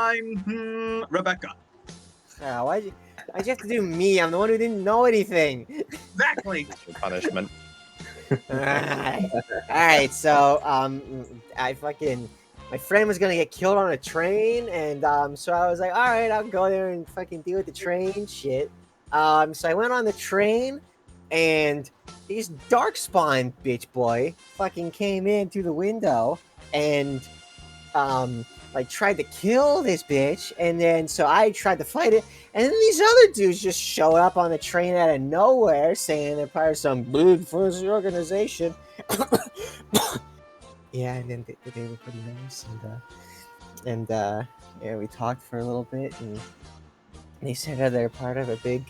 I'm Rebecca. Why'd you have to do me? I'm the one who didn't know anything. Exactly. That's your punishment. Alright, so my friend was gonna get killed on a train, and so I was like, alright, I'll go there and fucking deal with the train shit. So I went on the train, and this darkspawn bitch boy fucking came in through the window and like tried to kill this bitch, and then so I tried to fight it, and then these other dudes just showed up on the train out of nowhere saying they're part of some big fancy organization. Yeah, and then they were pretty nice, and yeah, we talked for a little bit, and they said that they're part of a big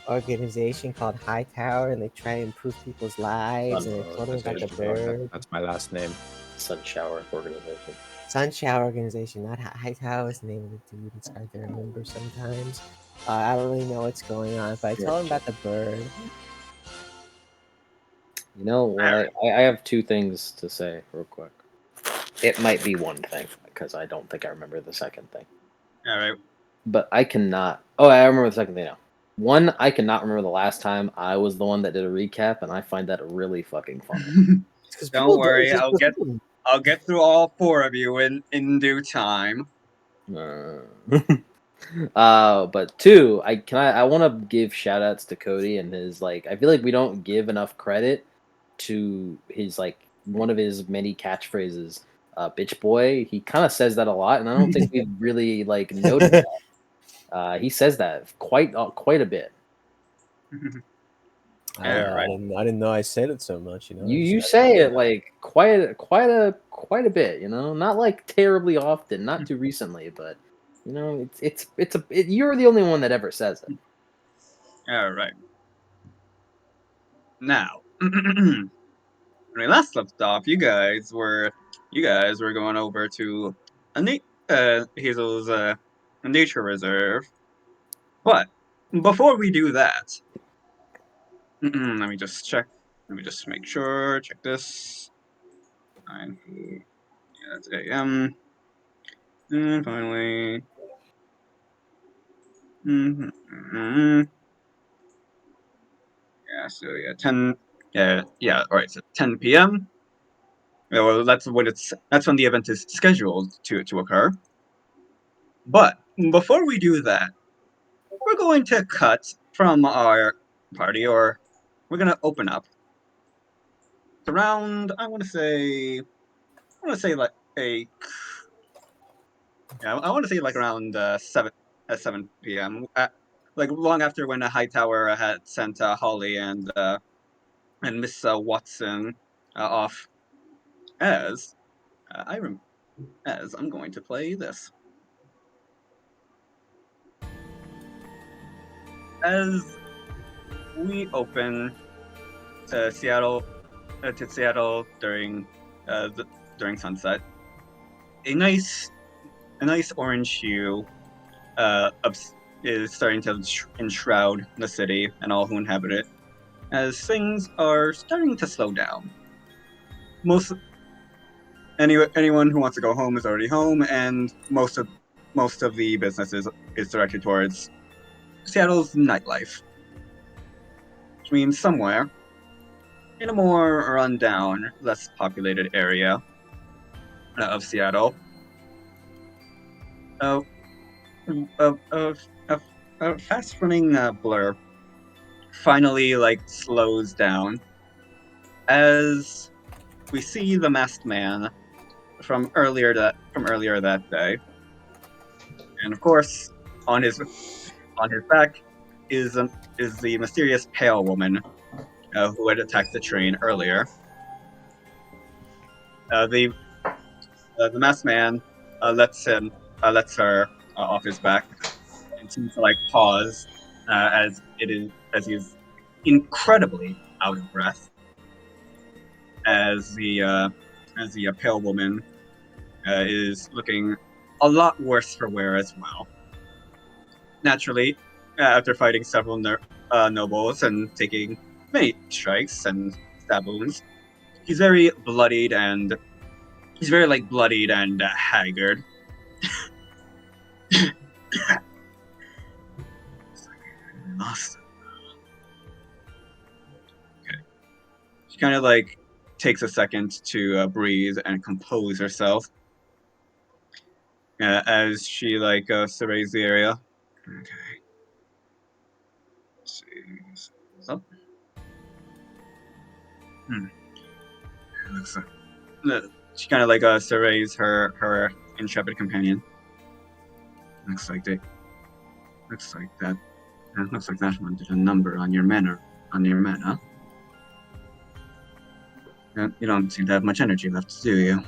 organization called Hightower, and they try to improve people's lives, and they told us like a bird. That's my last name. Sunshower Organization. Sunshower Organization, not Hightower is the name of the dude. It's hard to remember sometimes. I don't really know what's going on, but I told him about the bird. You know what? I have two things to say real quick. It might be one thing, because I don't think I remember the second thing. Alright. But I cannot... Oh, I remember the second thing now. One, I cannot remember the last time I was the one that did a recap, and I find that really fucking funny. Don't worry, I'll get through all four of you in due time. But two, I want to give shout outs to Cody and his, like, I feel like we don't give enough credit to his, like, one of his many catchphrases, bitch boy. He kind of says that a lot, and I don't think we've really, like, noticed that. He says that quite a bit. I didn't know I said it so much. You know, you say it like quite a bit. You know, not like terribly often, not too recently, but you know, you're the only one that ever says it. All right. Now, when we last left off, you guys were going over to Hazel's nature reserve. But before we do that, let me just check. Let me just make sure. Check this. 9 food. Yeah, that's AM. And finally. Yeah, so yeah, 10. Yeah. All right. So 10 p.m. Yeah, well, that's when the event is scheduled to occur. But before we do that, we're going to cut from our party, or we're gonna open up. It's around, I want to say like a, yeah, I want to say like around 7 p.m. Like long after when Hightower had sent Holly and Miss Watson off as as I'm going to play this. As we open to Seattle during during sunset, a nice orange hue is starting to enshroud the city and all who inhabit it, as things are starting to slow down. Anyone who wants to go home is already home, and most of the business is directed towards Seattle's nightlife, which means somewhere in a more rundown, less populated area of Seattle, a fast-running blur finally slows down as we see the masked man from earlier that day, and of course on his back is the mysterious pale woman who had attacked the train earlier. The masked man lets her off his back and seems to pause as he's incredibly out of breath as the pale woman is looking a lot worse for wear as well. Naturally, after fighting several nobles and taking many strikes and stab wounds, he's very bloodied and haggard. kind of like takes a second to breathe and compose herself as she like surveys the area. Okay. Let's see. Oh. Looks like she kind of like surveys her intrepid companion. Looks like that. Looks like that one did a number on your mana. You don't seem to have much energy left, do you?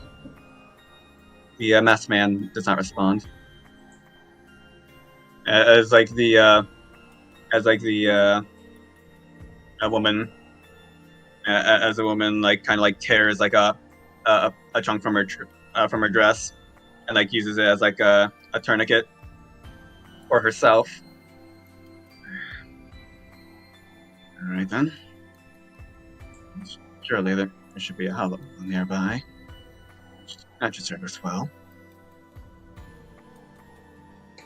The masked man does not respond. As a woman, as a woman, like kind of like tears like a chunk from her dress, and like uses it as like a tourniquet for herself. All right then. Surely there should be a hollow nearby. That should serve us well.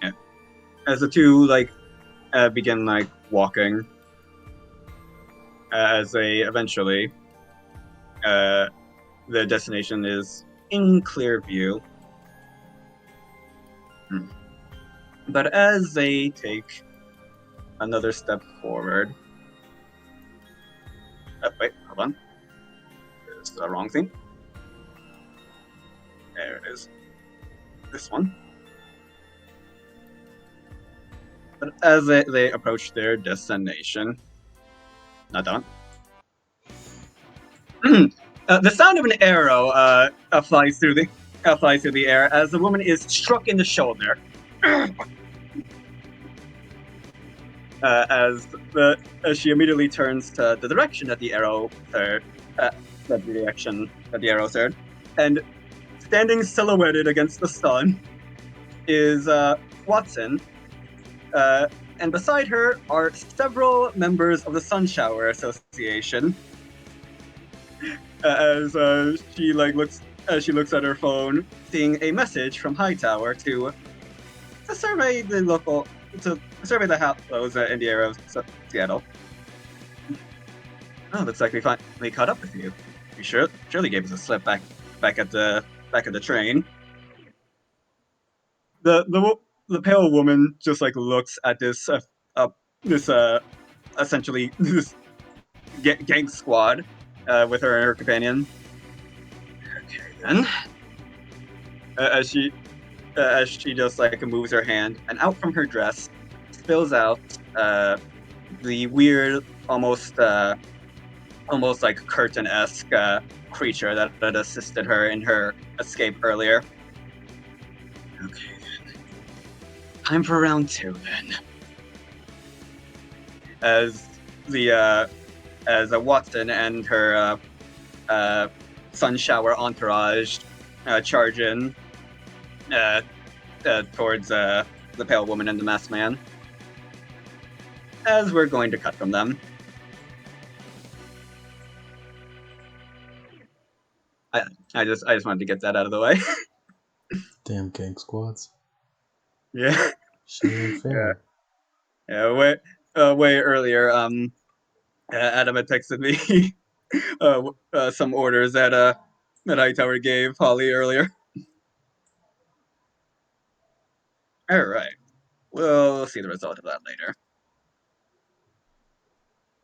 Yeah. As the two like begin like walking, as they eventually, the destination is in clear view. But as they take another step forward, wait, hold on. It's the wrong thing. There it is. This one. But as they approach their destination, not that one. The sound of an arrow flies through the air as the woman is struck in the shoulder. As she immediately turns to the direction that the arrow served, and standing silhouetted against the sun is Watson, and beside her are several members of the Sunshower Association. As she looks at her phone, seeing a message from Hightower to survey the Hallows in the area of Seattle. Oh, looks like we finally caught up with you. You surely gave us a slip back at the train. The pale woman just like looks at this essentially this gang squad with her and her companion. Okay then. As she just like moves her hand, and out from her dress spills out the weird, almost like curtain-esque creature that assisted her in her escape earlier. Okay then. Time for round 2 then. As Watson and her Sunshower entourage charge in towards the pale woman and the masked man. As we're going to cut from them. I just wanted to get that out of the way. Damn gang squads. Yeah. Fair. Yeah. Way earlier. Adam had texted me some orders that Hightower gave Holly earlier. All right. We'll see the result of that later.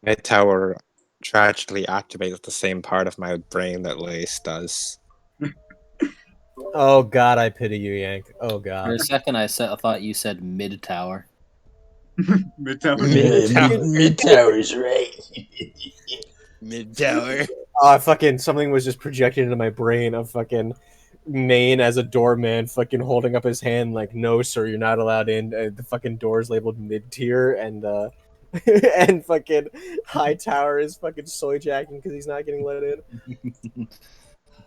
Hightower tragically activates the same part of my brain that Lace does. Oh God, I pity you, Yank. Oh For God. a second, I thought you said mid tower. Midtower. Mid tower's right. Mid tower. Fucking something was just projected into my brain of fucking Maine as a doorman fucking holding up his hand like, no sir, you're not allowed in. The fucking door's labeled mid-tier, and and fucking Hightower is fucking soy jacking because he's not getting let in.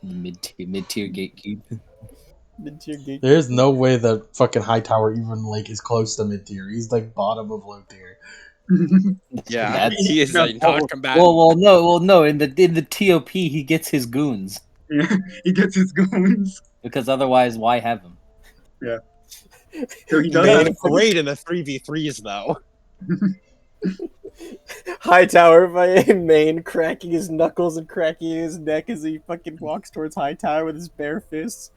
Mid-tier gatekeep. Mid-tier geek. There's no way that fucking Hightower even like is close to mid tier. He's like bottom of low tier. Yeah, he is a non-combatant. Well, no. In the TOP, he gets his goons. Yeah, he gets his goons. Because otherwise, why have him? Yeah. So he He does made have it great in the 3v3s though. Hightower by Maine cracking his knuckles and cracking his neck as he fucking walks towards Hightower with his bare fists.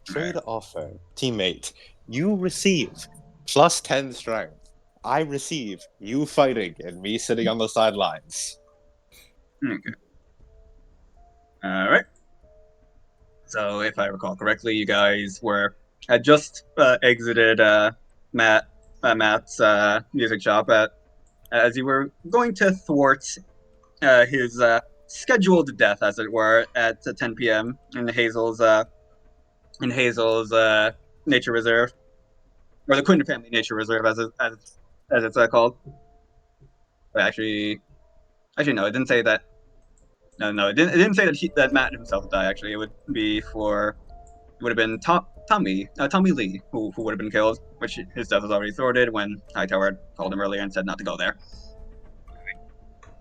Trade offer. Teammate, you receive plus 10 strength. I receive you fighting and me sitting on the sidelines. Okay. All right. So, if I recall correctly, you guys had just exited Matt's music shop as you were going to thwart his scheduled death, as it were, at 10 p.m. in Hazel's nature reserve, or the Quinton family nature reserve, as it's called. But actually, no, it didn't say that. No, it didn't say that Matt himself died. Actually, it would have been Tommy Lee who would have been killed, which his death was already thwarted when Hightower had called him earlier and said not to go there.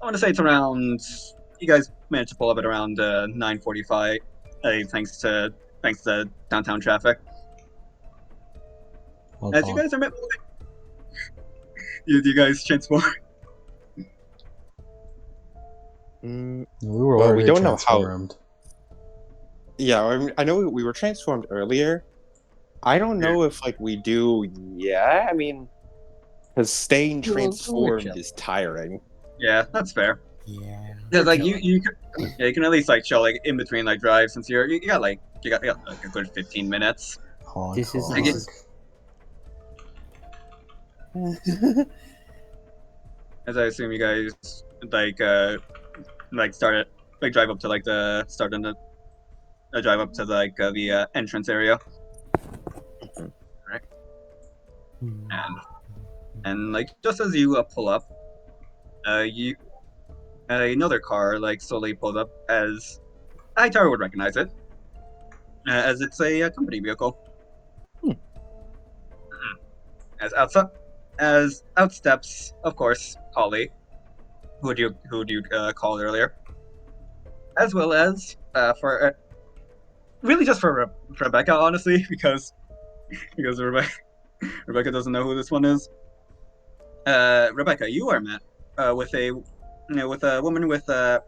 I want to say it's around. You guys managed to pull up at around 9:45, thanks to downtown traffic. Well, As you guys are you guys transform. Mm, we were well, already we don't know how- transformed. yeah, I know we were transformed earlier. I don't know if like we do. Yeah, I mean, because staying Well, we're transformed chill. is tiring. Yeah, that's fair. Yeah. Yeah, like you can at least like chill like in between like drives since you got like a good 15 minutes. Honk, This is- honk. this As I assume you guys started drive up to like the start in the drive up to like the entrance area. Right. And like just as you pull up, you another car like slowly pulls up as Hightower would recognize it, as it's a company vehicle. As out steps, of course, Holly, who you called earlier, as well as for really just for Rebecca, honestly, because Rebecca doesn't know who this one is. Rebecca, you are met with a woman with a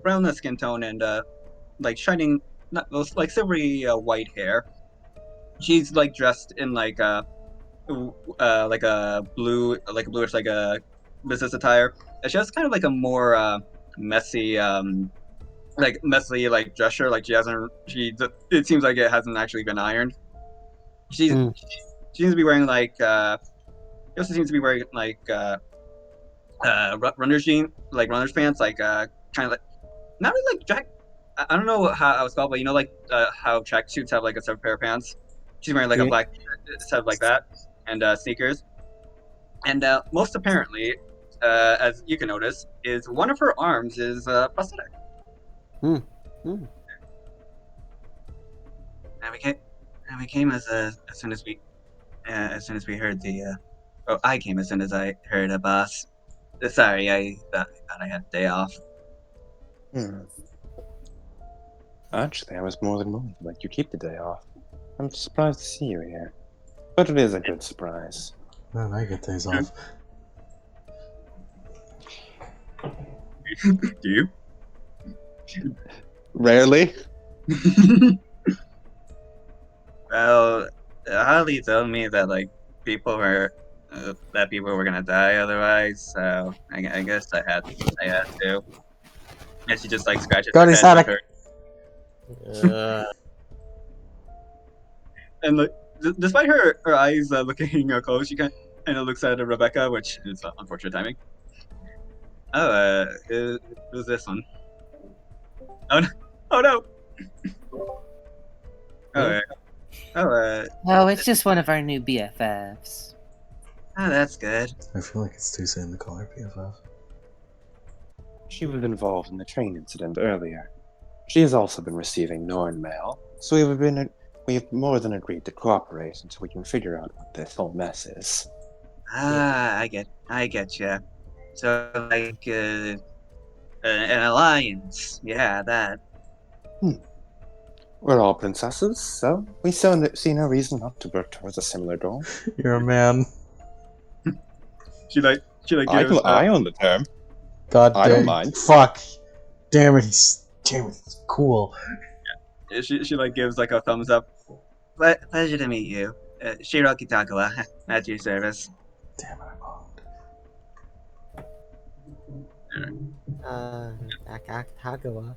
brown skin tone and like shining, not those like silvery white hair. She's like dressed in like a bluish like a business attire. And she has kind of like a more messy like dress shirt. Like it seems like it hasn't actually been ironed. She seems to be wearing like she also seems to be wearing like runner's pants, like kind of like not really like track. I don't know how it's called, but you know like how track suits have like a separate pair of pants. She's wearing like a black set like that and sneakers. And most apparently, as you can notice, is one of her arms is prosthetic. And we came as soon as we heard the. I came as soon as I heard a boss. Sorry, I thought I had a day off. Actually, I was more than willing to let you keep the day off. I'm surprised to see you here, but it is a good surprise. Man, I get days off. Do you? Rarely. Well, Holly told me that like people were gonna die otherwise, so I guess I had to. And she just like scratches Got her his head with headache. her. And like, despite her eyes looking closed, she kind of looks at Rebecca, which is unfortunate timing. Oh, who's this one? Oh no! Oh no! Oh, it's just one of our new BFFs. Oh, that's good. I feel like it's too soon to call her PFF. She was involved in the train incident earlier. She has also been receiving Norn mail, so we have more than agreed to cooperate until we can figure out what this whole mess is. Ah, I get you. So like an alliance, yeah, that. We're all princesses, so we see no reason not to work towards a similar goal. You're a man. she like gives. I own the term. God I don't damn. mind. Fuck. Damn it, he's cool. She like gives like a thumbs up. Pleasure to meet you, Shiro Kitagawa, at your service. Damn it, I'm Hagawa.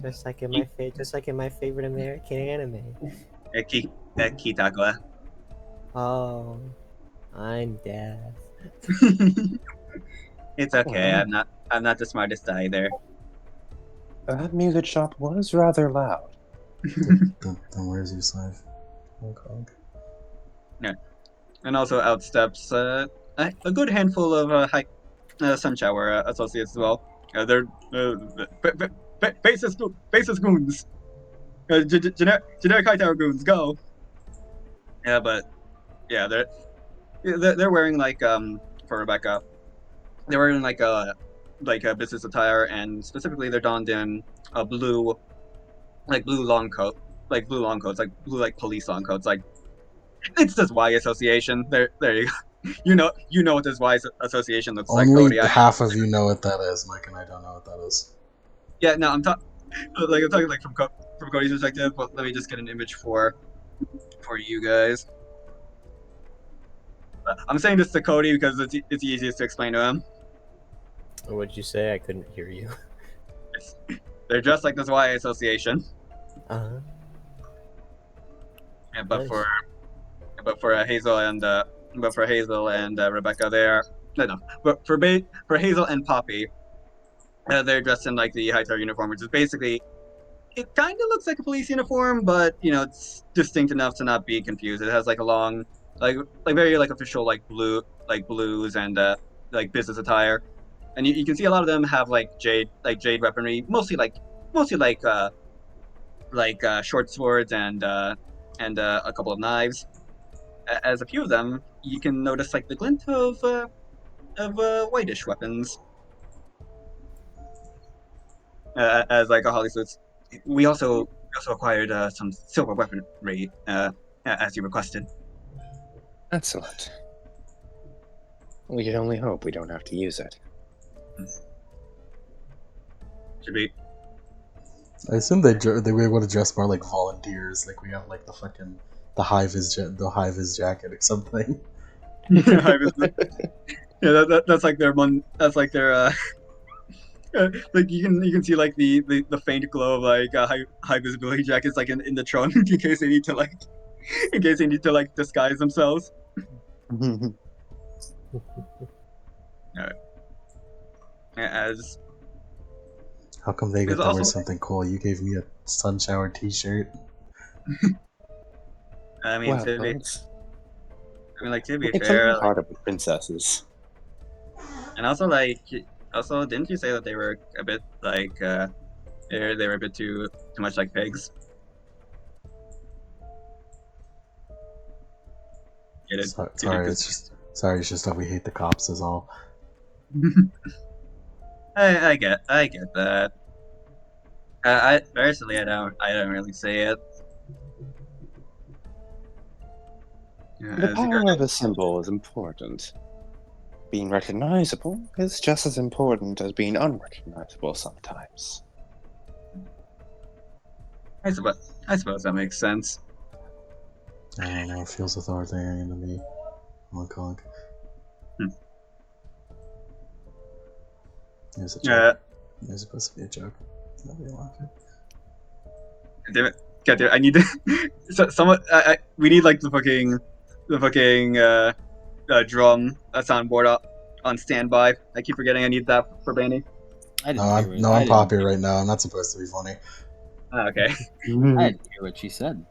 Just like in my favorite American anime. Kitagawa. Oh, I'm deaf. It's okay. Oh. I'm not the smartest either. That music shop was rather loud. Then where's your slave? Hong Kong. And also outsteps a good handful of Sun Shower associates as well. They're faceless goons. Generic high tower goons, go. Yeah, but yeah, they're wearing like for Rebecca, they're wearing like a business attire, and specifically they're donned in a blue long coats, like blue police long coats. Like it's this Y association. There you go. You know what this Y association looks like, Only Cody. half of you know what that is, Mike, and I don't know what that is. Yeah, no, I'm talking like from Cody's perspective, but let me just get an image for you guys. I'm saying this to Cody because it's easiest to explain to him. What'd you say? I couldn't hear you. They're dressed like this Y association. Uh-huh. Yeah, but Nice. for Hazel and Rebecca, but for Hazel and Poppy, they're dressed in like the high tower uniform, which is basically, it kind of looks like a police uniform, but it's distinct enough to not be confused. It has like a long, like very like official blues and like business attire, and you can see a lot of them have like jade weaponry, mostly short swords and a couple of knives. As a few of them, you can notice like the glint of whitish weapons. As like a Holly suits. We also acquired some silver weaponry as you requested. Excellent. We can only hope we don't have to use it. Should be. I assume they were able to dress more like volunteers, like we have like the high vis jacket or something. Yeah, that's like their like you can see like the faint glow of like high visibility jackets like in the trunk in case they need to disguise themselves. As How come they get There's to wear also- something cool? You gave me a Sun Shower T-shirt. I mean, Well, to be it's fair, something harder with princesses. and also didn't you say that they were a bit like they were a bit too much like pigs? Get it? Sorry, it's just that we hate the cops is all. I get that. I personally, I don't really see it. Yeah, The as a power girl- of a symbol is important. Being recognizable is just as important as being unrecognizable sometimes. I suppose that makes sense. I don't know. It feels authoritarian to me. Hong Kong. Here's a joke. Yeah, There's supposed to be a joke. Nobody laughed it. damn it. God damn it, I need to. We need like the fucking drum that's on board on standby. I keep forgetting I need that for Banny. I didn't No, hear what- I I'm didn't- Poppy right now. I'm not supposed to be funny. Okay, I didn't hear what she said.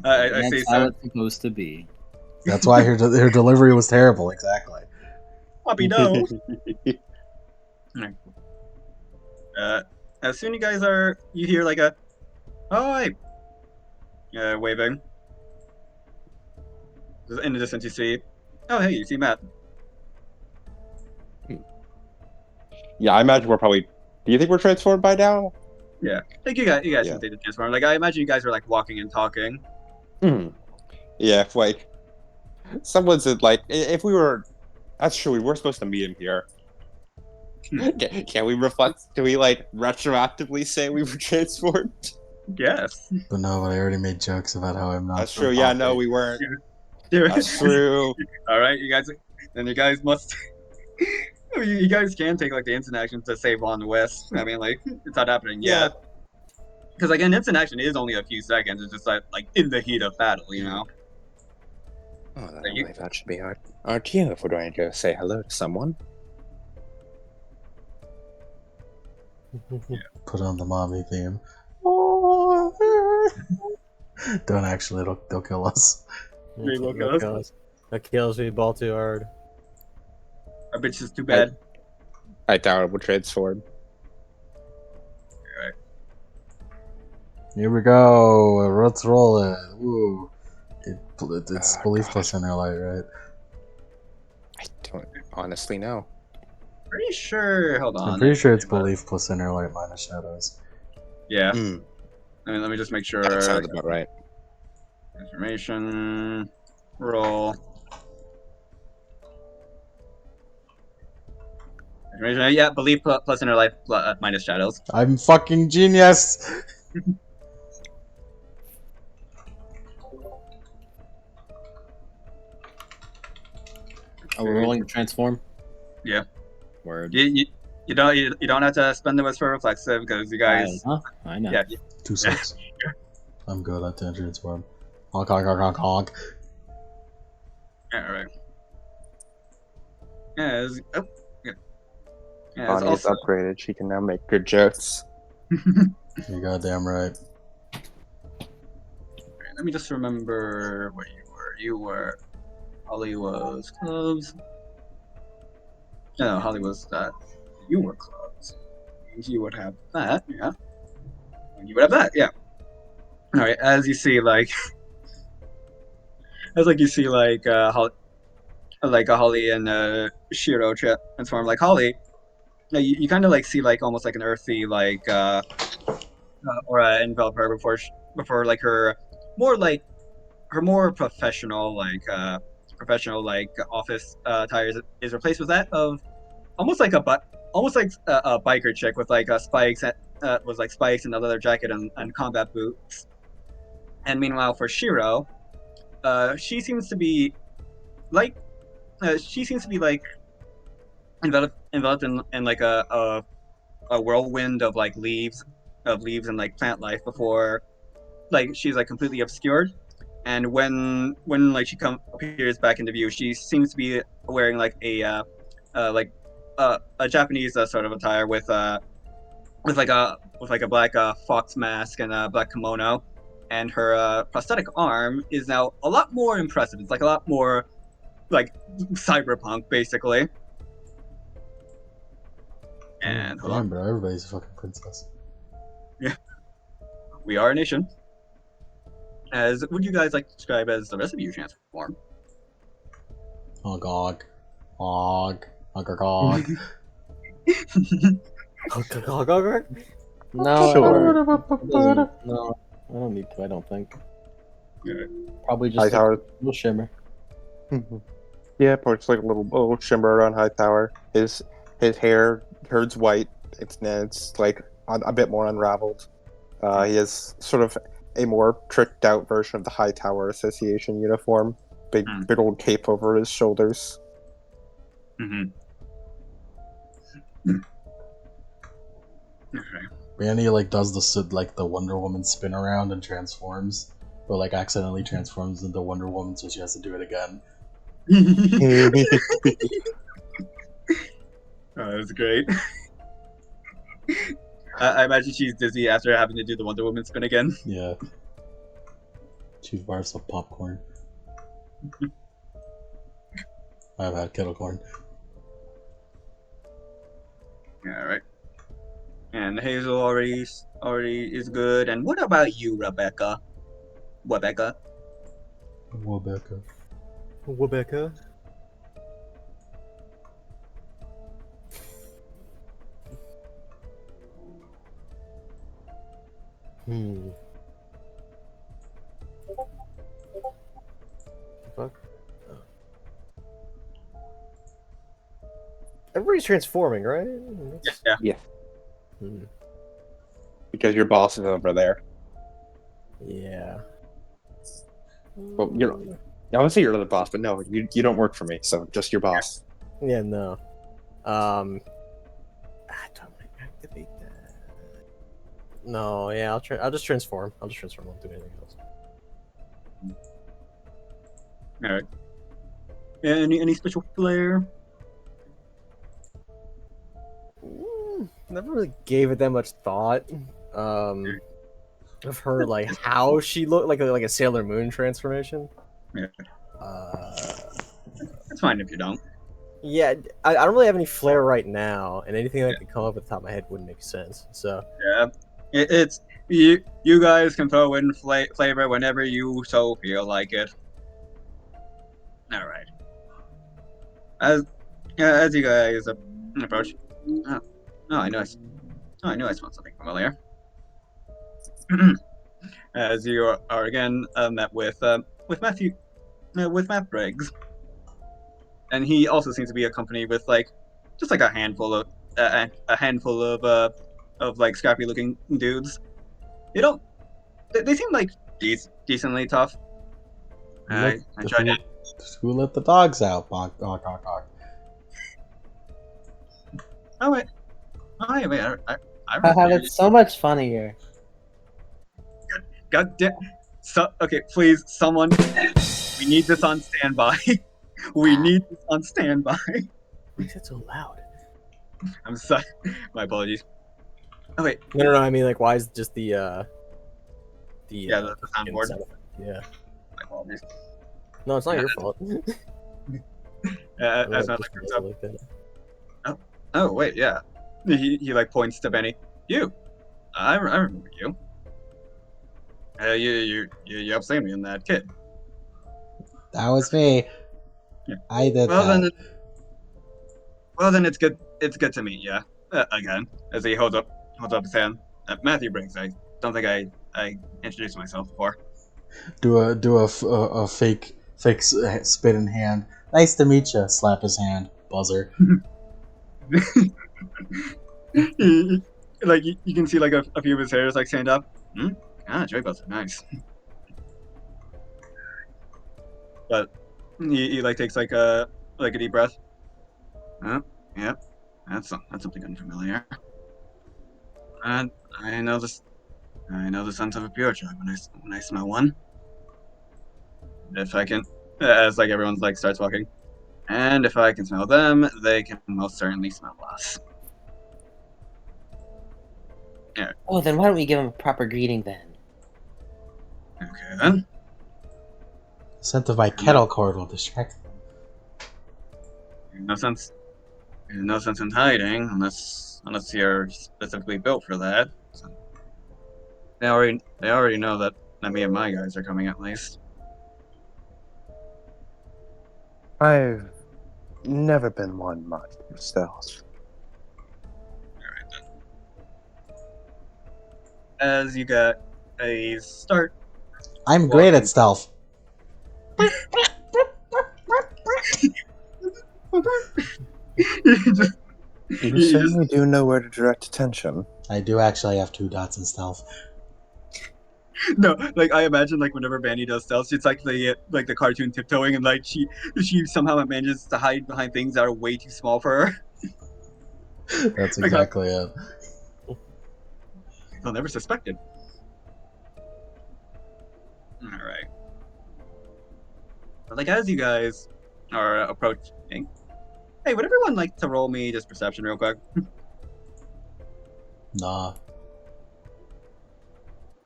I That's say how so. it's supposed to be. That's why her delivery was terrible. Exactly. Poppy, no. As soon you guys you hear like a, oh hey, waving. In the distance you see, oh hey, you see Matt. Yeah, I imagine we're probably. Do you think we're transformed by now? Like you guys Yeah. can take the transform. Like I imagine you guys were like walking and talking. Yeah, if like someone said like if we were That's true. We were supposed to meet him here. Hmm. Can we reflect? Can we like retroactively say we were transformed? Yes. But no, but I already made jokes about how I'm not. That's true. Yeah, no, we weren't. Yeah. That's true. All right, you guys. Then you guys must. You guys can take like the instant action to save Von West. I mean, like it's not happening Yeah. yet. Because like an instant action is only a few seconds. It's just like in the heat of battle, you know. Oh, then I you- believe that should be our cue if we're going to go say hello to someone. Put on the mommy theme. Don't actually, they'll kill us. They will That kill us. kills- That kills me ball too hard. Our bitch is too bad. I doubt it will transform. Here we go. Let's roll it. Woo. It's Oh, belief God. plus inner light, right? I don't honestly know. Pretty sure. Hold on. I'm pretty sure it's but- belief plus inner light minus shadows. Yeah. Mm, I mean, let me just make sure. that sounds about right. Information. Roll. Information. Yeah, belief plus inner life minus shadows. I'm fucking genius. Are we rolling to transform? Yeah. Word. You don't have to spend the West for reflexive because you guys. I know. Yeah. 2 6. I'm good at the transform. Honk, honk, honk, honk, honk. Yeah. Right. Yeah. Oh. Yeah. Yeah. It's Bonnie is also. upgraded. She can now make good jokes. You're goddamn right. Let me just remember where you were. You were. Holly was clubs. No, Holly was that. You were clubs. You would have that, yeah. You would have that, yeah. All right. As you see, like, you see, like, Holly, Holly and Shiro transform. Like Holly, you kind of like see like almost like an earthy like aura envelop her before like her more professional office attire is replaced with that of almost like a biker chick with like spikes spikes and a leather jacket and combat boots. And meanwhile for Shiro, she seems to be like enveloped in like a whirlwind of like leaves and like plant life before like she's like completely obscured. And when like she appears back into view, she seems to be wearing like a Japanese sort of attire with like a black fox mask and a black kimono, and her prosthetic arm is now a lot more impressive. It's like a lot more like cyberpunk, basically. And hold Damn, on, bro, everybody's a fucking princess. we are a nation. As would you guys like to describe as the rest of you transform? Honk, honk. Honk. Honk, honk, honk. No, Sure. no, I don't need to. I don't think. Yeah. Probably just Hightower. a little shimmer. Yeah, it's like a little shimmer around Hightower. His hair turns white. It's like a bit more unraveled. He has sort of a more tricked out version of the Hightower Association uniform. Big old cape over his shoulders. Mm-hmm. Okay. Banny like does the Wonder Woman spin around and transforms, but like accidentally transforms into Wonder Woman, so she has to do it again. Oh, that's great. I imagine she's dizzy after having to do the Wonder Woman spin again. Yeah. She bars some popcorn. I've had kettle corn. All right. And Hazel already is good. And what about you, Rebecca? Rebecca? Rebecca. Rebecca. Fuck. Everybody's transforming, right? Yeah. Hmm. Because your boss is over there. Yeah. Well, I would say your other boss, but no, you don't work for me, so just your boss. Yeah, no. I don't activate that. No, yeah, I'll just transform. I'll just transform. I won't do anything else. All right. Any special flair? Never really gave it that much thought. Of her like how she looked like a Sailor Moon transformation. Yeah. Uh, It's fine if you don't. yeah, I don't really have any flair right now, and anything that could come up at the top of my head wouldn't make sense. So Yeah. It's you. You guys can throw in flavor whenever you so feel like it. All right. As you guys approach. Oh, I knew I knew I smelled something familiar. As you are again met with Matthew, with Matt Briggs, and he also seems to be accompanied with just like a handful of like scrappy looking dudes. They seem like decently tough. I tried it. Who let the dogs out? Bonk, bonk, bonk, bonk. Oh wait, I remember. That's so much funnier. God damn. So okay, please, someone. We need this on standby. We need this on standby. why is it so loud? I'm sorry. My apologies. Oh wait. No. I mean, like, why is just the The fucking soundboard. sound effect? Yeah. My apologies. No, it's not your fault. As Matt brings up. Oh wait, yeah. He like points to Benny. You. I remember you. You upset me in that kid. That was me. Yeah. I did Well that. then. Well then, it's good. It's good to meet you again. As he holds up his hand. Matthew Briggs. I don't think I introduced myself before. Do a fake spit in hand. Nice to meet you. Slap his hand. Buzzer. Like you can see like a few of his hairs like stand up. Joy buzzer, nice. But he like takes like a deep breath. Yep, that's something unfamiliar. And I know the scent of a pure joy when I smell one. If I can, as like everyone's like starts walking, and if I can smell them, they can most certainly smell us. Oh, then why don't we give him a proper greeting then? Okay then. The scent of my kettle cord will distract them. No sense in hiding unless you're specifically built for that. So they already know that me and my guys are coming at least. I've never been one much for stealth. Alright then. As you get a start. I'm great at stealth. You certainly do know where to direct attention. I do actually have 2 dots in stealth. No, like I imagine like whenever Vanny does stealth, it's like the cartoon tiptoeing, and like she somehow manages to hide behind things that are way too small for her. That's exactly it. They'll never suspect it. Alright. But like as you guys are approaching, hey, would everyone like to roll me just perception real quick? Nah.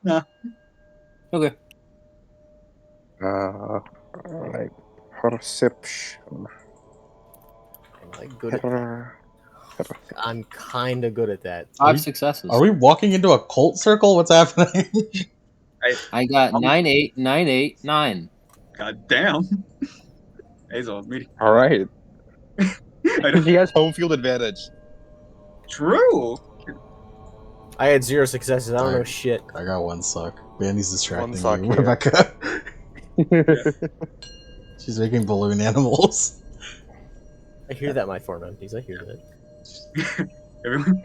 Nah. Okay. Like perception. Like good. I'm kind of good at that. 5 successes. Are we walking into a cult circle? What's happening? I got 9, 8, 9, 8, 9. God damn. Hazel, meeting. All right. I don't- He has home field advantage. True. I had 0 successes. I don't know Alright. shit. I got 1 suck. Bandy's distracting suck you, here. Rebecca. She's making balloon animals. I hear that my form empties. I hear that. Everyone,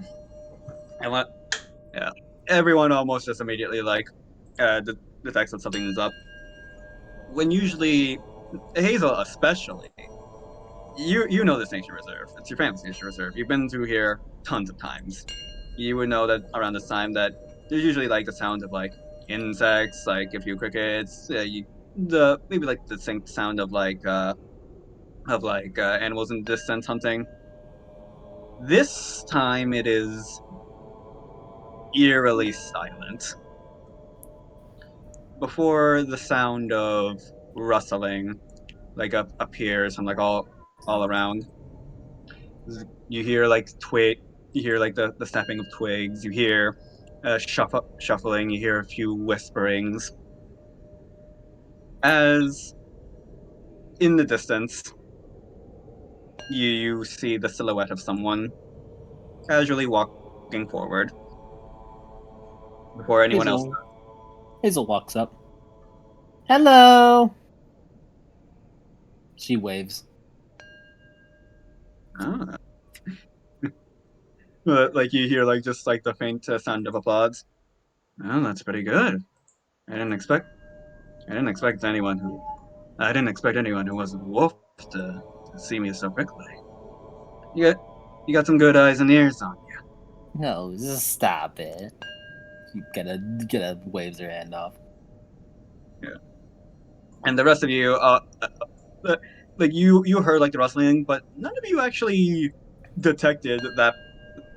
yeah, everyone almost just immediately like detects that something is up. When usually Hazel, especially, you know this nature reserve. It's your family's nature reserve. You've been through here tons of times. You would know that around this time that there's usually like the sound of like insects, like a few crickets, the maybe like the distinct sound of animals in the distance hunting. This time it is eerily silent. Before the sound of rustling appears from like all around, you hear like you hear like the snapping of twigs, you hear shuffling, you hear a few whisperings. As in the distance, you see the silhouette of someone casually walking forward before anyone else. Hazel walks up. Hello. She waves. Ah. But like you hear like just like the faint sound of applause. Oh, that's pretty good. I didn't expect. I didn't expect anyone who. I didn't expect anyone who wasn't a wolf to see me so quickly. You got some good eyes and ears on you. No, just stop it. You gotta waves her hand off. Yeah. And the rest of you, like you heard like the rustling, but none of you actually detected that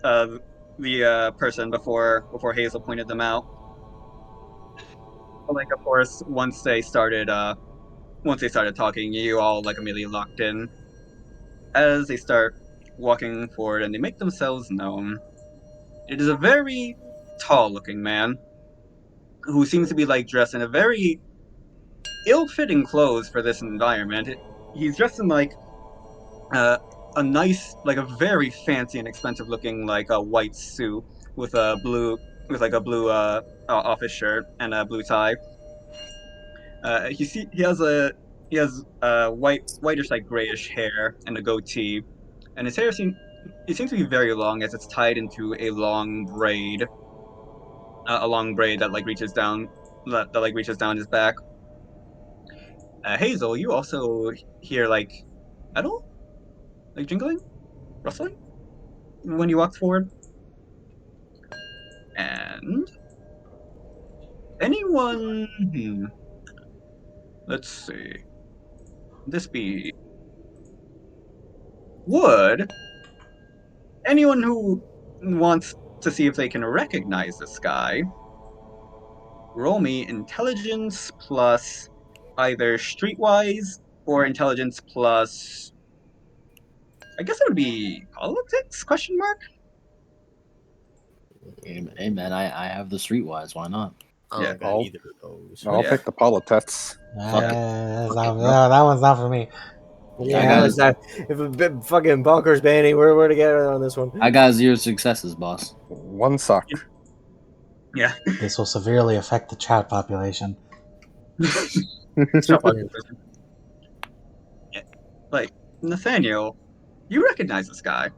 the person before Hazel pointed them out. But, like of course, once they started talking, you all like immediately locked in. As they start walking forward and they make themselves known, it is a very tall-looking man who seems to be like dressed in a very ill-fitting clothes for this environment. He's dressed in like uh, a nice, like a very fancy and expensive-looking like a white suit with a blue with a blue office shirt and a blue tie. He has whitish like grayish hair and a goatee, and his hair seems to be very long as it's tied into a long braid that like reaches down that like reaches down his back. Hazel, you also hear like metal, like jingling, rustling when you walk forward, and anyone. Let's see. This be would anyone who wants to see if they can recognize this guy roll me intelligence plus either streetwise or intelligence plus. I guess it would be politics? Question mark. Hey man, I have the streetwise. Why not? I Yeah. don't got either of those. I'll Yeah. pick the politics. Fuck it. That one's not for me. Yeah, I how got is that? If a bit fucking bonkers banning, we're together on this one. I got 0 successes, boss. One suck. Yeah. This will severely affect the chat population. Stop fucking pushing. Like Nathaniel, you recognize this guy.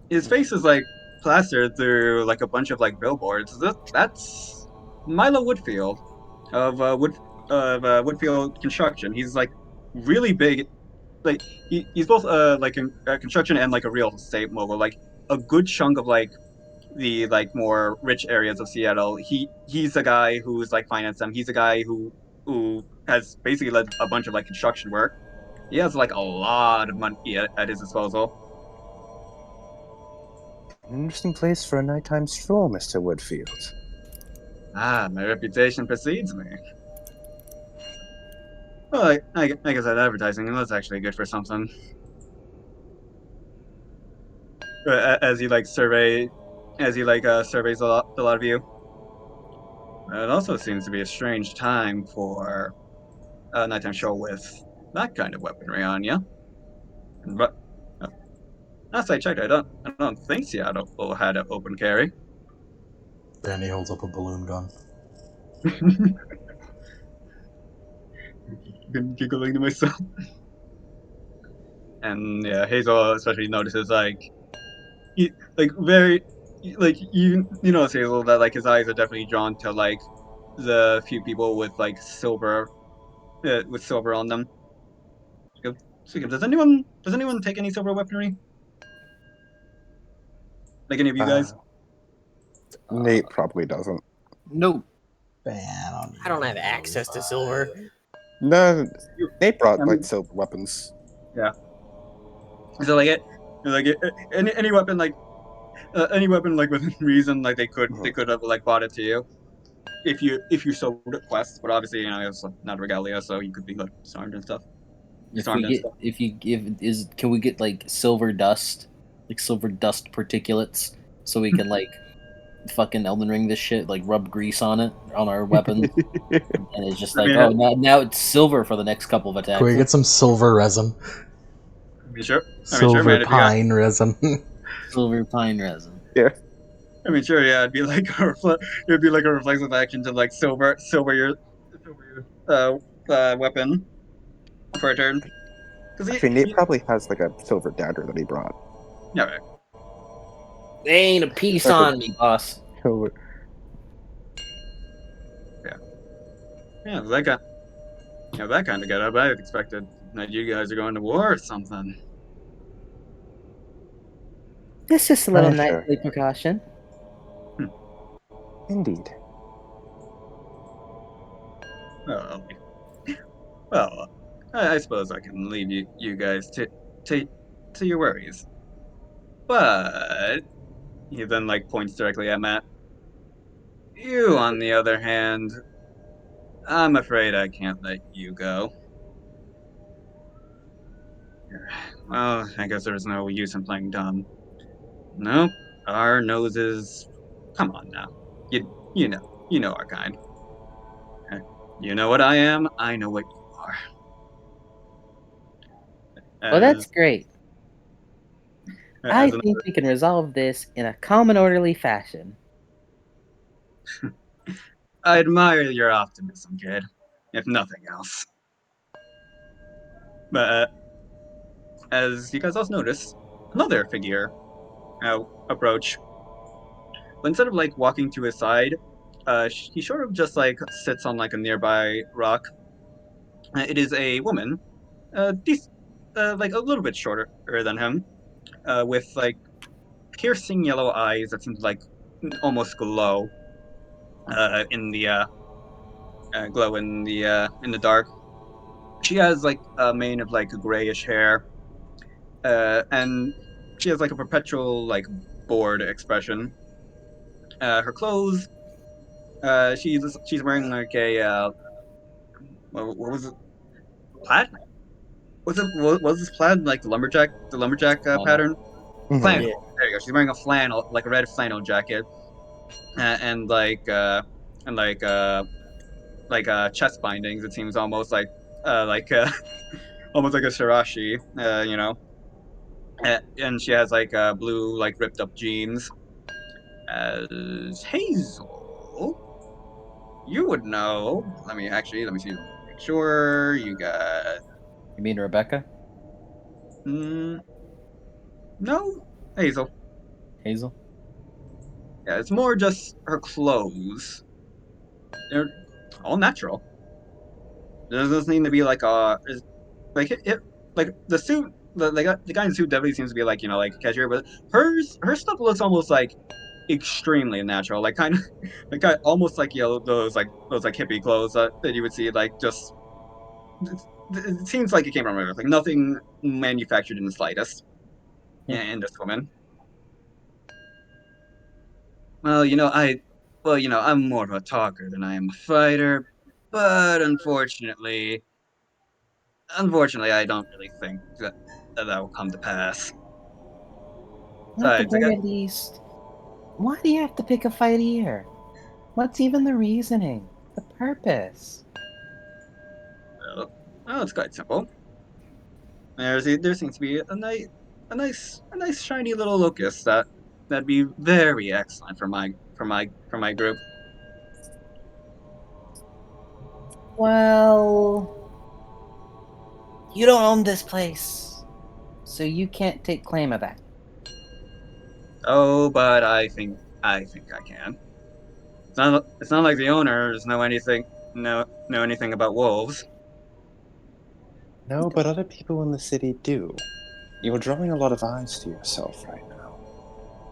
His face is like plastered through like a bunch of like billboards. That's Milo Woodfield of Woodfield Construction. He's like really big. Like he's both like in construction and like a real estate mogul. Like a good chunk of like the like more rich areas of Seattle. He's the guy who's like financed them. He's the guy who has basically led a bunch of like construction work. He has like a lot of money at his disposal. An interesting place for a nighttime stroll, Mr. Woodfield. Ah, my reputation precedes me. Well, I guess that advertising was actually good for something. As he like surveys a lot of you. It also seems to be a strange time for a nighttime show with that kind of weaponry on you. But last I checked, I don't think Seattle had an open carry. Brandy holds up a balloon gun. Been giggling to myself. And yeah, Hazel especially notices like, like very, like you notice Hazel that like his eyes are definitely drawn to like the few people with silver on them. Jacob, does anyone take any silver weaponry? Like any of you guys? Nate probably doesn't. No. Man, I don't have access to silver. No, Nate brought I mean- like silver weapons. So any weapon like within reason, like they could have like bought it to you if you sold it quest, but obviously it's not regalia, so you could be like disarmed and stuff. Can we get like silver dust, like silver dust particulates, so we can like fucking Elden Ring this shit, like rub grease on it on our weapons, and it's just I like, mean, oh, now it's silver for the next couple of attacks. can we get some silver resin? Sure. Silver man, if you got- pine resin. Silver pine resin. Sure, yeah, it'd be like it'd be like a reflexive action to like silver your weapon for a turn. Actually, Nate probably has like a silver dagger that he brought. Yeah, right. There ain't a piece on me, boss. Yeah, that kind of getup. I expected that you guys are going to war or something. This is a little Oh, sure. nightly precaution. Indeed. Well, I suppose I can leave you guys to your worries. But he then like points directly at Matt. You, on the other hand, I'm afraid I can't let you go. Well, I guess there's no use in playing dumb. Nope, our noses. Come on now, you know our kind. You know what I am. I know what you are. Well, that's great. I As think we can resolve this in a calm and orderly fashion. I admire your optimism, kid, if nothing else. But as you guys also notice, another figure approach. But instead of like walking to his side, he sort of just like sits on like a nearby rock. It is a woman, like a little bit shorter than him, with like piercing yellow eyes that seem to like almost glow in the in the dark. She has like a mane of like grayish hair, and she has like a perpetual like bored expression. Her clothes, she's wearing like a what was it? Plaid? Was this plaid like the lumberjack pattern? Flannel. Mhm. Yeah. There you go. She's wearing a flannel, like a red flannel jacket, and like chest bindings. It seems almost like almost like a shirashi, and she has like blue like ripped up jeans. As Hazel, you would know. Let me see. Make sure you got. You mean Rebecca? No, Hazel. Hazel? Yeah, it's more just her clothes. They're all natural. There doesn't seem to be like like the suit. The guy in the suit definitely seems to be like like cashmere, but her stuff looks almost like extremely natural, like kind of almost like those hippie clothes that you would see like just. It seems like it came from Earth, like nothing manufactured in the slightest. Yeah, in this woman. Well, I'm more of a talker than I am a fighter, but unfortunately, I don't really think that will come to pass. At the Besides, I got very least, why do you have to pick a fight here? What's even the reasoning? The purpose? well, it's quite simple. There seems to be a nice shiny little locust that'd be very excellent for my group. Well, you don't own this place. so you can't take claim of that. Oh, but I think I can. It's not like the owners know anything about wolves. No, but other people in the city do. You're drawing a lot of eyes to yourself right now.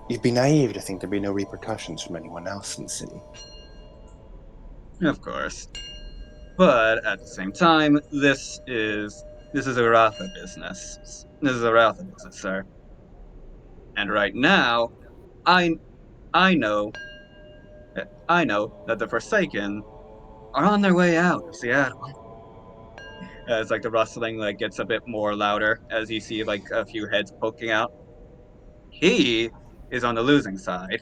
You'd be naive to think there'd be no repercussions from anyone else in the city. Of course. But at the same time, this is a Ratha business. This is a Ratha business, sir. And right now, I I know that the Forsaken are on their way out of Seattle. As like the rustling like gets a bit more louder as you see like a few heads poking out. He is on the losing side,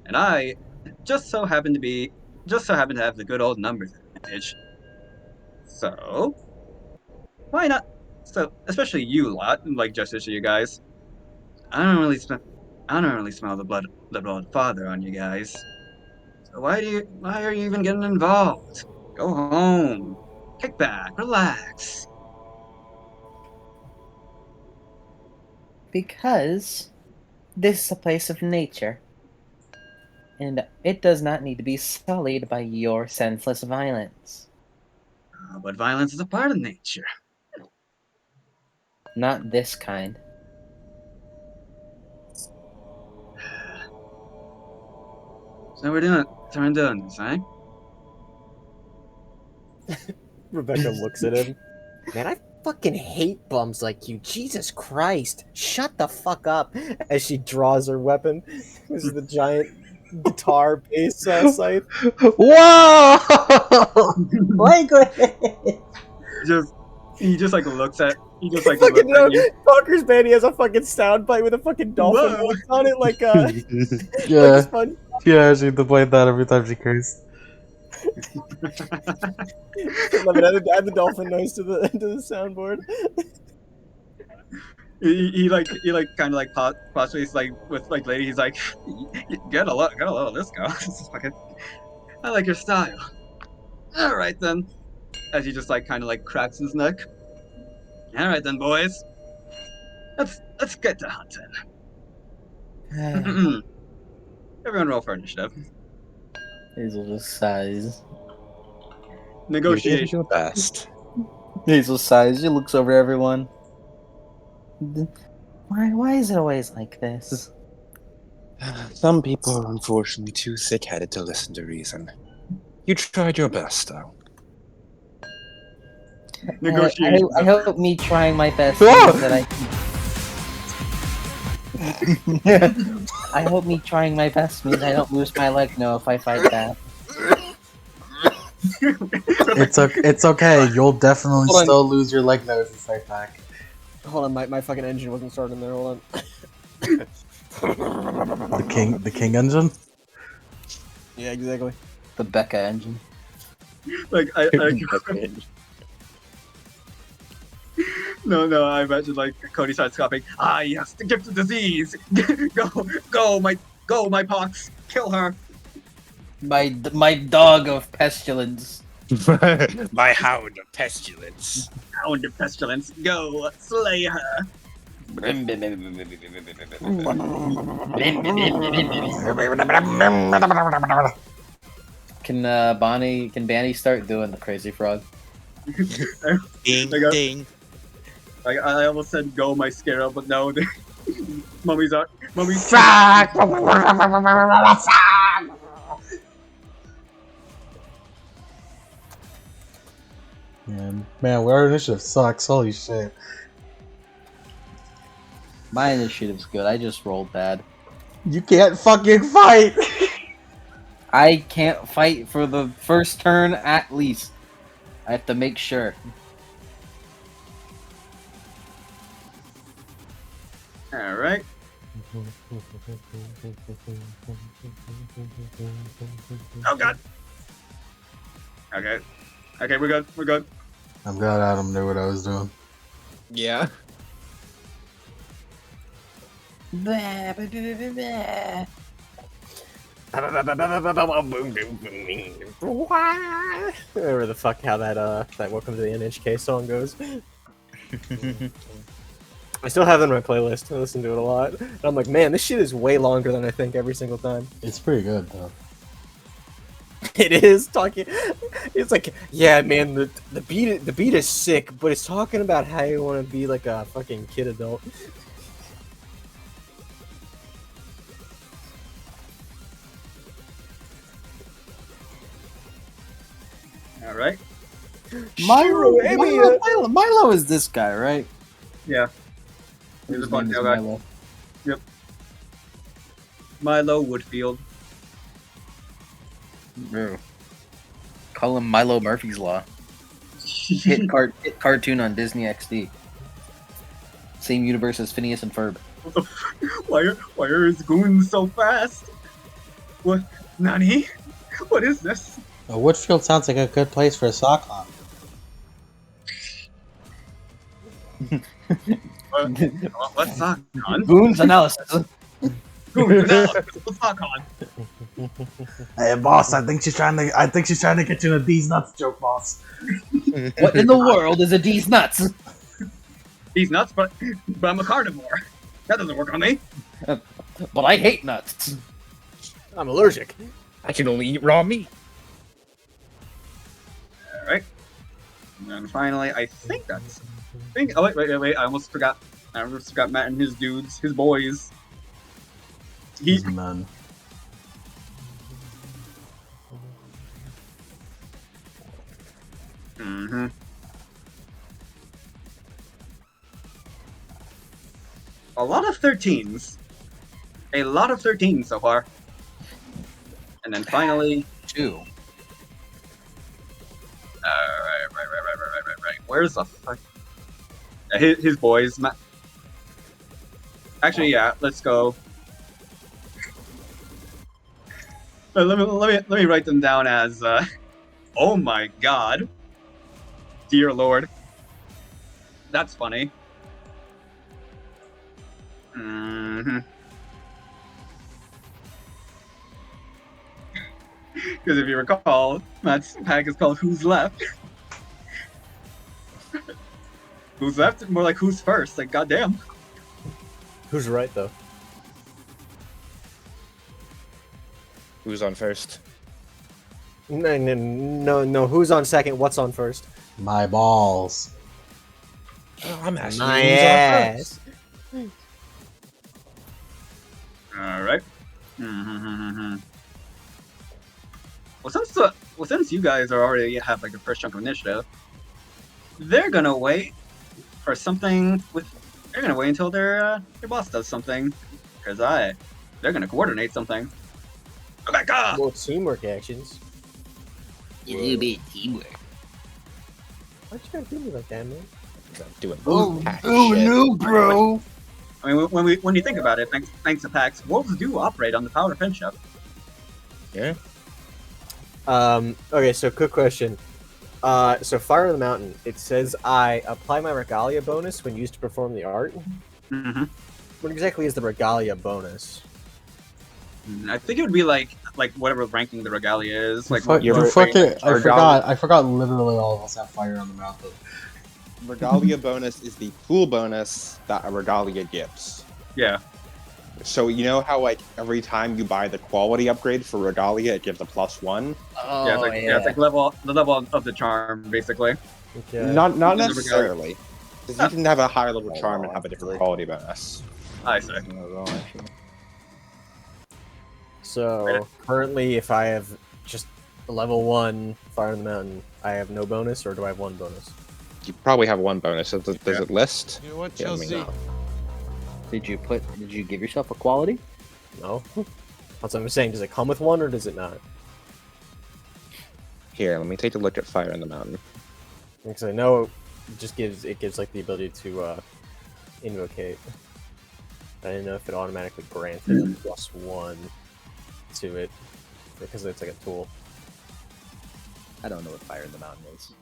and I just so happen to have the good old numbers advantage. So why not? So especially you lot, like just as you guys. I don't really smell. I don't really smell the blood father on you guys. So why are you even getting involved? Go home. Kick back. Relax. Because this is a place of nature, and it does not need to be sullied by your senseless violence. But violence is a part of nature. Not this kind. So we're doing this, eh? Rebecca looks at him. Man, I fucking hate bums like you. Jesus Christ. Shut the fuck up. As she draws her weapon. This is the giant guitar bass scythe. Whoa! Language! He just like looks at Fucking looks at you. Conker's Band, he has a fucking soundbite with a fucking dolphin Whoa. voice on it, like like Yeah, Sponge. yeah, she played that every time she cursed. Love it. Add the dolphin noise to the soundboard. He kind of like possibly like with like lady. He's like, get a lot of this girl. This is fucking. I like your style. All right then. As he just like kind of like cracks his neck. All right then, boys. Let's get to hunting. Everyone roll for initiative. Hazel just sighs. You did Negotiation. your best. Hazel sighs. She looks over everyone. Why is it always like this? Some people are unfortunately too thick-headed to listen to reason. You tried your best, though. Negotiation. I hope me trying my best Ah! means that I hope me trying my best means I don't lose my leg no if I fight that. It's okay. You'll definitely Hold on. still lose your leg nose and fight back. Hold on, my fucking engine wasn't starting there. Hold on. The king engine. Yeah, exactly. The Becca engine. Like No, I imagine like Cody starts coughing. Ah, yes, the gift of disease. go, my pox. Kill her. My dog of pestilence. My hound of pestilence. Hound of pestilence. Go, slay her. Can Banny start doing the crazy frog? Ding, I got- ding. Like I almost said, go, my scarab, but no. Mummy's. Man, our initiative sucks. Holy shit. My initiative's good. I just rolled bad. You can't fucking fight! I can't fight for the first turn at least. I have to make sure. All right. Oh god. Okay, we're good. I'm glad Adam knew what I was doing. Yeah. Whatever the fuck how that Welcome to the NHK song goes. I still have it on my playlist. I listen to it a lot. And I'm like, man, this shit is way longer than I think every single time. It's pretty good though. It is talking. It's like, yeah, man, the beat is sick, but it's talking about how you want to be like a fucking kid adult. All right. Milo, Amy, Milo is this guy, right? Yeah. He's a His name is ponytail guy. Milo. Milo Woodfield. Bro. Call him Milo Murphy's Law. Hit cartoon on Disney XD. Same universe as Phineas and Ferb. Why are his goons so fast? What? Nani? What is this? Woodfield sounds like a good place for a sock on. What's that on? Goons analysis. What's that on? Hey, boss, I think she's trying to get you in a D's nuts joke, boss. What in the world is a D's nuts? He's nuts, but I'm a carnivore. That doesn't work on me. But I hate nuts. I'm allergic. I can only eat raw meat. All right. And then finally, I think that's. Oh wait! I almost forgot. I almost forgot Matt and his dudes, his boys. He's man. Mm-hmm. A lot of 13s. A lot of 13s so far. And then finally. 2. Right. Where's the fuck? His boys. Actually, yeah. Let's go. Let me write them down as. Oh my God. Dear Lord. That's funny. Mm-hmm. Because if you recall, Matt's pack is called Who's Left. Who's left? More like who's first. Like, goddamn. Who's right though? Who's on first? No. Who's on second? What's on first? My balls. Oh, I'm asking My you who's on ass. first. All right. Well, since you guys are already have like a first chunk of initiative, they're gonna wait for something with. They're gonna wait until their boss does something, because they're gonna coordinate something. Rebecca. More teamwork actions. A little bit teamwork. Why'd you gotta do me like that, man? Doing pack Oh shit. no, bro! I mean, when you think about it, thanks to PAX, wolves do operate on the power of friendship. Yeah. Okay, so quick question. So Fire on the Mountain, it says I apply my Regalia bonus when used to perform the art. Mm-hmm. What exactly is the Regalia bonus? I think it would be like whatever ranking the regalia is. Like I forgot literally all of us have fire on the mountain. Regalia bonus is the pool bonus that a Regalia gives. Yeah. So you know how like every time you buy the quality upgrade for Regalia, it gives a +1? Oh, Yeah, it's like the level of the charm, basically. Okay. Not Regalia. necessarily. Because you can have a higher level charm and have a different quality bonus. I see. So currently, if I have just level 1 Fire on the Mountain, I have no bonus, or do I have 1 bonus? You probably have 1 bonus. Does it list? You know what, Yeah, let me Chelsea? know. Did you give yourself a quality? No. That's what I'm saying. Does it come with 1, or does it not? Here, let me take a look at Fire on the Mountain. Because I know it gives like the ability to invocate. I didn't know if it automatically granted a +1 to it because it's like a tool. I don't know what Fire in the Mountain is.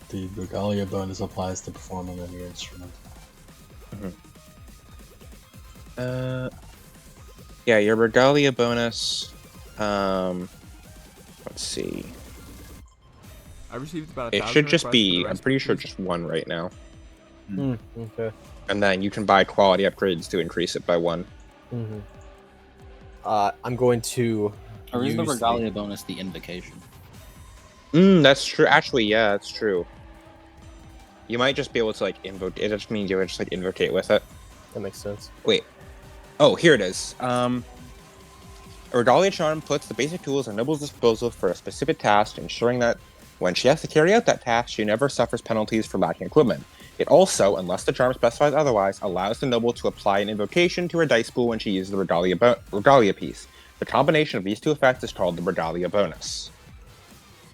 The Regalia bonus applies to performing any instrument. Yeah, your regalia bonus. Let's see. I received about 1,000 It should just requests for the be. I'm rest, pretty sure please. just one right now. Okay. And then you can buy quality upgrades to increase it by 1. Mm-hmm. I'm going to. Or is the use regalia bonus the invocation? That's true. Actually, yeah, that's true. You might just be able to like invoke. It just means you would just like invocate with it. That makes sense. Wait. Oh, here it is. A regalia charm puts the basic tools at Noble's disposal for a specific task, ensuring that when she has to carry out that task, she never suffers penalties for lacking equipment. It also, unless the charm specifies otherwise, allows the noble to apply an invocation to her dice pool when she uses the regalia piece. The combination of these two effects is called the regalia bonus.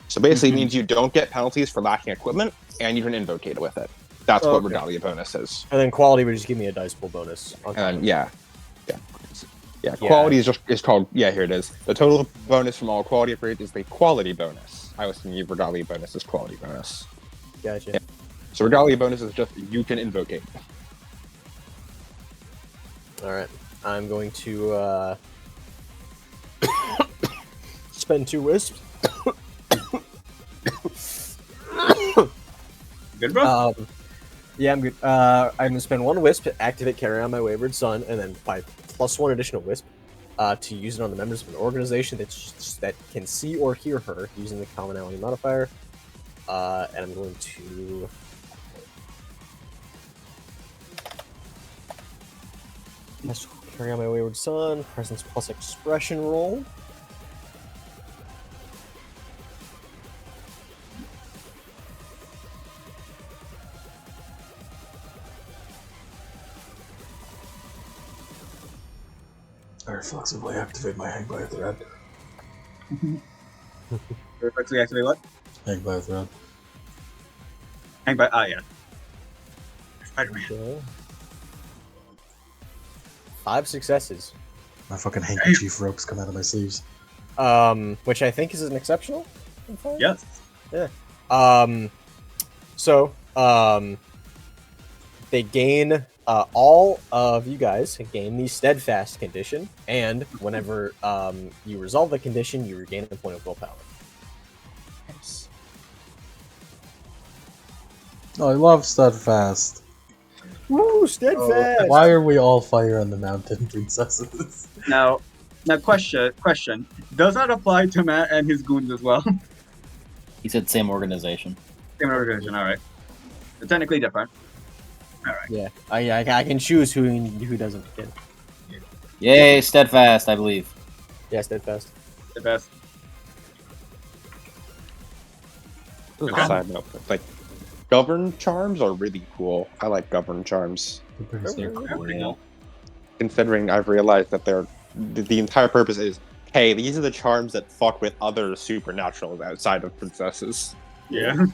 So basically, it means you don't get penalties for lacking equipment, and you can invocate with it. That's what regalia bonus is. And then quality would just give me a dice pool bonus. And yeah. Quality is called. Yeah, here it is. The total bonus from all quality upgrades is the quality bonus. I was thinking regalia bonus is quality bonus. Gotcha. Yeah. So regalia bonus is just you can invocate. All right. I'm going to spend 2 wisps. Good, bro. Yeah, I'm good. I'm gonna spend 1 wisp to activate Carry On My Wayward Son, and then buy +1 additional wisp to use it on the members of an organization that can see or hear her using the commonality modifier. And I'm going to Carry On My Wayward Son, presence plus expression roll. I reflexively activate my Hang by a Thread. Reflexively activate what? Hang by a Thread. Hang by. Ah, yeah. Spider-Man. Okay. 5 successes. My fucking handkerchief ropes come out of my sleeves. Which I think is an exceptional. Yes. They gain all of you guys gain the steadfast condition, and whenever you resolve the condition, you regain a point of willpower. Nice. Oh, I love Steadfast. Woo, steadfast! Why are we all fire on the mountain princesses? Now, question. Does that apply to Matt and his goons as well? He said same organization. Same organization. All right. They're technically different. All right. Yeah, I can choose who doesn't get. Yay, steadfast, I believe. Yeah, steadfast. The best. This is Okay. a side note, but, like govern charms are really cool. I like govern charms, They're pretty cool. considering I've realized that the entire purpose is, hey, these are the charms that fuck with other supernaturals outside of princesses. Yeah.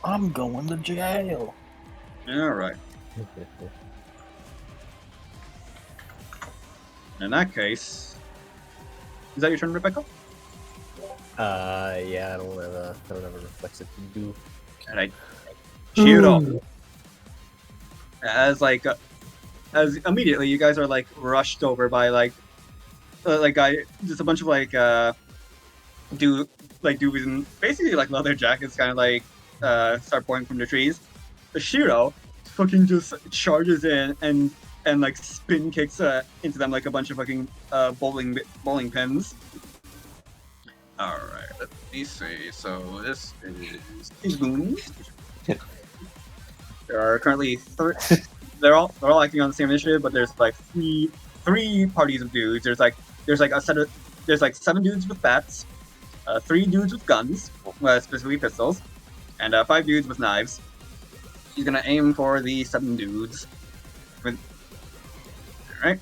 I'm going to jail. All right. In that case, is that your turn, Rebecca? Yeah, I don't have a reflexive to do. And I shoot off. As immediately you guys are like rushed over by just a bunch of dudes in basically like leather jackets, kind of like start pouring from the trees. The Shiro fucking just charges in and like spin kicks into them like a bunch of fucking bowling pins. All right, let me see. So this is these goons. There are currently they're all acting on the same initiative, but there's like three parties of dudes. There's like 7 dudes with bats, 3 dudes with guns, specifically pistols, and 5 dudes with knives. He's gonna aim for the 7 dudes. Alright.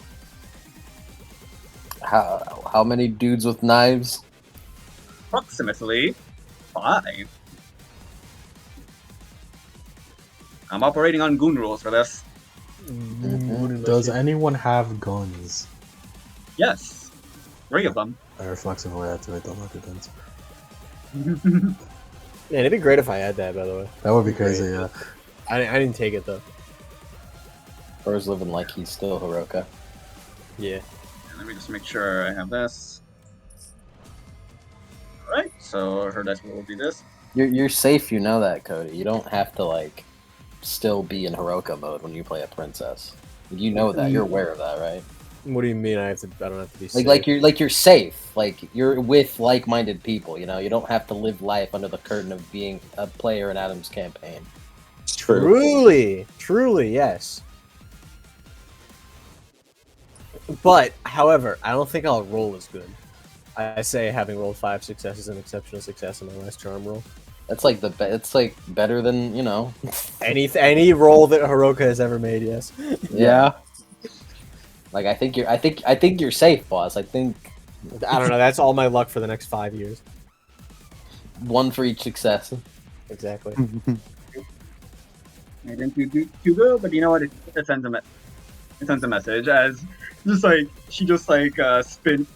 How many dudes with knives? Approximately 5. I'm operating on goon rules for this. Does anyone have guns? Yes. 3 of them. I reflexively activate the lucky guns. Man, it'd be great if I had that, by the way. That would be crazy, yeah. I didn't take it though. Bro's living like he's still Hiroka. Yeah. Let me just make sure I have this. Alright, so her dice will be this. You're safe, you know that, Cody. You don't have to like still be in Hiroka mode when you play a princess. You know that. You're aware of that, right? What do you mean? I don't have to be safe? Like you're safe. Like you're with like-minded people. You know, you don't have to live life under the curtain of being a player in Adam's campaign. It's true. Truly, yes. But, however, I don't think I'll roll as good. I say having rolled 5 successes an exceptional success in my last charm roll. That's like it's like better than, you know. Any roll that Hiroka has ever made, yes. Yeah. Like I think you're safe, boss. I think I don't know. That's all my luck for the next 5 years. one for each success. Exactly. I didn't do too good, but you know what? It sends a message as she spin.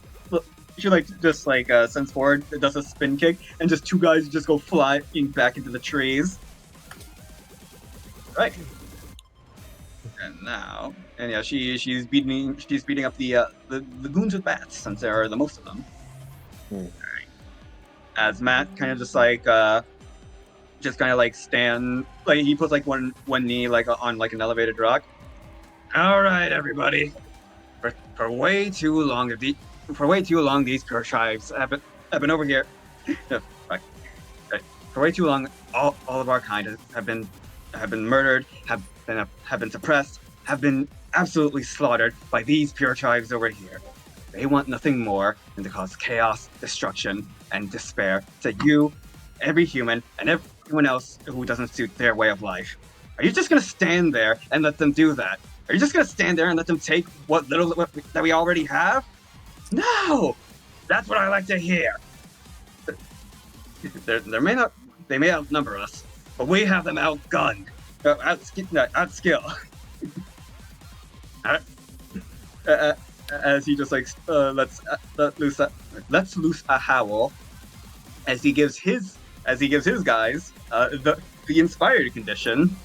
She sends forward, it does a spin kick, and just two guys just go flying back into the trees. Right. And yeah, she's beating up the goons with bats, since there are the most of them. Right. As Matt kind of stand, like he puts like one knee like on like an elevated rock. All right, everybody. For way too long these pure tribes have been over here. For way too long, all of our kind have been murdered, have been suppressed, have been absolutely slaughtered by these pure tribes over here. They want nothing more than to cause chaos, destruction, and despair to you, every human, and everyone else who doesn't suit their way of life. Are you just gonna stand there and let them do that? Are you just gonna stand there and let them take what little that we already have? No! That's what I like to hear. They may outnumber us, but we have them outgunned, outskill. As he just lets loose a howl, as he gives his guys the inspired condition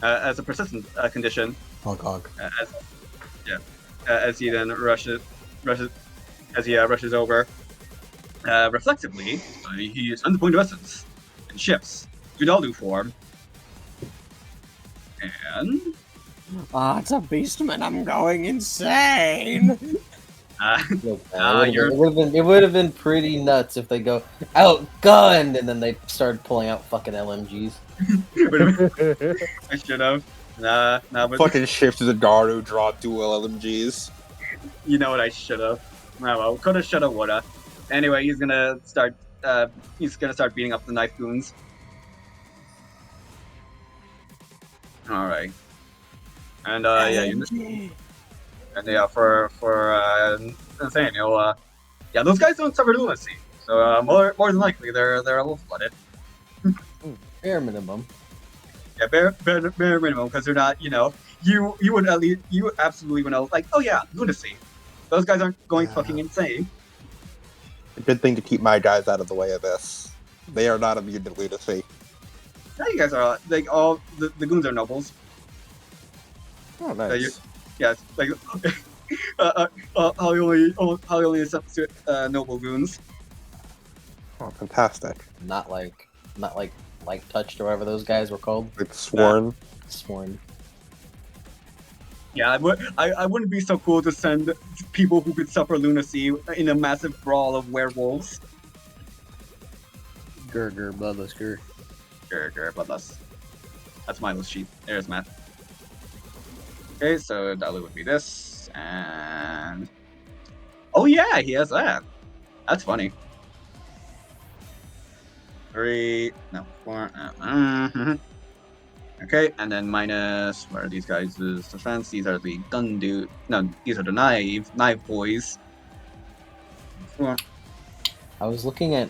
as a persistent condition. Oh god. As he then rushes over. Reflectively, he spends a point of essence and shifts to Daldu form. And It's a beastman. I'm going insane. It would have been pretty nuts if they go outgunned and then they started pulling out fucking LMGs. I should have. But Fucking shift to the Daru, draw dual LMGs. you know what I should have. Well, coulda, shoulda, woulda. Anyway, he's gonna start beating up the knife goons. All right. And for Nathaniel, those guys don't suffer lunacy, so more than likely they're wolf-blooded. Bare minimum. Yeah, bare minimum, because they're not, you absolutely would know, like, oh yeah, lunacy. Those guys aren't going fucking insane. A good thing to keep my guys out of the way of this. They are not immune to lunacy. Yeah, you guys are like all the goons are nobles. Oh, nice. Yes, like how you only substitute noble goons. Oh, fantastic. Not like touched or whatever those guys were called. Like sworn. Sworn. Yeah, I wouldn't be so cool to send people who could suffer lunacy in a massive brawl of werewolves. Gur, bloodless, gur. Gur, bloodless. That's Milo's sheep. There's Matt. Okay, so Dalu would be this, and... Oh yeah, he has that. That's funny. 4. Okay, and then minus, what are these guys' defense? These are the gun dude. No, these are the knife boys. 4. I was looking at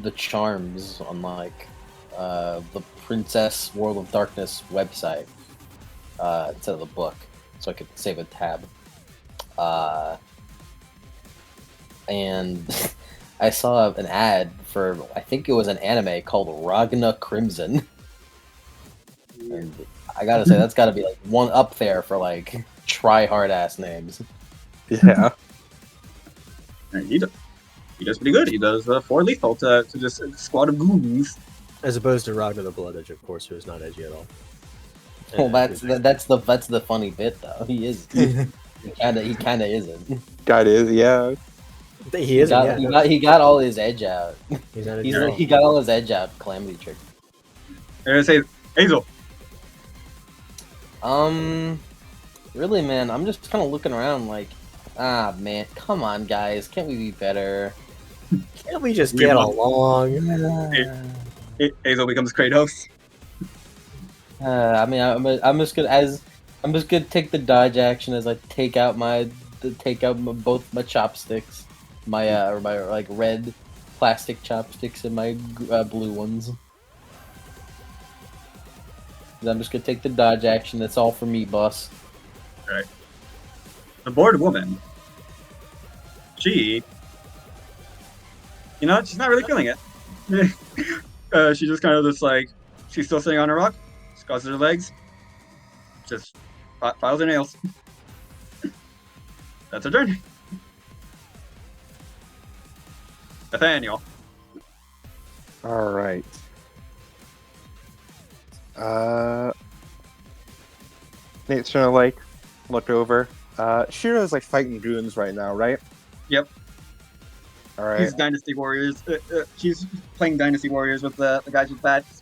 the charms on like the Princess World of Darkness website instead of the book, so I could save a tab. And I saw an ad for, I think it was an anime called Ragna Crimson. And I gotta say, that's gotta be like one up there for like try hard ass names. Yeah. He does pretty good. He does 4 lethal to just a squad of goons. As opposed to Ragnar the Blood Edge, of course, who is not edgy at all. Well, that's the funny bit though. He is. He kind of isn't. God is, yeah. He isn't. He got all his edge out. He's not edgy at all. He got all his edge out. Calamity trick. I'm gonna say Hazel. Really, man, I'm just kind of looking around like, man, come on, guys, can't we be better? Can't we just We get want- along? Hazel becomes Kratos. I mean, I'm just gonna take the dodge action as I take out both my chopsticks, my like red plastic chopsticks and my blue ones. I'm just gonna take the dodge action. That's all for me, boss. The bored woman. She, she's not really feeling it. She just kind of just like, she's still sitting on a rock, just crosses her legs, just files her nails. That's her turn. Nathaniel. All right. Nate's gonna like look over. Shiro's like fighting goons right now, right? Yep. All right. He's Dynasty Warriors. She's playing Dynasty Warriors with the guys with bats.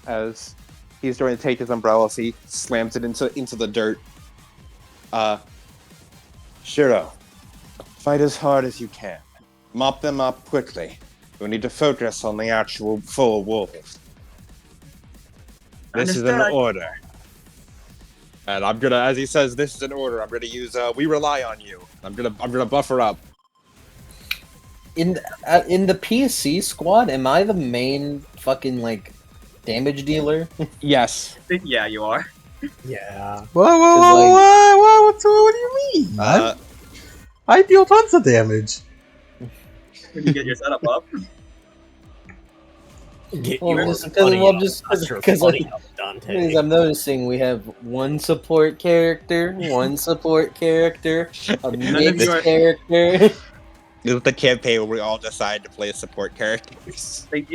As he's going to take his umbrella, so he slams it into the dirt. Shiro, fight as hard as you can. Mop them up quickly. We need to focus on the actual full wolves. This is an Understood. order. And I'm gonna, as he says, this is an order. I'm gonna use. We rely on you. I'm gonna buffer up. In the PSC squad, am I the main fucking like damage dealer? Yes. Yeah, you are. Yeah. What do you mean? I deal tons of damage. When you get your setup up. Because I'm noticing we have one support character, a mixed character. This is the campaign where we all decide to play support characters. Like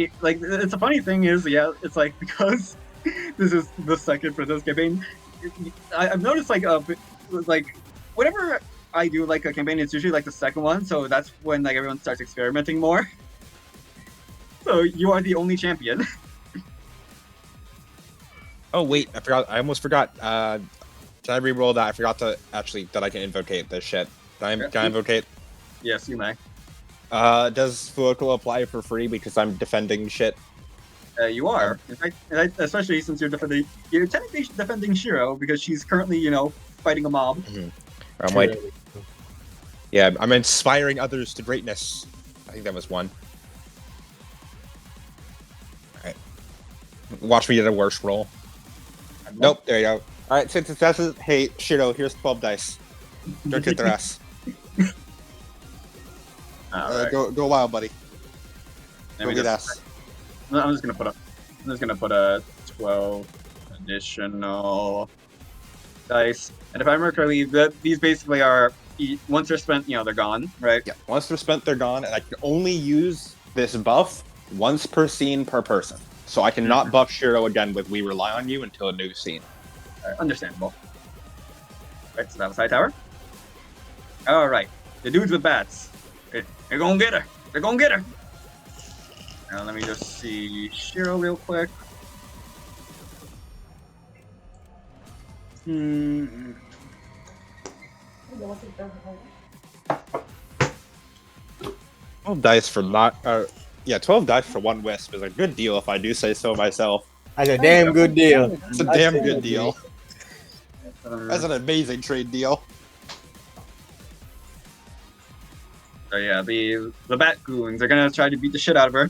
it's a funny thing is, yeah, it's like because this is the second for this campaign. I've noticed like whenever I do like a campaign, it's usually like the second one, so that's when like everyone starts experimenting more. So you are the only champion. Oh wait, I forgot. I almost forgot. Did I re-roll that? I forgot to actually that I can invocate this shit. Can I invocate? Yes, you may. Does Fuoco apply for free because I'm defending shit? You are. In fact, especially since you're technically defending Shiro because she's currently, fighting a mob. I'm like, yeah, I'm inspiring others to greatness. I think that was one. Alright. Watch me get a worse roll. Nope, there you go. Alright, since successes, hey, Shiro, here's 12 dice. Don't hit their ass. Alright. Go wild, buddy. Let me Go get just- ass. I'm just gonna put a 12 additional dice. And if I remember correctly, these basically are once they're spent, they're gone, right? Yeah, once they're spent, they're gone, and I can only use this buff once per scene per person. So I cannot buff Shiro again with We Rely on You until a new scene. Understandable. Right, so that was High Tower. Alright, the dudes with bats. They're gonna get her. They're gonna get her. Now let me just see Shiro real quick. Hmm. 12 dice for not. 12 dice for one wisp is a good deal if I do say so myself. That's a damn good deal. It's a damn good deal. That's an amazing trade deal. So yeah, the bat goons are gonna try to beat the shit out of her.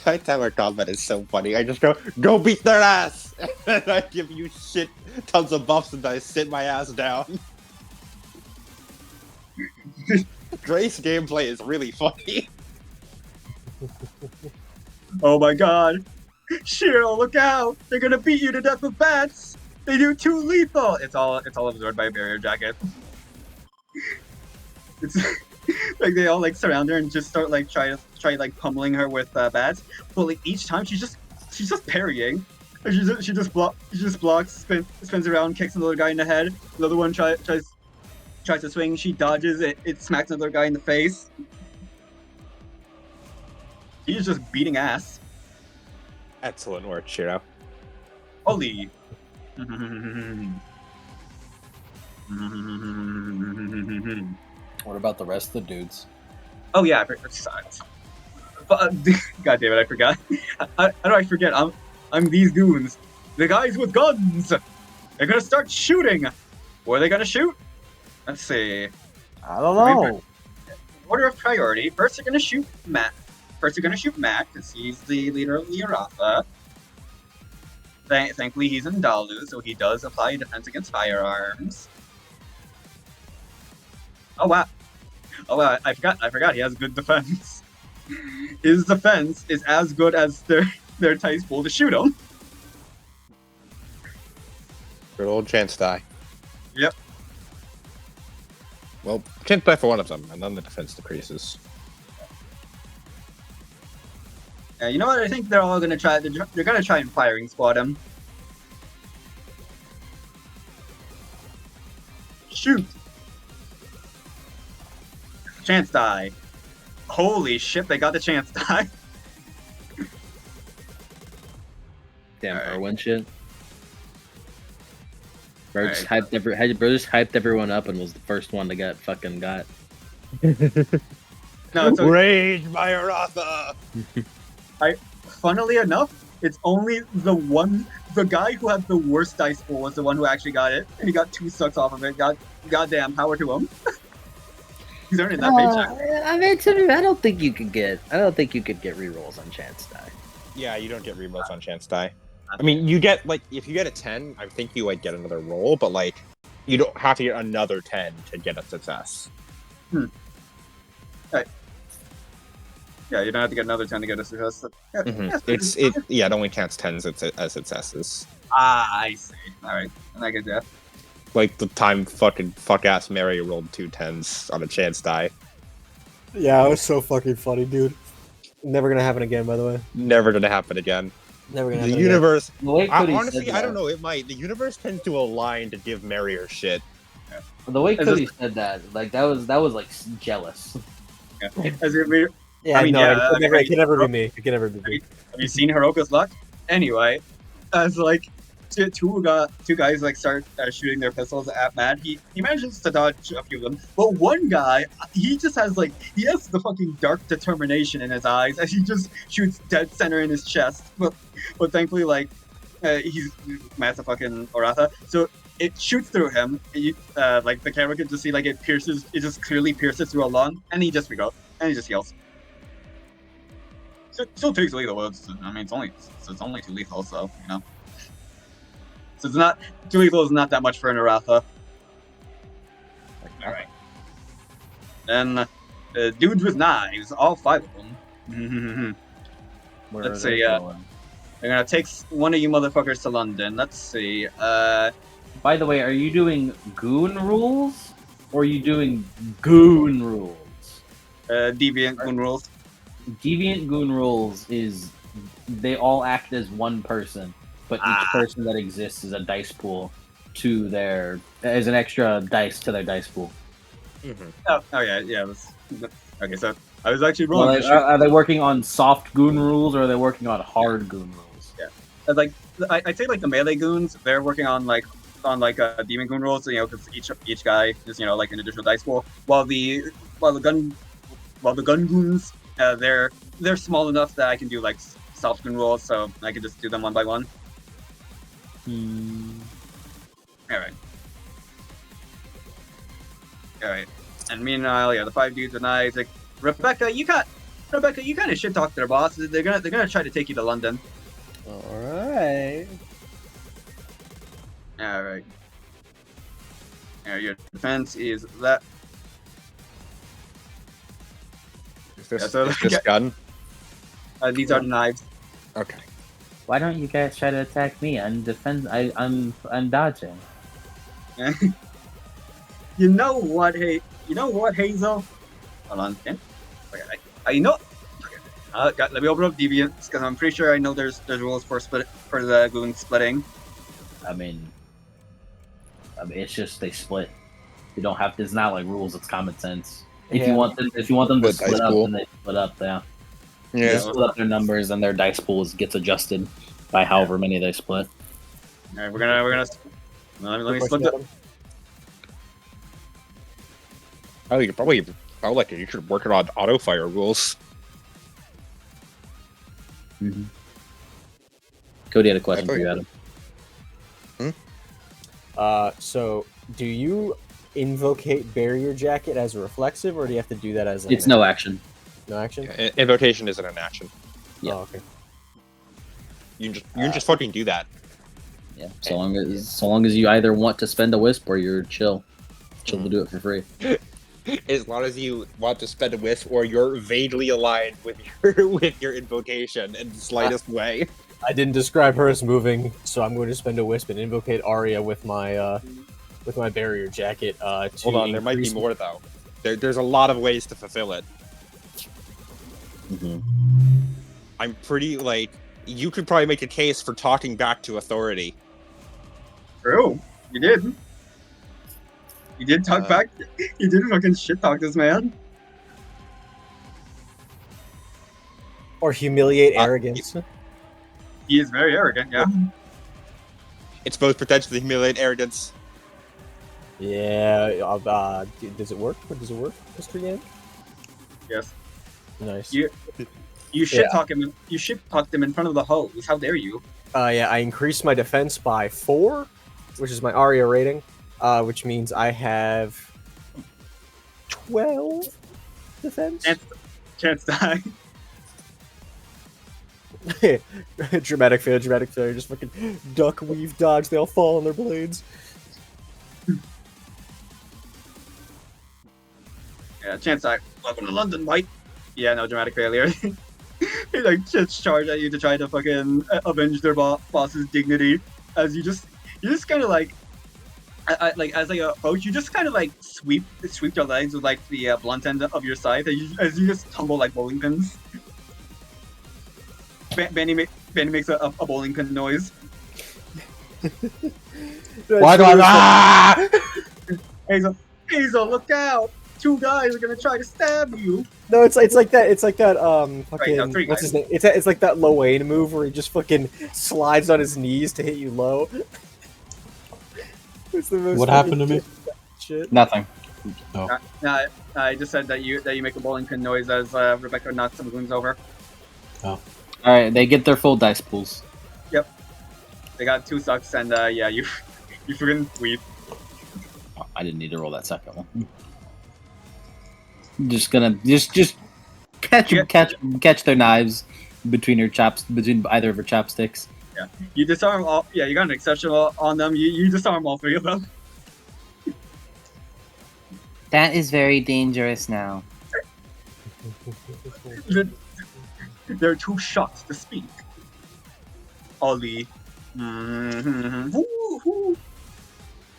High Tower combat is so funny. I just go beat their ass! And I give you shit, tons of buffs, and I sit my ass down. Grace gameplay is really funny. Oh my god. Shiro, look out! They're gonna beat you to death with bats! They do too lethal! It's all absorbed by a barrier jacket. It's like they all like surround her and just start like try like pummeling her with bats. But like each time she's just parrying. And she just blocks, spins around, kicks another guy in the head. Another one tries to swing. She dodges it. It smacks another guy in the face. She's just beating ass. Excellent work, Shiro. Holy. What about the rest of the dudes? Oh yeah, I forgot. But God damn it, I forgot. How do I forget? I'm these goons. The guys with guns. They're gonna start shooting. Where are they gonna shoot? Let's see. I don't know. Order of priority. First, they're gonna shoot Matt. Because he's the leader of the Aratha. Thankfully, he's in Dalu, so he does apply defense against firearms. Oh wow! I forgot. He has good defense. His defense is as good as their dice pool to shoot him. Good old chance die. Yep. Well, chance die for one of them, and then the defense decreases. You know what? I think they're all gonna try. They're gonna try and firing squad him. Shoot! Chance die. Holy shit! They got the chance die. Damn, Alright. Irwin shit. Bro just Alright. hyped everyone up and was the first one to get fucking got. No, it's okay. Rage my Aratha! Funnily enough, it's only the guy who had the worst dice pool was the one who actually got it, and he got 2 sucks off of it. Goddamn, power to him. He's earning that paycheck. I mean, I don't think you could get rerolls on chance die. Yeah, you don't get rerolls on chance die. I mean, you get, like, if you get a 10, I think you, like, get another roll, but, like, you don't have to get another 10 to get a success. Yeah, you don't have to get another 10 to get a success. Yeah, Yeah, it only counts 10s as successes. I see. Alright, and I get that. Like the time fuck ass Mary rolled 2 10s on a chance die. Yeah, it was so fucking funny, dude. Never gonna happen again, by the way. Never gonna happen again. Never gonna The happen universe, The way Cody honestly, said I don't that- know. It might. The universe tends to align to give Mary her shit. The way Is Cody said that, like that was like jealous. Yeah. As if we- Yeah, I mean, no, yeah, it can never be me. It can never be me. Have you seen Hiroka's luck? Anyway, as like two guys like start shooting their pistols at Matt, he manages to dodge a few of them, but one guy, he has the fucking dark determination in his eyes as he just shoots dead center in his chest. But thankfully, like he's Matt's a fucking Aratha, so it shoots through him. Like the camera can just see like it just clearly pierces through a lung, and he just heals. Still takes lethal, but it's only 2 lethal, so you know. So it's not 2 lethal is not that much for an Aratha. All right. Then dudes with knives, all 5 of them. Where Let's are they see, going? They're gonna take one of you motherfuckers to London. Let's see. By the way, are you doing goon rules or are you doing goon rules? Deviant Goon rules. Deviant goon rules is they all act as one person, but each person that exists is a dice pool to their as an extra dice to their dice pool. Oh yeah. Okay, so I was actually wrong. Well, are they working on soft goon rules or are they working on hard goon rules? Like I'd say like the melee goons, they're working on like demon goon rules, you know, because each guy is, you know, like an additional dice pool. While the gun goons, they're small enough that I can do like soft goon rules, so I can just do them one by one. All right. And meanwhile, yeah, the 5 dudes with knives. Like Rebecca, you kind of shit talk their boss. They're gonna try to take you to London. Alright. All right. Your defense is that. Is this, Yeah, so is this gun? These are the knives. Okay. Why don't you guys try to attack me? I'm dodging. You know what, Hazel? Hold on, okay. I know. Let me open up Deviants because I'm pretty sure I know there's rules for the goon splitting. I mean, it's just they split. You don't have. It's not like rules. It's common sense. If you want them to With split dice up, pool. then they split up. Yeah. They Yeah. split up their numbers, and their dice pools gets adjusted by however many they split. All right, we're gonna let me split it. Oh, you probably felt like you should work on auto fire rules. Cody had a question for you, Adam. So do you invocate barrier jacket as a reflexive, or do you have to do that as? It's no action. No action. Invocation isn't an action. Yeah. Oh, okay. You can just fucking do that. Yeah. So long as you either want to spend a wisp or you're chill to do it for free. As long as you want to spend a wisp or you're vaguely aligned with your invocation in the slightest way. I didn't describe her as moving, so I'm going to spend a wisp and invocate Arya with my barrier jacket. Hold on, there might be more though. There's a lot of ways to fulfill it. I'm pretty you could probably make a case for talking back to authority. True, you did. You did talk back. You did fucking shit talk this man. Or humiliate arrogance. He is very arrogant. Yeah. It's both potentially humiliate arrogance. Yeah. Does it work? Does it work, Mr. Yan? Yes. Nice. You shit talk him. You shit talked him in front of the hose. How dare you? Yeah, I increased my defense by 4, which is my Arya rating, which means I have 12 defense. Chance die. Dramatic failure. Just fucking duck, weave, dodge. They all fall on their blades. Yeah, chance die. Welcome to London, White. Yeah, no dramatic failure. He just charge at you to try to fucking avenge their boss's dignity. As you just kind of as they approach, you just kind of sweep their legs with the blunt end of your scythe as you just tumble like bowling pins. Benny makes a bowling pin noise. Why do I? Hazel, look out! 2 guys are gonna try to stab you. No, it's like that. It's like that. Right, no, 3 what's guys. his name? It's like that Lowain move where he just fucking slides on his knees to hit you low. It's the most. What happened to me? Shit. Nothing. I just said that you make a bowling pin noise as Rebecca knocks some goons over. All right, they get their full dice pools. Yep. They got 2 sucks, and you freaking sweep. Oh, I didn't need to roll that second one. Just gonna just catch their knives between either of her chopsticks. Yeah, you disarm all. Yeah, you got an exceptional on them. You disarm all 3 of them. That is very dangerous now. There are 2 shots to speak. Ollie.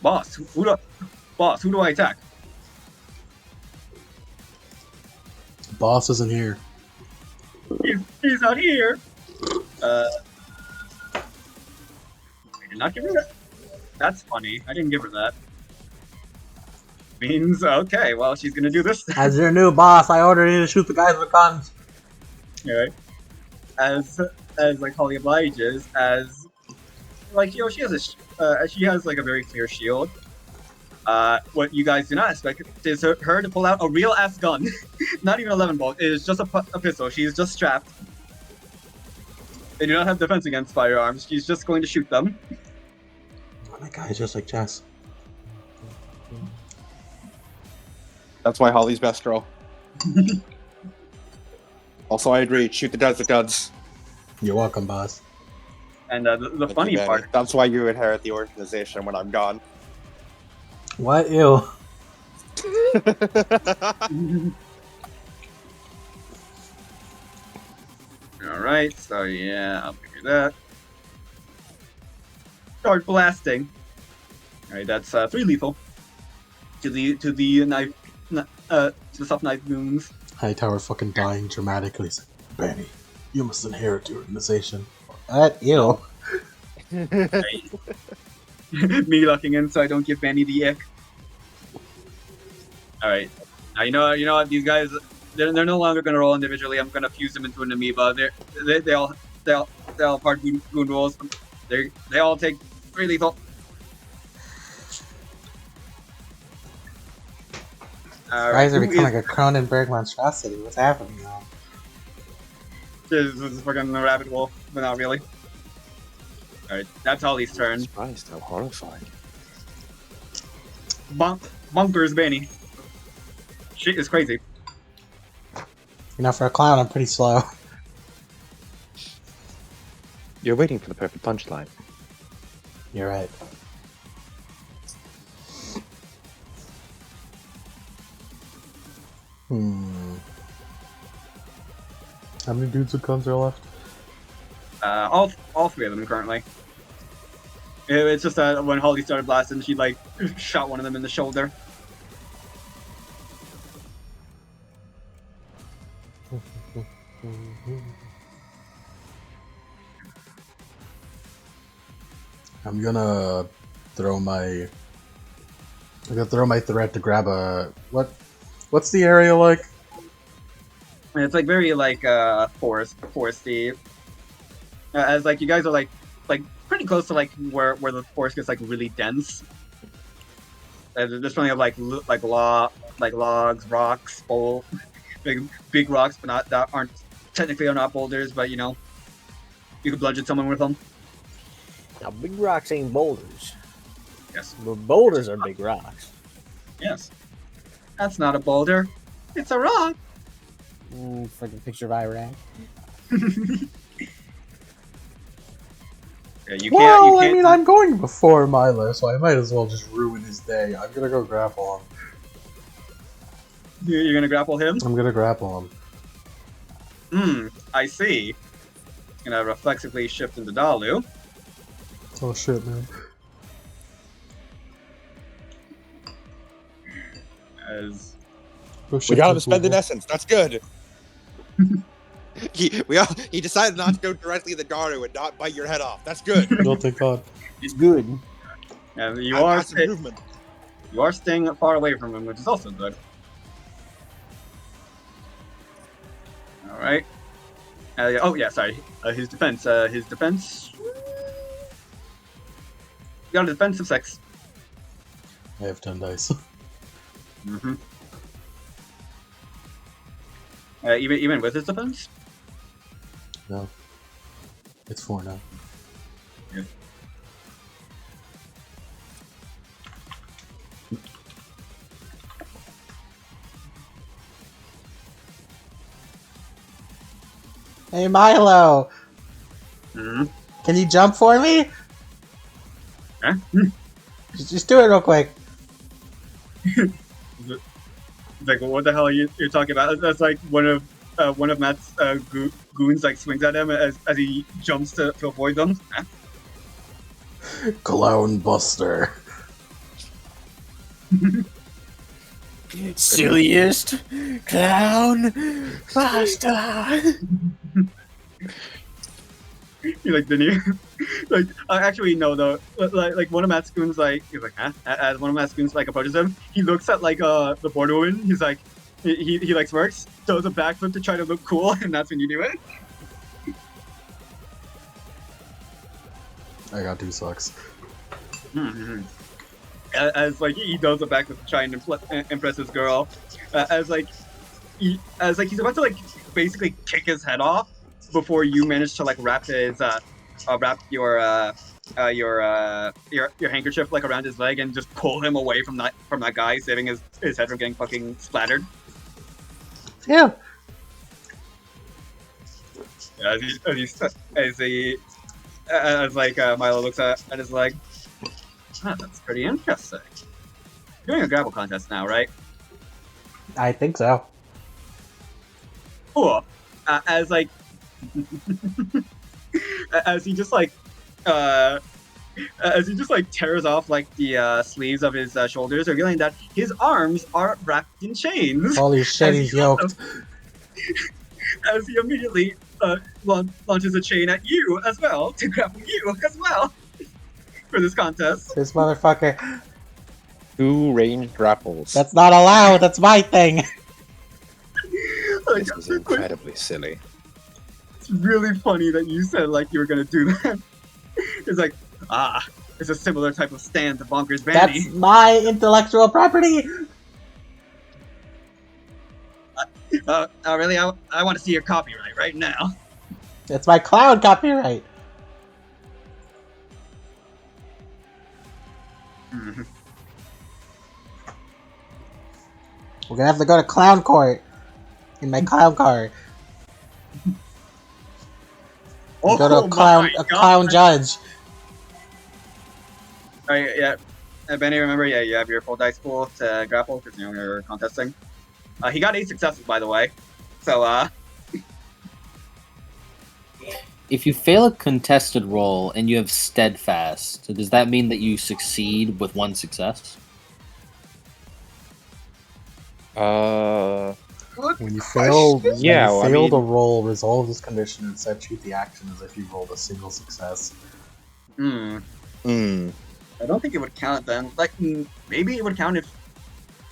Boss, who do I attack? Boss isn't here. He's not here. I did not give her that. That's funny. I didn't give her that. Means okay. Well, she's gonna do this. As your new boss, I order you to shoot the guys with guns. Alright. As Holly obliges, as she has a very clear shield. What you guys do not expect is her to pull out a real ass gun. Not even 11 bolt. It is just a pistol. She's just strapped. They do not have defense against firearms. She's just going to shoot them. Oh, that guy is just like Jess. That's why Holly's best girl. Also, I agree. Shoot the guns with guns. You're welcome, boss. And the funny part. That's why you inherit the organization when I'm gone. What? Ew. Alright, so yeah, I'll give you that. Start blasting. Alright, that's 3 lethal. To the knife to the soft knife wounds. Hightower fucking dying dramatically. He's like, Benny, you must inherit your organization. What? Ew. Me locking in so I don't give Benny the ick. Alright. Now you know what, these guys they're no longer gonna roll individually. I'm gonna fuse them into an amoeba. They all part goon rolls. They all take 3 lethal. Guys are becoming a Cronenberg monstrosity. What's happening now? This is fucking the rabbit wolf, but not really. Alright, that's Holly's turn. Surprised how horrifying. Bunkers Benny. Shit is crazy. You know, for a clown, I'm pretty slow. You're waiting for the perfect punchline. You're right. How many dudes with guns are left? All 3 of them currently. It's just that when Holly started blasting, she like shot one of them in the shoulder. I'm gonna throw my threat to grab a what's the area like? It's like very like foresty. As like you guys are like pretty close to like where the forest gets like really dense. There's plenty of like logs, rocks, big rocks, but not that aren't technically are not boulders, but you know you could bludgeon someone with them. Now, big rocks ain't boulders. Yes. But boulders are big rocks. Yes. That's not a boulder. It's a rock. Fucking picture of Iraq. Yeah, you Well, can't. I mean, I'm going before Milo, so I might as well just ruin his day. I'm gonna go grapple him. You're gonna grapple him? I'm gonna grapple him. I see. Gonna reflexively shift into Dalu. Oh shit, man. As We got him to spend an essence. That's good. He decided not to go directly to the Daru and not bite your head off. That's good. Oh, thank God. It's good. and That's improvement. you are staying far away from him, which is also good. All right. Oh yeah, sorry. His defense. You got a defense of 6. I have 10 dice. Mm-hmm. Even with his defense? No. It's 4 now. Yeah. Hey, Milo! Mm-hmm. Can you jump for me? Huh? Just do it real quick. It's like, well, what the hell are you're talking about? That's like one of Matt's goons like swings at him as he jumps to avoid them. Huh? Clown Buster. Silliest clown buster. You're like, didn't you? Like, actually, no, though. Like one of Matt's goons, like, he's like, huh? As one of Matt's goons, like, approaches him, he looks at, like, the border woman. He's like, he like, smirks, does a backflip to try to look cool, and that's when you do it. I got 2 sucks. Mm-hmm. As, like, he does a backflip to try and impress his girl. As he's about to, like, basically kick his head off before you manage to, like, wrap his, wrap your handkerchief like around his leg and just pull him away from that guy, saving his head from getting fucking splattered. Yeah. As Milo looks at his leg. Huh, that's pretty interesting. You're doing a grapple contest now, right? I think so. Cool. As like as he just like tears off like the sleeves of his shoulders, revealing that his arms are wrapped in chains. Holy shit, As he's he also- yoked. As he immediately launches a chain at you as well to grapple you as well for this contest. This motherfucker. 2 ranged grapples. That's not allowed. That's my thing. Like, This is incredibly silly. it's really funny that you said like you were gonna do that. It's like, it's a similar type of stand to Bonkers Bandy. That's my intellectual property. Really? I want to see your copyright right now. It's my cloud copyright. Mhm. We're gonna have to go to clown court in my clown car. Oh, Go to a my clown God. judge. Alright, yeah. Benny, remember, yeah, you have your full dice pool to grapple because you're contesting. He got 8 successes, by the way. So, If you fail a contested roll and you have steadfast, does that mean that you succeed with 1 success? good When you fail, question. Yeah, when you well, I fail mean- to roll, resolve this condition and instead treat the action as if you rolled a single success. Hmm. Hmm. I don't think it would count then. Like, maybe it would count if.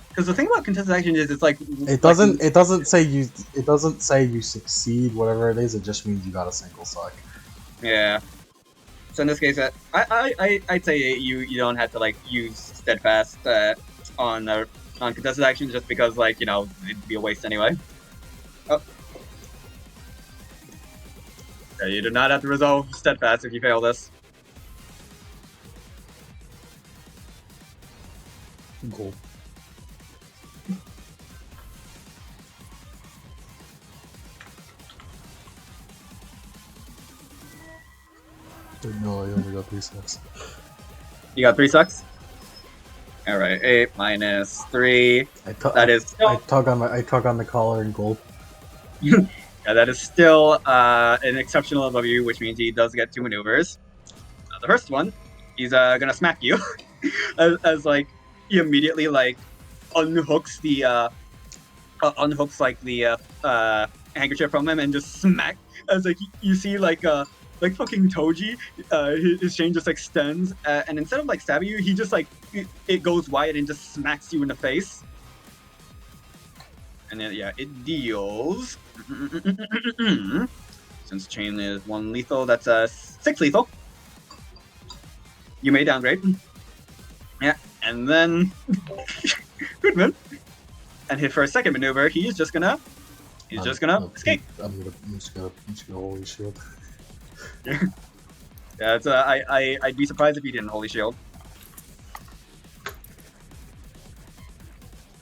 Because the thing about contested action is it's like. It doesn't. It doesn't say you. It doesn't say you succeed. Whatever it is, it just means you got a single suck. Yeah. So in this case, I'd say you don't have to like use steadfast on contested action just because like it'd be a waste anyway. Oh. Yeah, you do not have to resolve steadfast if you fail this. Cool. No, I only got 3 sucks. You got 3 sucks. All right, 8 minus 3. That is I tug on the collar and gulp. yeah, that is still an exceptional above you, which means he does get 2 maneuvers. The first one, he's gonna smack you as like he immediately like unhooks the handkerchief from him and just smack as like you see like fucking Toji, his chain just extends and instead of like stabbing you, he just like it goes wide and just smacks you in the face. And then yeah, it deals. Since chain is 1 lethal, that's 6 lethal. You may downgrade. Yeah, and then Goodman. And for a second maneuver, he's just gonna escape. I'm just gonna holy shield. Yeah, it's I'd be surprised if he didn't holy shield.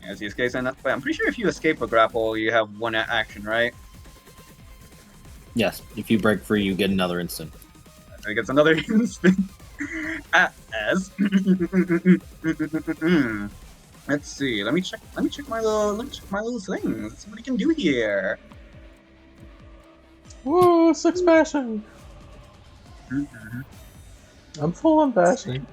As he escapes, and I'm pretty sure if you escape a grapple, you have 1 action, right? Yes. If you break free, you get another instant. So he gets another instant. As let's see. Let me check my little thing. Let's see what he can do here. Whoa, 6 bashing! I'm full on bashing.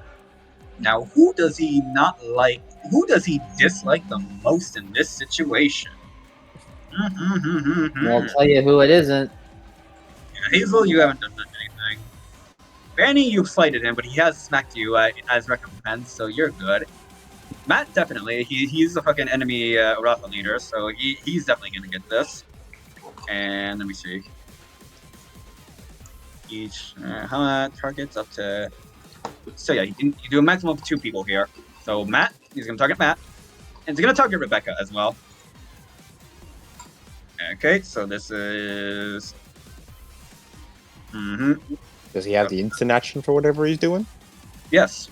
Now, who does he not like? Who does he dislike the most in this situation? I'll tell you who it isn't. Hazel, you haven't done anything. Fanny, you've slighted him, but he has smacked you as recompense, so you're good. Matt, definitely. He's a fucking enemy Rafa leader, so he's definitely gonna get this. And let me see. Each targets up to. So yeah, you do a maximum of 2 people here. So Matt, he's gonna target Matt, and he's gonna target Rebecca as well. Okay, so this is. Does he have the instant action for whatever he's doing? Yes.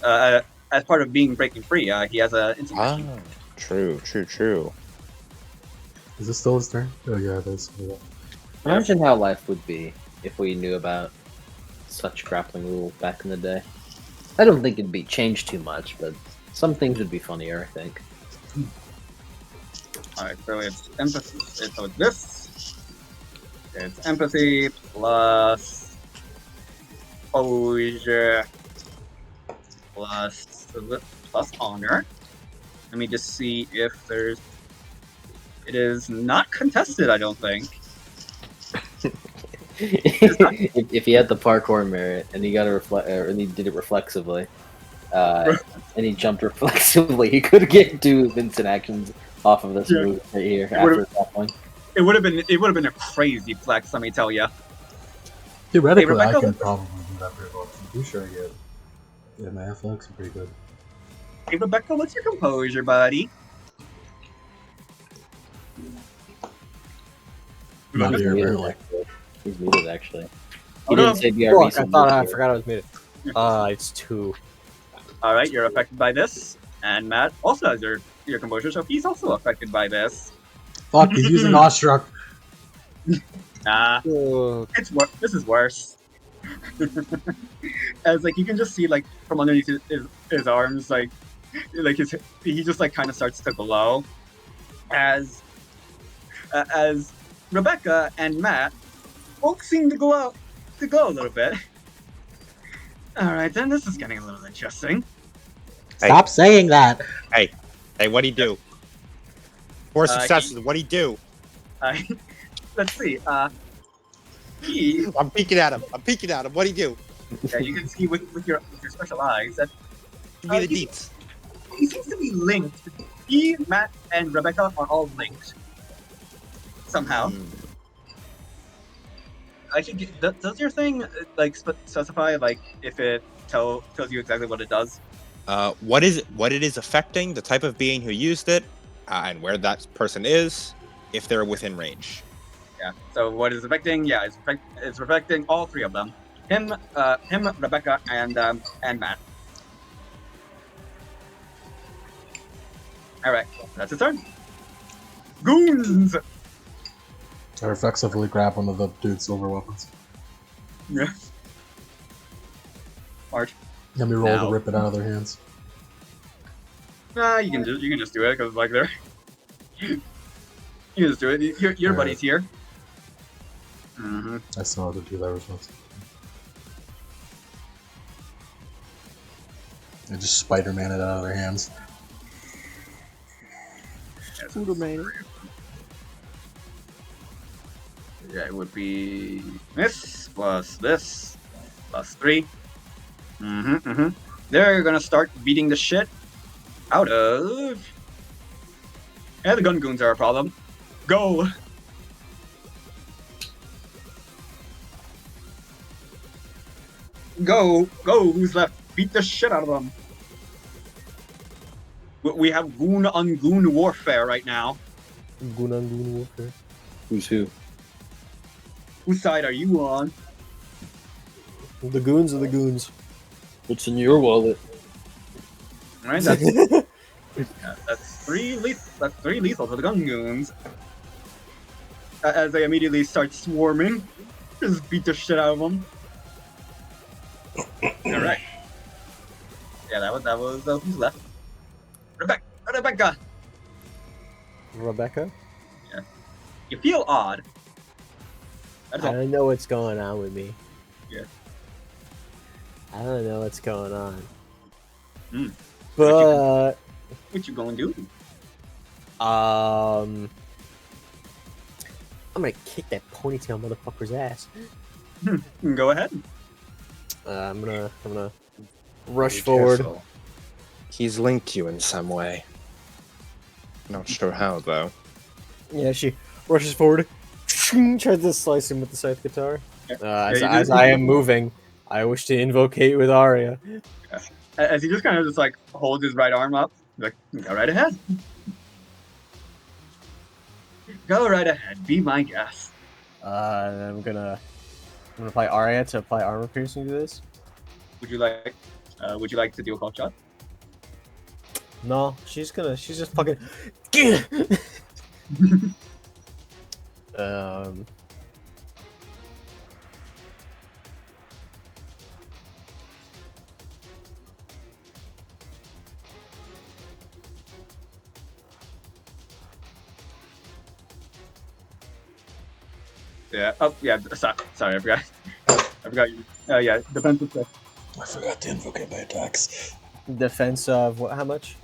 As part of being breaking free, he has a instant action. True. Is this still his turn? Oh yeah, it is. Yeah. Imagine how life would be if we knew about such grappling rule back in the day. I don't think it'd be changed too much, but some things would be funnier, I think. Alright, so it's emphasis. So it's this. It's empathy plus composure plus honor. Let me just see if there's. It is not contested, I don't think. if he had the parkour merit and he got a and he did it reflexively, and he jumped reflexively, he could get 2 Vincent actions off of this move right here after that one. It would have been a crazy flex, let me tell you. Theoretically, Rebecca, I can probably do that pretty well. I'm pretty sure I get. Yeah, my athletics are pretty good. Hey, Rebecca, what's your composure, buddy? Not here, muted, apparently. actually. He's muted, actually. He Oh, didn't no. say BRB. Fuck, I forgot I was muted. It's 2. All right, you're affected by this, and Matt also has your composure, so he's also affected by this. Fuck, he's using Awestruck. Nah, this is worse. As like you can just see like from underneath his arms, like he just like kind of starts to glow as Rebecca and Matt both seem to glow a little bit. All right, then this is getting a little interesting. Stop saying that. Hey, what'd he do? 4 successes. What'd he do? Let's see. I'm peeking at him. What'd he do? Yeah, you can see with your special eyes that Give me the deets. he seems to be linked. He, Matt, and Rebecca are all linked somehow. Actually, does your thing like specify like if it tells you exactly what it does? What it is affecting, the type of being who used it, and where that person is, if they're within range. Yeah. So what is affecting? Yeah, it's affecting all 3 of them. Him, Rebecca, and Matt. All right, that's his turn. Goons. I reflexively grab one of the dude's silver weapons. Yeah. March. Let me roll to rip it out of their hands. Nah, you can just do it because like they're. You can just do it. Your buddy's here. Mm-hmm. I still have to do that response. I just Spider-Man it out of their hands. Spider-Man. Yeah, it would be this plus 3. They're gonna start beating the shit out of. Yeah, the gun goons are a problem. Go. Go. Who's left? Beat the shit out of them. We have goon on goon warfare right now. Goon on goon warfare. Who's who? Whose side are you on? The goons are the goons. What's in your wallet? All right, that's that's 3 lethal for the gun goons. As they immediately start swarming, just beat the shit out of them. All right. Yeah, that was who's left. Rebecca. Rebecca? Yeah. You feel odd. I don't know what's going on with me. Yeah. I don't know what's going on. But what you gonna do? I'm gonna kick that ponytail motherfucker's ass. Go ahead. I'm gonna rush Be forward. careful. He's linked you in some way. Not sure how though. Yeah, she rushes forward, tries to slice him with the scythe guitar. Yeah, As I am moving, I wish to invocate with Arya. As he just kind of just like holds his right arm up, like go right ahead. Go right ahead. Be my guest. I'm gonna apply Arya to apply armor piercing to this. Would you like to do a call shot? No, she's just fucking. Yeah. Oh, yeah. Sorry, I forgot. I forgot you. Yeah, defensive 6. I forgot to invoke anti-attacks. Defense of what? How much?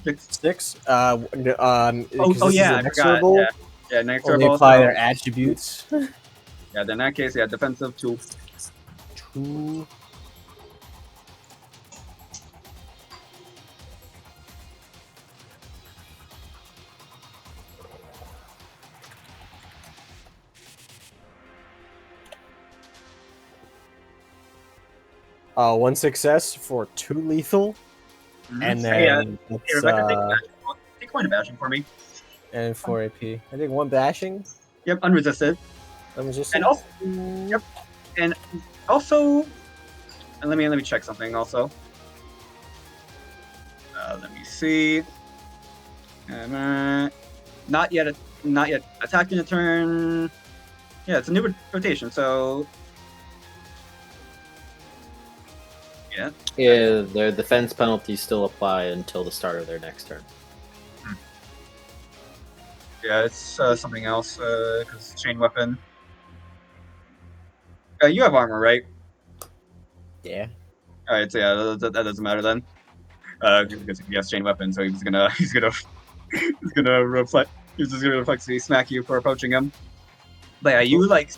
6. 6. Oh, yeah, I forgot. Inexorable. Yeah, next Only turbo. apply So, their attributes. yeah, then in that case, yeah, defensive 2. 2. One success for 2 lethal, and Hey, then hey, it's, Rebecca, take one bashing for me. and 4 AP. I think 1 bashing. Yep, unresisted. I'm just And also, yep, and also, and let me check something also. Let me see. Not yet attacking a turn. Yeah, it's a new rotation, so yeah. Yeah, their defense penalties still apply until the start of their next turn. Yeah, it's something else because chain weapon. You have armor, right? yeah. All right, so yeah, that doesn't matter then. Because he has chain weapon, so he's gonna reflect. He's just gonna reflexively smack you for approaching him. But yeah, you it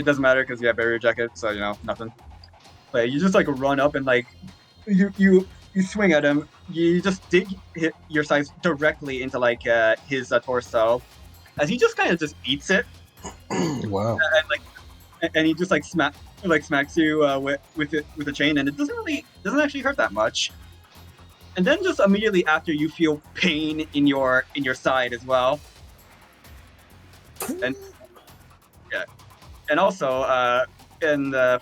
doesn't matter because you have barrier jacket, so you know nothing. But you just like run up and like you swing at him. You just hit your size directly into like his torso, as he just kind of just eats it. Wow. And he just smacks you with a chain, and it doesn't actually hurt that much. And then just immediately after, you feel pain in your side as well. And yeah, and also from the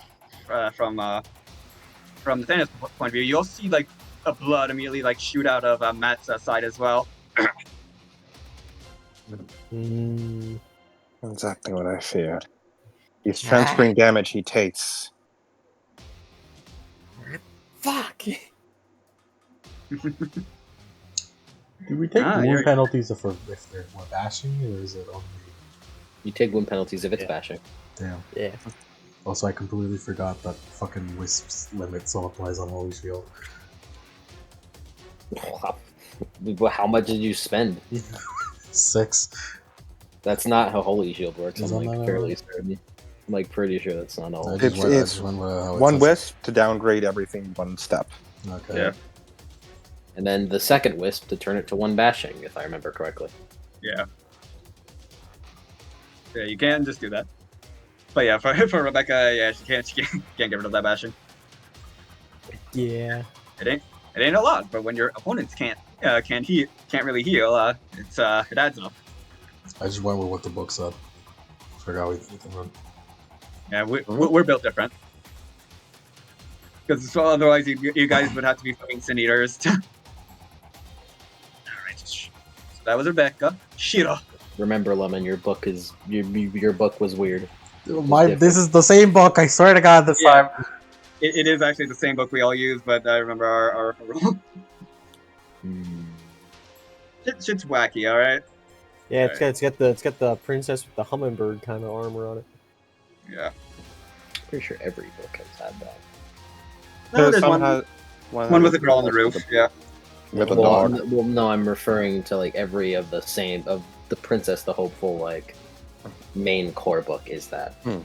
Thanos point of view, you'll see like a blood immediately like shoot out of Matt's side as well. Exactly what I feared. He's transferring damage he takes. Fuck. Do we take you're- wound penalties if we're bashing, or is it only? You take wound penalties if it's bashing. Damn. Yeah. Also, I completely forgot that fucking Wisp's limit still applies on Holy Shield. How much did you spend? 6. That's not how Holy Shield works. Is I'm that like not fairly right? certain. I'm like pretty sure that's not all. I It's- just went, I it's just went with how it One says. wisp to downgrade everything one step. Okay. Yeah. And then the second wisp to turn it to 1 bashing, if I remember correctly. Yeah. Yeah, you can just do that. But yeah, for Rebecca, yeah, she can't get rid of that bashing. Yeah. It ain't a lot, but when your opponents can't really heal, it adds up. I just went with what the book said. Forgot we can run. Yeah, we're built different. Because otherwise, you guys would have to be fucking Sin Eaters. Alright. So that was Rebecca. Shira. Remember, Lemon, your book was weird. This is the same book. I swear to God, this Yeah. time. It is actually the same book we all use, but I remember our rule. Shit's wacky, alright? Yeah, it's got the princess with the hummingbird kind of armor on it. Yeah. Pretty sure every book has had that. No, there's Some one, has- one with a girl on the roof, yeah. With a well, dog. well, no, I'm referring to like every of the Princess the Hopeful like main core book is that. Mhm.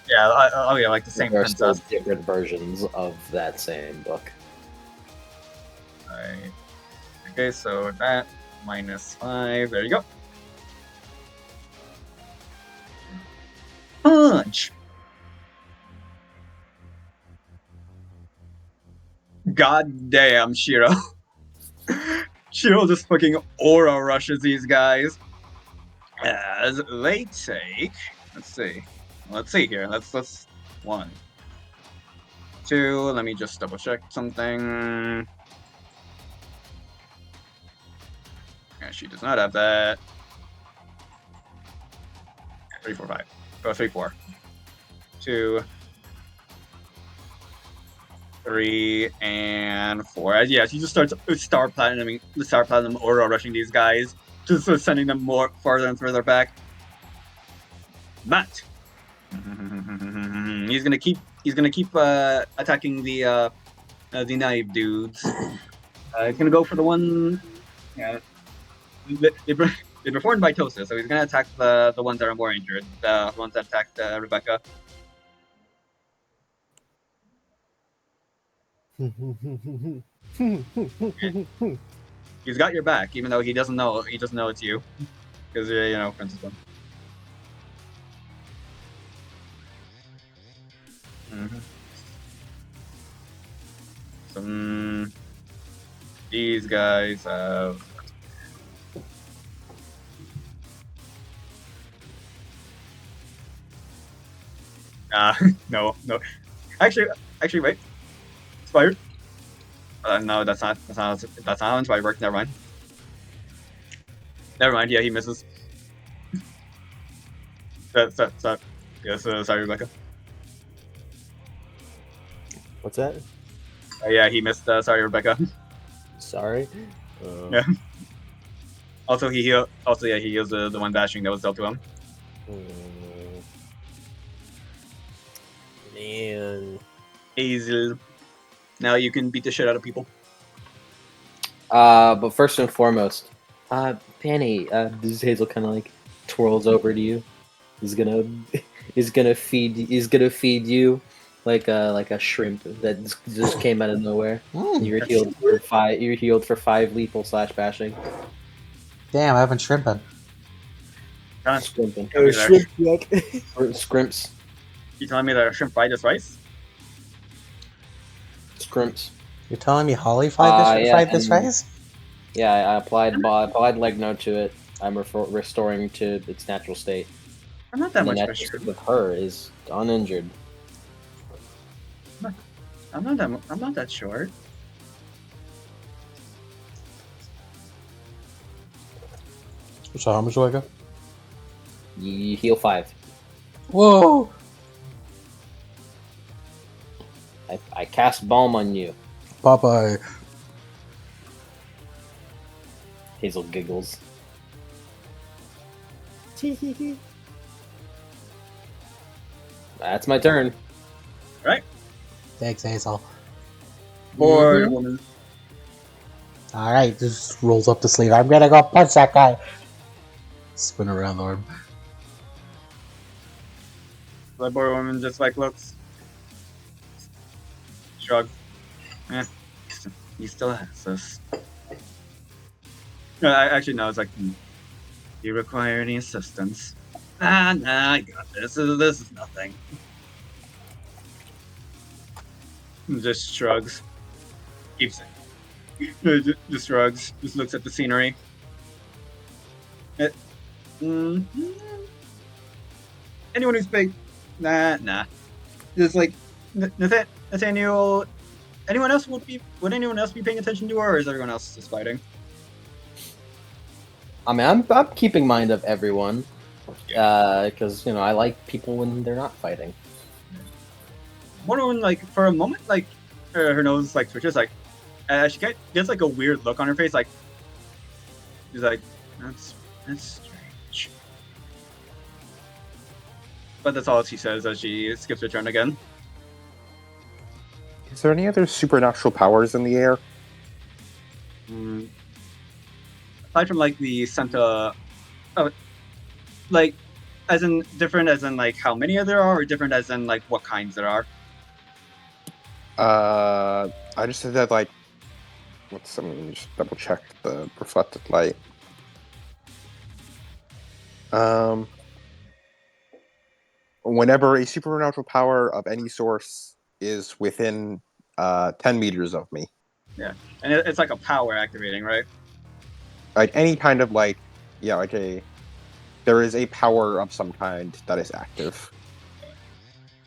Yeah, yeah, like the same There are still princess. different versions of that same book. Alright. Okay, so that -5. There you go. Punch. God damn, Shiro. Shiro just fucking aura rushes these guys. As they take, let's see here. Let's 1, 2. Let me just double check something. Yeah, she does not have that. 3, 4, 5. Oh, 3, 4. 2, 3, and 4. Yeah, she just starts star platinum aura rushing these guys, just sending them more farther and further back. But he's gonna keep attacking the knife dudes. He's gonna go for the one. Yeah, they performed by Tosa, so he's gonna attack the ones that are more injured, the ones that attacked Rebecca. He's got your back, even though he doesn't know it's you, because you know Princess One. Some these guys have. No. Actually, wait. Inspired. No, that's not how Inspired works. Never mind. Yeah, he misses. Yes, sorry, Rebecca. What's that? Yeah, he missed. Sorry, Rebecca. Sorry. Yeah. Also, he heals the one bashing that was dealt to him. Man. Hazel. Now you can beat the shit out of people. But first and foremost, Penny, this Hazel kind of like twirls over to you. He's gonna feed you like a shrimp that just came out of nowhere. You're healed for 5. You're healed for 5 lethal / bashing. Damn, I haven't shrimping. Scrimping. Scrimps. You telling me that a shrimp fried this rice? Scrimps. You're telling me Holly fried this rice? Yeah, I applied leg note to it. I'm restoring to its natural state. I'm not that much of a natural shrimp. state with her is uninjured. I'm not that short. So how much do I go? You heal 5. Whoa! I cast Balm on you. Popeye. Hazel giggles. That's my turn. Right? Thanks, Hazel. Boy, woman. Alright, just rolls up the sleeve. I'm gonna go punch that guy. Spin around the arm. The boy woman just like looks. Shrug. He still has this. No, actually, no, it's like, do you require any assistance? Nah, I got this. This is nothing. Just shrugs. Keeps it. Just shrugs. Just looks at the scenery. Anyone who's big? Nah. Just like Nathaniel. Would anyone else be paying attention to her, or is everyone else just fighting? I mean, I'm keeping mind of everyone, because I like people when they're not fighting. Wonder Woman, like for a moment, like her nose like twitches, like she gets like a weird look on her face, like she's like, that's strange. But that's all she says as she skips her turn again. Is there any other supernatural powers in the air? Aside from like the Santa, like as in different as in like how many there are, or different as in like what kinds there are. I just said that like. Let me just double check the reflected light. Whenever a supernatural power of any source is within 10 meters of me. Yeah, and it's like a power activating, right? Like any kind of like, yeah, like there is a power of some kind that is active.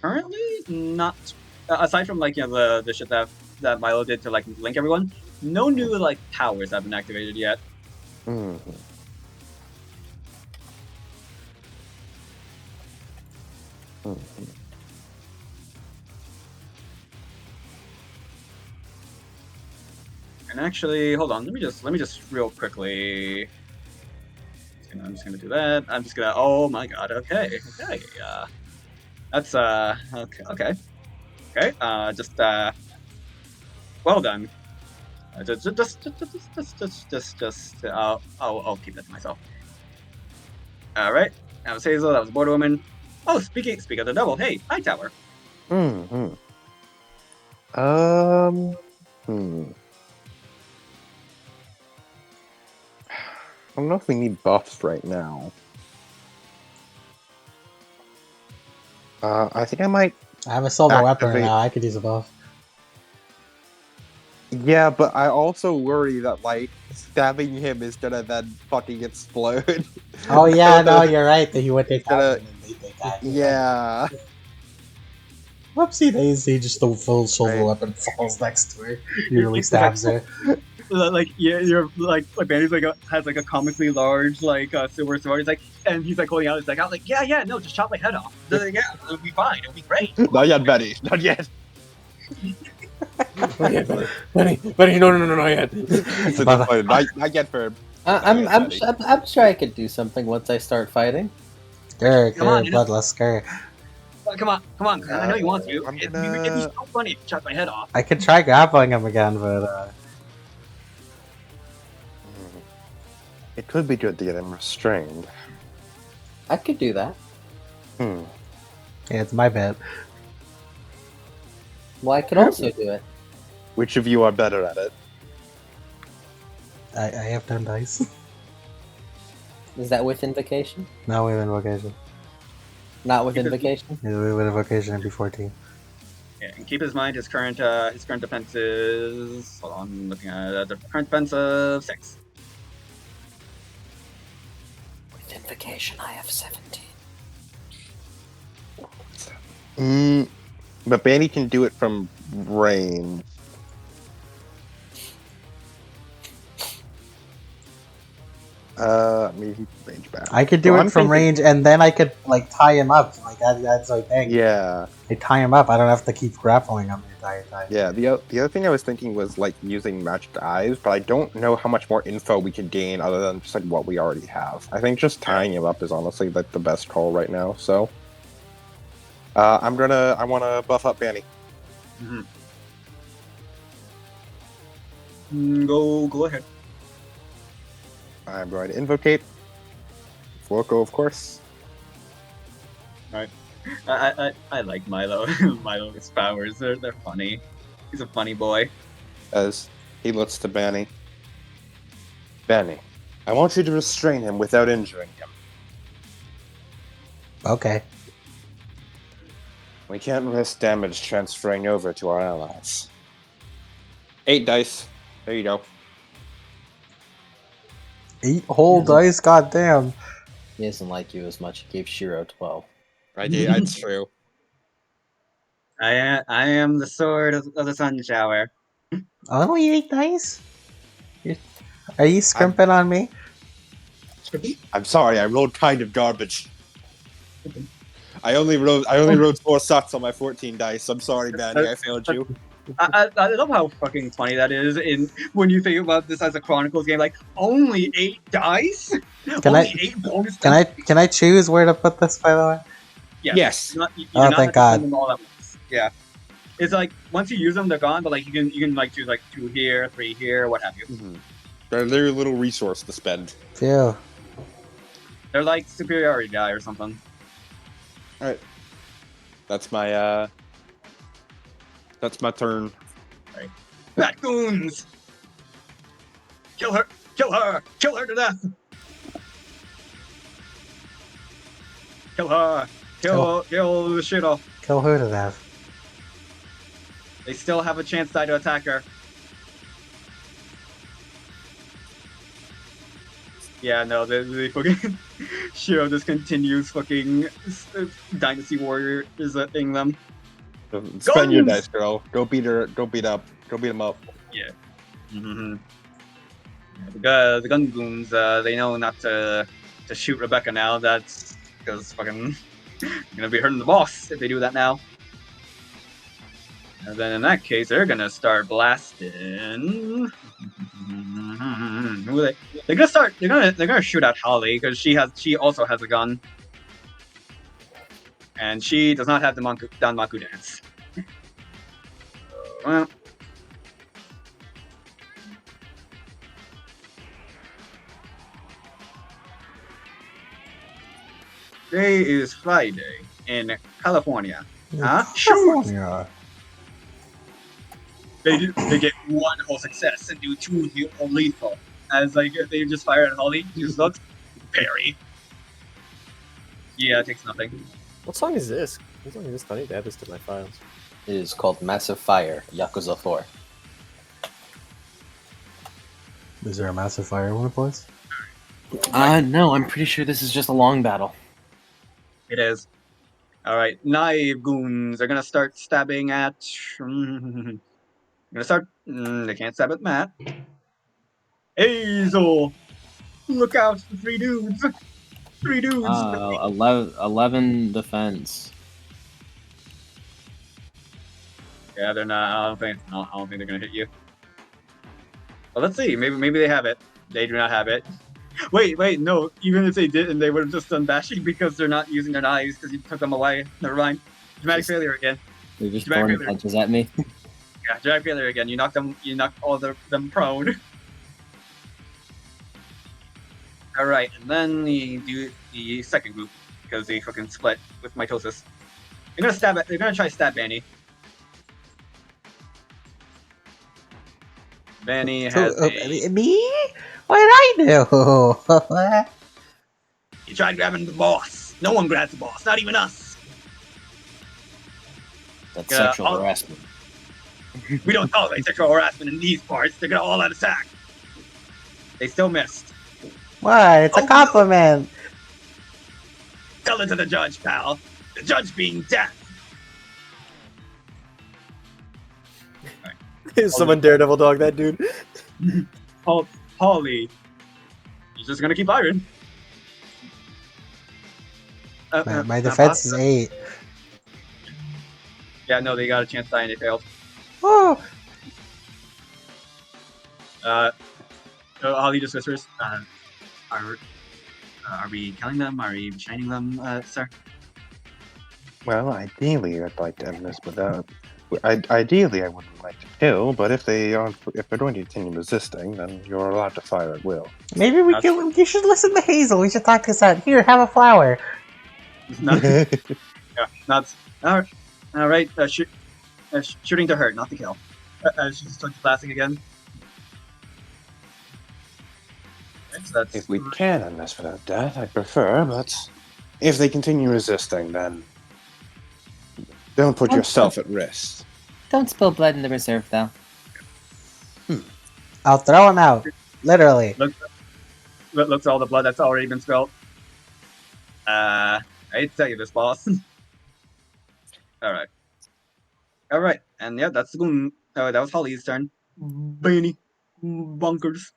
Currently, not. Aside from like the shit that Milo did to like link everyone, no new like powers have been activated yet. Mm-hmm. Mm-hmm. And actually, hold on. Let me just real quickly I'm just gonna do that. I'm just gonna. Oh my god. Okay. That's okay. Just well done. I'll keep that to myself. All right. That was Hazel. That was Border Woman. Oh, speak of the devil. Hey, Hightower. Hmm. I don't know if we need buffs right now. I think I might. I have a silver weapon Activate- now. I could use a buff. Yeah, but I also worry that like stabbing him is gonna then fucking explode. Oh yeah, no, you're right. That he would take Gonna- damage and they die. Yeah. Whoopsie daisy, just the full silver Right. weapon falls next to her. He really stabs her. Like you're like Bandy's like has like a comically large like silver sword. He's like, and he's like holding out his like, I was like, yeah, no, just chop my head off. Yeah, it'll be fine. It'll be great. Not yet, Betty. Not yet. Benny, no, not yet. Not yet for. I'm sure I could do something once I start fighting. Grr, Come on, grr, bloodless grr. Come on. I know you want to. I'm It'd gonna- be so funny if you chop my head off. I could try grappling him again, but It could be good to get him restrained. I could do that. Hmm. yeah, it's my bet. Well, I could also do it. Which of you are better at it? I have 10 dice. Is that with invocation? Now we have invocation. Not with invocation? Yeah, we have invocation, it'd be 14. Yeah, and keep in mind his current defense is. Hold on, I'm looking at the current defense of 6. With invocation, I have 17. But Banny can do it from range. Maybe range back. I could do Well, it I'm from thinking- range, and then I could like tie him up. Like that's my thing. Yeah, I tie him up. I don't have to keep grappling him the entire time. yeah. The other thing I was thinking was like using magic eyes, but I don't know how much more info we can gain other than just like what we already have. I think just tying him up is honestly like the best call right now. So, I want to buff up Banny. Go ahead. I'm going to invocate. Floco, of course. I like Milo. Milo's powers. They're funny. He's a funny boy. As he looks to Banny. Banny, I want you to restrain him without injuring him. Okay. We can't risk damage transferring over to our allies. 8 dice. There you go. 8 whole dice. Goddamn. He doesn't like you as much. He gave Shiro 12. I did. That's true. I am the sword of the sun shower. Only 8 dice. Are you scrimping on me? I'm sorry, I rolled kind of garbage. I only rolled 4 sucks on my 14 dice. I'm sorry, Banny, I failed you. I love how fucking funny that is. In when you think about this as a Chronicles game, like only 8 dice. Can only I- 8 bonus. Can I choose where to put this? By the way. Yes. You're Oh, not thank have to God. spend them all at once. Yeah. It's like once you use them, they're gone. But like you can like choose like 2 here, 3 here, what have you. They're a little resource to spend. Phew. They're like superiority die or something. That's my turn. Raccoons! Kill her! Kill her! Kill her to death! Kill her! Kill the shit off. Kill who to death. They still have a chance to attack her. Yeah, no, the fucking Shiro just continues fucking Dynasty Warrior is a thing them. Spend your Guns! dice, girl. Go beat her. Go beat up. Go beat him up. Mm-hmm. The gun goons, they know not to shoot Rebecca now. That's because fucking gonna be hurting the boss if they do that now. And then in that case, they're gonna start blasting. Who are they? They're gonna start. They're gonna shoot at Holly because she also has a gun, and she does not have the Danmaku dance. Well, today is Friday in California. Huh? Shoot! Yeah. They get one whole success and do two lethal. As like they just fire at Holly, he just looks parry. Yeah, it takes nothing. What song is this? What song is this? I need to add this to my files. It is called Massive Fire, Yakuza 4. Is there a massive fire when it plays? No, I'm pretty sure this is just a long battle. It is. Alright, knife goons are gonna start stabbing at. They can't stab at Matt. Hazel! Look out for 3 dudes! 3 dudes! 11 defense. Yeah, they're not. I don't think they're gonna hit you. Well, let's see. Maybe they have it. They do not have it. Wait, no. Even if they didn't, they would have just done bashing because they're not using their knives because you took them away. Never mind. Dramatic failure again. They're just Dramatic throwing failure. punches at me. Yeah, dramatic failure again. You knocked all them prone. All right, and then we do the second group because they fucking split with mitosis. They're gonna try to stab Vanny. Vanny has me? What did I do? You tried grabbing the boss. No one grabs the boss, not even us. That's Yeah, sexual harassment. We don't tolerate sexual harassment in these parts. They're gonna all out attack. They still missed. What? It's a compliment. Tell it to the judge, pal. The judge being death. Someone Daredevil dog that dude. Holly. He's just gonna keep firing. My defense is 8. Yeah, no, they got a chance to die and they failed. Oh. Holly just whispers, are we killing them? Are we shining them, sir? Well, ideally, I'd like to end this without. Ideally, I wouldn't like to kill, but if they're going to continue resisting, then you're allowed to fire at will. Maybe you should listen to Hazel. We should talk this out. Here, have a flower. Yeah, nuts. All right. Shooting to hurt, not to kill. She just took the plastic again. Okay, so that's If we can end this without death, I'd prefer, but if they continue resisting, then don't put yourself at risk. Don't spill blood in the reserve, though. I'll throw him out. Literally. looks at all the blood that's already been spilled. I hate to tell you this, boss. All right, and yeah, that's the goon. That was Holly's turn. Beanie, bunkers.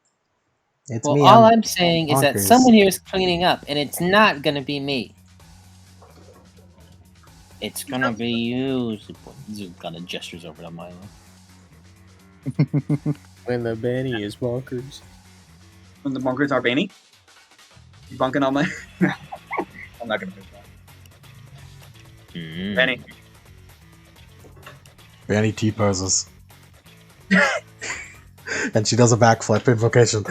It's Well, me. all I'm saying is that bonkers. someone here is cleaning up, and it's not gonna be me. It's gonna be you. He's gonna gestures over to Milo. When the Benny is bonkers. When the bunkers are Beanie. You bunking on my. I'm not gonna finish that. Benny. Vanny T poses. And she does a backflip invocation.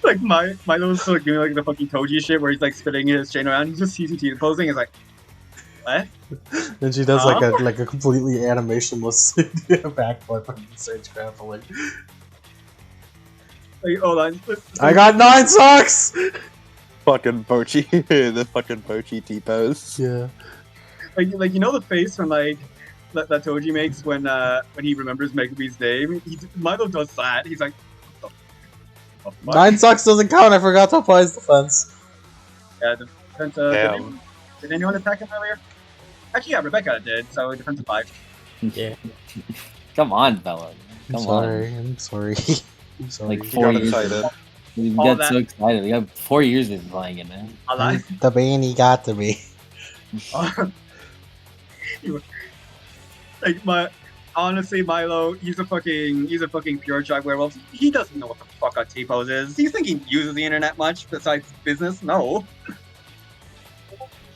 like Milo's like doing like the fucking Toji shit where he's like spinning his chain around. He just sees T posing. He's like, what? And she does like a completely animationless backflip on stage grappling. Like, hold on. I got 9 socks. Fucking Pochi, the fucking Pochi T-pose. Yeah. Like you know the face from like that Toji makes when he remembers Megumi's name. Milo does that. He's like, what the fuck? 9 socks doesn't count. I forgot to apply his defense. Yeah, defense. Did anyone attack him earlier? Actually, yeah, Rebecca did. So defense of 5. Yeah. Come on, Bella. Come on. I'm sorry. I'm sorry. Like 4 years. excited. We All got that- so excited. We got 4 years we've been playing it, man. I lied. The Vanny got to me. Like honestly, Milo, he's a fucking pure drug werewolf. He doesn't know what the fuck a T-pose is. He's thinking he uses the internet much besides business. No.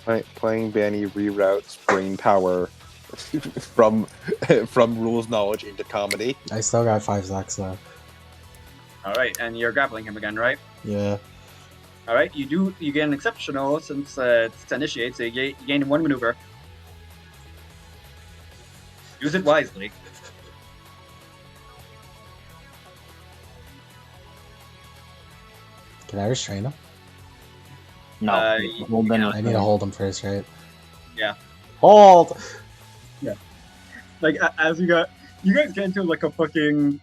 Playing Banny reroutes brain power from rules knowledge into comedy. I still got 5 Zacks though. All right, and you're grappling him again, right? Yeah. All right, you get an exceptional since it's initiate, so you gain 1 maneuver. Use it wisely. Can I restrain him? No, hold yeah. I need to hold him first, right? Yeah. Hold! Like as you guys get into like a fucking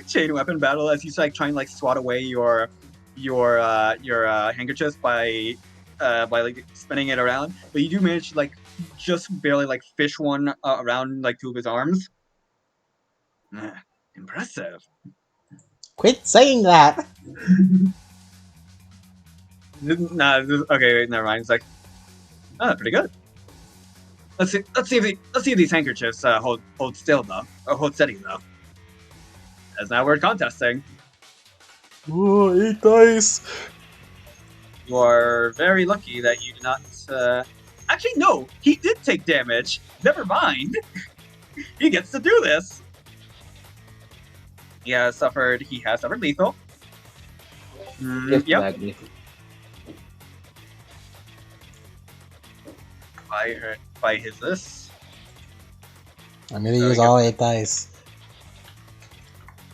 chain weapon battle as he's like trying to like swat away your handkerchiefs by like spinning it around, but you do manage to like just barely like fish one around like 2 of his arms. Impressive. Quit saying that! Okay, wait, never mind. It's like, pretty good. Let's see if these handkerchiefs hold still though, or hold steady though. As now we're contesting. Ooh, 8 dice! You are very lucky that you did not. Actually, no, he did take damage. Never mind. He gets to do this. He has suffered lethal. Yep. By his this. I'm gonna use all 8 dice.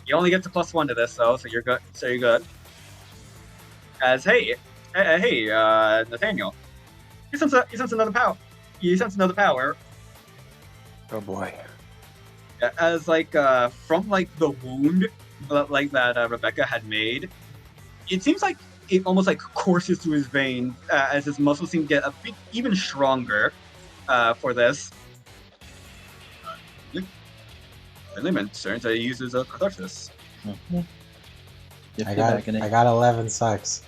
You only get to +1 to this though, so you're good. As hey, Nathaniel, you sense another power. You sense another power. Oh boy. As like from like the wound like that Rebecca had made, it seems like it almost like courses through his veins as his muscles seem to get a bit even stronger for this. Limit starting to use his catharsis. I got 11 sucks.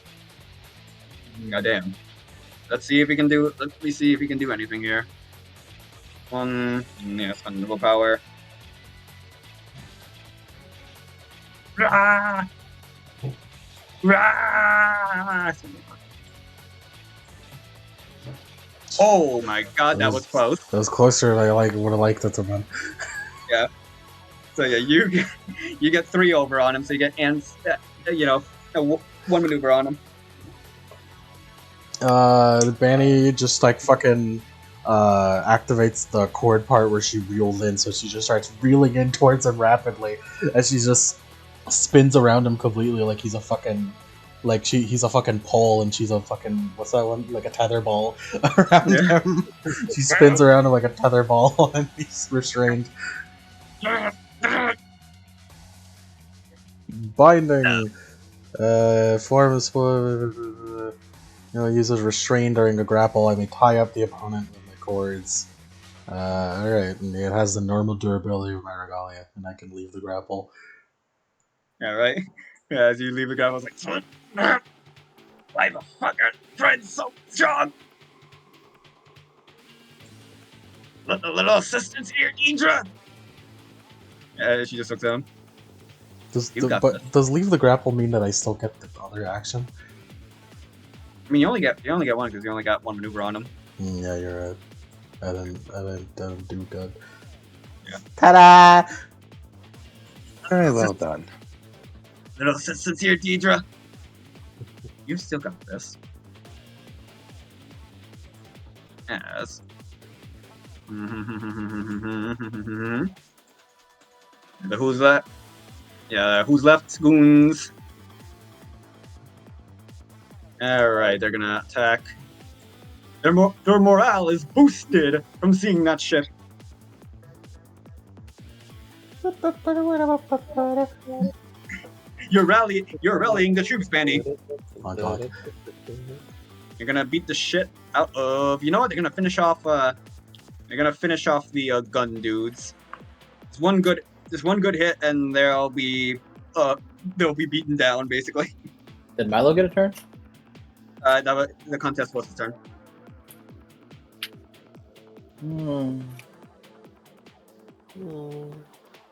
Goddamn. Let's see if he can do. Let me see if he can do anything here. Yes, unable power. Rah! Rah! Oh my god, that was close. That was closer than I would have liked it to be. Yeah. So yeah, you get 3 over on him, so you get one maneuver on him. Banny just like fucking activates the cord part where she reeled in, so she just starts reeling in towards him rapidly as she just spins around him completely like he's a fucking he's a fucking pole and she's a fucking what's that one, like a tether ball around him. She spins around him like a tether ball and he's restrained. Binding. Form of uses restrain during a grapple. I may tie up the opponent with my cords. Alright, and it has the normal durability of my regalia, and I can leave the grapple. Yeah, right? Yeah, as you leave the grapple, it's like, why the fuck are friends so strong? A little assistance here, Idra! Yeah, she just looks at him. Does leave the grapple mean that I still get the other action? I mean, you only get one because you only got 1 maneuver on him. Yeah, you're right. I didn't do good. Yeah. Ta-da! Very well done. Little assistance here, Deidre. You've still got this. Yes. The who's that? Yeah, who's left, goons? Alright, they're gonna attack. Their morale is boosted from seeing that shit. You're rallying the troops, Bandy. On top. You're gonna beat the shit out of. You know what? They're gonna finish off. They're gonna finish off the gun dudes. It's one good hit, and they'll be beaten down basically. Did Milo get a turn? The contest was his turn.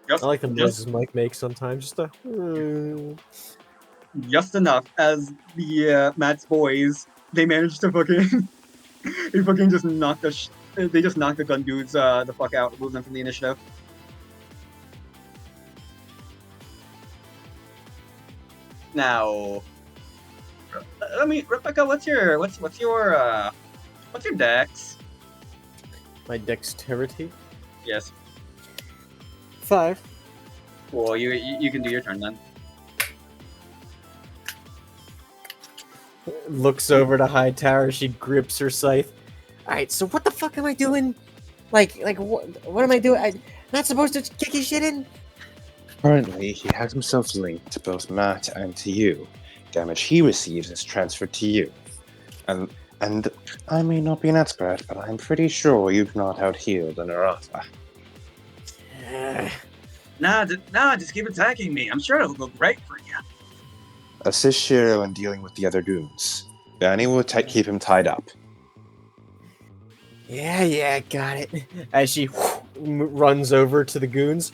Just, I like the just, noises Mike makes sometimes. Just a. just enough as the Matt's boys, they managed to fucking, they fucking just knocked they just knocked the gun dudes the fuck out, remove them from the initiative. Now, Rebecca, what's your dex? My dexterity. Yes. 5. Well, you can do your turn then. Looks over to High Tower. She grips her scythe. All right, so what the fuck am I doing? Like what am I doing? I'm not supposed to kick his shit in. Currently, he has himself linked to both Matt and to you. Damage he receives is transferred to you. And I may not be an expert, but I'm pretty sure you've not out-healed an Aratha. Nah, just keep attacking me. I'm sure it'll go great for you. Assist Shiro in dealing with the other goons. Danny will keep him tied up. Yeah, got it. As she runs over to the goons,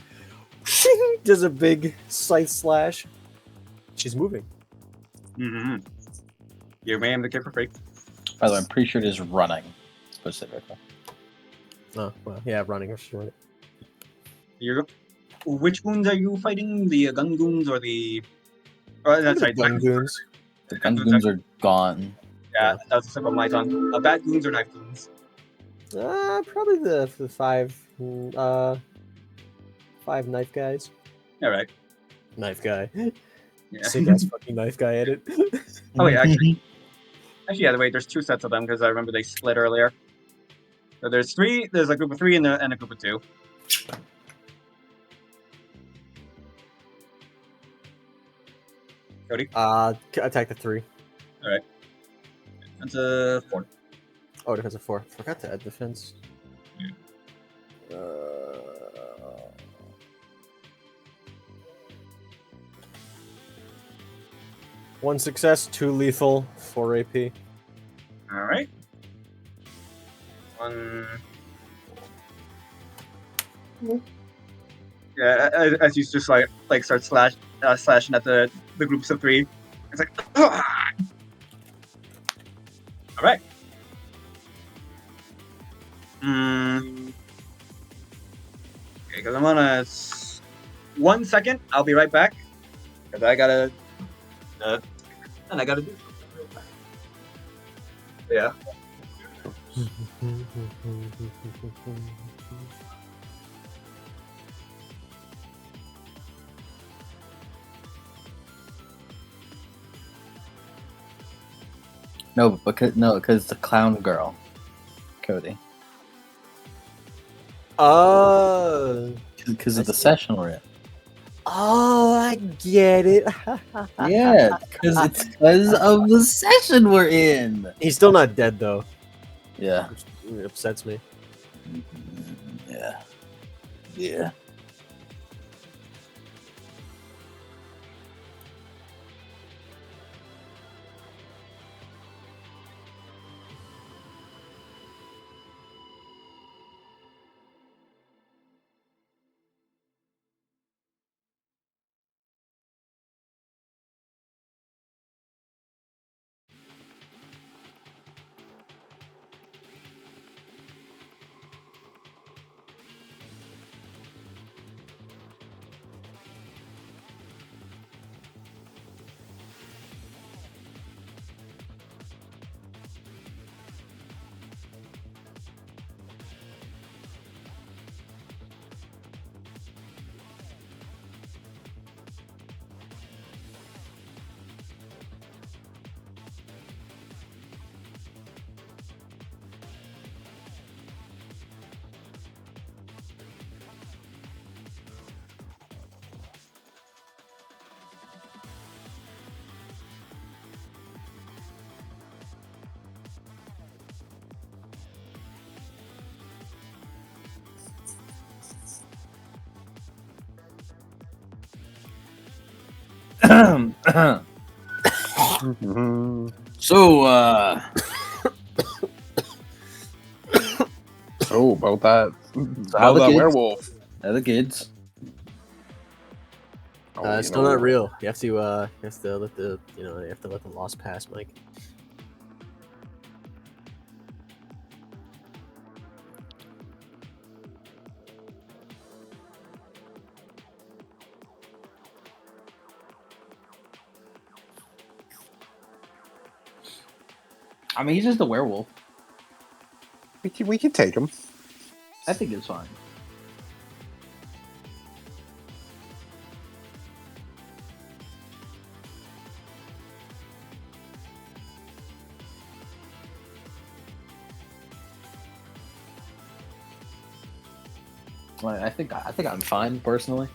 does a big scythe slash. She's moving. Mm-hmm. You ran the kid for free. By the way, I'm pretty sure it is running specifically. Oh, well, yeah, running or short. Which goons are you fighting? The gun goons or the? Oh, that's right. Gun goons. The gun goons are gone. Yeah, that's a slip of my tongue. Bad goons or knife goons? Probably the 5 knife guys. All right. Knife guy. Yeah. Sick ass fucking knife guy at it. Oh wait, actually, yeah. Wait, there's 2 sets of them because I remember they split earlier. So there's 3. There's a group of 3 and a group of 2. Cody. Attack the 3. All right. That's a 4. Oh, defense of 4. Forgot to add defense. Yeah. One success, 2 lethal, 4 AP. All right. 1. Yeah, as you just like start slashing at the groups of 3, it's like. Ah! All right. Okay, because I'm on 1 second. I'll be right back because I gotta do something real fast. Yeah. No, because the clown girl, Cody. Oh. Because of the session we're in. Oh, I get it. Yeah, because it's because of the session we're in. He's still not dead though. Yeah. Which upsets me. Yeah. Yeah. So, Oh, about that. how About that the kids? werewolf. They're the kids. Oh, It's still not real. You have to let the you have to let the loss pass, Mike. I mean, he's just a werewolf. We can take him. I think it's fine. Like, I think I'm fine personally.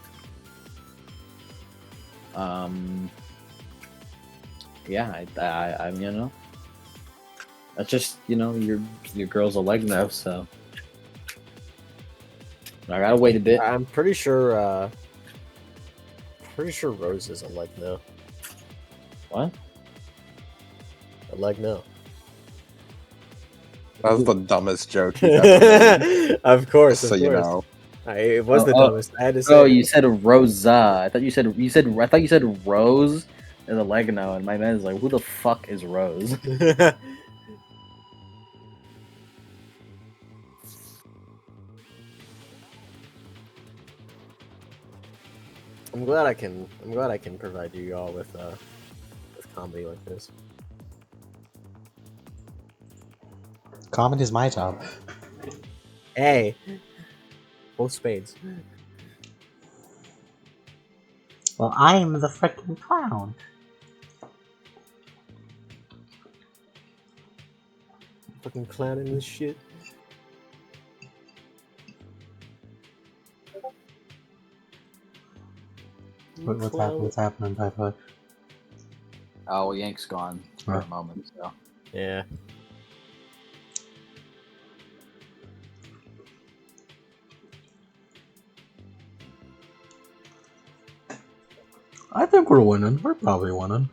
Yeah, I'm that's just your girl's a leg now, so I gotta wait a bit. I'm pretty sure. Rose is a leg no. What? A leg no. That was the dumbest joke he's ever made. Of course, So of you course. know. It was the Oh, dumbest. I had to say. Oh, it. you said Rosa. I thought you said Rose as a leg now, and my man is like, who the fuck is Rose? I'm glad I can provide you all with comedy like this. Comedy is my job. Hey, both spades. Well, I'm the freaking clown. Fucking clowning this shit. What's happening, Peppa? Oh, well, Yank's gone for Huh. a moment. So Yeah. I think we're winning. We're probably winning.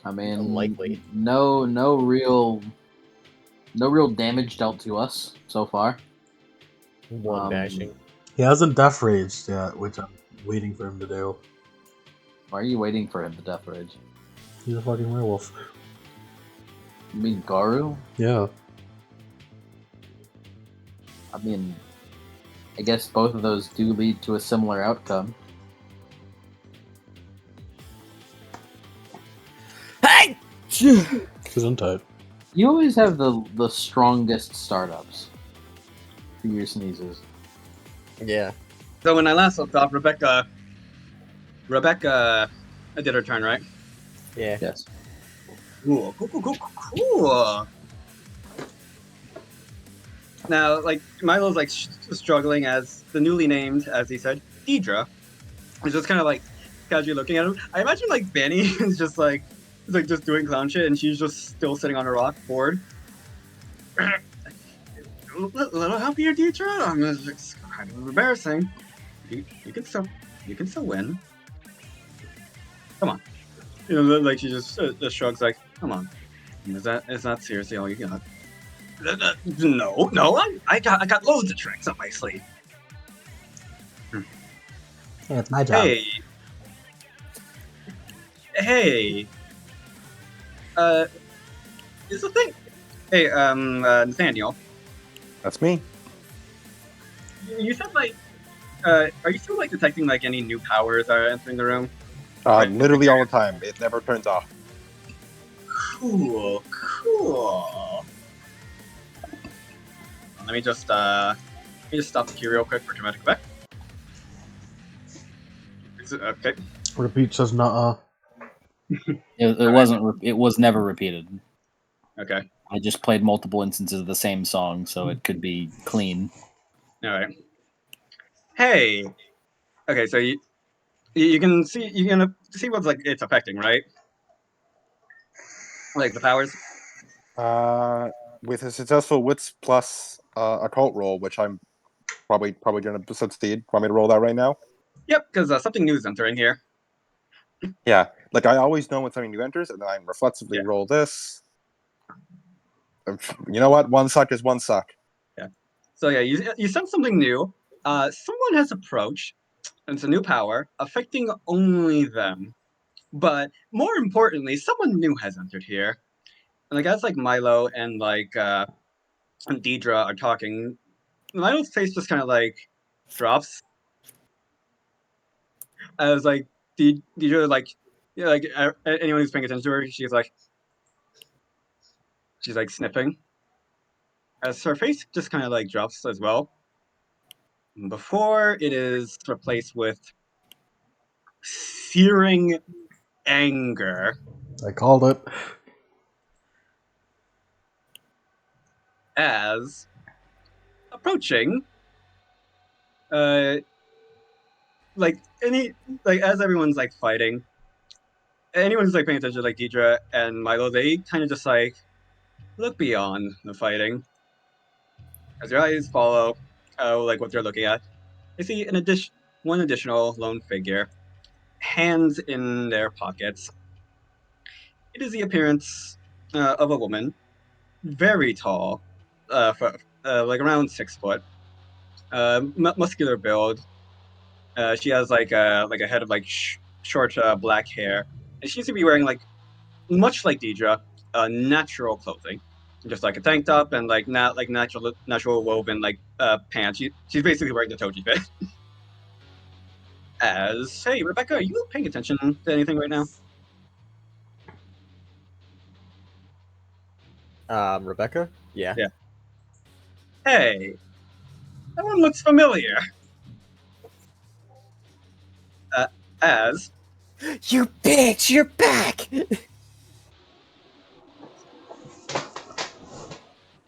I mean, Unlikely. No real damage dealt to us so far. One bashing. He hasn't death raged yet, which I'm waiting for him to do. Why are you waiting for him to death rage? He's a fucking werewolf. You mean Garu? Yeah. I mean, I guess both of those do lead to a similar outcome. Hey! Gesundheit. You always have the strongest startups for your sneezes. Yeah. So when I last looked off, Rebecca did her turn, right? Yeah. Yes. Cool. Now, like, Milo's like struggling as the newly named, as he said, Deidre. Is just kind of like casually looking at him. I imagine like Benny is just like just doing clown shit, and she's just still sitting on a rock, bored. A little happier, Deidre. It's kind of embarrassing. You can still win. Come on. Like she just shrugs, like, come on. Is that seriously all you got? No. I got loads of tricks up my sleeve. Yeah, it's my job. Hey. Is the thing? Hey, Nathaniel. That's me. You said like, are you still like detecting like any new powers are entering the room? Literally all the time. It never turns off. Cool. Let me just stop the queue real quick for dramatic effect. Okay. Repeat says nuh-uh. It was never repeated. Okay. I just played multiple instances of the same song, so it could be clean. All right. Hey. Okay, so you can see what's like it's affecting, right? Like the powers. With a successful wits plus occult roll, which I'm probably going to succeed. Want me to roll that right now? Yep, because something new is entering here. Yeah, like I always know when something new enters, and then I reflexively roll this. You know what? One suck is one suck. Yeah. So yeah, you sense something new. someone has approached. And it's a new power affecting only them. But more importantly, someone new has entered here. And like as like Milo and and Deidre are talking, Milo's face just kind of like drops as like Deidre like yeah like anyone who's paying attention to her, she's like sniffing as her face just kind of like drops as well before it is replaced with searing anger I called it. as approaching like as everyone's like fighting, anyone who's like paying attention, like Deidre and Milo, they kind of just like look beyond the fighting. As your eyes follow, like what they're looking at, they see one additional lone figure, hands in their pockets. It is the appearance of a woman, very tall, like around 6 foot, muscular build. She has like a head of like short black hair, and she seems to be wearing like much like Deidre, natural clothing, just like a tank top and like not like natural woven like pants. She's basically wearing the Toji fit. As hey Rebecca, are you paying attention to anything right now? Rebecca? Yeah. Yeah. Hey, that one looks familiar. As You bitch! You're back!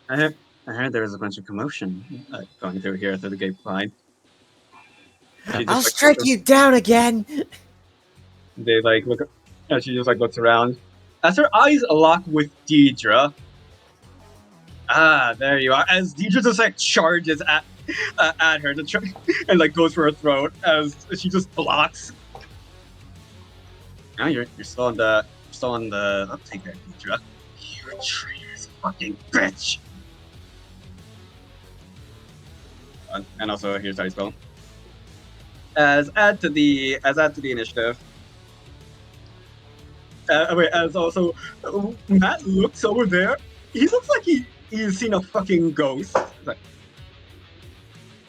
I heard there was a bunch of commotion going through here through the grapevine. I'll strike you down again! They like look. She just like looks around. As her eyes lock with Deidre. Ah, there you are. As Deidre just like charges at her to try and like goes for her throat as she just blocks. Now you're still on the uptake there, Deidre. You traitorous fucking bitch. And also here's Ice Bone. As add to the initiative. As also Matt looks over there. He looks like he's seen a fucking ghost. Like,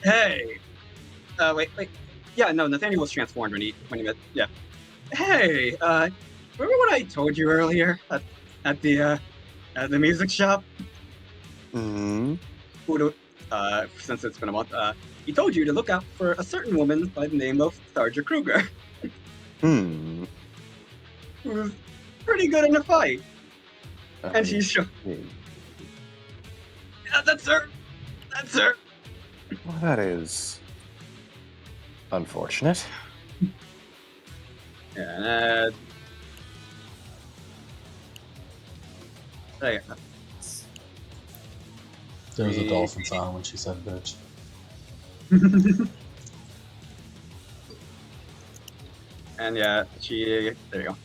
hey, wait. Yeah, no, Nathaniel was transformed when he met. Yeah. Hey, remember what I told you earlier at the music shop? Hmm. Since it's been a month, he told you to look out for a certain woman by the name of Sarja Kruger. Hmm. Who's pretty good in a fight. And she's sure. Yeah, that's her. That's her. Well, that is unfortunate. Yeah, There was a dolphin sound when she said bitch. and yeah, there you go.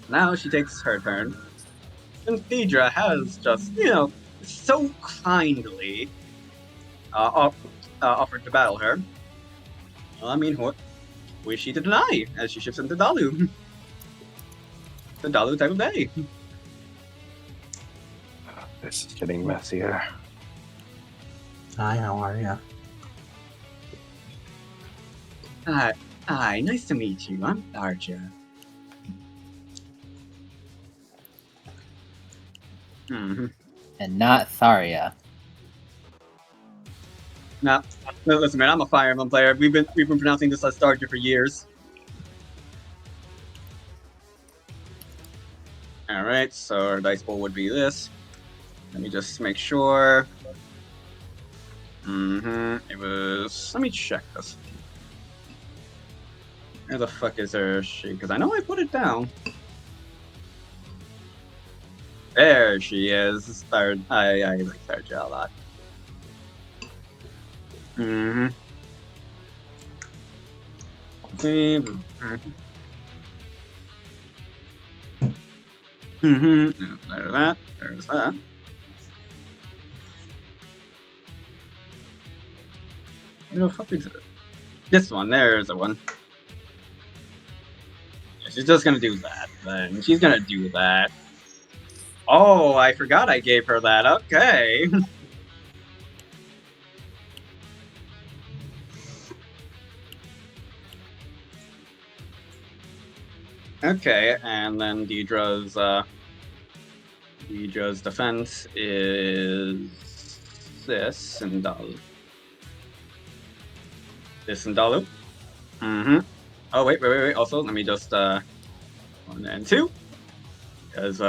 Now she takes her turn. And Deidre has just, so kindly offered to battle her. Well, I mean, what is she to deny as she shifts into Dalu? The Dalu type of day. This is getting messier. Hi, how are ya? Hi, nice to meet you. I'm Sarja. Mm-hmm. And not Tharia. No, listen, man. I'm a Fire Emblem player. We've been pronouncing this as Sarja for years. All right, so our dice pool would be this. Let me just make sure. It was. Let me check this. Where the fuck is her she? Because I know I put it down. There she is. I like Sarja a lot. There's that. There's that. the fuck is it? This one, there's a one. She's just gonna do that, then. She's gonna do that. Oh, I forgot I gave her that. Okay. Okay, and then Deidre's defense is this and Dalu. This and Dalu. Mm-hmm. Oh wait. Also, let me just 1 and 2. Because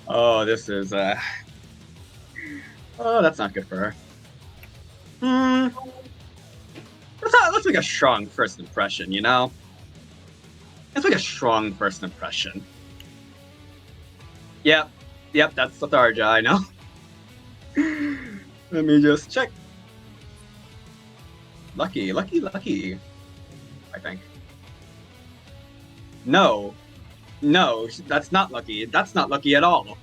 oh, this is oh, that's not good for her. Let's make a strong first impression, you know? Let's make a strong first impression. Yep, that's Tharja, I know. Let me just check. Lucky, I think. No, that's not lucky. That's not lucky at all.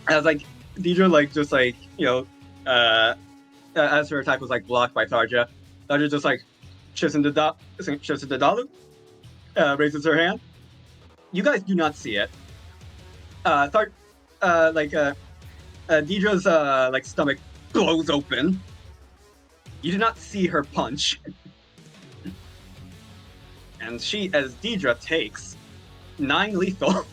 I was like, Deidre, like, just like, you know, as her attack was like blocked by Tharja, Tharja just like shifts into Dalu, raises her hand. You guys do not see it. Deidre's like stomach blows open. You do not see her punch. And as Deidre takes 9 lethal.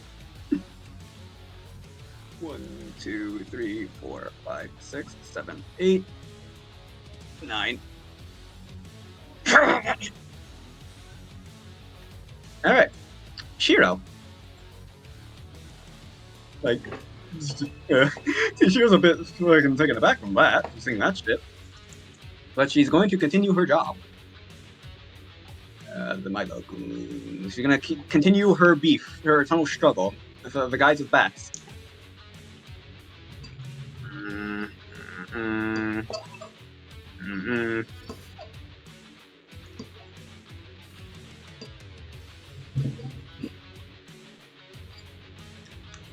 1, 2, 3, 4, 5, 6, 7, 8, 9. Alright. Shiro. Like, she was a bit fucking taken aback from that, seeing that shit. But she's going to continue her job. The Milo Goon. She's gonna continue her beef, her eternal struggle with the guys with bats.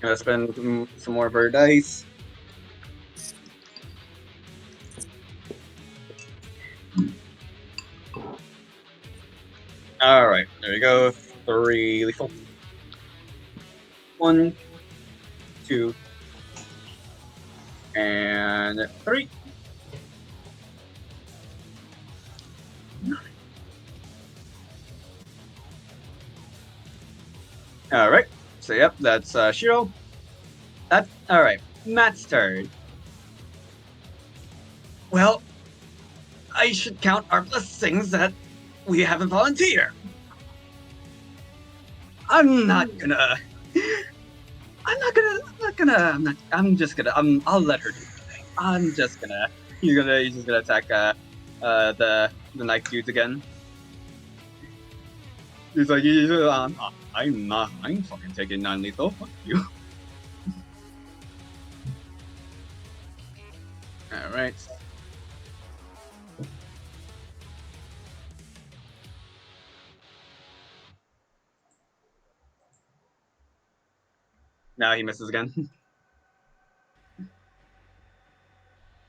Gonna spend some more of her dice. Alright, there we go. 3 lethal. 1, 2, and 3. Alright, so yep, that's Shiro. That's alright. Matt's turn. Well, I should count our blessings that we have a volunteer. I'll let her do the thing. He's just gonna attack the knife dudes again. He's like, I'm fucking taking 9 lethal. Fuck you. Alright. Now he misses again.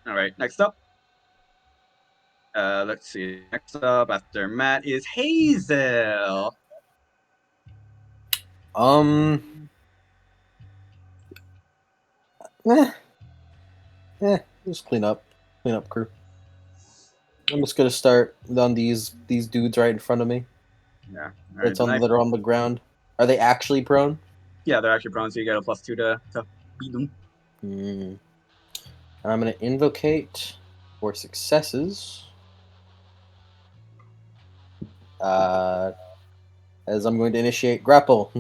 Alright, next up. Let's see. Next up after Matt is Hazel. Just clean up crew. I'm just gonna start on these dudes right in front of me. Yeah. That are on the ground. Are they actually prone? Yeah, they're actually prone, so you get a +2 to beat them. And I'm gonna invocate for successes. As I'm going to initiate grapple.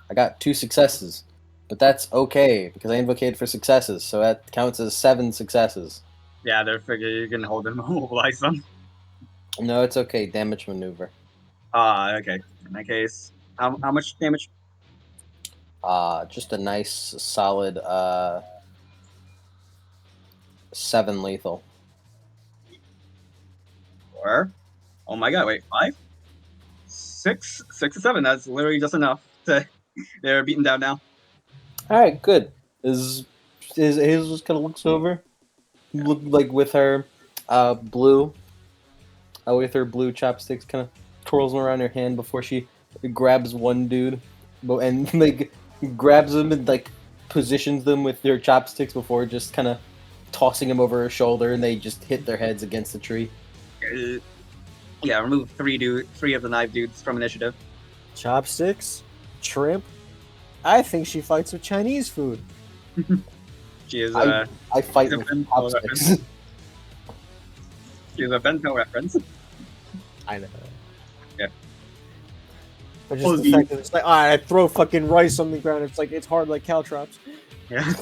I got 2 successes, but that's okay because I invocated for successes, so that counts as 7 successes. Yeah, they're figuring you can hold them, mobilize them. No, it's okay. Damage maneuver. Okay. In that case, how much damage? Just a nice solid 7 lethal. 4. Oh my god! Wait, 5, 6, 6 to 7. That's literally just enough to. They're beaten down now. All right, good. This is Hazel just kind of looks over, look like with her blue chopsticks, kind of twirls them around her hand before she grabs one dude, and like grabs them and like positions them with their chopsticks before just kind of tossing him over her shoulder, and they just hit their heads against the tree. Yeah, remove three of the knife dudes from initiative. Chopsticks? Shrimp? I think she fights with Chinese food. She is I fight she's a with Bento chopsticks. reference. She is a Bento reference. I know. Yeah. But just Oh, the fact that it's like, alright, I throw fucking rice on the ground. It's like, it's hard like caltrops. Yeah.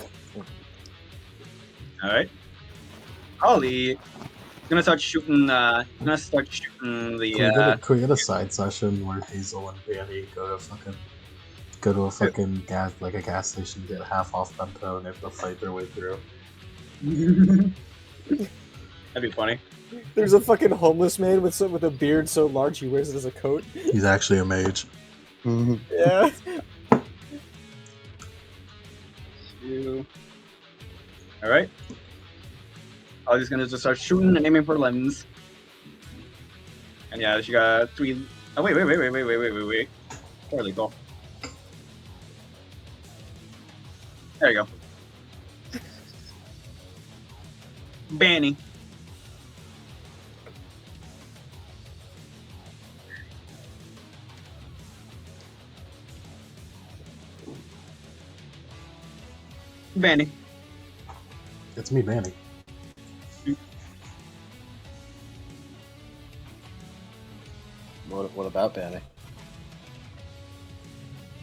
All right. Holly, gonna start shooting. The. Can we get a side session where Hazel and Danny go to a fucking gas station, get half off bento, and they have to fight their way through? That'd be funny. There's a fucking homeless man with a beard so large he wears it as a coat. He's actually a mage. Yeah. All right. Holly's gonna just start shooting and aiming for limbs. And yeah, she got 3. Oh wait. There you go. There you go. Banny. Banny. It's me, Manny. What about Banny?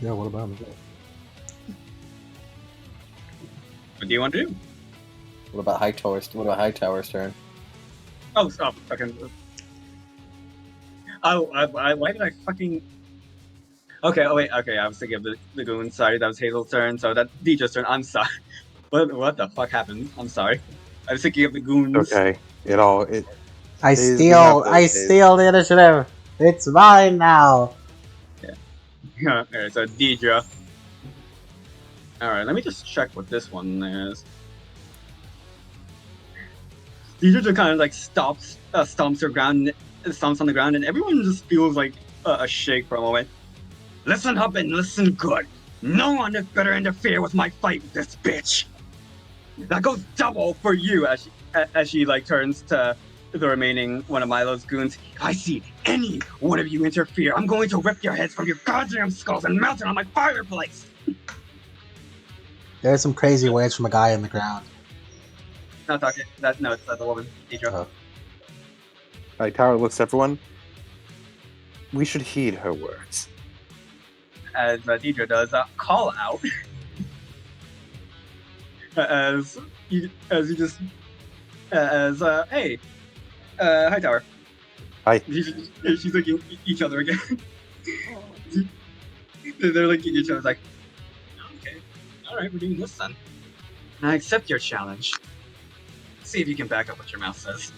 Yeah, what about me? What do you want to do? What about Hightower's turn? Oh, stop. Fucking. Oh, why did I fucking. Okay, oh wait, okay, I was thinking of the goon. Sorry, that was Hazel's turn, so that's Deidre's turn. I'm sorry. What the fuck happened? I'm sorry. I was thinking of the goons. Okay. I Days steal the initiative. It's mine now. Yeah. Alright, so Deidre. Alright, let me just check what this one is. Deidre just kind of like stomps on the ground, and everyone just feels like a shake for a moment. Listen up and listen good. No one has better interfere with my fight with this bitch. That goes double for you as she like turns to the remaining one of Milo's goons. If I see any one of you interfere, I'm going to rip your heads from your goddamn skulls and melt it on my fireplace. There's some crazy words from a guy in the ground. Not talking. No, it's the woman. Deidre. Hightower looks at everyone. We should heed her words. As Deidre does, call out. Hey, Hightower. Hi. She's looking at each other again. They're looking at each other like, okay, all right, we're doing this then. I accept your challenge. See if you can back up what your mouth says.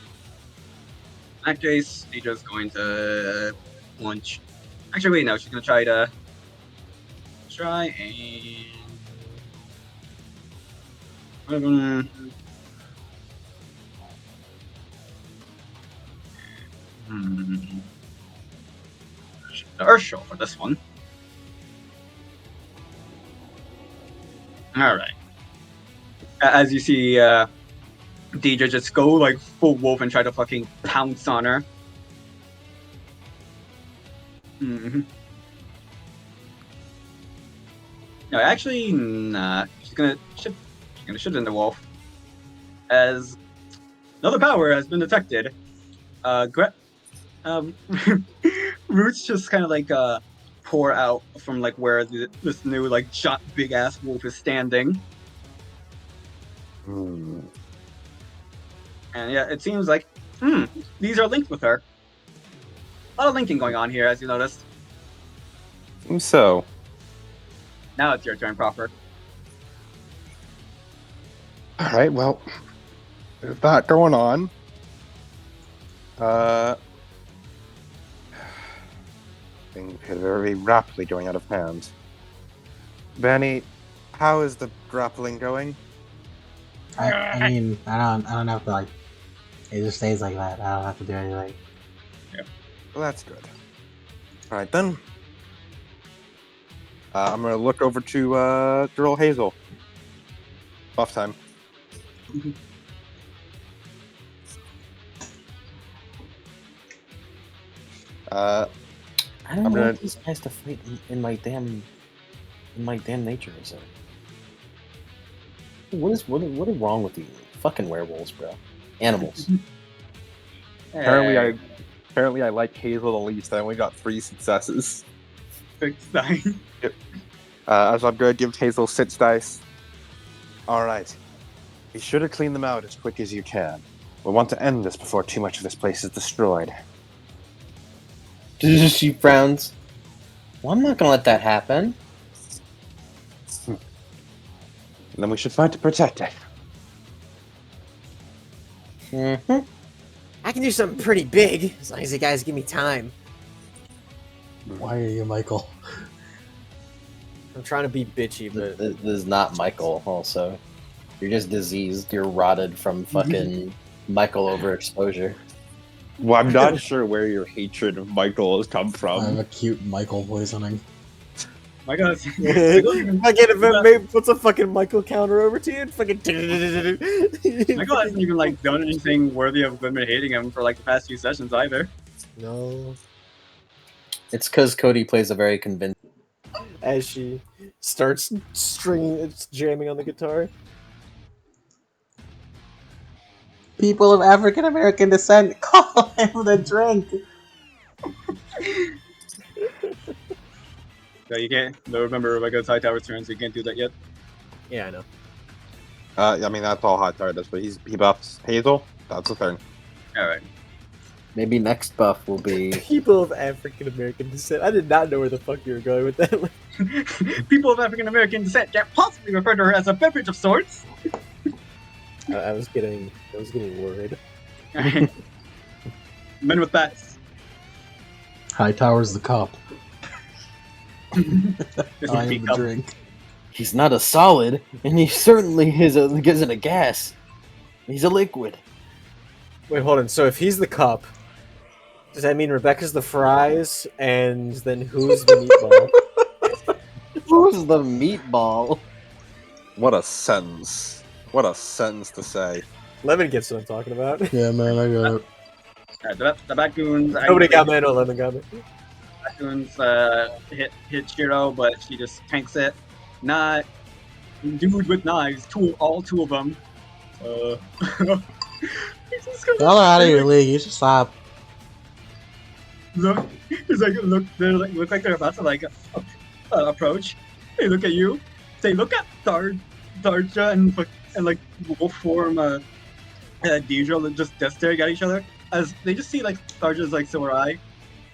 In that case, Deidre's going to lunch. Actually, wait, no, she's going to try and Urshel for this one. Alright. As you see Deidre just go like full wolf and try to fucking pounce on her. Mm-hmm. No, actually, nah. She's gonna shift into wolf. As another power has been detected. Roots just kind of like pour out from like where this new like big ass wolf is standing. And yeah, it seems like these are linked with her. A lot of linking going on here, as you noticed. So, now it's your turn, Proper. alright, well, there's that going on. Things are very rapidly going out of hand. Benny, how is the grappling going? I mean, I don't have to like. It just stays like that. I don't have to do anything. Well, that's good. All right then. I'm gonna look over to Girl Hazel. Buff time. I don't I'm want gonna- these guys to fight in my damn nature reserve. What is wrong with you fucking werewolves, bro? Animals. Apparently I like Hazel the least. I only got 3 successes. 6 dice. As I'm gonna give Hazel 6 dice. All right. Be sure to clean them out as quick as you can. We want to end this before too much of this place is destroyed. She frowns. Well, I'm not gonna let that happen. Then we should fight to protect it. Mm-hmm. I can do something pretty big as long as you guys give me time. Why are you, Michael? I'm trying to be bitchy, but This is not Michael. Also, you're just diseased. You're rotted from fucking Michael overexposure. Well, I'm not sure where your hatred of Michael has come I have from. acute Michael poisoning. My God. fucking what's a fucking Michael counter over to you? Fucking. Michael hasn't even like done anything worthy of women hating him for like the past few sessions either. No. It's because Cody plays a very convincing. As she starts jamming on the guitar. People of African American descent, call him the drink. So you can't. No, remember, Michael's high tower's turn, so you can't do that yet. Yeah, I know. I mean, that's all Hot Tower does, but he buffs Hazel. That's the turn. All right. Maybe next buff will be. People of African American descent. I did not know where the fuck you were going with that. People of African American descent can't possibly refer to her as a beverage of sorts. I was getting worried. Alright. Men with bats. Hightower's the cup. This I is am the cup. drink. He's not a solid, and he certainly isn't a gas. He's a liquid. Wait, hold on. So if he's the cup, does that mean Rebecca's the fries, and then who's the meatball? Who's the meatball? What a sentence. What a sentence to say. Lemon gets what I'm talking about. Yeah, man, I got it. Alright, the Backgoons. Nobody got me. No, Lemon got me. Backgoons hit Shiro, but she just tanks it. Not dude with knives. All two of them. Y'all are out of your league. You should stop. Look, it's like they look like they're about to like approach. They look at you. They look at Tharja and like wolf form Deidre just death staring at each other as they just see like Tharja's like silver eye,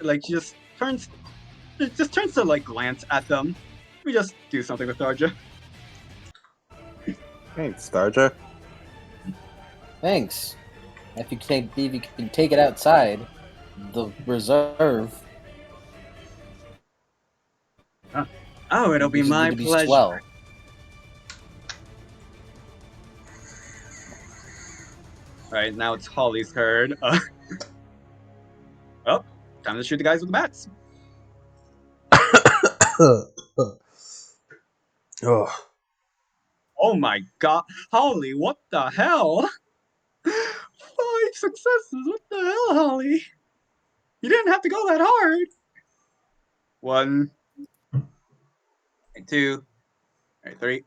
like she just turns to like glance at them. We just do something with Tharja. Hey, Starja. Thanks. If you can take it outside, the reserve. Oh, it'll be which is my going to be pleasure. swell. Alright, now it's Holly's turn. Oh, time to shoot the guys with the bats. Oh, Oh my god, Holly, what the hell? 5 successes, what the hell, Holly? You didn't have to go that hard. 1, 2, 3.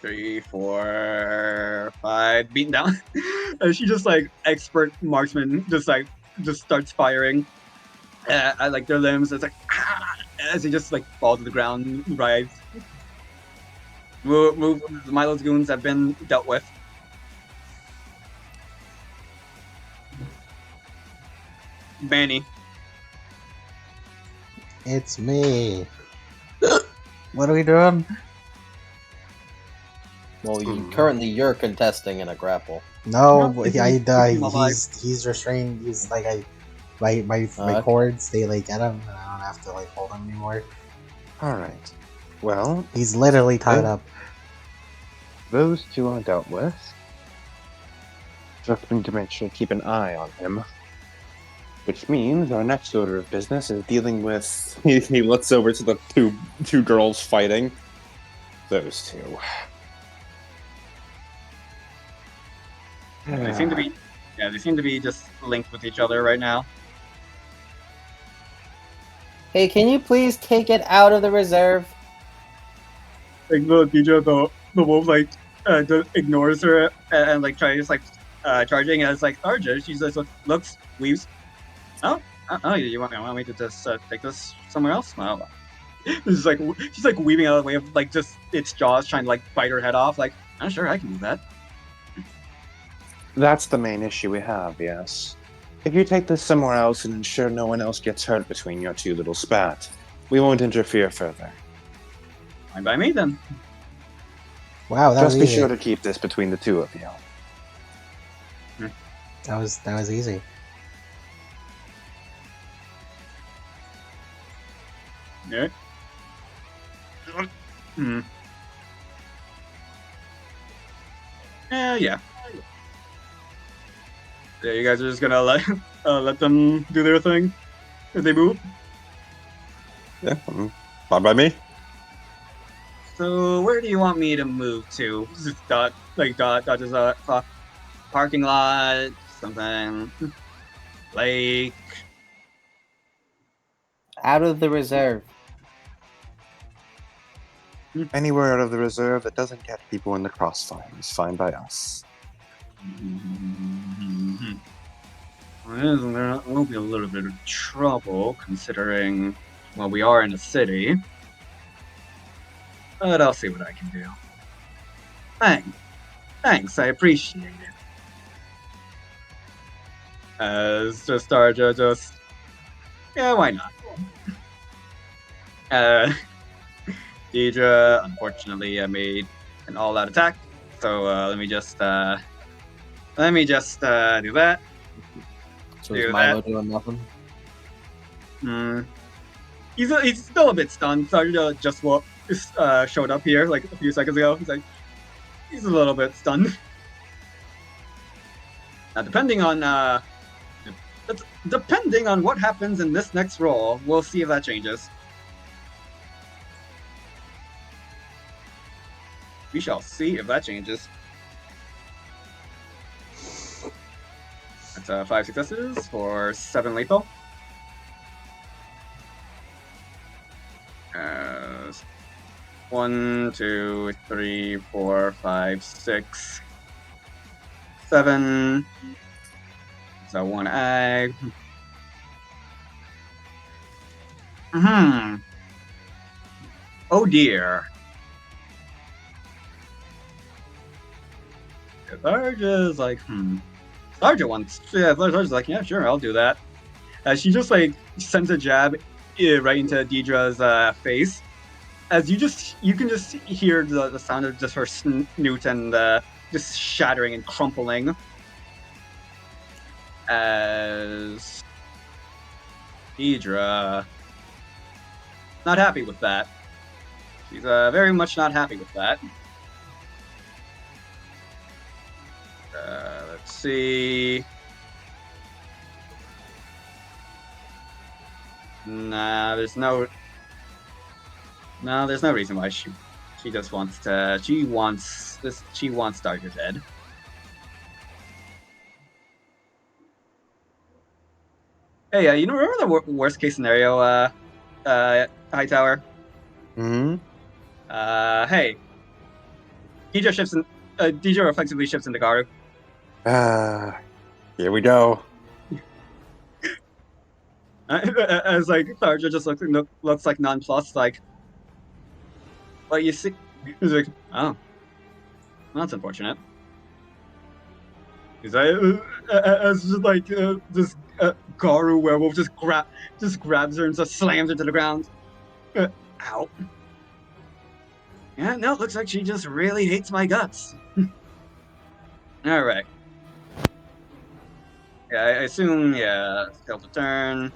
3, 4, 5. Beaten down. And she just like expert marksman, just starts firing. I like their limbs. It's like as he just like falls to the ground, writhes. Move. Milo's goons have been dealt with. Manny. it's me. What are we doing? Well, you're contesting in a grapple. No, No, but it's I like die. keeping him alive. He's restrained. He's like my Okay. cords. They like get him, and I don't have to like hold him anymore. Alright. Well, He's literally tied Yeah. up. Those two are dealt with. Just need to make sure to keep an eye on him. Which means our next order of business is dealing with. He looks over to the two girls fighting. Those two. They seem to be, they seem to be just linked with each other right now. Hey, can you please take it out of the reserve? Like the teacher, the wolf like ignores her and like tries like charging as like Arja. She just looks, weaves. Oh, you want me to just take this somewhere else? Well, this is like she's like weaving out of the way of like just its jaws trying to like bite her head off. Like, I'm sure I can do that. That's the main issue we have, yes. If you take this somewhere else and ensure no one else gets hurt between your two little spat, we won't interfere further. Fine by me then. Wow, that Just was be easy. sure to keep this between the two of you. That was easy. Yeah. Hmm. Yeah. Yeah, you guys are just gonna let them do their thing as they move. Yeah, fine by me. So where do you want me to move to? Just dodges a parking lot, something, lake. Out of the reserve. Anywhere out of the reserve that doesn't get people in the crossfire is fine by us. Well, there will be a little bit of trouble considering, well, we are in a city. But I'll see what I can do. Thanks, I appreciate it. As just Arja just, yeah, why not? Deidre, unfortunately, made an all-out attack, so let me just do that. So Do is Milo doing nothing? He's still a bit stunned. Sarja just showed up here like a few seconds ago. He's a little bit stunned. Now, depending on what happens in this next roll, we'll see if that changes. We shall see if that changes. That's 5 successes for 7 lethal. 1, 2, 3, 4, 5, 6, 7. So 1 ag. Oh dear. Sarja's like, Sarja wants. Yeah, Sarja's like, yeah, sure, I'll do that. She just like sends a jab right into Deidre's face. As you can just hear the sound of just her snoot and just shattering and crumpling. As Deidre, not happy with that. She's very much not happy with that. Let's see. There's no reason why she just wants to. She wants Darker dead. Hey, you know, remember the worst case scenario, Hightower? Hey, Deidre reflexively shifts into Garu. Here we go. As like Sarja just looks like nonplussed, like, well, you see, he's like, oh, that's unfortunate. He's like, as just like this Garu werewolf just grabs her and just slams her to the ground. Ow. Yeah, no, it looks like she just really hates my guts. All right. Yeah, I assume. Yeah, still to turn.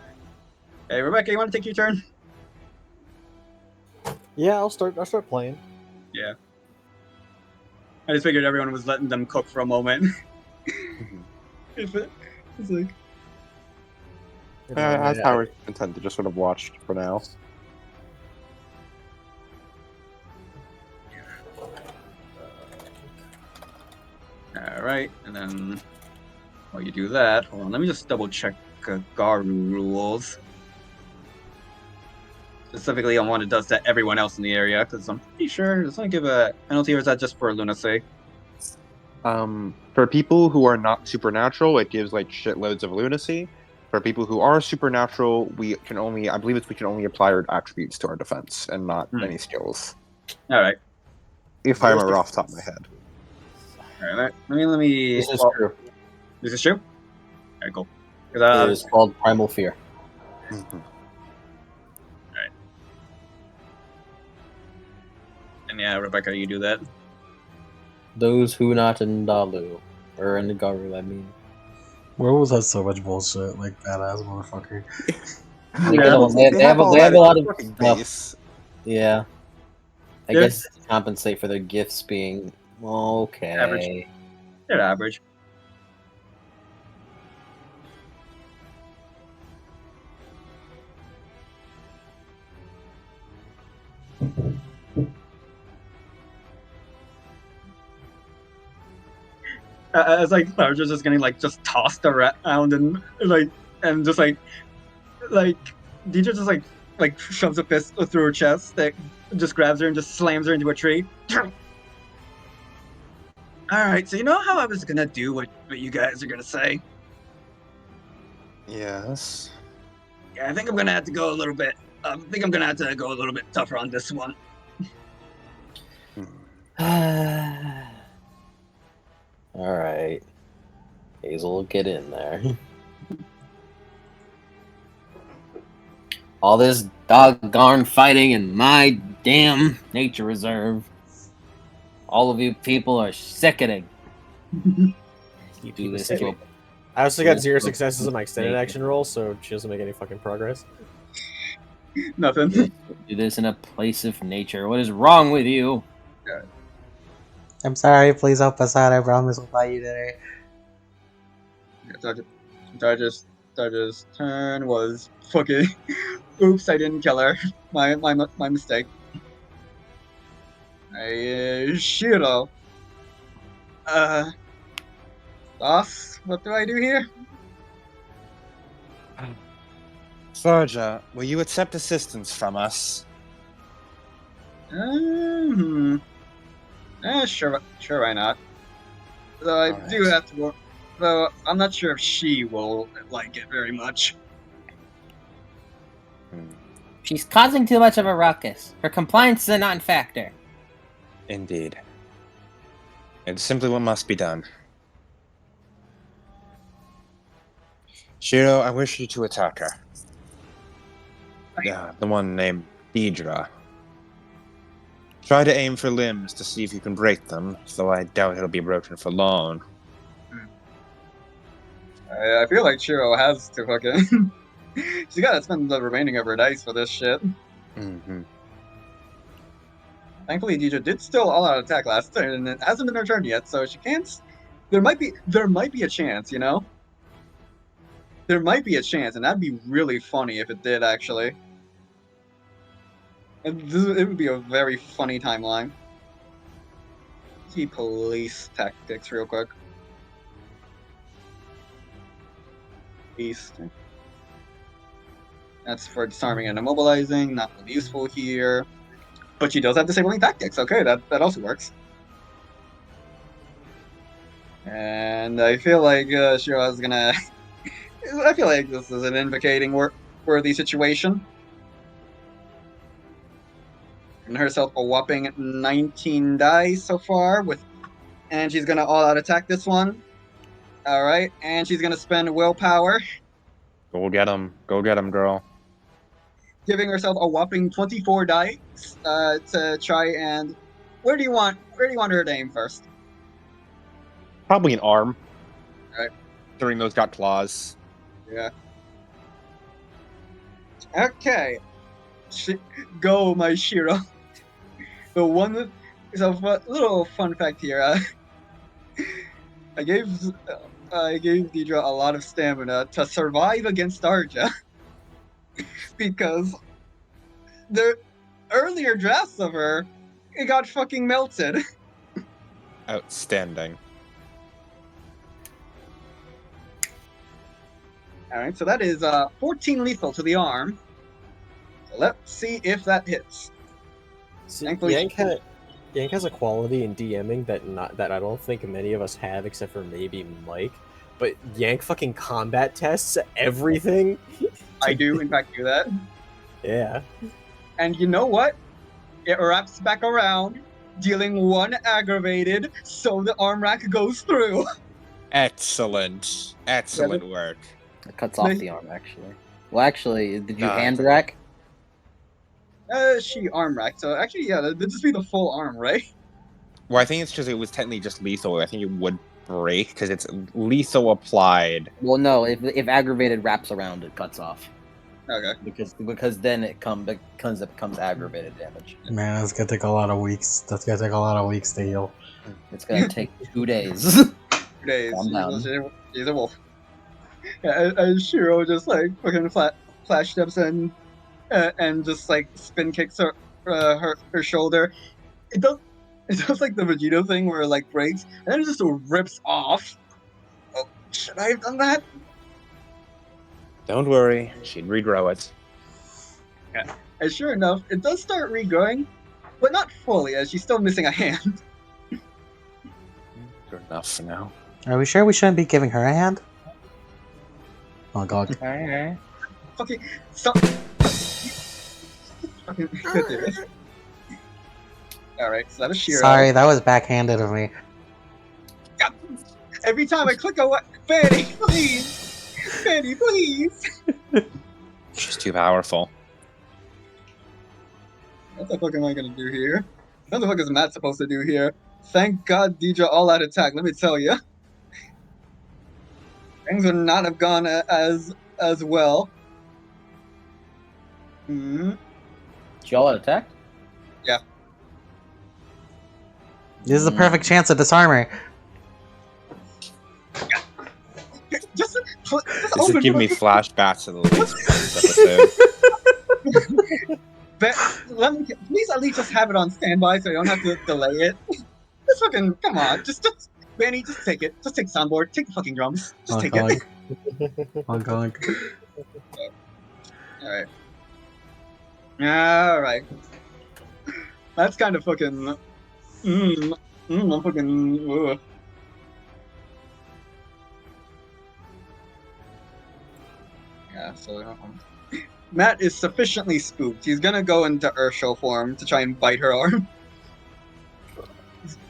Hey, Rebecca, you want to take your turn? Yeah, I'll start playing. Yeah. I just figured everyone was letting them cook for a moment. Mhm. It's like, As Howard intended to just sort of watch for now. all right, and then while you do that, hold on. Let me just double check Garu rules. Specifically on what it does to everyone else in the area, because I'm pretty sure it's going to give a penalty, or is that just for lunacy? For people who are not supernatural, it gives like shitloads of lunacy. For people who are supernatural, we can only, I believe we can only apply our attributes to our defense and not any skills. All right. If I remember off the top of my head. All right. Let me. This is true. This is true. All right, cool. It is called Primal Fear. Mhm. And yeah, Rebecca, you do that. Those who not in Dalu. Or in the Garu, I mean. Werewolves has so much bullshit, like badass motherfucker. They have a lot of fucking stuff. base. Yeah. I Yeah. guess to compensate for their gifts being okay. Average. They're average. As like Sarge's just getting like just tossed around and just like Deidre just like shoves a fist through her chest, that just grabs her and just slams her into a tree. All right, so you know how I was gonna do what you guys are gonna say? Yes. Yeah, I think I'm gonna have to go a little bit. I think I'm gonna have to go a little bit tougher on this one. Alright. Hazel, get in there. All this doggone fighting in my damn nature reserve. All of you people are sickening. You do this to a I also got 0 successes on my extended action roll, so she doesn't make any fucking progress. Nothing. do this in a place of nature. What is wrong with you? I'm sorry, please help us out. I promise we'll buy you dinner. Darja's turn was fucking. Oops, I didn't kill her. My mistake. Shiro. Boss, what do I do here? Sarja, will you accept assistance from us? Sure, why not? Though I do have to work. Though I'm not sure if she will like it very much. She's causing too much of a ruckus. Her compliance is a non-factor. Indeed. It's simply what must be done. Shiro, I wish you to attack her. Yeah, the one named Deidre. Try to aim for limbs to see if you can break them, though I doubt it'll be broken for long. I feel like Shiro has to fucking. She's gotta spend the remaining of her dice for this shit. Mm-hmm. Thankfully, Deidre did still all-out attack last turn, and it hasn't been her turn yet, so she can't. There might be a chance, you know. There might be a chance, and that'd be really funny if it did actually. And it would be a very funny timeline. See police tactics real quick. Beast. That's for disarming and immobilizing, not really useful here. But she does have disabling tactics. Okay, that also works. And I feel like Shira's gonna. I feel like this is an invocating worthy situation. And herself a whopping 19 dice so far and she's gonna all-out attack this one. All right, and she's gonna spend willpower. Go get him, girl. Giving herself a whopping 24 dice to try and. Where do you want her to aim first? Probably an arm. All right. During those got claws. Yeah. Okay. Go, my Shiro. The one So, little fun fact here. I gave Deidre a lot of stamina to survive against Arja because the earlier drafts of her, it got fucking melted. Outstanding. All right, so that is 14 lethal to the arm. So let's see if that hits. See, Thankfully, Yank has a quality in DMing that I don't think many of us have, except for maybe Mike. But Yank fucking combat tests everything. I do in fact do that. Yeah. And you know what? It wraps back around, dealing 1 aggravated, so the arm rack goes through. Excellent. Excellent work. It cuts off Nice. the arm, actually. Well, actually, did you Nice. hand rack? She arm rack. So actually, yeah, that'd just be the full arm, right? Well, I think it's because it was technically just lethal. I think it would break because it's lethal applied. Well, no. If aggravated wraps around, it cuts off Okay. because then it becomes aggravated damage. Man, that's gonna take a lot of weeks. That's gonna take a lot of weeks to heal. It's gonna take 2 days. 2 days. Calm down. She's a wolf. Yeah, and Shiro just like fucking flash steps in and just like spin kicks her shoulder. It does like the Vegito thing where it like breaks and then it just rips off. Oh, should I have done that? Don't worry, she'd regrow it. And sure enough, it does start regrowing, but not fully, as she's still missing a hand. Good enough for now. Are we sure we shouldn't be giving her a hand? Oh god. Okay, stop. Fucking ridiculous. Alright, so that was Shiro. Sorry, that was backhanded of me. Every time I click on Fanny, please! Fanny, please! She's too powerful. What the fuck am I gonna do here? What the fuck is Matt supposed to do here? Thank God Deidre all out attack, let me tell you. Things would not have gone as well. Hmm. Did y'all attack? Yeah. This is the perfect chance to disarm her. Just This is open giving me the- flashbacks to the latest episode. Let me please at least just have it on standby so you don't have to delay it. Just fucking come on, just Benny, just take it. Just take the soundboard, take the fucking drums. Just take it. Ongoing. Alright. That's kind of fucking I'm fucking ugh. Yeah, so Matt is sufficiently spooked. He's gonna go into Ursho form to try and bite her arm.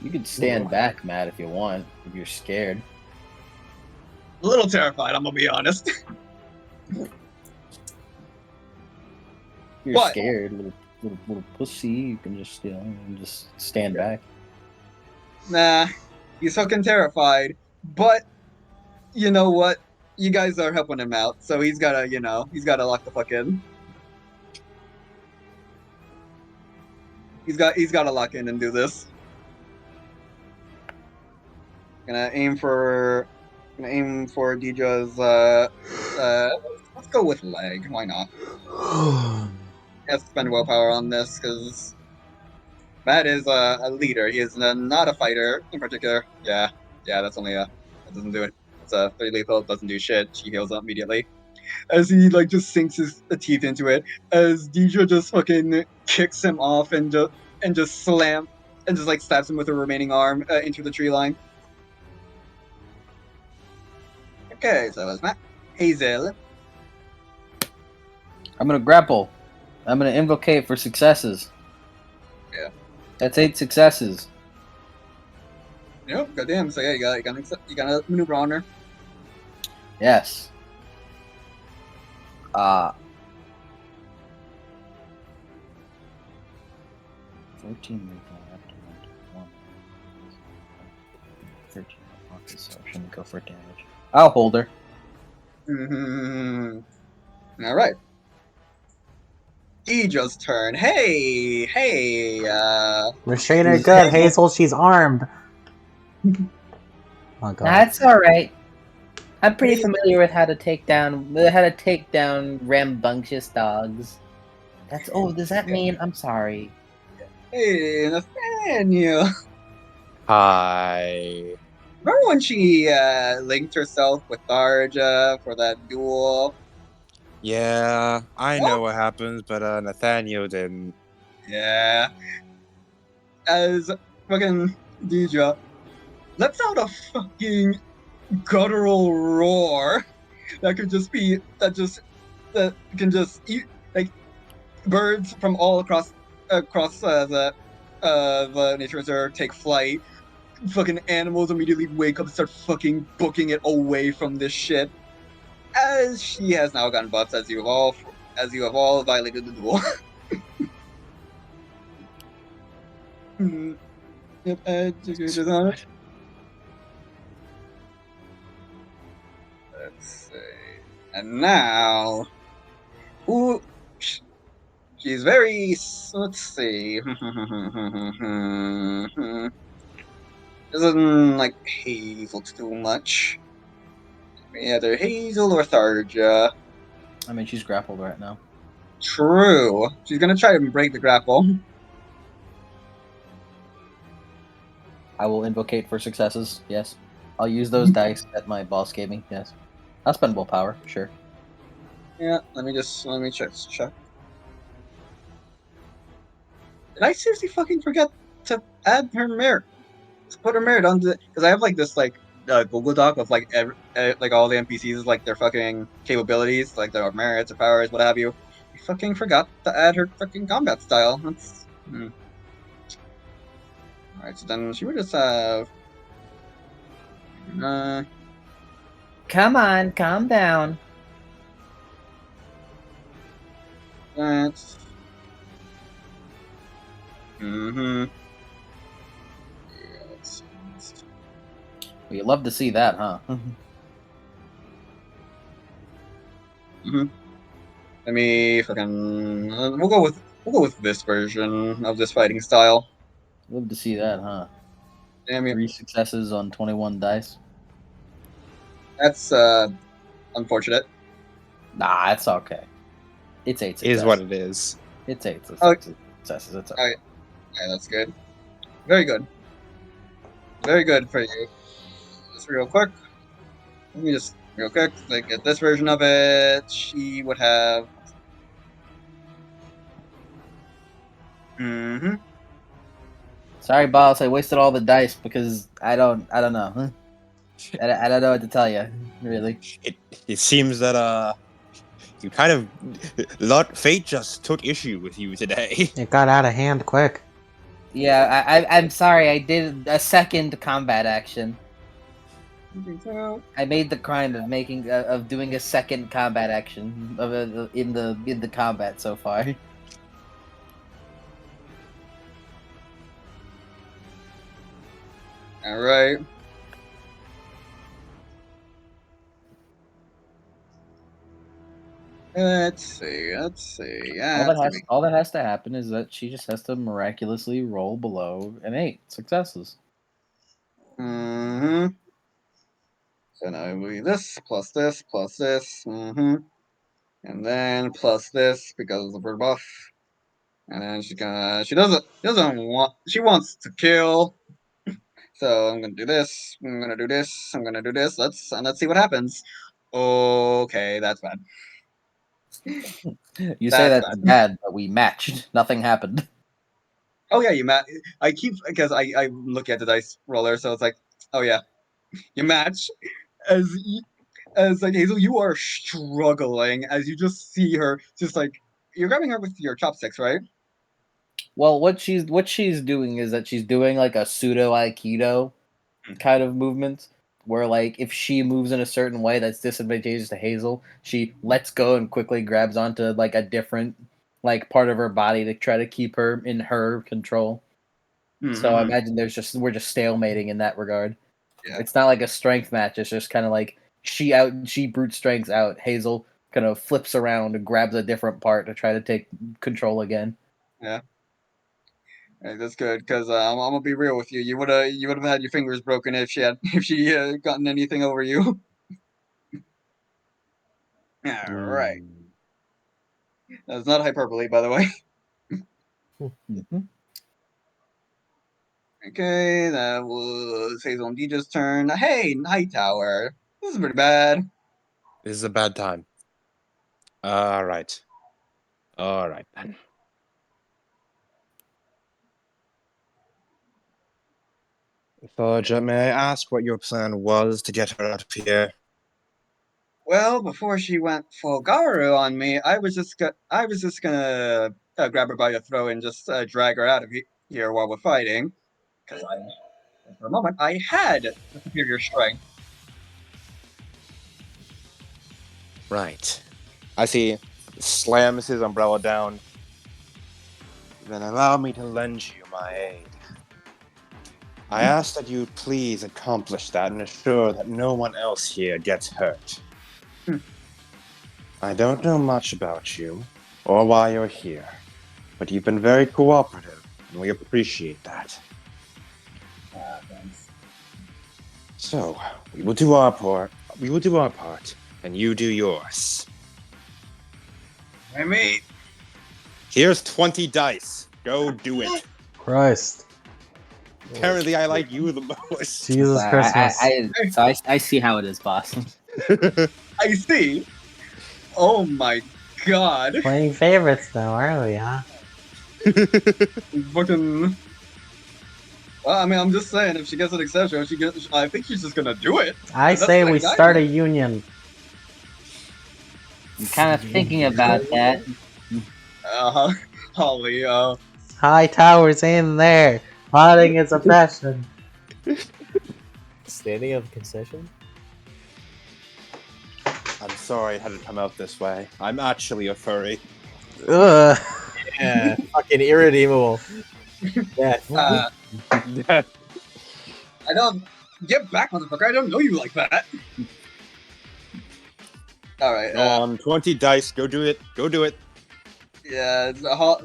You could stand back, Matt, if you want. If you're scared. A little terrified, I'm gonna be honest. If you're What? scared, little pussy, you can just just stand back. Nah, he's fucking terrified. But you know what? You guys are helping him out, so he's gotta, he's gotta lock the fuck in. He's gotta lock in and do this. Gonna aim for Deidre's let's go with leg, why not? He has to spend willpower on this because Matt is a leader. He is not a fighter in particular. Yeah, that's only that doesn't do it. It's a 3 lethal, doesn't do shit. She heals up immediately. As he just sinks his teeth into it, as Deidre just fucking kicks him off and just stabs him with her remaining arm into the tree line. Okay, so that's Matt. Hazel. I'm gonna grapple. I'm gonna invocate for successes. Yeah. That's 8 successes. Yep, goddamn. So yeah, you gotta maneuver on her. Yes. 14 after 1. 13 pocket, so I shouldn't go for damage. I'll hold her. Mm-hmm. All right. Deidre's turn. Hey, Restrain her good, Hazel. She's armed. Oh god. That's all right. I'm pretty familiar with how to take down rambunctious dogs. That's does that mean I'm sorry? Hey, Nathaniel. Hi. Remember when she linked herself with Tharja for that duel? Yeah, I What? know what happens, but Nathaniel didn't. Yeah. As fucking Deidre lets out a fucking guttural roar that can just eat like birds from all across the nature reserve take flight. Fucking animals immediately wake up and start fucking booking it away from this shit. As she has now gotten buffs as you have all violated the duel. Yep, educators on it. Let's see. And now, ooh, she's very. Let's see. Doesn't like Hazel too much. Either Hazel or Tharja. I mean, she's grappled right now. True. She's gonna try and break the grapple. I will invocate for successes. Yes, I'll use those dice that my boss gave me. Yes, I'll spend willpower. Sure. Yeah. Let me check. Did I seriously fucking forget to add her merit? Put her merit on the because I have like this Google Doc of like like all the NPCs like their fucking capabilities, like their merits, their powers, what have you. I fucking forgot to add her fucking combat style. That's alright. So then she would just have. Come on, calm down. That's. Well, you love to see that, huh? Let me fucking. We'll go with this version of this fighting style. Love to see that, huh? Damn it. 3 successes on 21 dice. That's unfortunate. Nah, it's okay. It's 8 successes. Is what it is. It's 8 Okay. successes. It's okay. Alright. Yeah, that's good. Very good. Very good for you. Just real quick. Let me just real quick. Like get this version of it. She would have. Sorry, boss. I wasted all the dice because I don't know. Huh? I don't know what to tell you. Really. It seems that you kind of fate just took issue with you today. It got out of hand quick. Yeah, I'm sorry. I did a second combat action. I made the crime of doing a second combat action in the combat so far. All right. Let's see. Yeah. All that has to happen is that she just has to miraculously roll below an 8 successes. So now it will be this plus this plus this. And then plus this because of her buff. And then she doesn't want. She wants to kill. So I'm gonna do this. I'm gonna do this. I'm gonna do this. Let's see what happens. Okay, that's bad. You say that's bad, but we matched. Nothing happened. Oh yeah, you match. I keep because I look at the dice roller, so it's like, oh yeah, you match. As like Hazel, you are struggling as you just see her, just like you're grabbing her with your chopsticks, right? Well, what she's doing is that she's doing like a pseudo Aikido kind of movement, where like if she moves in a certain way that's disadvantageous to Hazel, she lets go and quickly grabs onto like a different like part of her body to try to keep her in her control. So I imagine we're just stalemating in that regard. Yeah. It's not like a strength match. It's just kind of like she brute strengths out. Hazel kind of flips around and grabs a different part to try to take control again. Hey, that's good because I'm gonna be real with you. You would have had your fingers broken if she gotten anything over you. All right. That's not hyperbole, by the way. Okay, that was Hazel and Deeja's turn. Hey, Night Tower. This is pretty bad. This is a bad time. All right. All right then. Thorja, may I ask what your plan was to get her out of here? Well, before she went full Garu on me, I was just gonna grab her by the throat and just drag her out of here while we're fighting. Because for a moment, I had the superior strength. Right. I see. Slams his umbrella down. Then allow me to lend you my aid. I ask that you please accomplish that and assure that no one else here gets hurt. I don't know much about you or why you're here, but you've been very cooperative, and we appreciate that. Thanks. So, we will do our part, and you do yours. I mean, Here's 20 dice. Go do it. Christ. Apparently, I like you the most. Jesus Christmas. I see how it is, boss. I see. Oh my god. Playing favorites though, are we, huh? Fucking. Well, I mean, I'm just saying, if she gets an exception, I think she's just gonna do it. I That's say like we that. start a union. I'm kind of thinking about that. Holly, High towers in there. Plotting is a passion. Standing of concession? I'm sorry it had to come out this way. I'm actually a furry. Ugh. Yeah, fucking irredeemable. Yeah. I don't. Get back, motherfucker. I don't know you like that. Alright, Go on, 20 dice. Go do it. Go do it. yeah,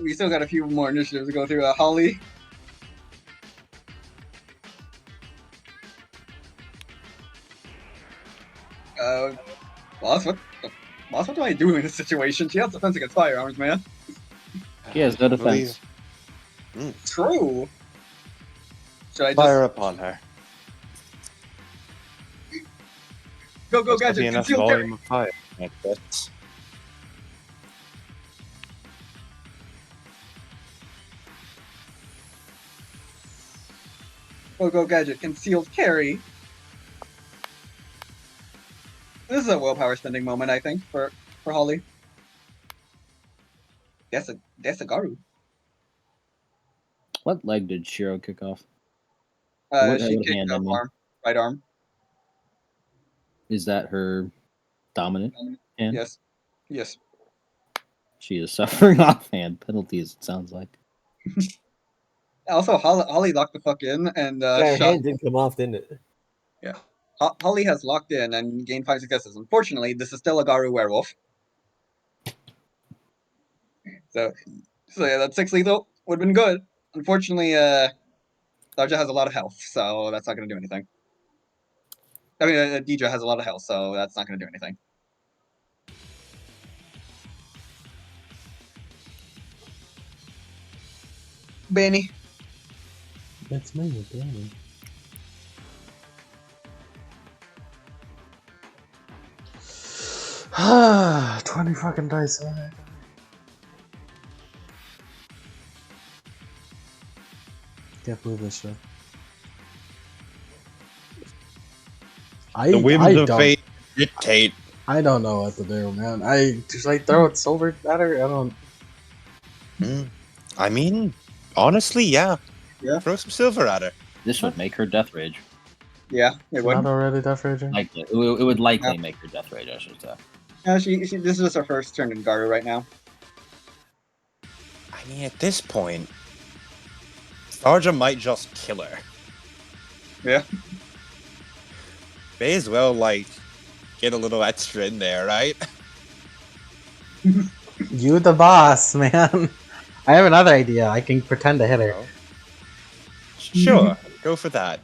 we still got a few more initiatives to go through. Holly. Boss, what do I do in this situation? She has defense against firearms, man. He has no defense. True. Should I just Fire upon her. go Must not be gadget? enough Conceal carry. volume of fire like this. Go gadget. Concealed carry. This is a willpower spending moment, I think, for Holly. That's a Garu. What leg did Shiro kick off? What She hand, kicked I up mean? right arm. Is that her dominant hand? Yes. She is suffering offhand penalties, it sounds like. Also, Holly locked the fuck in and Yeah, her shot. hand did come off, didn't it? Holly has locked in and gained 5 successes. Unfortunately, this is still a Garu werewolf. So yeah, that 6 lethal would have been good. Unfortunately, Darja has a lot of health, so that's not going to do anything. I mean, Deidre has a lot of health, so that's not going to do anything. Benny. It's me, Danny. Ah, 20 fucking dice. Can't believe this shit. The whims of fate dictate. I don't know what to do, man. Should I throw it silver at her? I don't. I mean, honestly, yeah. Yeah. Throw some silver at her. This would make her death rage. Yeah, it would. Not already death raging? Likely. It would likely make her death rage, I should say. This is her first turn in Garu right now. I mean, at this point, Sarja might just kill her. Yeah. May as well, like, get a little extra in there, right? You the boss, man. I have another idea. I can pretend to hit her. Sure, go for that.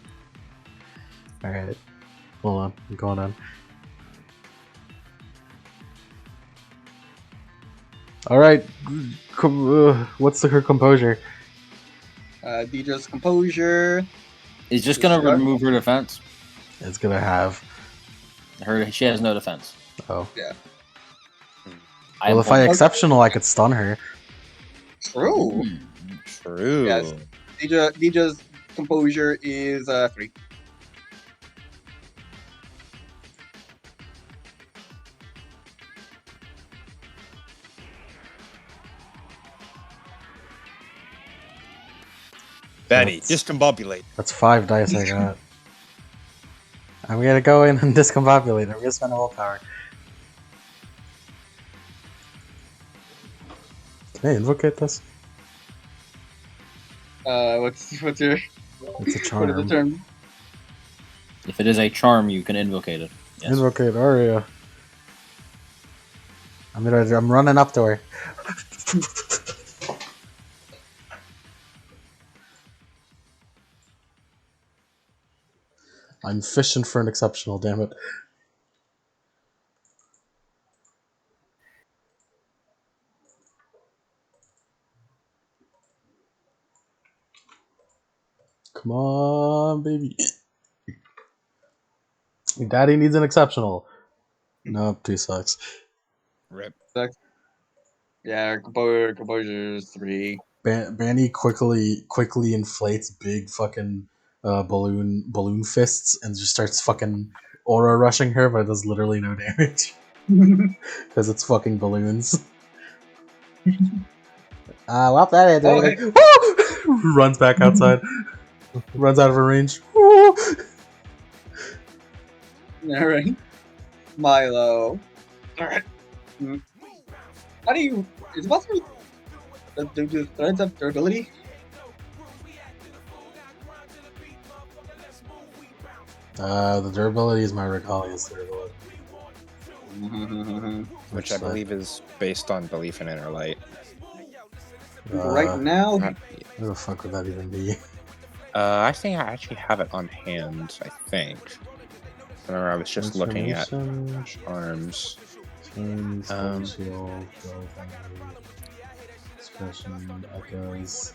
Alright. Hold on. I'm going on. Alright. What's her composure? Deidre's composure. Is just gonna remove her defense. It's gonna have. She has no defense. Oh. Yeah. Well, if I exceptional, I could stun her. True. True. Yes. Deidre's composure is 3. Betty, discombobulate. That's 5 dice I got. I'm gonna go in and discombobulate. I'm gonna spend a willpower. Can I invocate this? What's your It's a what is the charm. term? If it is a charm, you can invocate it. Yes. Invocate Aria. I'm running up to her. I'm fishing for an exceptional, damn it. Come on, baby. Daddy needs an exceptional. Nope, 2 sucks. Rip. Yeah, composure is 3. Banny quickly inflates big fucking balloon fists and just starts fucking aura rushing her, but it does literally no damage because it's fucking balloons. Well, that is Woo! Runs back outside. Runs out of her range. Woo! Alright. Milo. Alright. How do you... Is it possible... Do threads have durability? The durability is my Regalia's durability. Which I believe is based on belief in inner light. Right now... Where the fuck would that even be? I think I actually have it on hand, I think. I was just looking at charms. Expression, echoes.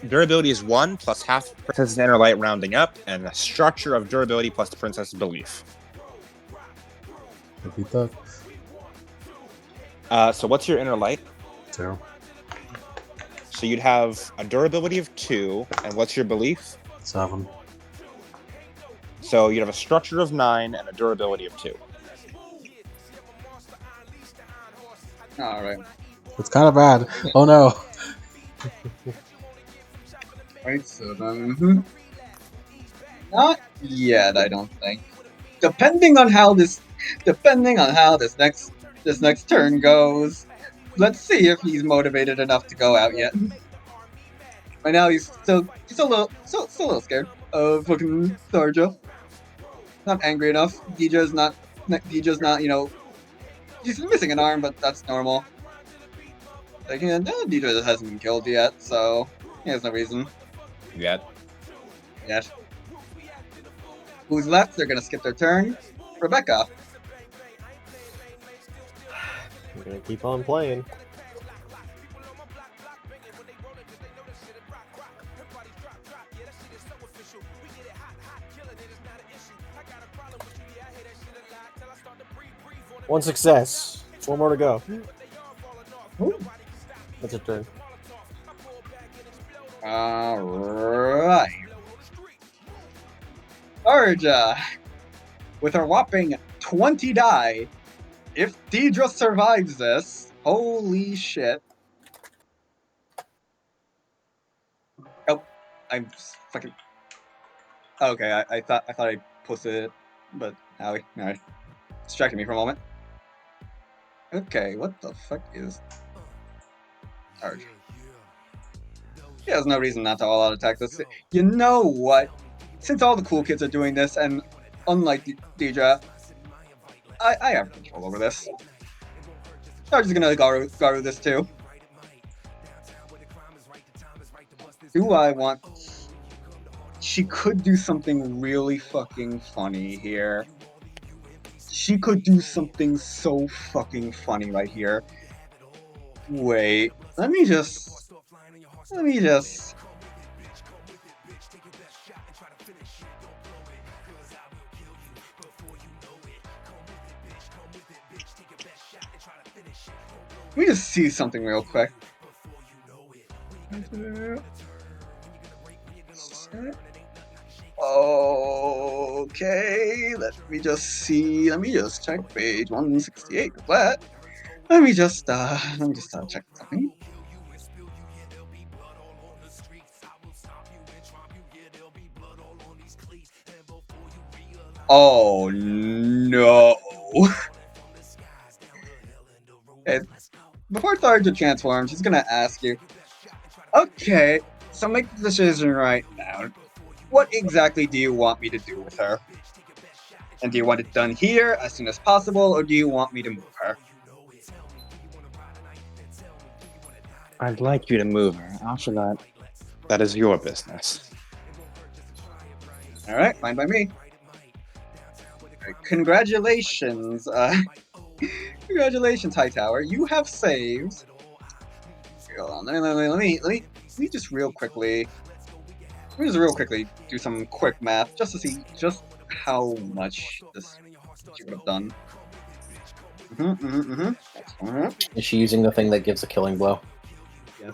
Durability is 1 plus half Princess's Inner Light rounding up, and the structure of durability plus the Princess's Belief. Repeat that. So what's your Inner Light? 2. So you'd have a durability of 2, and what's your belief? 7. So you'd have a structure of 9 and a durability of 2. Alright. It's kind of bad. Oh no. Right, so then... Not yet, I don't think. Depending on how this next turn goes, let's see if he's motivated enough to go out yet. Right now, he's still a little scared of fucking Sarja. Not angry enough. Deidre's not, you know, he's missing an arm, but that's normal. Like, yeah, no, Deidre hasn't been killed yet, so he has no reason. Yet. Who's left? They're gonna skip their turn. Rebecca. I'm gonna keep on playing. One success. 4 more to go. That's a turn. Alright. Arja, with her whopping 20 die, if Deidre survives this, holy shit. Oh, I'm fucking... Okay, I thought I posted it, but Howie, alright. Distracted me for a moment. Okay, what the fuck is... Arja. He has no reason not to all-out attack this. You know what? Since all the cool kids are doing this, and unlike Deidre, I have control over this. Sarge's gonna Garu this too. Do I want... She could do something really fucking funny here. She could do something so fucking funny right here. Wait, let me just... Let me just see something real quick. Okay, let me just check page 168 of that. Let me just check something. Oh no. Okay, before Tharja transforms, she's gonna ask you, okay, so make the decision right now. What exactly do you want me to do with her? And do you want it done here as soon as possible, or do you want me to move her? I'd like you to move her. After that, that is your business. Alright, fine by me. Right, congratulations, congratulations, Hightower. You have saved. Hold on, let me just real quickly. Let me just real quickly do some quick math just to see just how much this she would have done. Is she using the thing that gives a killing blow? Yes.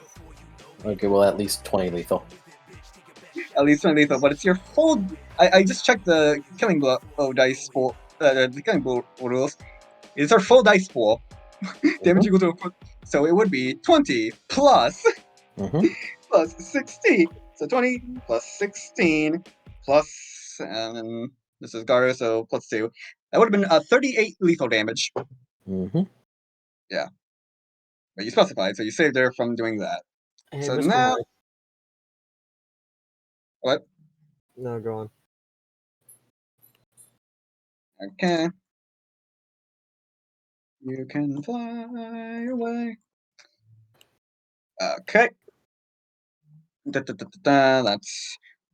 Okay, well, at least 20 lethal. At least 20 lethal, but it's your full. I just checked the killing blow dice pool. The killing blow rules. It's our full dice pool. Damage equal to. So it would be 20 plus plus 16. So 20 plus 16 plus, and then this is Garu, so plus 2. That would have been 38 lethal damage. Yeah. But you specified, so you saved her from doing that. Hey, So Mr. now. Mike. What? No, go on. Okay. You can fly away. Okay.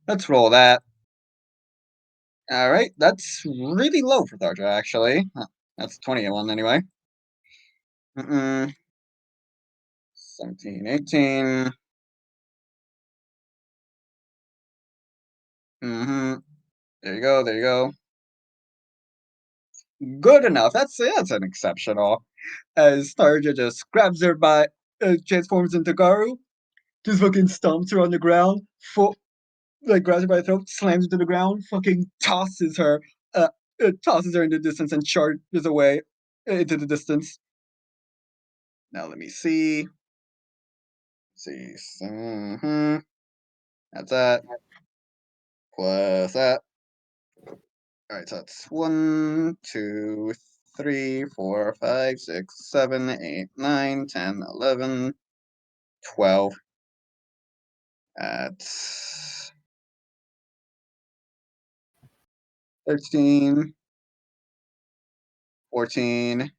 Let's roll that. All right, that's really low for Tharja, actually. Huh, that's 21 anyway. 17, 18. There you go. There you go. Good enough. That's an exceptional. As Tharja just grabs her by, transforms into Garu, just fucking stomps her on the ground, grabs her by the throat, slams into the ground, fucking tosses her into the distance and charges away into the distance. Now let me see. That's that. Plus that. Alright, so that's 1, 2, 3, 4, 5, 6, 7, 8, 9, 10, 11, 12. That's 13, 14,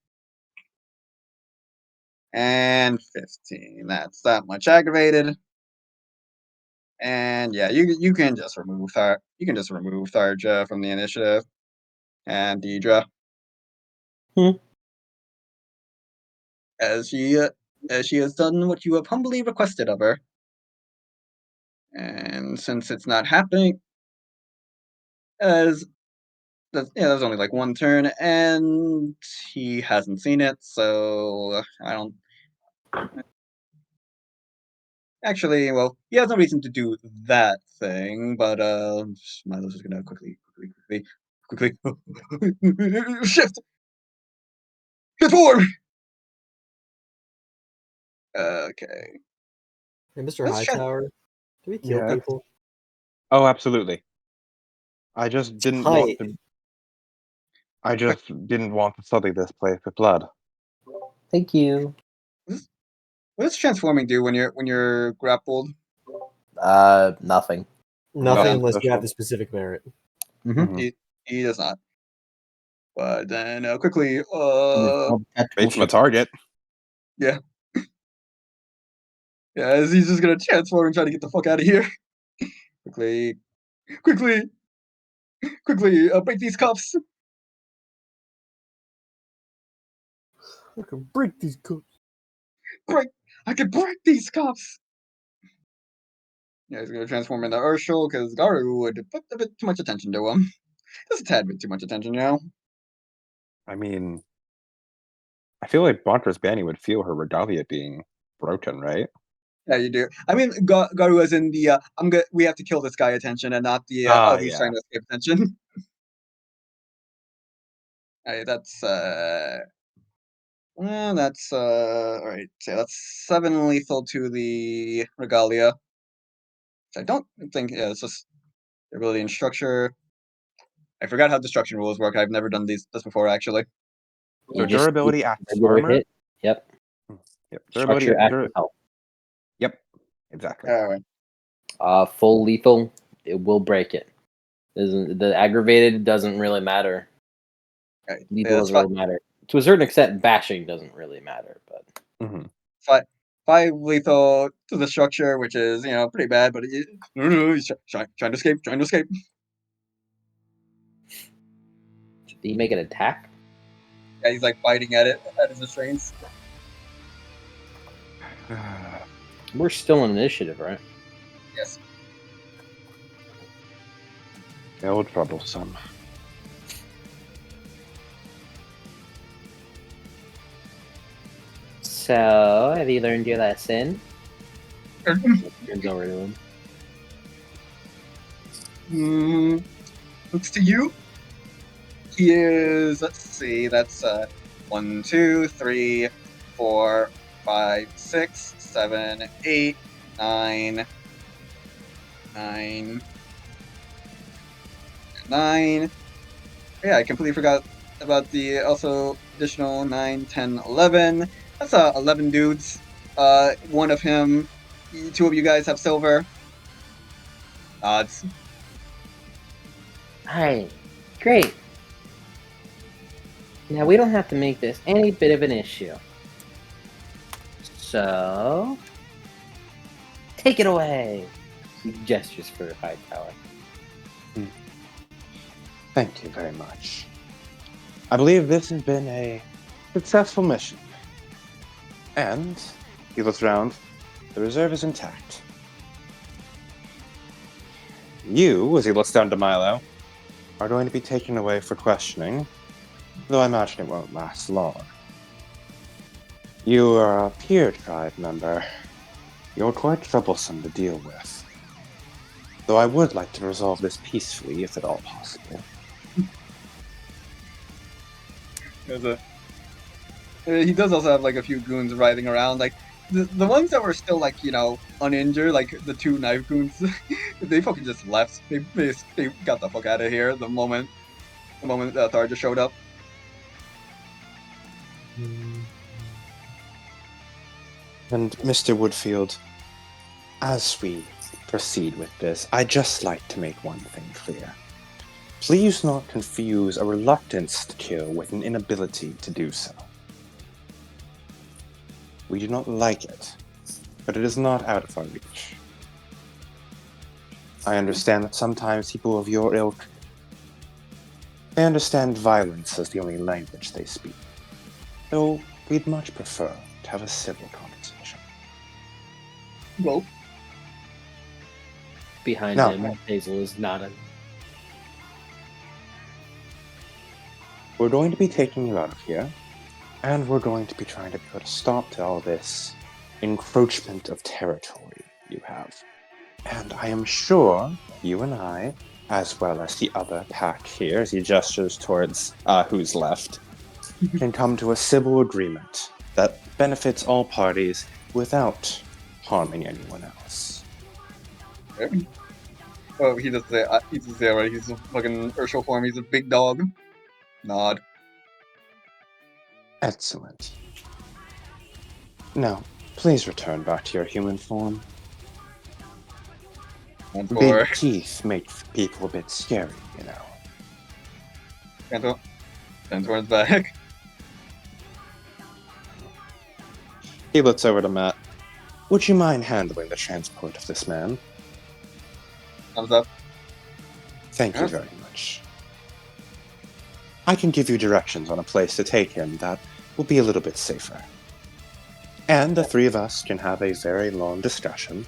and 15. That's that much aggravated. And yeah, you can just remove Tharja from the initiative. And Deidre. As she has done what you have humbly requested of her. And since it's not happening, that was only like one turn, and he hasn't seen it, so I don't. Actually, well, he has no reason to do that thing, but Milo's just gonna quickly shift, get forward. Okay. Hey, Mr. Hightower, do we kill people? Oh, absolutely. I just didn't want to. I just didn't want to sully this place with blood. Thank you. What does transforming do when you're grappled? Nothing. Nothing unless you have the specific merit. He does not. But then quickly, Bait from a target. yeah, as he's just gonna transform and try to get the fuck out of here. quickly, quickly, break these cuffs. I can break these cups. I can break these cuffs. Yeah, he's gonna transform into Urshel because Garu would put a bit too much attention to him. Just a tad bit too much attention, you know? I mean, I feel like Bontra's Banny would feel her regalia being broken, right? Yeah, you do. I mean, Garu is in the we have to kill this guy attention and not the he's Yeah. trying to escape attention. That's well, that's all right. So that's 7 lethal to the regalia. I don't think it's just ability and structure. I forgot how destruction rules work. I've never done this before actually. So You just durability keep acts regular armor. hit. Yep. Yep. Durability. Structure acts health. Yep. Exactly. All right. Full lethal, it will break it. The aggravated doesn't really matter. Okay. Lethal Yeah, doesn't really matter. To a certain extent, bashing doesn't really matter, but Mm-hmm. 5 lethal to the structure, which is pretty bad. But he's trying to escape. Trying to escape. did he make an attack? Yeah, he's like biting at it at his restraints. We're still in initiative, right? Yes. Still troublesome. So, have you learned your lesson? Turns over to him. Looks to you. He is. Let's see. That's 1, 2, 3, 4, 5, 6, 7, 8, 9, 9. Yeah, I completely forgot about the also additional 9, 10, 11. That's 11 dudes. One of him. 2 of you guys have silver. Odds. Alright, great. Now we don't have to make this any bit of an issue. So, take it away. He gestures for Hightower. Thank you very much. I believe this has been a successful mission. And he looks around. The reserve is intact. You, as he looks down to Milo, are going to be taken away for questioning, though I imagine it won't last long. You are a peer tribe member. You're quite troublesome to deal with. Though I would like to resolve this peacefully, if at all possible. He does also have like a few goons riding around, like the ones that were still like uninjured, like the 2 knife goons. They fucking just left. They got the fuck out of here the moment Tharja showed up. And Mr. Woodfield, as we proceed with this, I'd just like to make one thing clear. Please not confuse a reluctance to kill with an inability to do so. We do not like it, but it is not out of our reach. I understand that sometimes people of your ilk, they understand violence as the only language they speak. Though we'd much prefer to have a civil conversation. Well, Behind No. him, Hazel is nodding. We're going to be taking you out of here, and we're going to be trying to put a stop to all this encroachment of territory you have. And I am sure you and I, as well as the other pack here, as he gestures towards who's left, can come to a civil agreement that benefits all parties without harming anyone else. Oh, he doesn't say. Right. He's a fucking Urshel form. He's a big dog. Nod. Excellent. Now, please return back to your human form. One Big for teeth make people a bit scary, you know. Kanto. Turn towards back. He looks over to Matt. Would you mind handling the transport of this man? Thumbs up. Thank you Yes. very much. I can give you directions on a place to take him that will be a little bit safer. And the three of us can have a very long discussion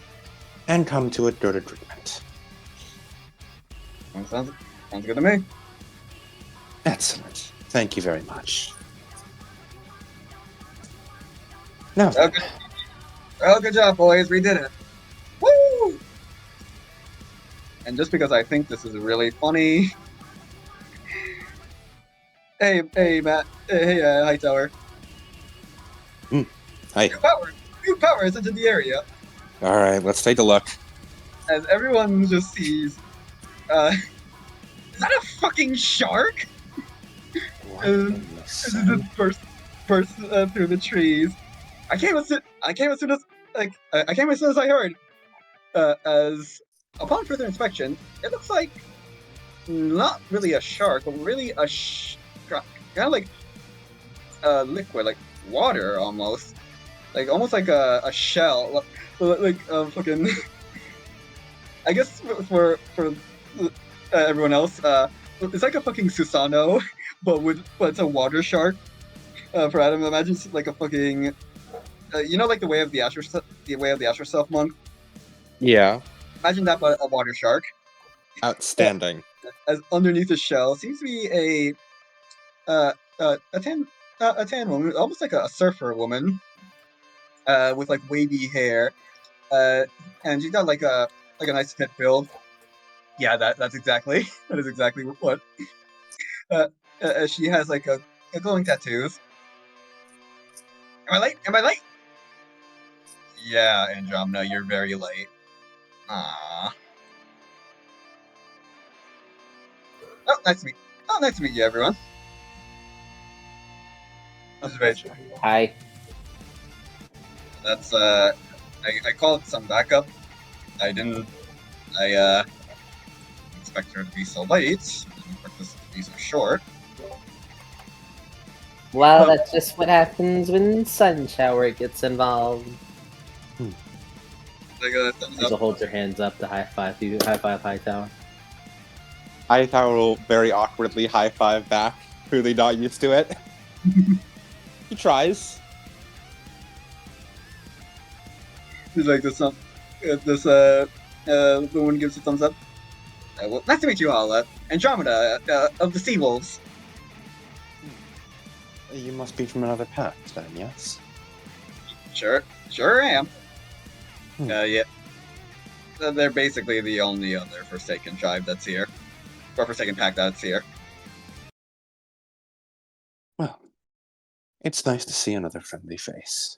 and come to a good agreement. Sounds good to me. Excellent. Thank you very much. Now, Okay. Well, good job, boys. We did it. Woo! And just because I think this is really funny. Hey, Matt. Hey, Hightower. hi. New powers into the area. All right, let's take a look. As everyone just sees, is that a fucking shark? This is just burst through the trees. I came as soon as I heard. As upon further inspection, it looks like not really a shark, but really a kind of like liquid, like water almost, like almost like a shell, like fucking. I guess for everyone else, it's like a fucking Susanoo, but it's a water shark. For Adam, imagine it's like a fucking, like the Way of the Asher Self monk. Yeah. Imagine that, but a water shark. Outstanding. As underneath the shell seems to be a tan woman, almost like a surfer woman, with like wavy hair, and she's got like a nice fit build. Yeah, that's exactly that is exactly what. She has like a glowing tattoos. Am I late? Yeah, Andromeda, you're very late. Ah. Nice to meet you, everyone. Observation. Hi. That's I called some backup. I expect her to be so late. I didn't expect this to be so short. Well, that's just what happens when Sun Shower gets involved. Like a thumbs Lisa up. holds her hands up to high five Hightower. Hightower will very awkwardly high five back, clearly not used to it. He tries. He's like the one gives a thumbs up. Well, nice to meet you all. Andromeda of the Sea Wolves. You must be from another path, then, yes? Sure am. Yeah. They're basically the only other Forsaken tribe that's here. Or Forsaken pack that's here. Well, it's nice to see another friendly face.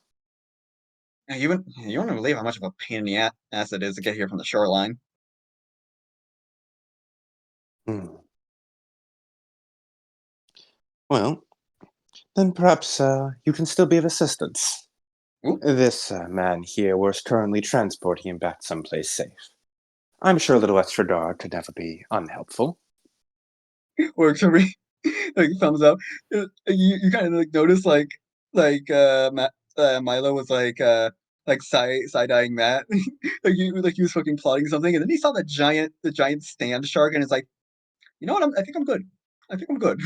You wouldn't believe how much of a pain in the ass it is to get here from the shoreline. Well, then perhaps you can still be of assistance. Ooh. This man here was currently transporting him back someplace safe. I'm sure a little extra guard could never be unhelpful. Works for me. Like thumbs up. You kind of like notice like Milo was like side eyeing Matt. like he was fucking plotting something, and then he saw the giant stand shark, and it's like, you know what? I think I'm good.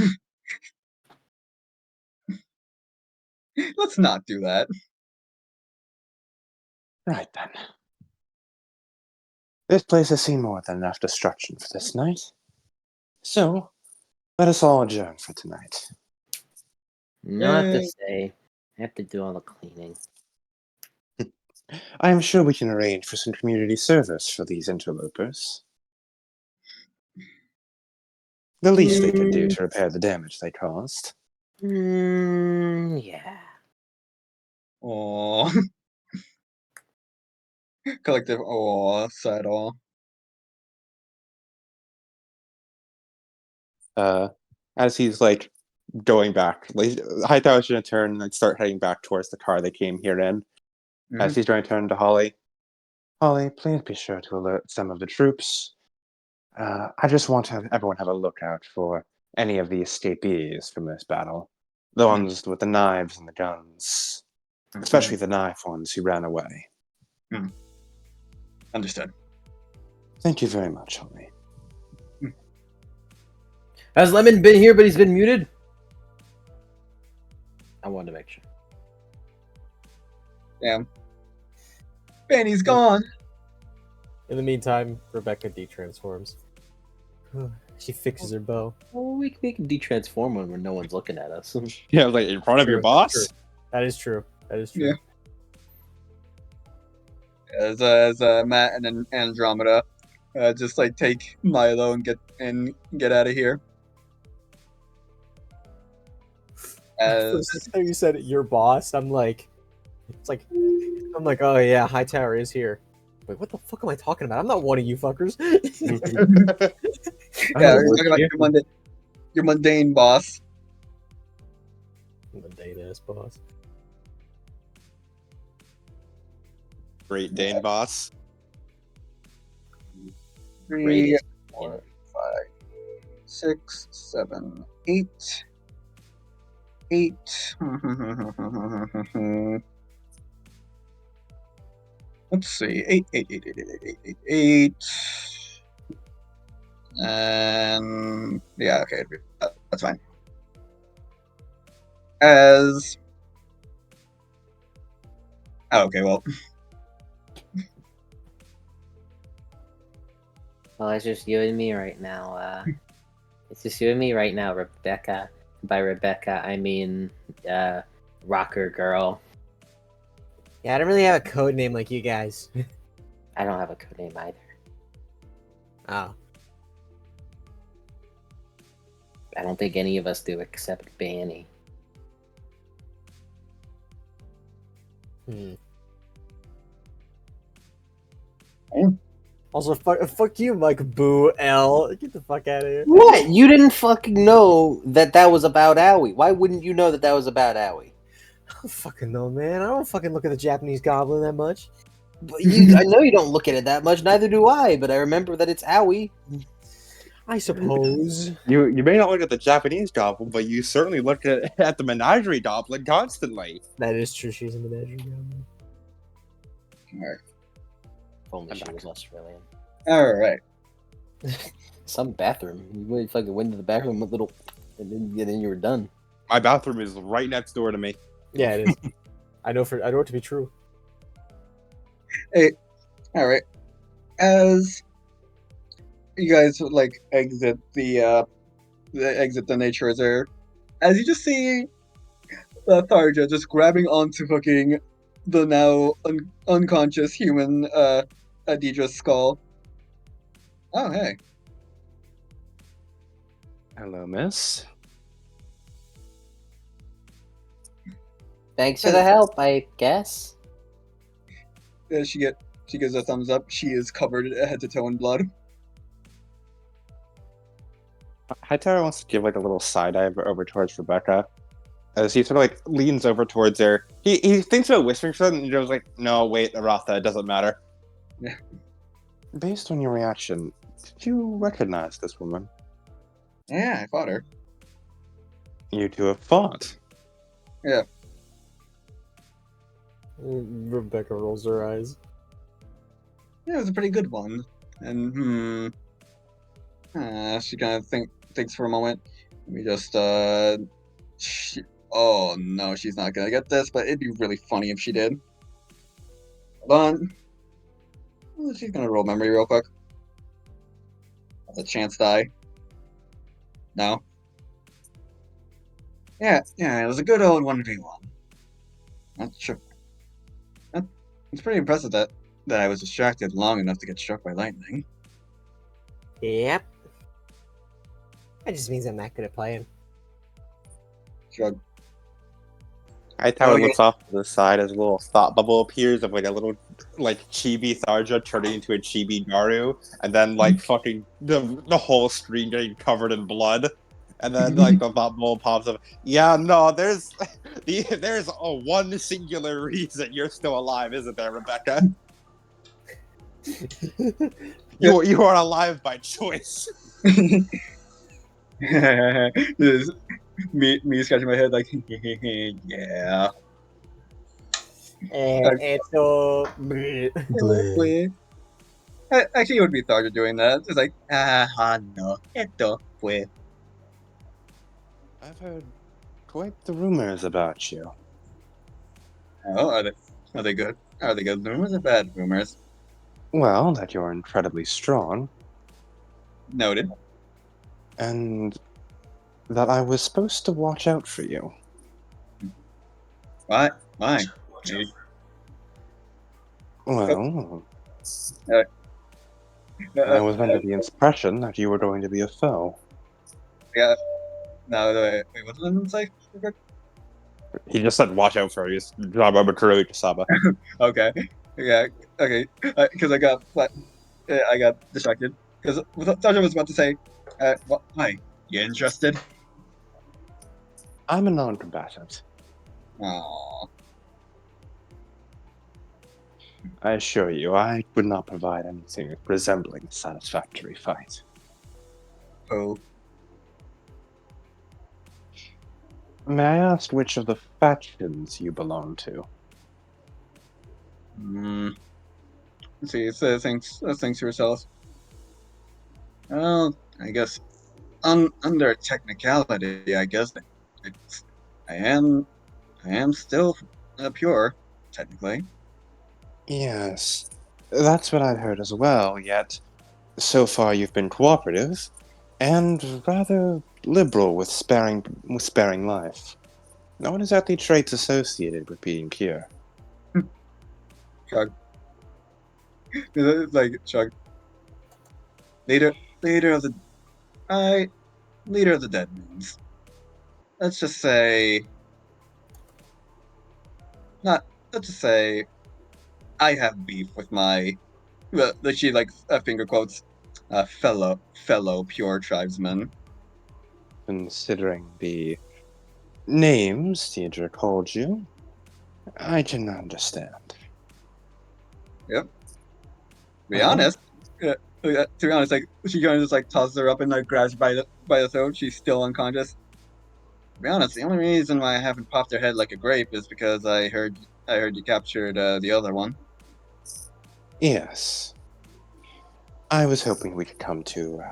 Let's not do that. Right then. This place has seen more than enough destruction for this night. So, let us all adjourn for tonight. You don't have to Yay. stay. I have to do all the cleaning. I am sure we can arrange for some community service for these interlopers. The least they could do to repair the damage they caused. Yeah. Aww. Collective aw, sad aw. As he's like going back, like, Hightower's gonna turn and start heading back towards the car they came here in. As he's going to turn to Holly. Holly, please be sure to alert some of the troops. I just want to have everyone have a lookout for any of the escapees from this battle. The ones with the knives and the guns. Especially the knife ones who ran away. Understood. Thank you very much, homie. Has Lemon been here, but he's been muted? I wanted to make sure. Damn. Benny's gone. In the meantime, Rebecca detransforms. She fixes her bow. Well, we can detransform when no one's looking at us. Yeah, like in front of your True, boss. true. That is true. That is true. Yeah. As Matt and then Andromeda just like take Milo and get out of here. First time you said your boss, I'm like, oh yeah, Hightower is here. Wait, what the fuck am I talking about? I'm not one of you fuckers. Yeah, you're talking about your mundane boss. Mundane ass boss. Great Dane boss. 3, 4, 5, 6, 7, 8. 8. Let's see. 8, 8, 8, 8, 8, 8, 8, 8. And yeah, okay, that's fine. As okay, well, Well, it's just you and me right now. It's just you and me right now, Rebecca. By Rebecca, I mean Rocker Girl. Yeah, I don't really have a code name like you guys. I don't have a code name either. Oh. I don't think any of us do except Banny. Also, fuck you, Mike Boo L. Get the fuck out of here. What? You didn't fucking know that was about Aoi. Why wouldn't you know that was about Aoi? I don't fucking know, man. I don't fucking look at the Japanese Goblin that much. But I know you don't look at it that much. Neither do I. But I remember that it's Aoi. I suppose. You may not look at the Japanese goblin, but you certainly look at the menagerie goblin constantly. That is true. She's a menagerie goblin. Alright. If only she was Australian. Alright. Some bathroom. You fucking went to the bathroom a little, and then you were done. My bathroom is right next door to me. Yeah, it is. I know it to be true. Hey, alright. As you guys like exit the nature reserve, as you just see Tharja just grabbing onto fucking the now unconscious human Adidra's skull. Oh hey. Hello, miss. Thanks for the help, I guess. Yeah, she gives a thumbs up. She is covered head to toe in blood. Hightower wants to give like a little side eye over towards Rebecca. As he sort of like leans over towards her. He thinks about whispering something and goes like, no, wait, Aratha, it doesn't matter. Yeah. Based on your reaction, did you recognize this woman? Yeah, I fought her. You two have fought. Yeah. Rebecca rolls her eyes. Yeah, it was a pretty good one. And she kind of thinks for a moment. We just oh no, she's not gonna get this, but it'd be really funny if she did. Hold on. She's gonna roll memory real quick. That's a chance die. No. Yeah, it was a good old 1v1. Not sure. It's pretty impressive that I was distracted long enough to get struck by lightning. Yep. That just means I'm not good at playing. Shrug. Hightower Oh, yeah. looks off to the side as a little thought bubble appears of like a little like chibi Tharja turning into a chibi Naru, and then like fucking the whole screen getting covered in blood. And then like the thought bubble pops up. Yeah, no, there's a one singular reason you're still alive, isn't there, Rebecca? You are alive by choice. This is me scratching my head like, yeah. Esto. Bleh. Actually, it would be Tharja doing that. It's like, no, esto fue. I've heard quite the rumors about you. Oh, are they good? Are they good rumors or bad rumors? Well, that you're incredibly strong, Noted. and that I was supposed to watch out for you. Why? Why? Well, Uh, I was under the impression that you were going to be a foe. Yeah. No, wait, what did I say? He just said, "Watch out for you." Job arbitrarily to Saba. Okay. Yeah. Okay. Because I got distracted. Because Tharja was about to say, hi, you interested? I'm a non-combatant. Aww. I assure you, I would not provide anything resembling a satisfactory fight. Oh. May I ask which of the factions you belong to? Let's see. Thanks to yourself. Well, I guess under technicality, I guess I am still pure, technically. Yes, that's what I'd heard as well, yet so far you've been cooperative and rather liberal with sparing life. Not exactly traits associated with being pure. Shrug. It's like shrug. Leader of the leader of the Dead Moons. Let's just say let's just say I have beef with my she like finger quotes fellow pure tribesmen. Considering the names Deidre called you, I can understand. Yep. To be honest, like she kind of just like tosses her up and like grabs her by the throat. She's still unconscious. To be honest, the only reason why I haven't popped her head like a grape is because I heard you captured the other one. Yes. I was hoping we could come to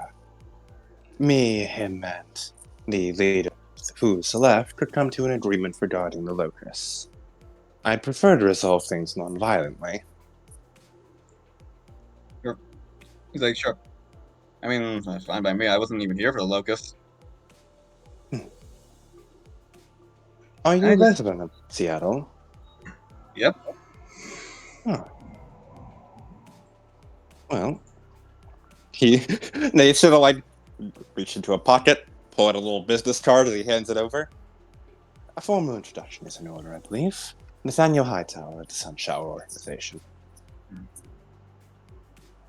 me, him, and the leader who's left could come to an agreement regarding the locusts. I'd prefer to resolve things non-violently. Sure. He's like, sure. I mean, that's fine by me. I wasn't even here for the locusts. Are you a resident of Seattle? Yep. Huh. Well, they sort of like reach into a pocket, pull out a little business card as he hands it over. A formal introduction is in order, I believe. Nathaniel Hightower at the Sunshower Organization.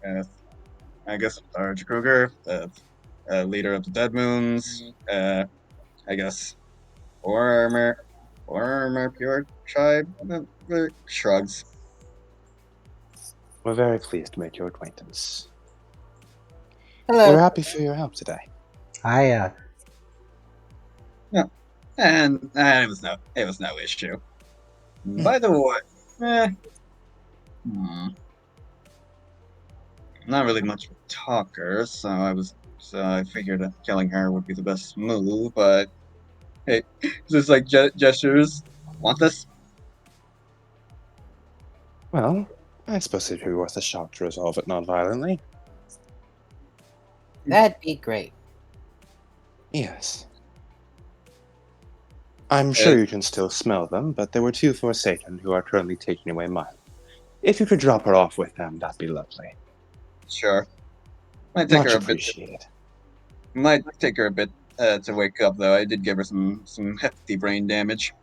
Yes. I guess Sarge Kruger, leader of the Dead Moons. I guess former pure tribe. Shrugs. We're very pleased to make your acquaintance. Hello. We're happy for your help today. Hiya. Yeah. And it was no issue. By the way, I'm not really much of a talker, so I figured that killing her would be the best move, but hey, just like gestures. Want this? Well, I suppose it'd be worth a shot to resolve it non-violently. That'd be great. Yes. I'm sure you can still smell them, but there were two Forsaken who are currently taking away mine. If you could drop her off with them, that'd be lovely. Sure. Might take Much her a bit. appreciated. Might take her a bit to wake up, though. I did give her some hefty brain damage.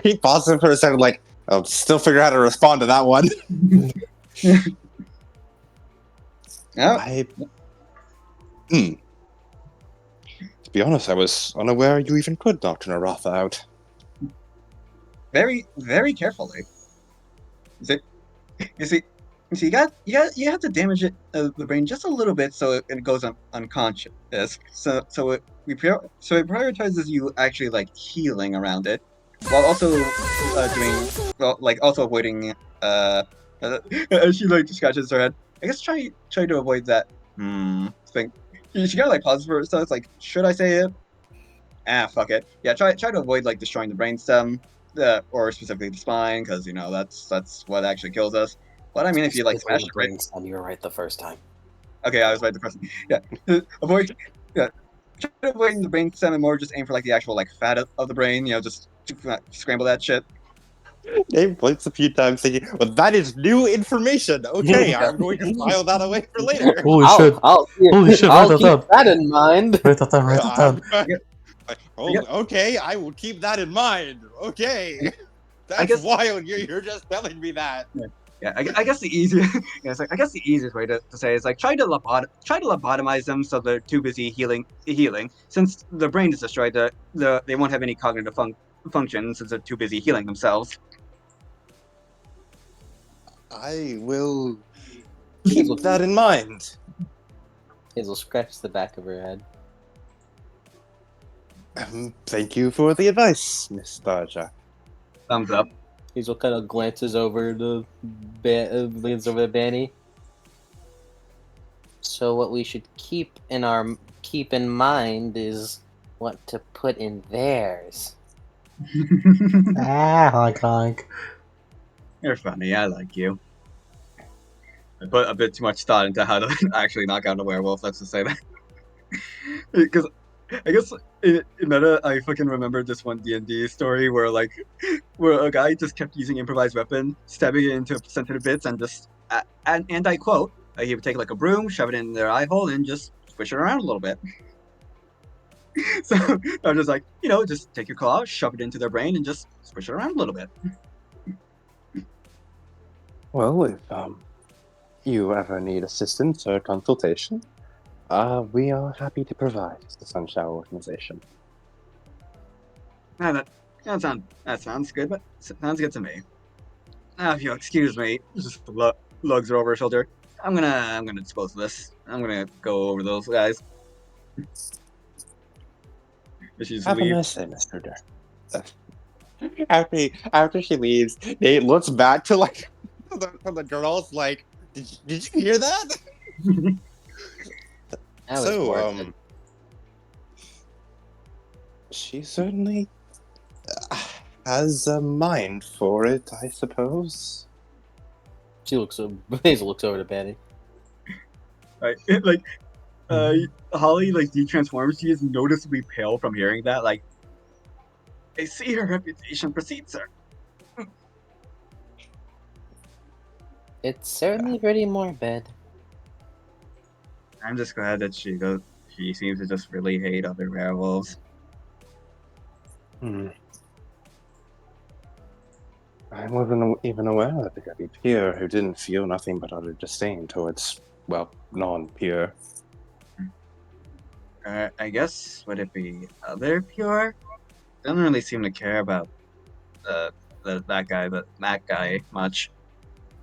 He pauses for a second, like, I'll still figure out how to respond to that one. Yeah. To be honest, I was unaware you even could knock Naratha out. Very, very carefully. You see, So you have to damage it the brain just a little bit so it goes unconscious. So it prioritizes you actually like healing around it, while also also avoiding she like scratches her head. I guess try to avoid that thing. She gotta like pause for so it's like, should I say it? Fuck it. Yeah, try to avoid like destroying the brainstem, or specifically the spine, because that's what actually kills us. But I mean, if you like smash it right, You were right the first time. okay, I was right the first time. Yeah, avoid. Yeah, try to avoid the brainstem and more just aim for like the actual like fat of the brain. Just scramble that shit. Dave blinks a few times, thinking, "Well, that is new information. Okay, I'm going to file that away for later." Holy shit! Holy shit! Write I'll that keep down. that in mind. Write that down. Write that down. Okay, I will keep that in mind. Okay, that's wild. You're just telling me that. Yeah, I guess the easiest, I guess the easiest way to say is like try to lobotomize them so they're too busy healing. Since the brain is destroyed, they won't have any cognitive function since they're too busy healing themselves. I will keep that in mind. Hazel scratches the back of her head. Thank you for the advice, Miss Starja. Thumbs up. Hazel kind of glances over to leans over to Banny. So what we should keep in mind is what to put in theirs. Honk honk. You're funny. I like you. I put a bit too much thought into how to actually knock out a werewolf. Let's just say that. Because I guess in meta, I fucking remember this one D&D story where a guy just kept using improvised weapon, stabbing it into sensitive bits, and just and I quote, he would take like a broom, shove it in their eye hole, and just squish it around a little bit. So I'm just like, just take your claw, shove it into their brain, and just squish it around a little bit. Well, if you ever need assistance or consultation, we are happy to provide as the Sunshower organization. That sounds good, but sounds good to me. If you'll excuse me, just lugs her over her shoulder. I'm gonna dispose of this. I'm gonna go over those guys. Have a nice day, Mr. Durr. After she leaves, Nate looks back to the girls like, did you hear that? So, she certainly has a mind for it, I suppose. Hazel looks over to Banny. Right, Holly detransforms. She is noticeably pale from hearing that. Like, I see her reputation precedes her. It's certainly pretty morbid. I'm just glad that she seems to just really hate other werewolves. I wasn't even aware that there could be peer who didn't feel nothing but utter disdain towards, non-peer. I guess, would it be other pure? Doesn't really seem to care about that guy much.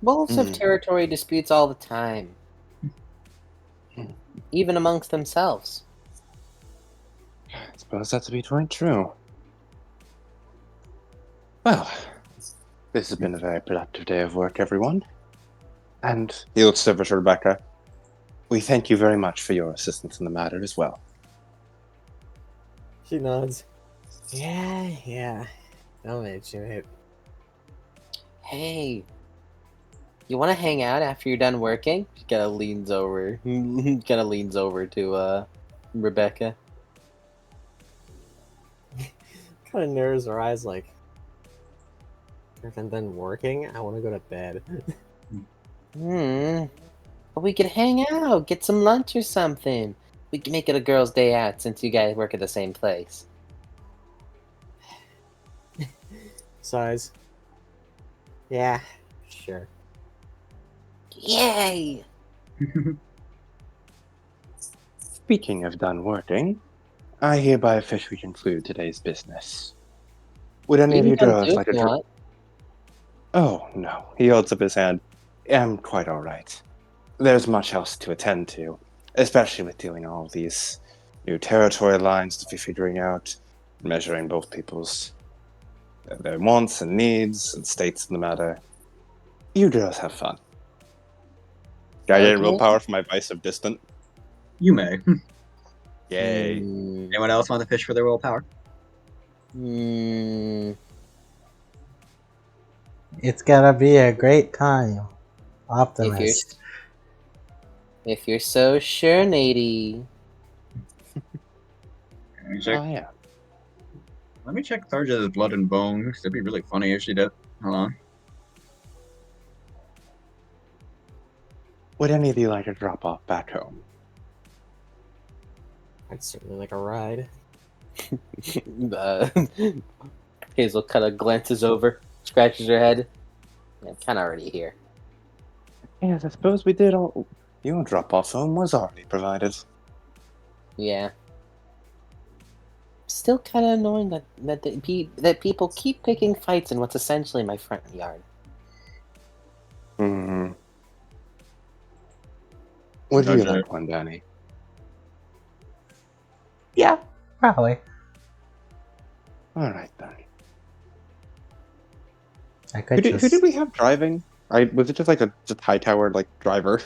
Wolves have territory disputes all the time. Even amongst themselves. I suppose that's to be quite true. Well, this has been a very productive day of work, everyone. And he looks over to Rebecca. We thank you very much for your assistance in the matter as well. She nods. Yeah. Don't mention it. Hey, you want to hang out after you're done working? She kind of leans over to Rebecca. Kind of narrows her eyes like, if I'm done working, I want to go to bed. But we could hang out, get some lunch or something. We can make it a girl's day out since you guys work at the same place. Sighs. Yeah, sure. Yay! Speaking of done working, I hereby officially conclude today's business. Would any of you girls like a drink? What? Oh, no. He holds up his hand. am quite alright. There's much else to attend to, especially with dealing all of these new territory lines to be figuring out, measuring both people's their wants and needs and states in the matter. You girls have fun. Can I get Okay. willpower for my Vice of Distant? You may. Yay. Anyone else want to fish for their willpower? It's gonna be a great time. If you're Optimist. if you're so sure, Nady. Let me check. Oh, yeah. Let me check Tharja's blood and bone. It'd be really funny if she did. Hold on. Would any of you like to drop off back home? I'd certainly like a ride. uh, Hazel kind of glances over, scratches her head. I'm kind of already here. Yes, I suppose we did all. Your drop off home was already provided. Yeah. Still kind of annoying that people keep picking fights in what's essentially my front yard. Hmm. Would you Roger. like one, Danny? Yeah, probably. All right, then. I could Who did we have driving? Was it just like a just Hightower like driver?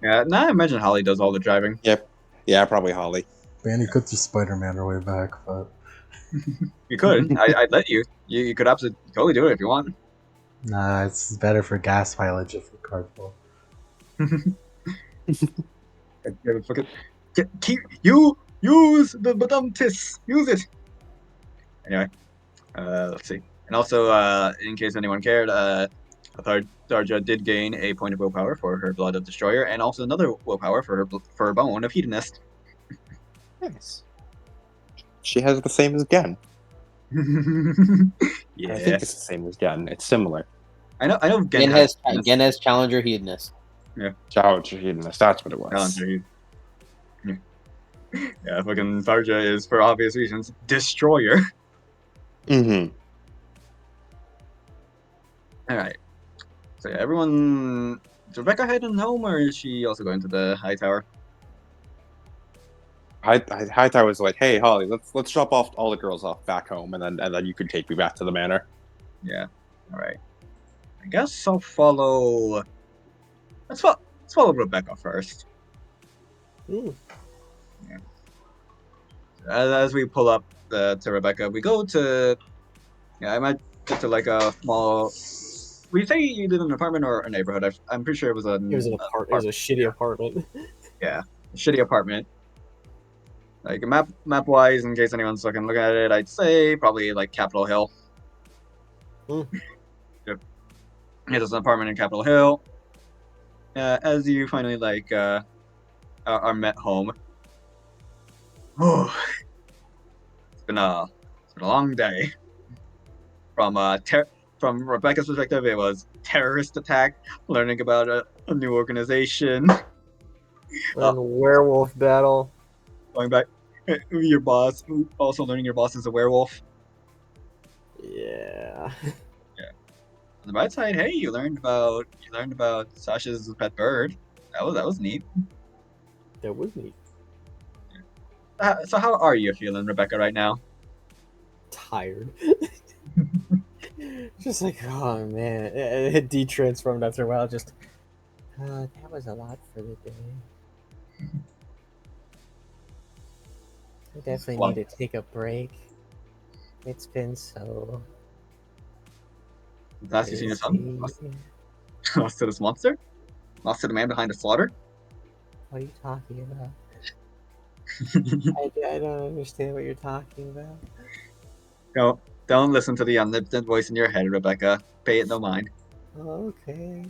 Yeah, now I imagine Holly does all the driving. Yep. Yeah, probably Holly. Banny could just Spider-Man her way back, but You could. I'd let you. You could absolutely totally do it if you want. nah, it's better for gas mileage if we carpool. Keep you use the badumtis. Use it. Anyway, let's see. And also, in case anyone cared, Tharja did gain a point of willpower for her Blood of Destroyer, and also another willpower for her Bone of Hedonist. Nice. She has the same as Gen. Yeah, I think it's the same as Gen. It's similar. I know. Gen has Challenger Hedonist. Challenger Hedonist. That's what it was. Challenger. Yeah, fucking Tharja is, for obvious reasons, Destroyer. Mm-hmm. All right. So yeah, everyone. Is Rebecca heading home, or is she also going to the high tower? Hightower was like, "Hey, Holly, let's drop off all the girls off back home, and then you can take me back to the manor." Yeah. All right. I guess I'll follow. Let's follow Rebecca first. Ooh. Yeah. As we pull up to Rebecca, we go to. Yeah, I might get to like a small. Would you say you live in an apartment or a neighborhood? I'm pretty sure it was a. It was an apartment. It was a shitty apartment. Yeah, a shitty apartment. Like map wise, in case anyone's looking at it, I'd say probably like Capitol Hill. Mm. Yep. It is an apartment in Capitol Hill. As you finally like are met home. Oh, it's been a long day. From Rebecca's perspective, it was terrorist attack, learning about a new organization, And werewolf battle. going back your boss, also learning your boss is a werewolf. Yeah. On the bright side, hey, you learned about Sasha's pet bird. That was neat. That was neat. So how are you feeling, Rebecca, right now? Tired. Just like, oh man, it de-transformed after a while. Just, that was a lot for the day. I definitely need to take a break. It's been so. Last you seen your son? busy. Lost to this monster? Lost to the man behind the slaughter? What are you talking about? I don't understand what you're talking about. Don't listen to the omnipotent voice in your head, Rebecca. Pay it no mind. Okay.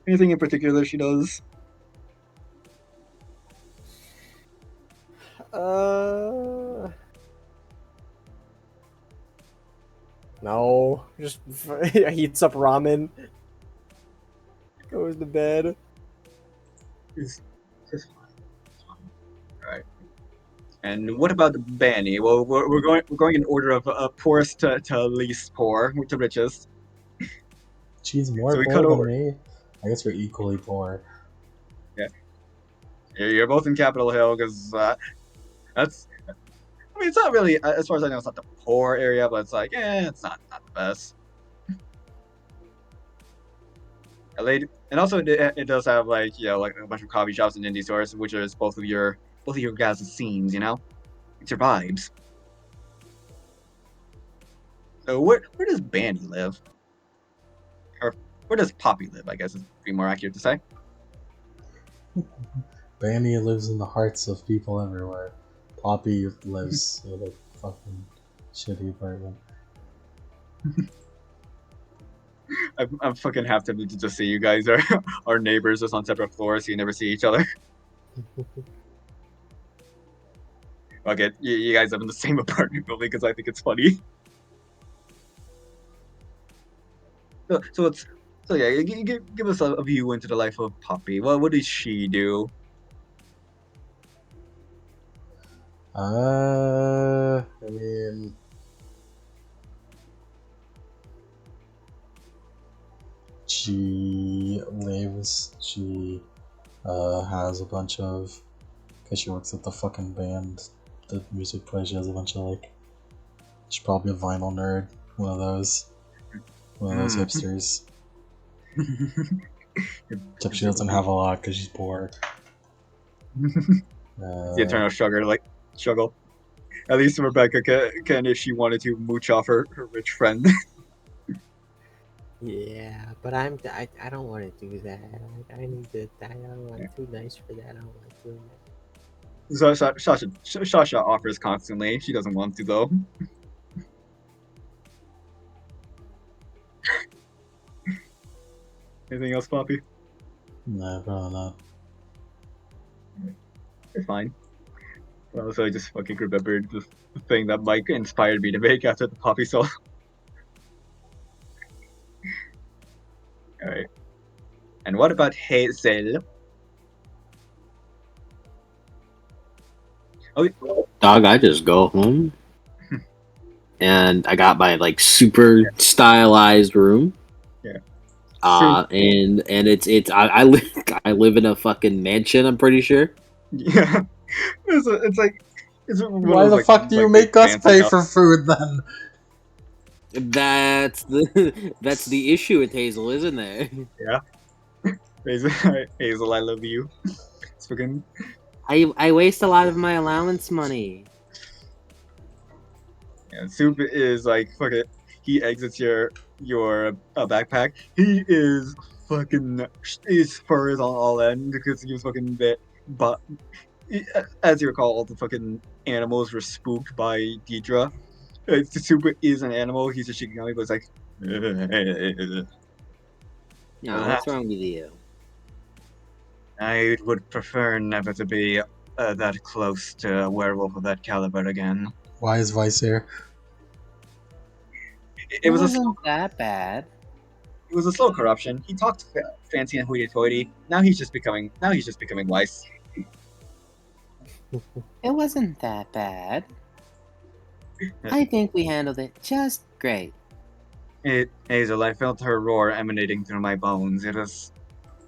Anything in particular she does? No. Just heats up ramen. Goes to bed. It's fine. Alright. And what about Banny? Well, we're going in order of poorest to least poor, to richest. She's more So we poor cut than over. me. I guess we're equally poor. Yeah, you're both in Capitol Hill because that's. I mean, it's not really, as far as I know, it's not the poor area, but it's like, it's not the best. And also it does have like like a bunch of coffee shops and indie stores, which is both of your guys' scenes. It's your vibes. So where does Bandy live? Or where does Poppy live? I guess is be more accurate to say. Bandy lives in the hearts of people everywhere. Poppy lives in a fucking shitty apartment. I'm fucking half tempted to just say you guys are neighbors just on separate floors, so you never see each other. Okay, you guys live in the same apartment building because I think it's funny. So yeah, give us a view into the life of Poppy. What does she do? I mean, she lives. She has a bunch of. Because she works at the fucking band, the music plays. She has a bunch of like. She's probably a vinyl nerd. One of those hipsters. Except she doesn't have a lot because she's poor. The eternal struggle. At least Rebecca can, if she wanted to, mooch off her rich friend. Yeah, but I don't want to do that. I need to. I'm too nice for that. I don't like doing that. So Sasha offers constantly. She doesn't want to though. Anything else, Poppy? No, probably not. It's fine. Also, I just fucking remembered the thing that Mike inspired me to make after the Poppy song. Alright. And what about Hazel? Oh, Dog, I just go home, and I got my like super stylized room. Yeah. And it's I live in a fucking mansion. I'm pretty sure. Yeah. It's like Why the fuck do you make us pay for food then? That's the issue with Hazel, isn't there? Yeah. Hazel, I love you. It's fucking. I waste a lot of my allowance money. Yeah, Soup is like fucking. He exits your backpack. He is fucking. His fur is on all end because he was fucking bit. But as you recall, all the fucking animals were spooked by Deidre. Super is an animal. He's a Shikigami, but it's like. No, what's wrong with you? I would prefer never to be that close to a werewolf of that caliber again. Why is Vice here? It wasn't that bad. It was a slow corruption. He talked fancy and hoity-toity. Now he's just becoming wise. It wasn't that bad. I think we handled it just great. Hazel, I felt her roar emanating through my bones. It was.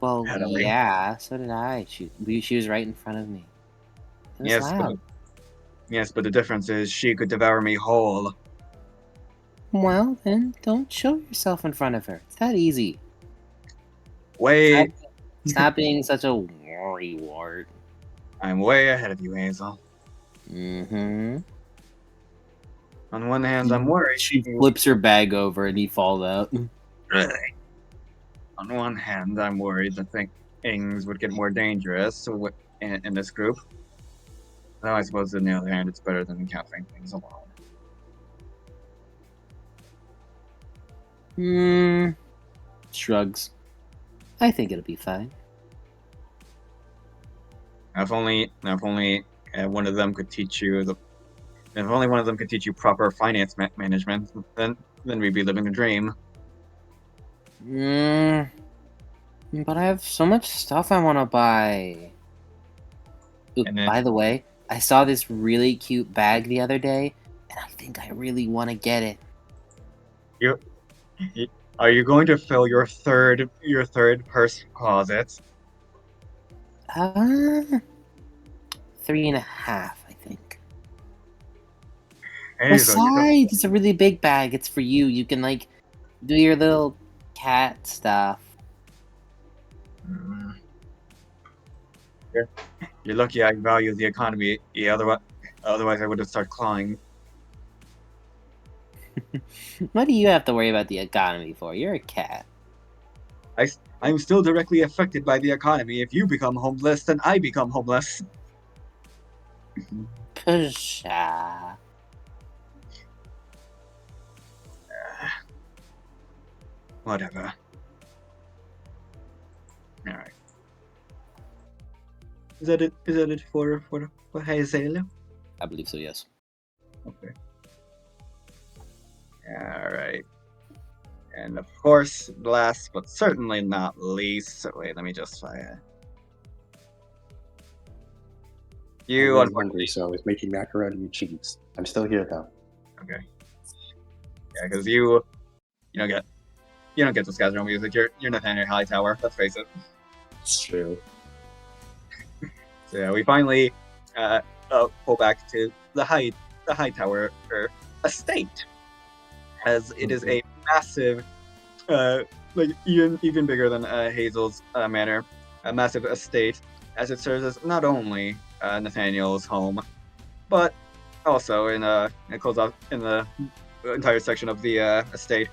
Well, Heavily. yeah, so did I. She was right in front of me. It was loud. Yes, but the difference is she could devour me whole. Well, then don't show yourself in front of her. It's that easy. Wait. Stop being such a worrywart. I'm way ahead of you, Hazel. Mm-hmm. On one hand, I'm worried. She flips her bag over and he falls out. Really? On one hand, I'm worried that things would get more dangerous in this group. Though I suppose on the other hand, it's better than encountering things alone. Shrugs. I think it'll be fine. If only one of them could teach you if only one of them could teach you proper finance management, then we'd be living a dream. But I have so much stuff I want to buy. Ooh, by the way, I saw this really cute bag the other day, and I think I really want to get it. Are you going to fill your third purse closet? 3.5, I think. Hazel, you don't- Besides, it's a really big bag. It's for you. You can like do your little cat stuff. Mm. You're lucky I value the economy. Yeah, otherwise I would have started clawing. What do you have to worry about the economy for? You're a cat. I'm still directly affected by the economy. If you become homeless, then I become homeless. Pusha. Whatever. All right. Is that it? Is that it for Hazel? I believe so. Yes. Okay. All right. And of course, last but certainly not least. So wait, let me just You I was unfortunately. hungry, so I was making macaroni and cheese. I'm still here though. Okay. Yeah, because you don't get the Skazero music. You're Nathaniel Hightower. Let's face it. It's true. So yeah, we finally pull back to the Hightower estate, as it is a massive, like even bigger than Hazel's manor, a massive estate, as it serves as not only Nathaniel's home, but also it closes off in the entire section of the estate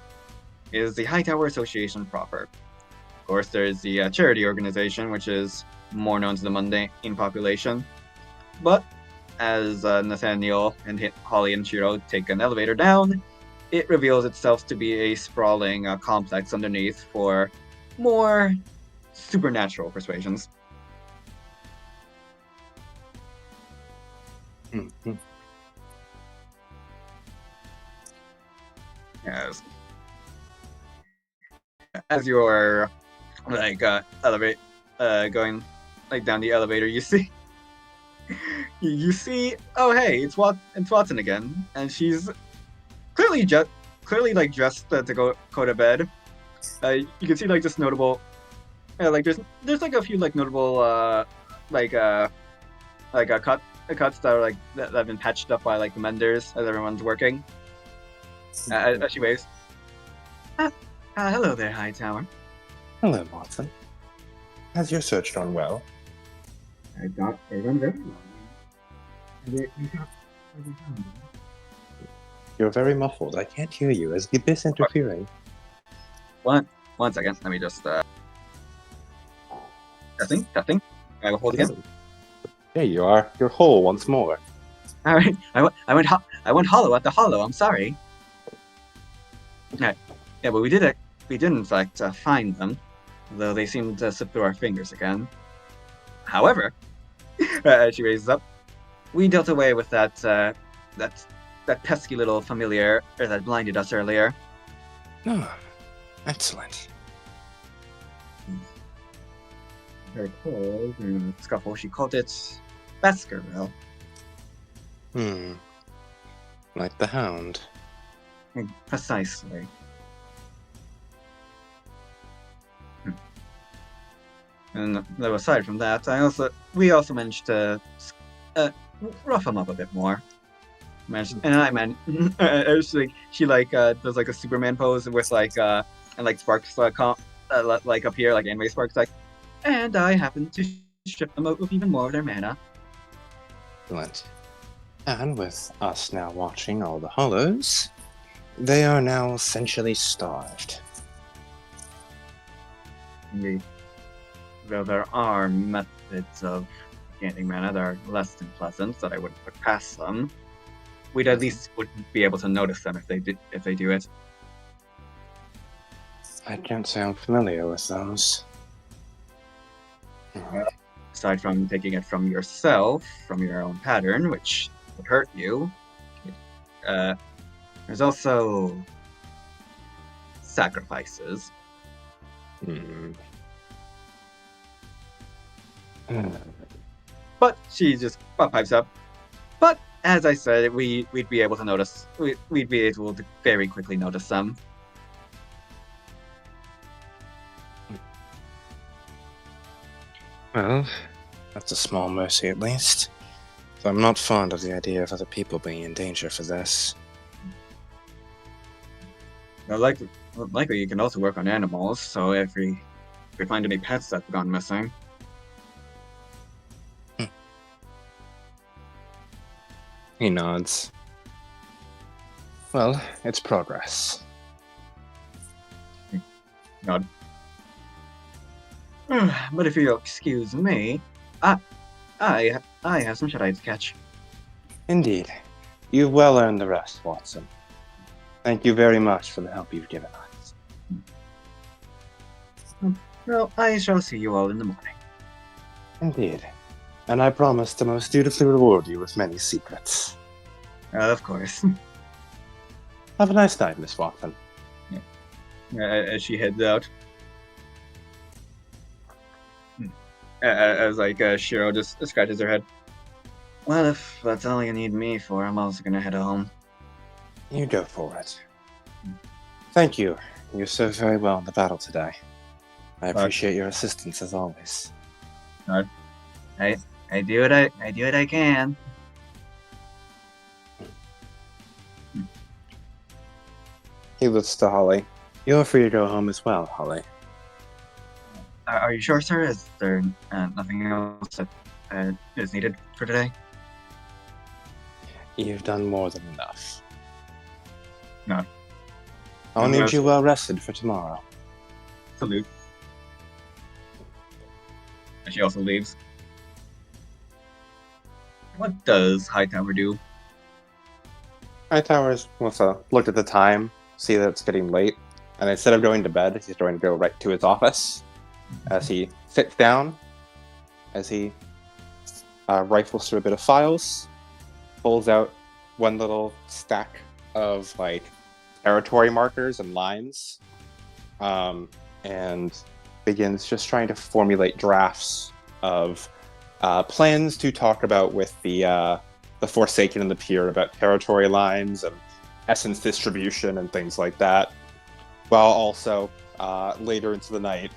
is the Hightower Association proper. Of course, there's the charity organization, which is more known to the mundane population. But as Nathaniel and Holly and Shiro take an elevator down, it reveals itself to be a sprawling complex underneath for more supernatural persuasions. Mhm. Yes. As you're like going like down the elevator, you see oh hey, it's Watson again, and she's clearly like dressed to go to bed. You can see like just notable like there's like a few like notable cuts that are like that have been patched up by like the menders as everyone's working. As she waves. Hello there, Hightower. Hello, Watson. Has your search gone well? I got everyone very well. You're very muffled. I can't hear you. Is the abyss interfering? One second. Let me just testing. I will hold again. There you are. You're whole once more. All right. I went hollow at the hollow. I'm sorry. Okay. Yeah, but we did in fact find them, though they seemed to slip through our fingers again. However, she raises up. We dealt away with that pesky little familiar that blinded us earlier. Oh, excellent. Very cold and scuffle. She called it Baskerville. Like the hound. Precisely. And though aside from that, we also managed to rough him up a bit more. She does like a Superman pose with and like sparks like up here, like anime sparks, like, and I happened to strip them out with even more of their mana. Excellent. And with us now watching all the hollows, they are now essentially starved. Indeed. Though there are methods of gaining mana that are less than pleasant that I wouldn't put past them, we'd at least wouldn't be able to notice them if they do it. I don't sound familiar with those. Aside from taking it from yourself, from your own pattern, which would hurt you, there's also sacrifices. But she just pipes up. But as I said, we'd be able to notice. We'd be able to very quickly notice them. Well, that's a small mercy at least. So I'm not fond of the idea of other people being in danger for this. Well, likely you can also work on animals, so if we find any pets that have gone missing. He nods. Well, it's progress. Nod. But if you'll excuse me, I have some shut-eye to catch. Indeed. You've well earned the rest, Watson. Thank you very much for the help you've given us. Well, I shall see you all in the morning. Indeed. And I promise to most dutifully reward you with many secrets. Of course. Have a nice night, Miss Watson. As she heads out. As Shiro just scratches her head. Well, if that's all you need me for, I'm also gonna head home. You go for it. Thank you. You served very well in the battle today. I appreciate your assistance as always. I do what I can. He looks to Holly. You're free to go home as well, Holly. Are you sure, sir? Is there nothing else that is needed for today? You've done more than enough. No. I'll need you well rested for tomorrow. Salute. And she also leaves. What does Hightower do? Hightower's look at the time, see that it's getting late, and instead of going to bed, he's going to go right to his office. As he sits down, as he rifles through a bit of files, pulls out one little stack of territory markers and lines, and begins just trying to formulate drafts of plans to talk about with the Forsaken and the Pure about territory lines and essence distribution and things like that, while also later into the night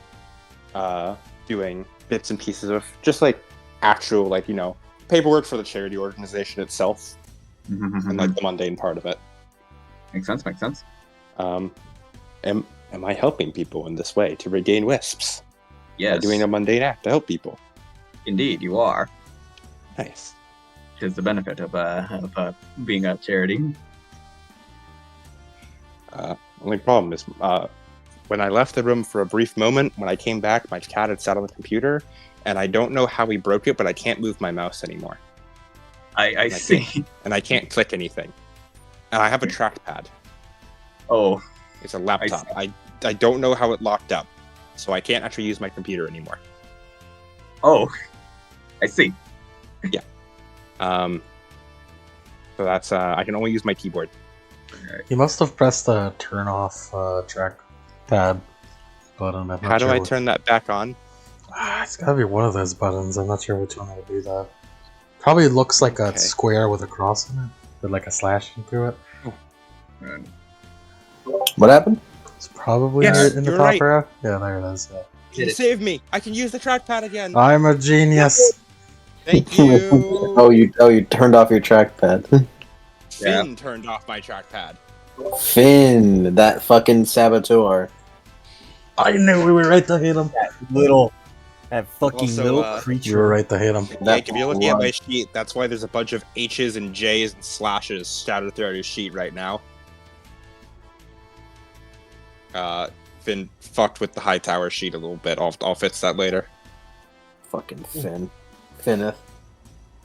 doing bits and pieces of just actual paperwork for the charity organization itself and the mundane part of it. Makes sense. Am I helping people in this way to regain wisps? Yes. By doing a mundane act to help people. Indeed, you are. Nice. Which is the benefit of being a charity. Only problem is when I left the room for a brief moment, when I came back, my cat had sat on the computer, and I don't know how he broke it, but I can't move my mouse anymore. I see. And I can't click anything. And I have a trackpad. Oh. It's a laptop. I don't know how it locked up, so I can't actually use my computer anymore. Oh. I see. Yeah. So that's I can only use my keyboard. You must have pressed the turn off trackpad button. How do I turn that back on? It's gotta be one of those buttons. I'm not sure which one will do that. Probably looks like a square with a cross in it, with a slash through it. What happened? It's probably Yes, in the you're top right. row. Yeah, there it is. Yeah. You saved me! I can use the trackpad again! I'm a genius! Thank you! Oh, you turned off your trackpad. Finn turned off my trackpad. Finn, that fucking saboteur. I knew we were right to hit him. That fucking Also, little creature. You were right to hit him. Like, if you're looking at my sheet, that's why there's a bunch of H's and J's and slashes scattered throughout your sheet right now. Finn fucked with the Hightower sheet a little bit. I'll fix that later. Fucking Finn. Finneth.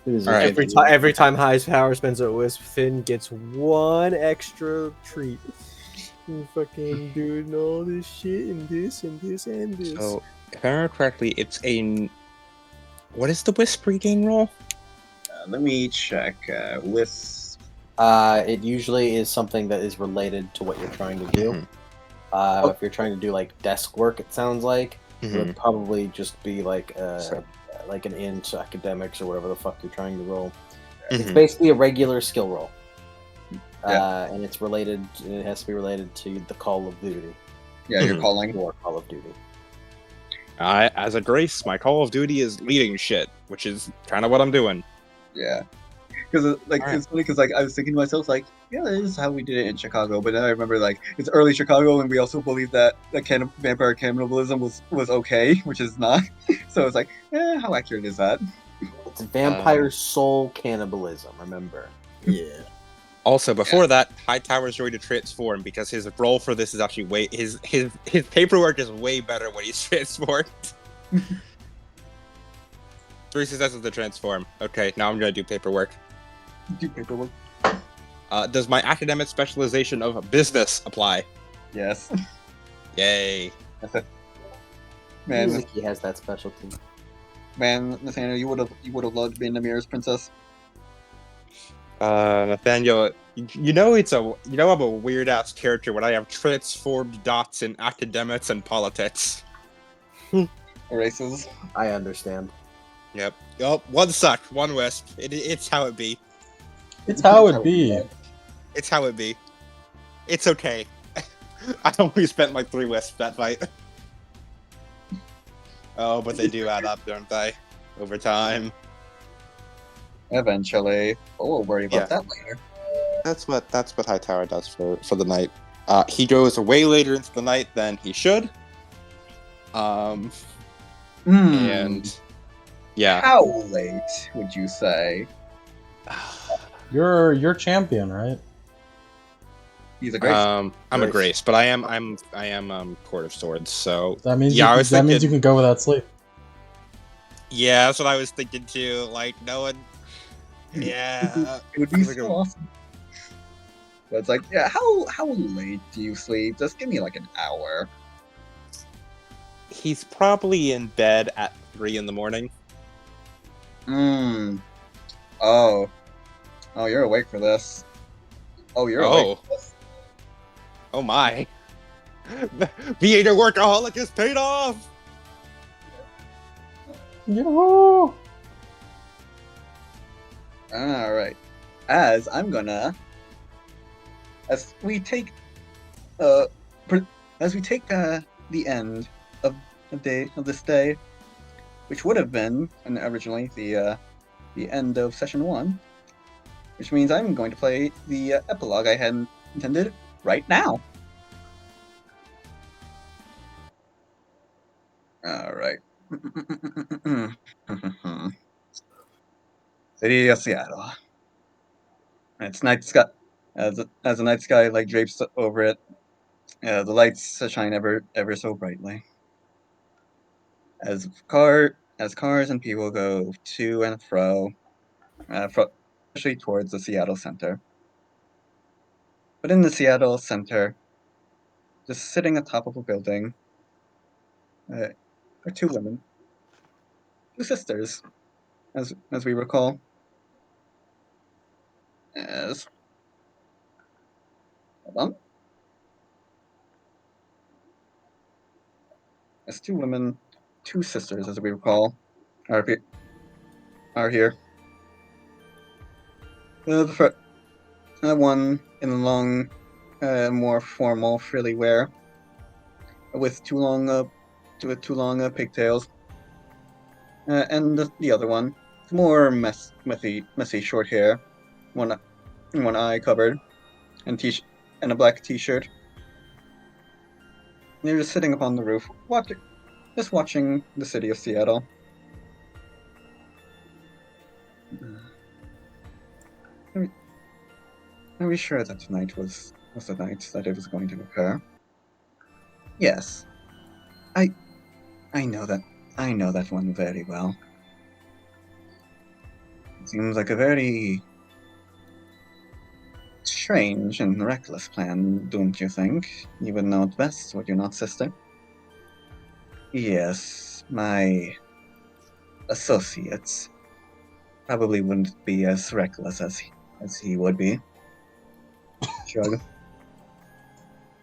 Alright. Every time Hightower spends a wisp, Finn gets one extra treat. You fucking doing all this shit and this and this and this. So, if I remember correctly, it's a... What is the Wisp regain roll? Let me check. Wisp. It usually is something that is related to what you're trying to do. If you're trying to do desk work, it sounds like it would probably just be an int academics or whatever the fuck you're trying to roll. It's basically a regular skill roll, and it's related. It has to be related to the Call of Duty. Yeah, you're calling. Or Call of Duty. As a Grace, my Call of Duty is leading shit, which is kind of what I'm doing. Yeah. Because like Alright. it's funny because like I was thinking to myself like, yeah, that is how we did it in Chicago. But then I remember like it's early Chicago, and we also believed that vampire cannibalism was okay, which is not. So it's like, how accurate is that? It's vampire soul cannibalism. Remember? Yeah. Also, before that, Hightower's ready to transform because his role for this is actually his paperwork is way better when he's transformed. 3 successes to transform. Okay, now I'm gonna do paperwork. Do paperwork. Does my academic specialization of business apply? Yes. Yay. Man, Mizuki has that specialty. man, Nathaniel, you would have loved being the Mirror's princess. Nathaniel, you know I'm a weird ass character when I have transformed dots in academics and politics. Erases. I understand. Yep. One suck, one wisp. It's how it be. It's how it be. It's how it be. It's okay. I only spent like 3 wisps that fight. Oh, but they do add up, don't they? Over time. Eventually. Oh, we'll worry about that later. That's what Hightower does for the night. He goes way later into the night than he should. And yeah. How late would you say? You're champion, right? He's a Grace. I'm a Grace, but I am Court of Swords, so That means yeah, means you can go without sleep. Yeah, that's what I was thinking too. Like no one. Yeah, it would be so awesome. But it's like, yeah, how late do you sleep? Just give me like an hour. He's probably in bed at 3 in the morning. Oh, you're awake for this. Oh, you're awake for this. Oh my. Being a workaholic is paid off. Yo. All right. As we take the end of this day, which would have been originally the end of session 1, which means I'm going to play the epilogue I had intended right now. All right. City of Seattle. It's night sky. As the night sky like drapes over it, the lights shine ever so brightly. As cars and people go to and fro, especially towards the Seattle center. But in the Seattle center, just sitting atop of a building, are 2 women, 2 sisters, as we recall. As hold on. As 2 women, 2 sisters, as we recall, are here. The one in the long, more formal frilly wear, with too long pigtails, and the other one, more messy short hair, one eye covered, and a black t-shirt. They're just sitting upon the roof, watching the city of Seattle. Are we sure that tonight was the night that it was going to occur? Yes. I know that one very well. It seems like a very strange and reckless plan, don't you think? You would know it best, would you not, sister? Yes, my associates probably wouldn't be as reckless as he would be. Shrug.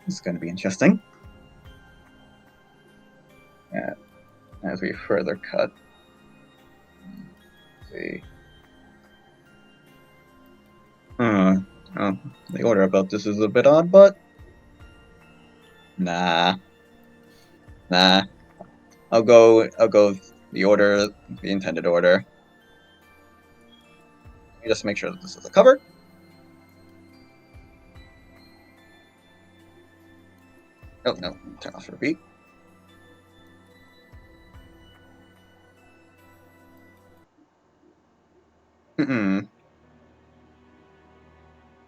It's going to be interesting. As we further cut. Let's see. The order about this is a bit odd, but nah. I'll go the order, the intended order. Let me just make sure that this is a cover. Oh no, turn off repeat.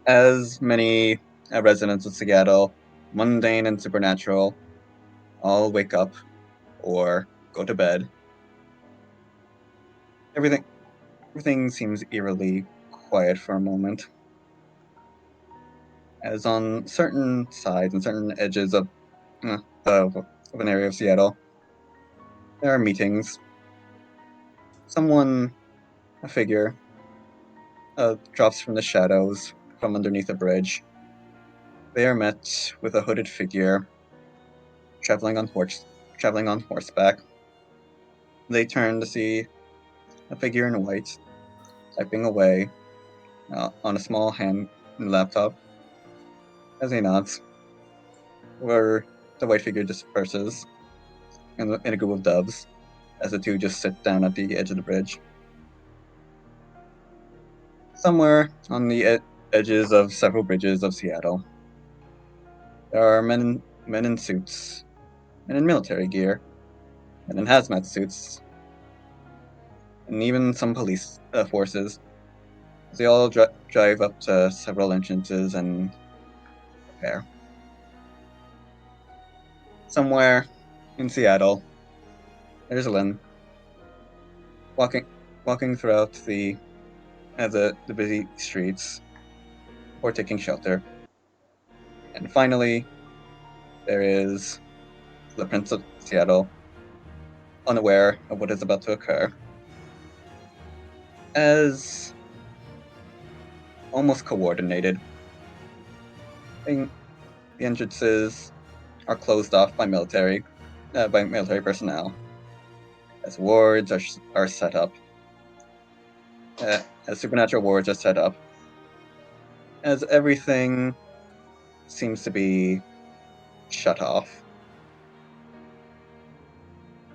As many residents of Seattle, mundane and supernatural, all wake up or go to bed. Everything seems eerily quiet for a moment. As on certain sides and certain edges of an area of Seattle, there are meetings. A figure, drops from the shadows from underneath a bridge. They are met with a hooded figure traveling on horseback. They turn to see a figure in white typing away on a small hand laptop. As he nods, where the white figure disperses in a group of doves as the two just sit down at the edge of the bridge. Somewhere on the edges of several bridges of Seattle, there are men in suits, men in military gear, men in hazmat suits, and even some police forces. They all drive up to several entrances and prepare. Somewhere in Seattle, there's Lynn walking throughout the busy streets or taking shelter. And finally, there is the Prince of Seattle, unaware of what is about to occur, as almost coordinated. The entrances are closed off by military personnel, as wards are set up, as supernatural wards are set up, as everything seems to be shut off.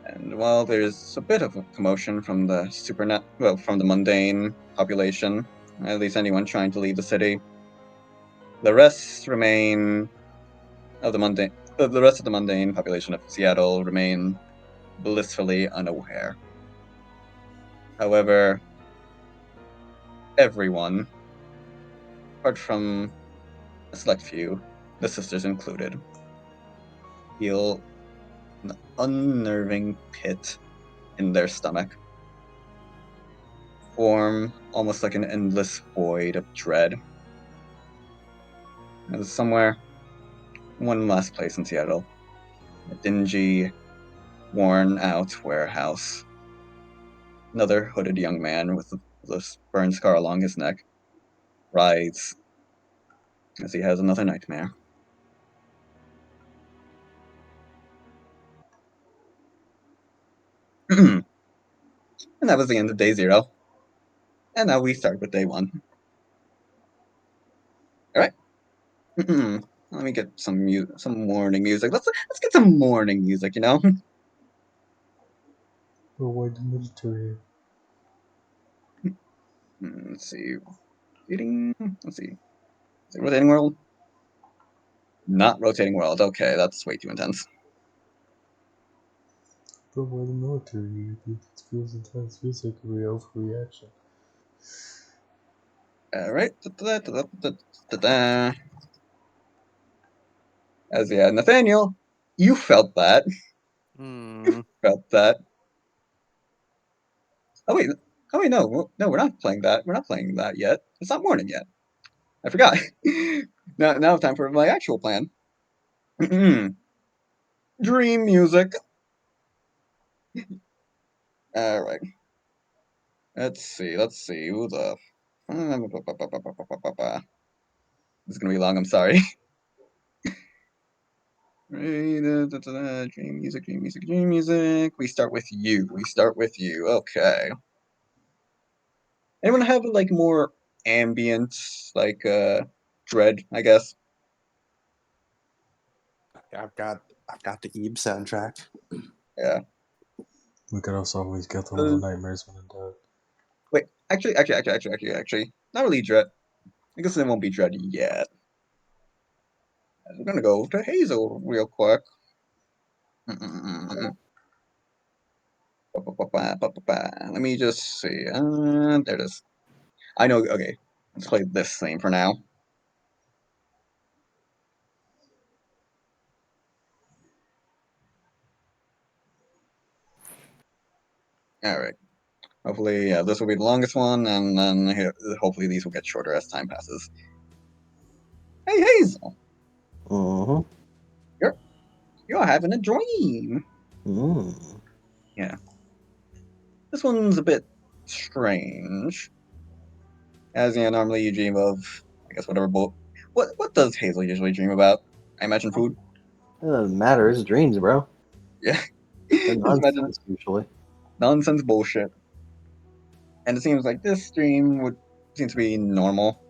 And while there's a bit of a commotion from the from the mundane population, at least anyone trying to leave the city, the rest of the mundane population of Seattle remain blissfully unaware. However, everyone, apart from a select few, the sisters included, feel an unnerving pit in their stomach, form almost like an endless void of dread. There's somewhere, one last place in Seattle, a dingy, worn-out warehouse. Another hooded young man with a burn scar along his neck writhes as he has another nightmare. And that was the end of day 0. And now we start with day 1. All right. Let me get some morning music. Let's get some morning music. Avoid the military. Let's see. Let's see. Is it rotating world? Not rotating world. Okay, that's way too intense. Avoid the military. It feels intense. Feels like a real overreaction. All right. As yeah, Nathaniel, you felt that. Felt that. Oh wait, no, we're not playing that. We're not playing that yet. It's not morning yet. I forgot. now time for my actual plan. Dream music. All right. Let's see. Who the? This is gonna be long. I'm sorry. Dream music. We start with you. Okay. Anyone have like more ambient, like dread? I guess. I've got the Eve soundtrack. Yeah. We could also always get the little nightmares when in doubt. Wait, actually, not really Dread. I guess it won't be Dread yet. We're gonna go to Hazel real quick. Let me just see. There it is. I know. Okay, let's play this thing for now. All right. Hopefully, this will be the longest one, and then hopefully these will get shorter as time passes. Hey, Hazel. You're having a dream. Yeah. This one's a bit strange. As normally you dream of, I guess, whatever. What does Hazel usually dream about? I imagine food. It doesn't matter. It's dreams, bro. Yeah. They're nonsense, usually. Nonsense bullshit. And it seems like this dream would seem to be normal.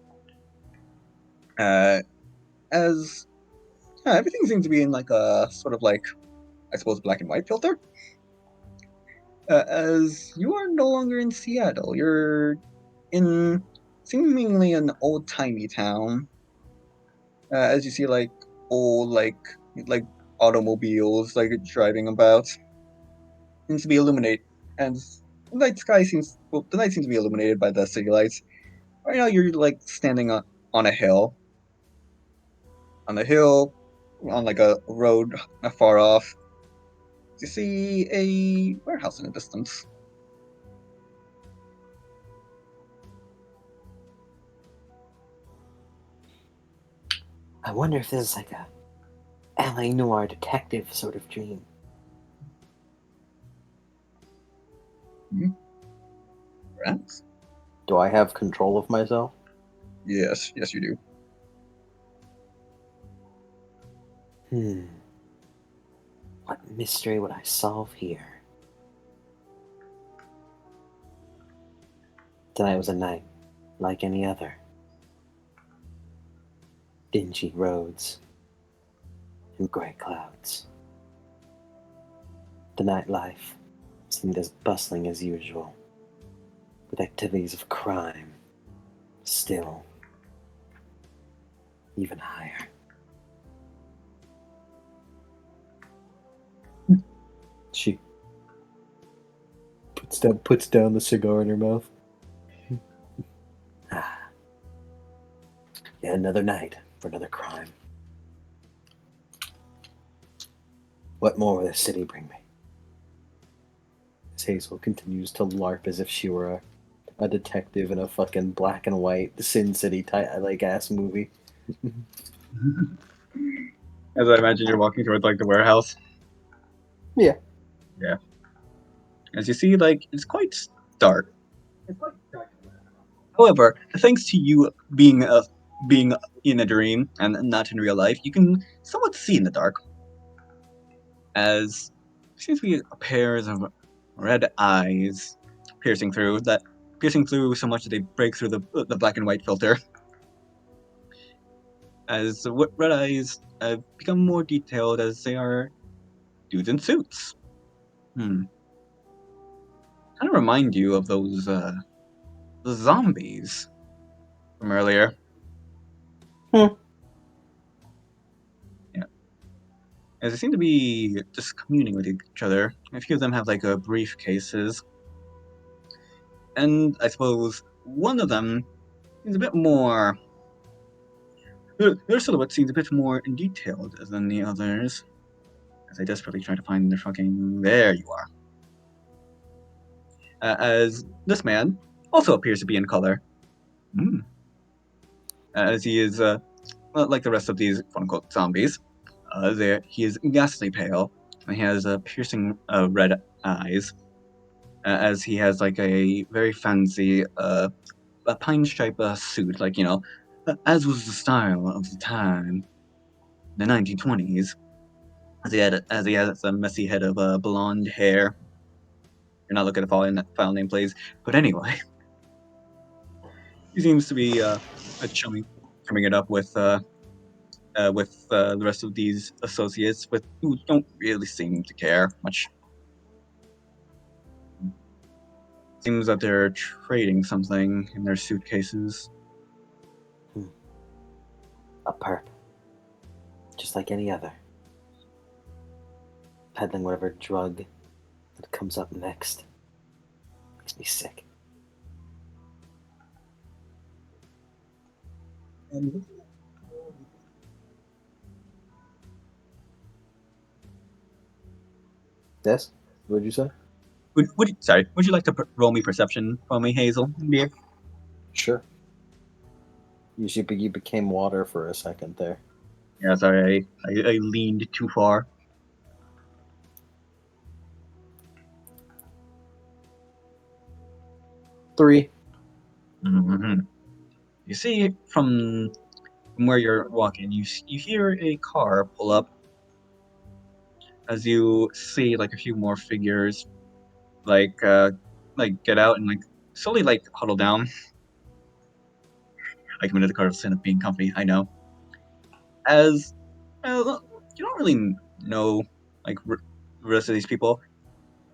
As everything seems to be in like a sort of like, I suppose, black and white filter. As you are no longer in Seattle, you're in seemingly an old-timey town. As you see like old like automobiles like driving about. Seems to be illuminated, and the night seems to be illuminated by the city lights. Right now, you're like standing on a hill. On the hill, on like a road far off, you see a warehouse in the distance. I wonder if this is like a LA Noire detective sort of dream. Perhaps. Do I have control of myself? Yes, you do. What mystery would I solve here? Tonight was a night like any other. Dingy roads and grey clouds. The nightlife seemed as bustling as usual, with activities of crime still even higher. She puts down the cigar in her mouth. Yet another night for another crime. What more will this city bring me? As Hazel continues to LARP as if she were a detective in a fucking black and white Sin City like ass movie. As I imagine you're walking towards like the warehouse. Yeah. Yeah. As you see, like it's quite dark. However, thanks to you being in a dream and not in real life, you can somewhat see in the dark. As seems to be a pair of red eyes piercing through so much that they break through the black and white filter. As the red eyes become more detailed as they are dudes in suits. Kind of remind you of those the zombies from earlier. Yeah. As they seem to be just communing with each other. A few of them have like briefcases. And I suppose one of them is a bit more. Their silhouette seems a bit more detailed than the others. As I desperately try to find their fucking. There you are. As this man also appears to be in color. As he is, like the rest of these quote unquote zombies, he is ghastly pale. And he has piercing red eyes. As he has like a very fancy a pine stripe suit, like, as was the style of the time, the 1920s. As he has a messy head of blonde hair. You're not looking at file name, please. But anyway, he seems to be chumming it up with the rest of these associates, who don't really seem to care much. Seems that they're trading something in their suitcases. A perp. Just like any other. Peddling whatever drug that comes up next. Makes me sick. Yes? What did you say? Would you like to roll me perception for me, Hazel? Dear? Sure. You became water for a second there. Yeah, sorry, I leaned too far. Three. Mm-hmm. You see from where you're walking, you hear a car pull up. As you see, like a few more figures, like get out and like slowly like huddle down. I committed the card of sin of being company. I know. As you don't really know like the rest of these people,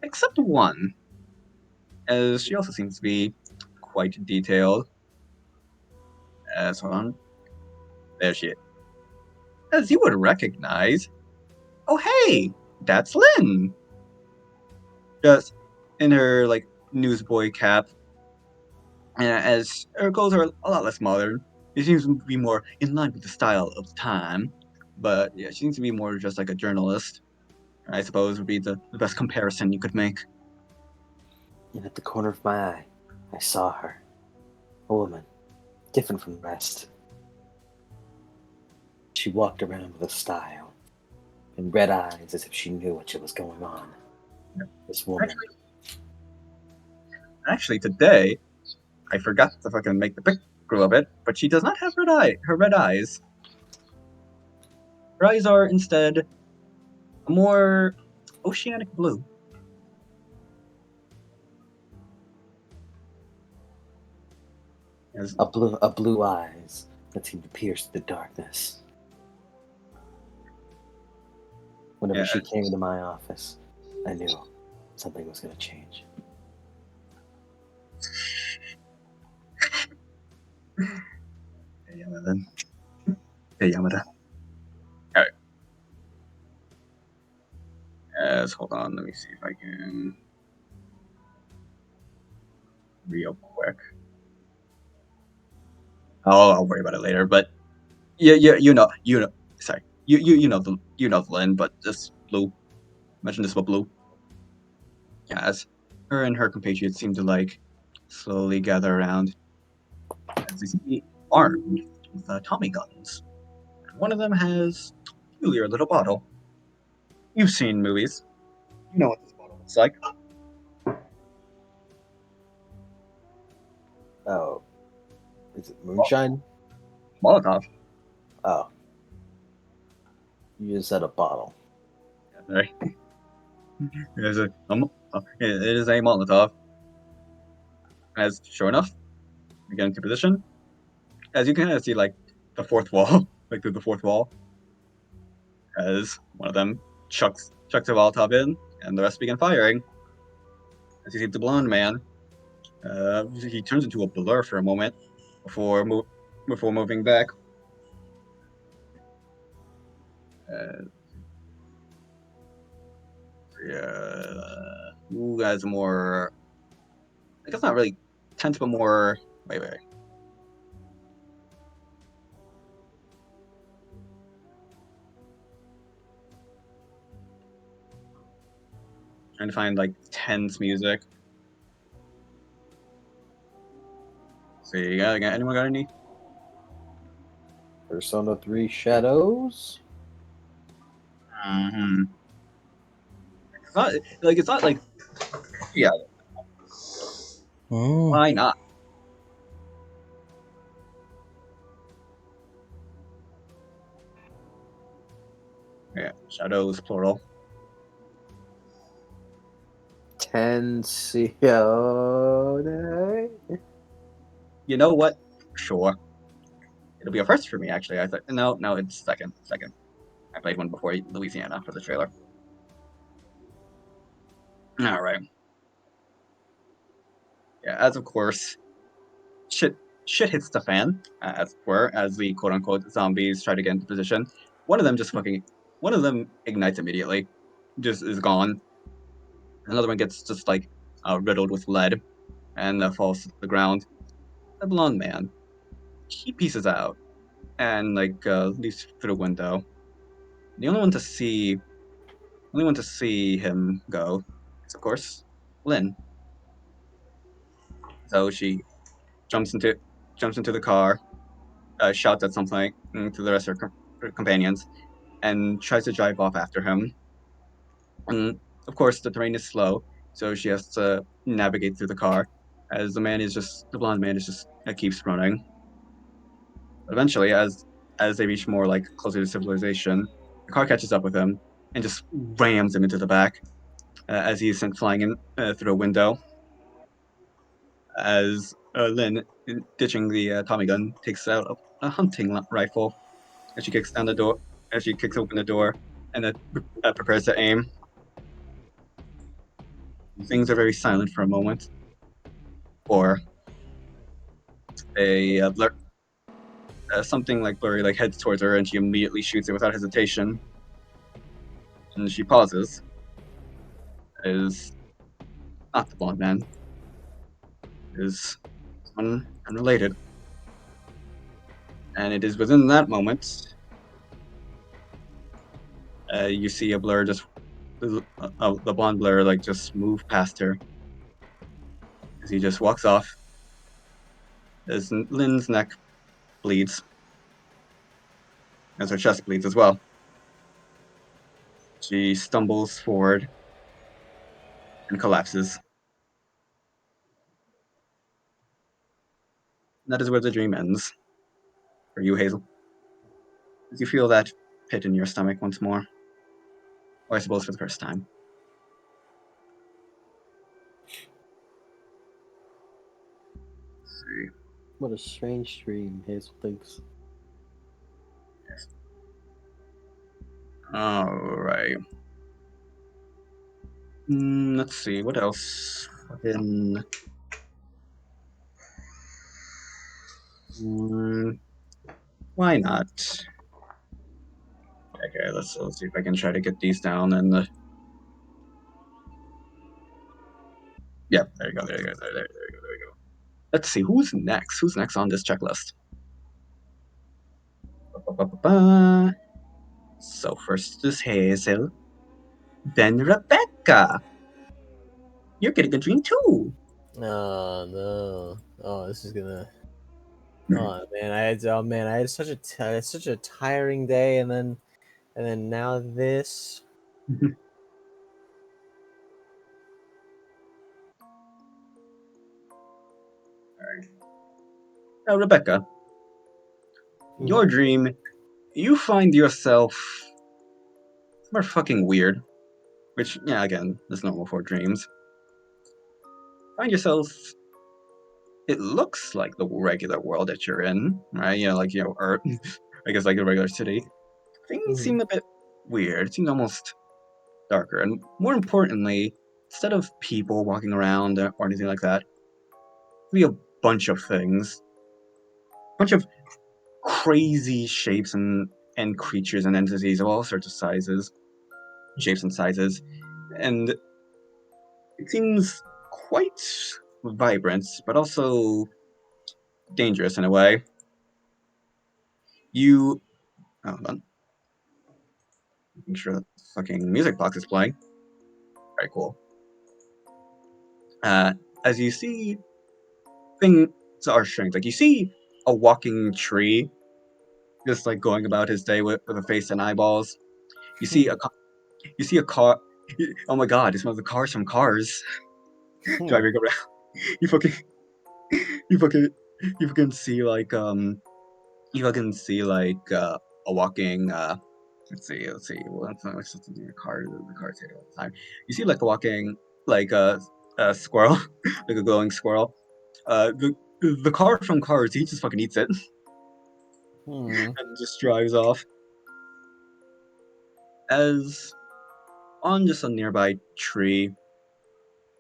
except one, as she also seems to be quite detailed. As hold on, there she is. As you would recognize. Oh hey, that's Lynn. Just in her like newsboy cap, as her clothes are a lot less modern. She seems to be more in line with the style of the time. But yeah, she seems to be more just like a journalist. I suppose would be the best comparison you could make. And at the corner of my eye, I saw her. A woman, different from the rest. She walked around with a style, and red eyes as if she knew what was going on. This woman. Actually, today I forgot to fucking make the picture of it, but she does not have her red eyes. Her eyes are instead a more oceanic blue. As A blue eyes that seemed to pierce the darkness. Whenever she came into my office, I knew something was going to change. Hey, Yamada. Hey, Yamada. Alright. Yes, hold on. Let me see if I can. Real quick. I'll worry about it later. But yeah, you know. Sorry, you know the Lynn, but this Blue. Imagine this about Blue. As her and her compatriots seem to like slowly gather around as they see armed with Tommy guns. One of them has a peculiar little bottle. You've seen movies. You know what this bottle looks like. Oh. Is it moonshine? Molotov. Oh. You just said a bottle. Right. It is a Molotov. As sure enough, we get into position. As you can kind of see, like the fourth wall, like through the fourth wall, as one of them chucks a Molotov in, and the rest begin firing. As you see the blonde man, he turns into a blur for a moment before moving back. Who has more? I guess not really tense, but more. Wait. Trying to find like tense music. So you got anyone got any? Persona 3 Shadows? Mm-hmm. It's not like yeah. Why not? Yeah, shadows plural. Tensione. You know what? Sure. It'll be a first for me, actually. I thought no, it's second. I played one before Louisiana for the trailer. All right. Yeah, as of course, shit hits the fan, as it were, as the quote unquote zombies try to get into position. One of them ignites immediately, just is gone. Another one gets just like riddled with lead and falls to the ground. The blonde man, he pieces out and like leaps through the window. The only one to see him go is of course Lynn. So she jumps into the car, shouts at something to the rest of her companions, and tries to drive off after him. And of course, the terrain is slow, so she has to navigate through the car, as the blonde man is just keeps running. But eventually, as they reach more like closer to civilization, the car catches up with him and just rams him into the back as he is sent flying in through a window. As Lynn, ditching the Tommy gun, takes out a hunting rifle as she kicks down the door, as she kicks open the door, and prepares to aim. Things are very silent for a moment, or a blur, something like blurry like heads towards her, and she immediately shoots it without hesitation. And she pauses. Is not the blonde man. Is unrelated. And it is within that moment you see a blur just the blonde blur like just move past her as he just walks off. As Lynn's neck bleeds, as her chest bleeds as well. She stumbles forward and collapses. And that is where the dream ends. For you, Hazel. As you feel that pit in your stomach once more. Or I suppose for the first time. Let's see. What a strange dream, Hazel thinks. Yes. Alright. Let's see, what else? Fucking... why not? Okay, let's see if I can try to get these down and yeah, there you go. Let's see, who's next? Who's next on this checklist? So first is Hazel, then Rebecca. You're getting a dream too. Oh no! Oh, this is gonna. Oh man, I had such a tiring day, and then now this. Alright. Now, Rebecca, your dream, you find yourself somewhere fucking weird, which, yeah, again, is normal for dreams. Find yourself, it looks like the regular world that you're in, right? You know, like, you know, Earth, I guess like a regular city. Things seem a bit weird. It seems almost darker. And more importantly, instead of people walking around or anything like that, be a bunch of things. A bunch of crazy shapes and creatures and entities of all sorts of sizes, shapes and sizes. And it seems quite vibrant, but also dangerous in a way. Hold on. Making sure that the fucking music box is playing. Very cool. As you see, things are strange. Like you see a walking tree, just like going about his day with a face and eyeballs. You see a car. Oh my god! It's one of the cars from Cars driving around. You fucking, you fucking, you fucking see like a walking. Let's see. What's something in the car? The car say all the time. You see like a walking like a squirrel, like a glowing squirrel. The car from Cars, he just fucking eats it and just drives off. As on just a nearby tree,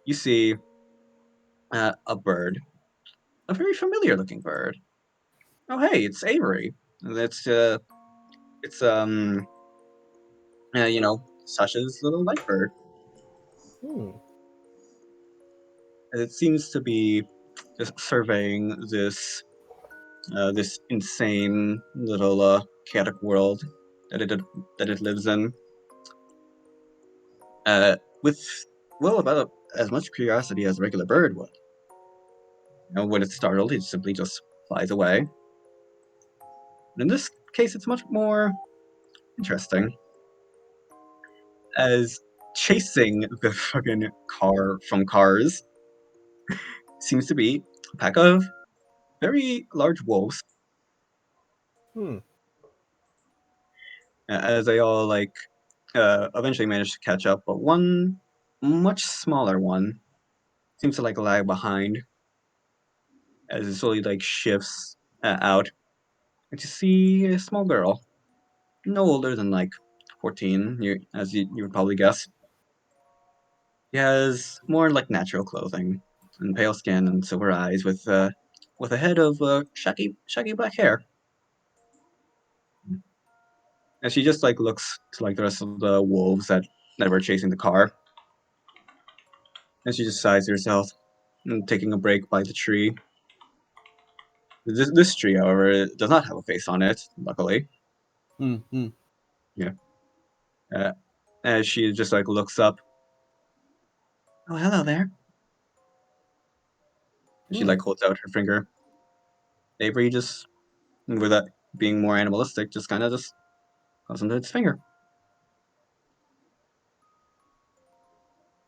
you see a bird, a very familiar-looking bird. Oh, hey, it's Avery. It's Sasha's little light bird. Hmm. And it seems to be just surveying this insane little chaotic world that it lives in. With about as much curiosity as a regular bird would. When it's startled, it simply just flies away. In this case, it's much more interesting, as chasing the fucking car from cars seems to be a pack of very large wolves. Hmm. As they all eventually manage to catch up, but one much smaller one seems to lag behind as it slowly shifts out, and you see a small girl, no older than 14, as you would probably guess. She has more natural clothing and pale skin and silver eyes with a head of shaggy black hair. And she just looks to the rest of the wolves that were chasing the car, and she just sighs to herself and taking a break by the tree. This tree, however, does not have a face on it, luckily. Hmm. Yeah. As she just looks up. Oh, hello there. She holds out her finger. Avery just, without being more animalistic, just kind of just goes into its finger.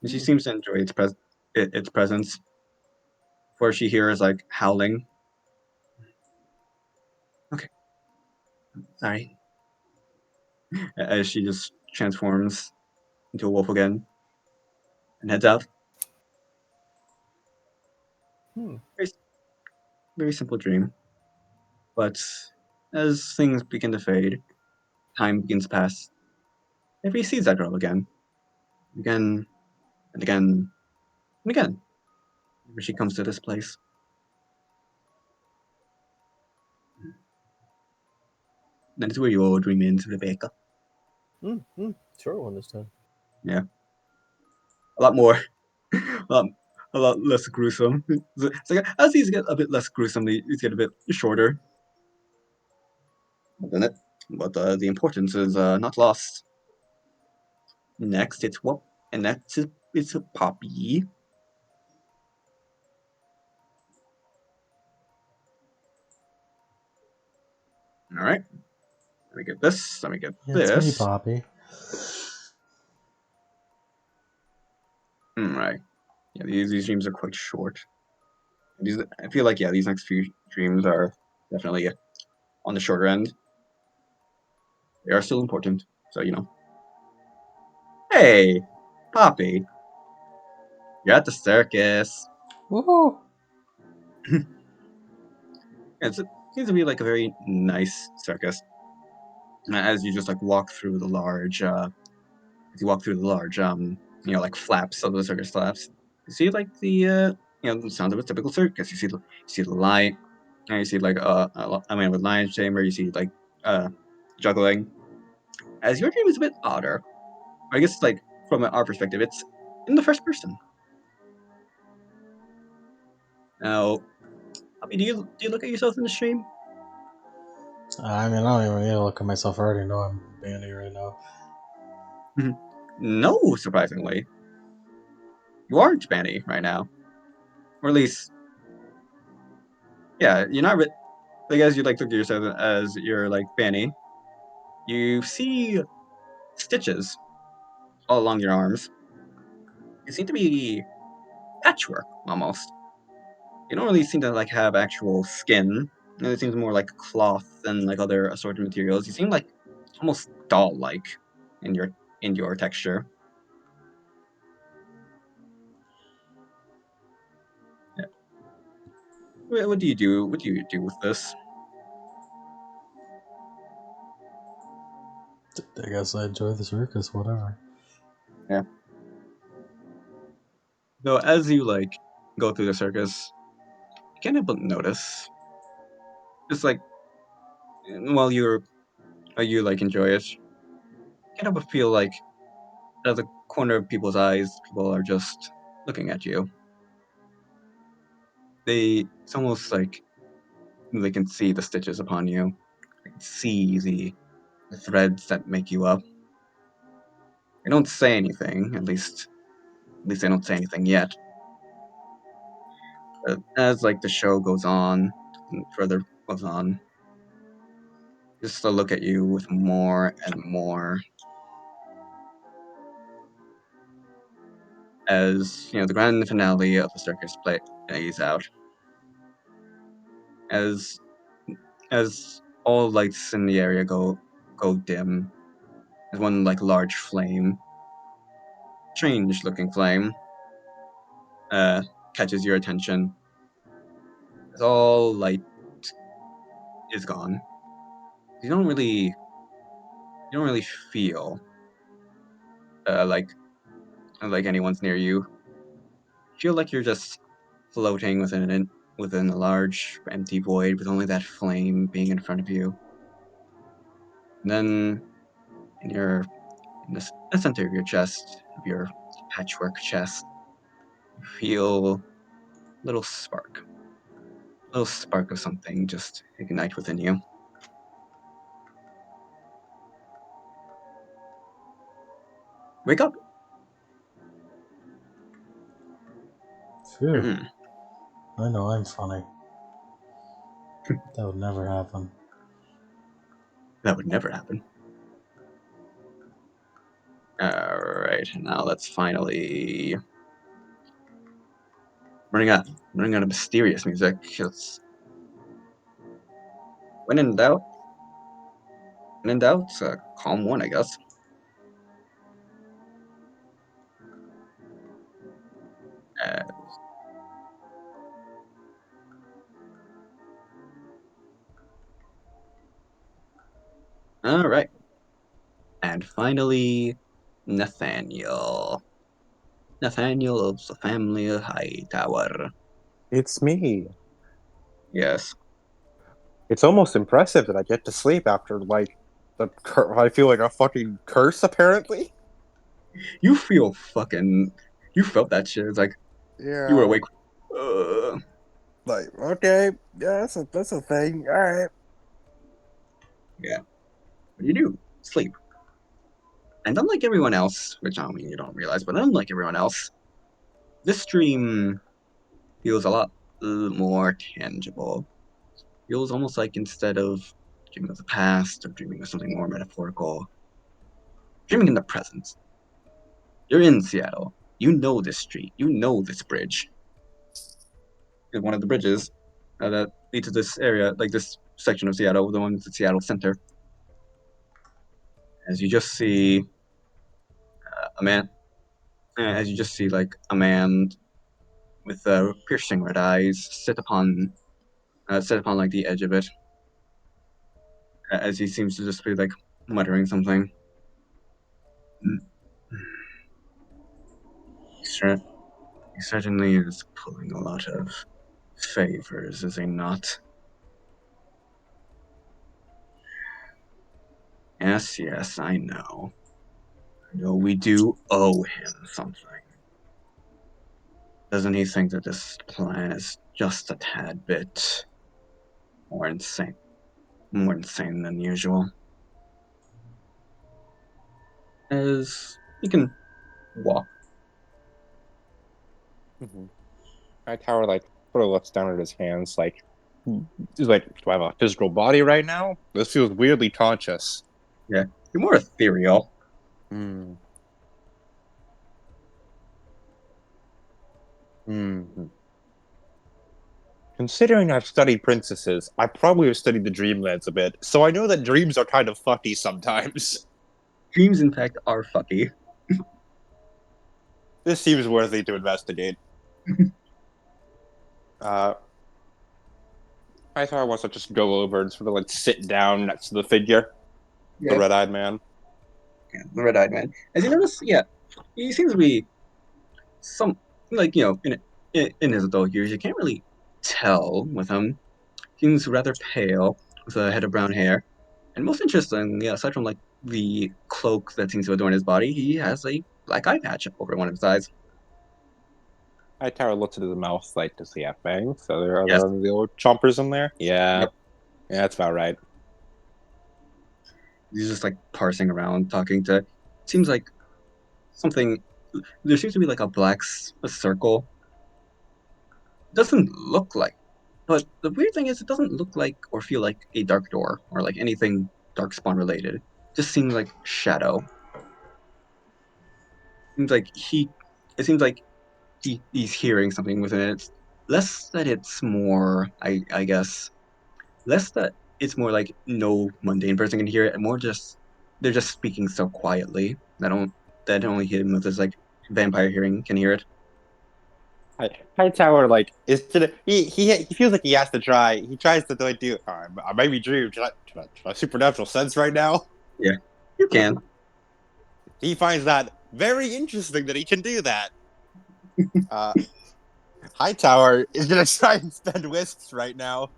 And she seems to enjoy its presence. Before she hears howling. Okay, sorry. As she just transforms into a wolf again and heads out. Hmm. Very, very simple dream. But as things begin to fade, time begins to pass. Avery sees that girl again. Again and again and again. Whenever she comes to this place. That is where your dream ends, Rebecca. Sure, one this time. Yeah. A lot more. um, a lot less gruesome. It's as these get a bit less gruesome, these get a bit shorter. Isn't it? But the importance is not lost. Next, it's a Poppy. All right. Let me get this. Let me get Yeah, it's me, this. Poppy. Right. Yeah, these dreams are quite short. I feel like these next few dreams are definitely on the shorter end. They are still important, so Hey, Poppy, you're at the circus. Woohoo! It seems to be a very nice circus. As you just walk through the large, flaps of the circus flaps, you see the sounds of a typical circus. You see the light, and you see a man with lion chamber. You see juggling. As your dream is a bit odder. I guess from our perspective, it's in the first person. Now, Poppy, do you look at yourself in the stream? I mean, I don't even need to look at myself. I already know I'm bandy right now. No, surprisingly. You aren't Banny right now. Or at least, yeah, you're not. As you look at yourself as you're Banny, you see stitches all along your arms. They seem to be patchwork almost. You don't really seem to have actual skin. It seems more like cloth and other assorted materials. You seem almost doll-like in your texture. Yeah. What do you do? What do you do with this? I guess I enjoy the circus, whatever. Yeah. So as you go through the circus, you can't help but notice. Just like while you like enjoy it, you can't help but feel like out of the corner of people's eyes, people are just looking at you. It's almost like they can see the stitches upon you. They can see the threads that make you up. They don't say anything, at least they don't say anything yet. As like the show goes on and further goes on, just to look at you with more and more. As the grand finale of the circus plays out. As all lights in the area go dim, as one like large flame, strange looking flame, catches your attention. As all light is gone, you don't really feel like anyone's near you. You feel like you're just floating within a large empty void with only that flame being in front of you. And then in the center of your chest, of your patchwork chest, you feel a little spark of something just ignite within you. Wake up. Phew. I know I'm funny. That would never happen. That would never happen. Alright, now let's finally running out of mysterious music. When in doubt, calm one, I guess. Alright. And finally, Nathaniel. Nathaniel of the family of Hightower. It's me. Yes. It's almost impressive that I get to sleep after, like, I feel like a fucking curse, apparently. You felt that shit. It's like, Yeah. you were awake. Like, okay, yeah, that's a thing. All right. Yeah. What do you do? Sleep. And unlike everyone else, which I mean you don't realize, but unlike everyone else, this dream feels a lot more tangible. Feels almost like instead of dreaming of the past or dreaming of something more metaphorical, dreaming in the present. You're in Seattle. You know this street. You know this bridge. It's one of the bridges that lead to this area, like this section of Seattle, the one at the Seattle Center. As you just see a man, a man with piercing red eyes sit upon like the edge of it, as he seems to just be like muttering something. He certainly is pulling a lot of favors, is he not? Yes, I know. I know we do owe him something. Doesn't he think that this plan is just a tad bit more insane than usual? As he can walk. Mm-hmm. Hightower, like, sort of looks down at his hands, like, he's like, do I have a physical body right now? This feels weirdly conscious. Yeah, you're more ethereal. Hmm. Considering I've studied princesses, I probably have studied the Dreamlands a bit, so I know that dreams are kind of fucky sometimes. Dreams, in fact, are fucky. This seems worthy to investigate. Hightower wants to just go over and sort of like sit down next to the figure, the red-eyed man. Yeah, the red-eyed man. As you notice, yeah, he seems to be in in his adult years, you can't really tell with him. Seems rather pale, with a head of brown hair. And most interesting, yeah, aside from like the cloak that seems to adorn his body, he has a black eye patch over one of his eyes. Hightower looks at his mouth like, does he have fangs? Are Yes. there any little chompers in there? Yeah. Yep. Yeah, that's about right. He's just like parsing around, talking to. Seems like something. There seems to be like a circle. Doesn't look like. But the weird thing is, it doesn't look like or feel like a dark door or like anything darkspawn related. Just seems like shadow. Seems like he. It seems like he's hearing something within it. It's less that it's more, I guess, less that it's more like no mundane person can hear it, and more just they're just speaking so quietly that only him with his like vampire hearing can hear it. Hightower he feels like he has to try. He tries to do. I may be dreaming. Should I supernatural sense right now? Yeah, you can. He finds that very interesting that he can do that. Hightower is gonna try and spend wisps right now.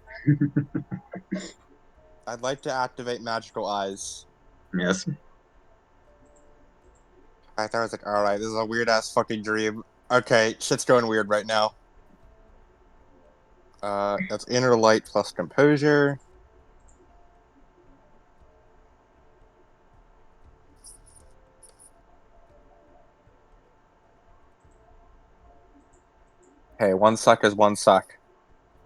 I'd like to activate magical eyes. Yes. Hightower's like, all right, this is a weird ass fucking dream. Okay, shit's going weird right now. That's inner light plus composure. Hey, one suck is one suck.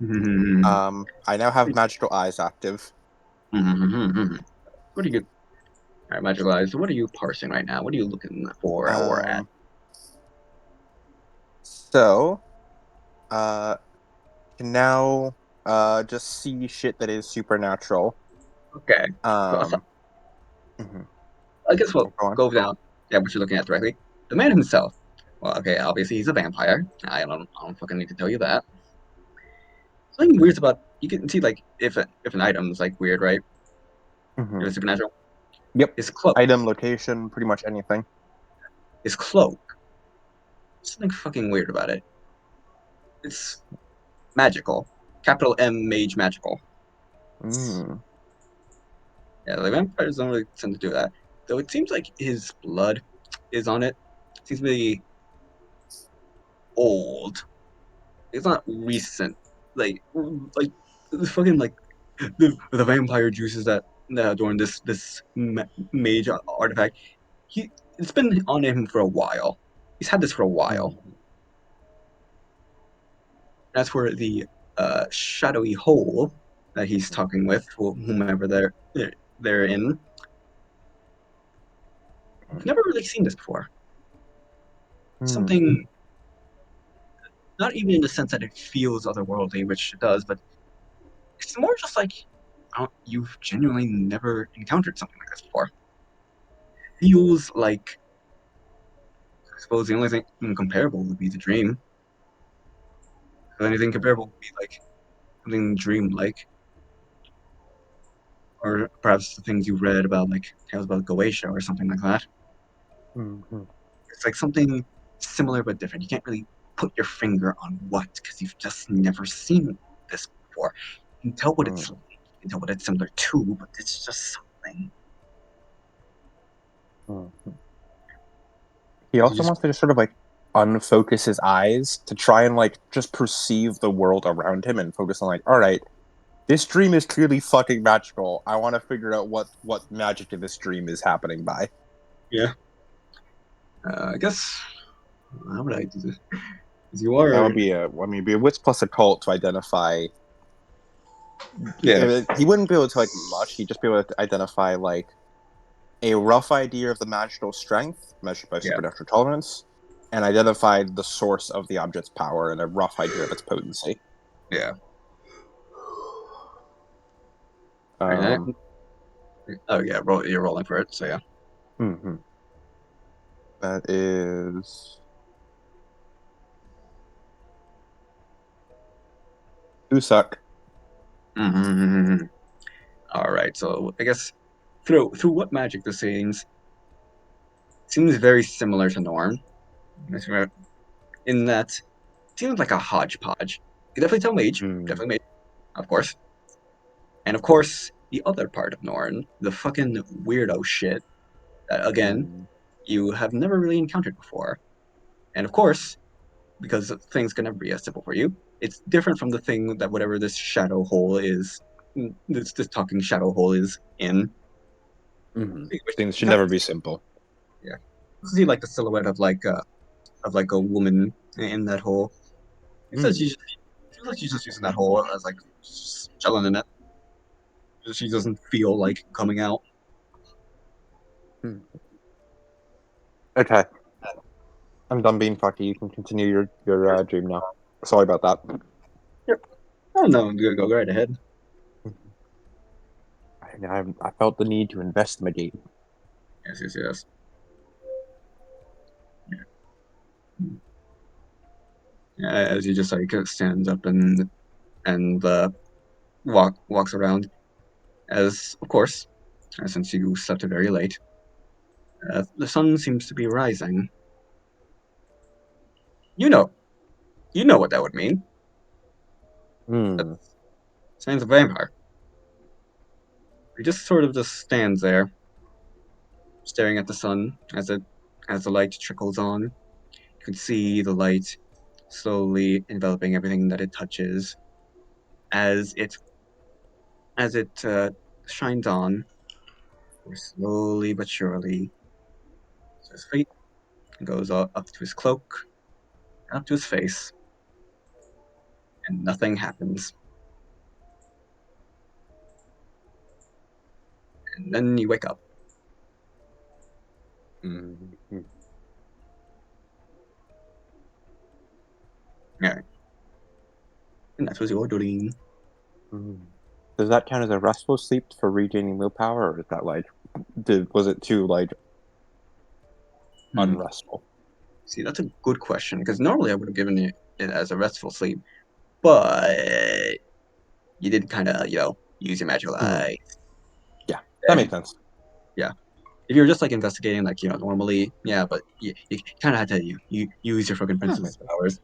I now have magical eyes active. What are you? All right, magical eyes. So what are you parsing right now? What are you looking for or at? So, can now just see shit that is supernatural. Okay. Mhm. I guess we'll Go on. go down. Yeah, what you're looking at directly. The man himself. Well, okay, obviously he's a vampire. I don't fucking need to tell you that. Something weird about you can see like if an item's like weird, right? If it's supernatural. Yep. His cloak. Item, location, pretty much anything. His cloak. Something fucking weird about it. It's magical. Capital M mage magical. Yeah, the vampires don't really tend to do that. Though it seems like his blood is on it. It seems to be old. It's not recent. Like the fucking like the vampire juices that adorn this mage artifact. It's been on him for a while. He's had this for a while. As for the shadowy hole that he's talking with, whomever they're in, I've never really seen this before. Something, not even in the sense that it feels otherworldly, which it does, but it's more just like you've genuinely never encountered something like this before. Feels like, I suppose the only thing comparable would be the dream. If anything comparable would be like something dream-like. Or perhaps the things you read about, like tales about Goetia or something like that. It's like something similar but different. You can't really put your finger on what because you've just never seen this before. You can tell what it's like, you can tell what it's similar to, but it's just something. He also wants to just sort of like unfocus his eyes to try and like just perceive the world around him and focus on like, all right, this dream is clearly fucking magical. I want to figure out what magic in this dream is happening by. Yeah. I guess. How would I do this? You are. That would be be a wits plus occult to identify. Yeah. He wouldn't be able to like much. He'd just be able to identify like a rough idea of the magical strength measured by supernatural tolerance, and identified the source of the object's power and a rough idea of its potency. Yeah. Oh yeah, you're rolling for it, so yeah. That is 2 suck. All right, so I guess through what magic this seems very similar to Norm, in that seems like a hodgepodge. You can definitely tell mage, Hmm. definitely mage, of course. And of course, the other part of Norn, the fucking weirdo shit that again you have never really encountered before. And of course, because things can never be as simple for you, it's different from the thing that whatever this shadow hole is, this talking shadow hole is in. Things should never be simple. Yeah, see like the silhouette of like a woman in that hole. It says she's just using that hole as like just chilling in it. She doesn't feel like coming out. Okay. I'm done being fucky. You can continue your dream now. Sorry about that. Yep. Oh no, go right ahead. I felt the need to investigate. Yes. Yeah, as he just like stands up and walks around. As of course, since you slept very late, the sun seems to be rising. You know what that would mean. That's signs of vampire. He just sort of just stands there, staring at the sun as the light trickles on. You can see the light slowly enveloping everything that it touches as it shines on, slowly but surely. So his feet goes up to his cloak, up to his face, and nothing happens. And then you wake up. Yeah. And that was your dream. Does that count as a restful sleep for regaining willpower, or is that like, was it too like unrestful? See, that's a good question, because normally I would have given it as a restful sleep, but you did kind of, use your magical eye. Yeah, that makes sense. Yeah. If you were just like investigating, like, normally, yeah, but you kind of had to you use your fucking princess powers.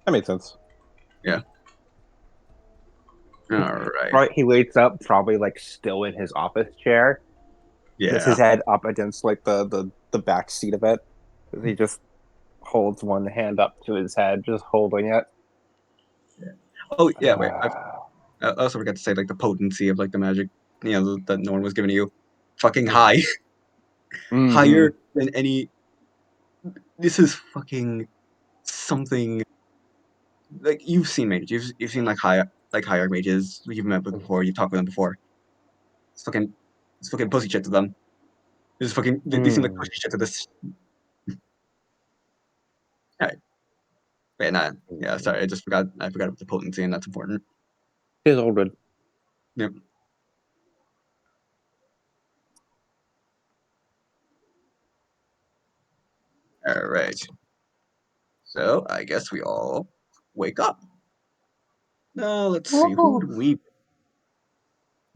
That makes sense. Yeah. All right. Right, he wakes up probably like still in his office chair. Yeah. Just his head up against like the back seat of it. He just holds one hand up to his head, just holding it. Yeah. Oh yeah, wait. I also forgot to say like the potency of like the magic, that Norn was giving you, fucking high, higher than any. This is fucking something. Like you've seen mages, you've seen like higher mages you've met with before, you've talked with them before. It's fucking pussy shit to them. It's fucking they seem like pussy shit to this. Alright. Wait, nah. Yeah, sorry, I forgot about the potency, and that's important. It's all good. Yep. Alright. So I guess we all wake up. Now let's see, who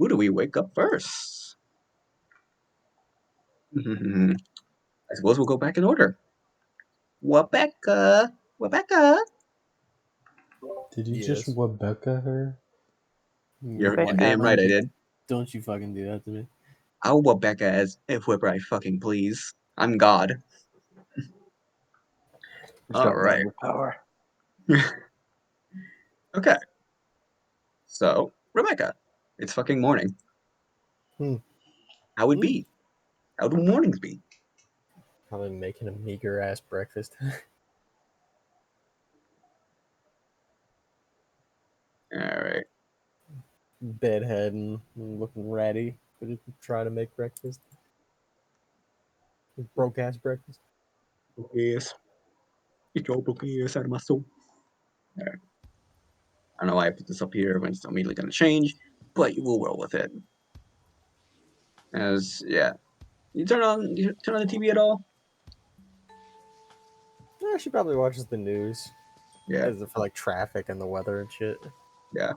do we wake up first? I suppose we'll go back in order. Rebecca. Did you just Rebecca her? You're damn right I did. Don't you fucking do that to me. I'll Rebecca as if whoever I fucking please. I'm God. All right. Power. Okay. So, Rebecca, it's fucking morning. How would be? How do mornings be? Probably making a meager ass breakfast. All right. Bedhead and looking ratty. Try to make breakfast. Broke ass breakfast. Yes. Get your broken ass out of my soul. All right. I don't know why I put this up here when it's immediately going to change, but we'll roll with it. Yeah. You turn on the TV at all? Yeah, she probably watches the news. Yeah. For like traffic and the weather and shit. Yeah.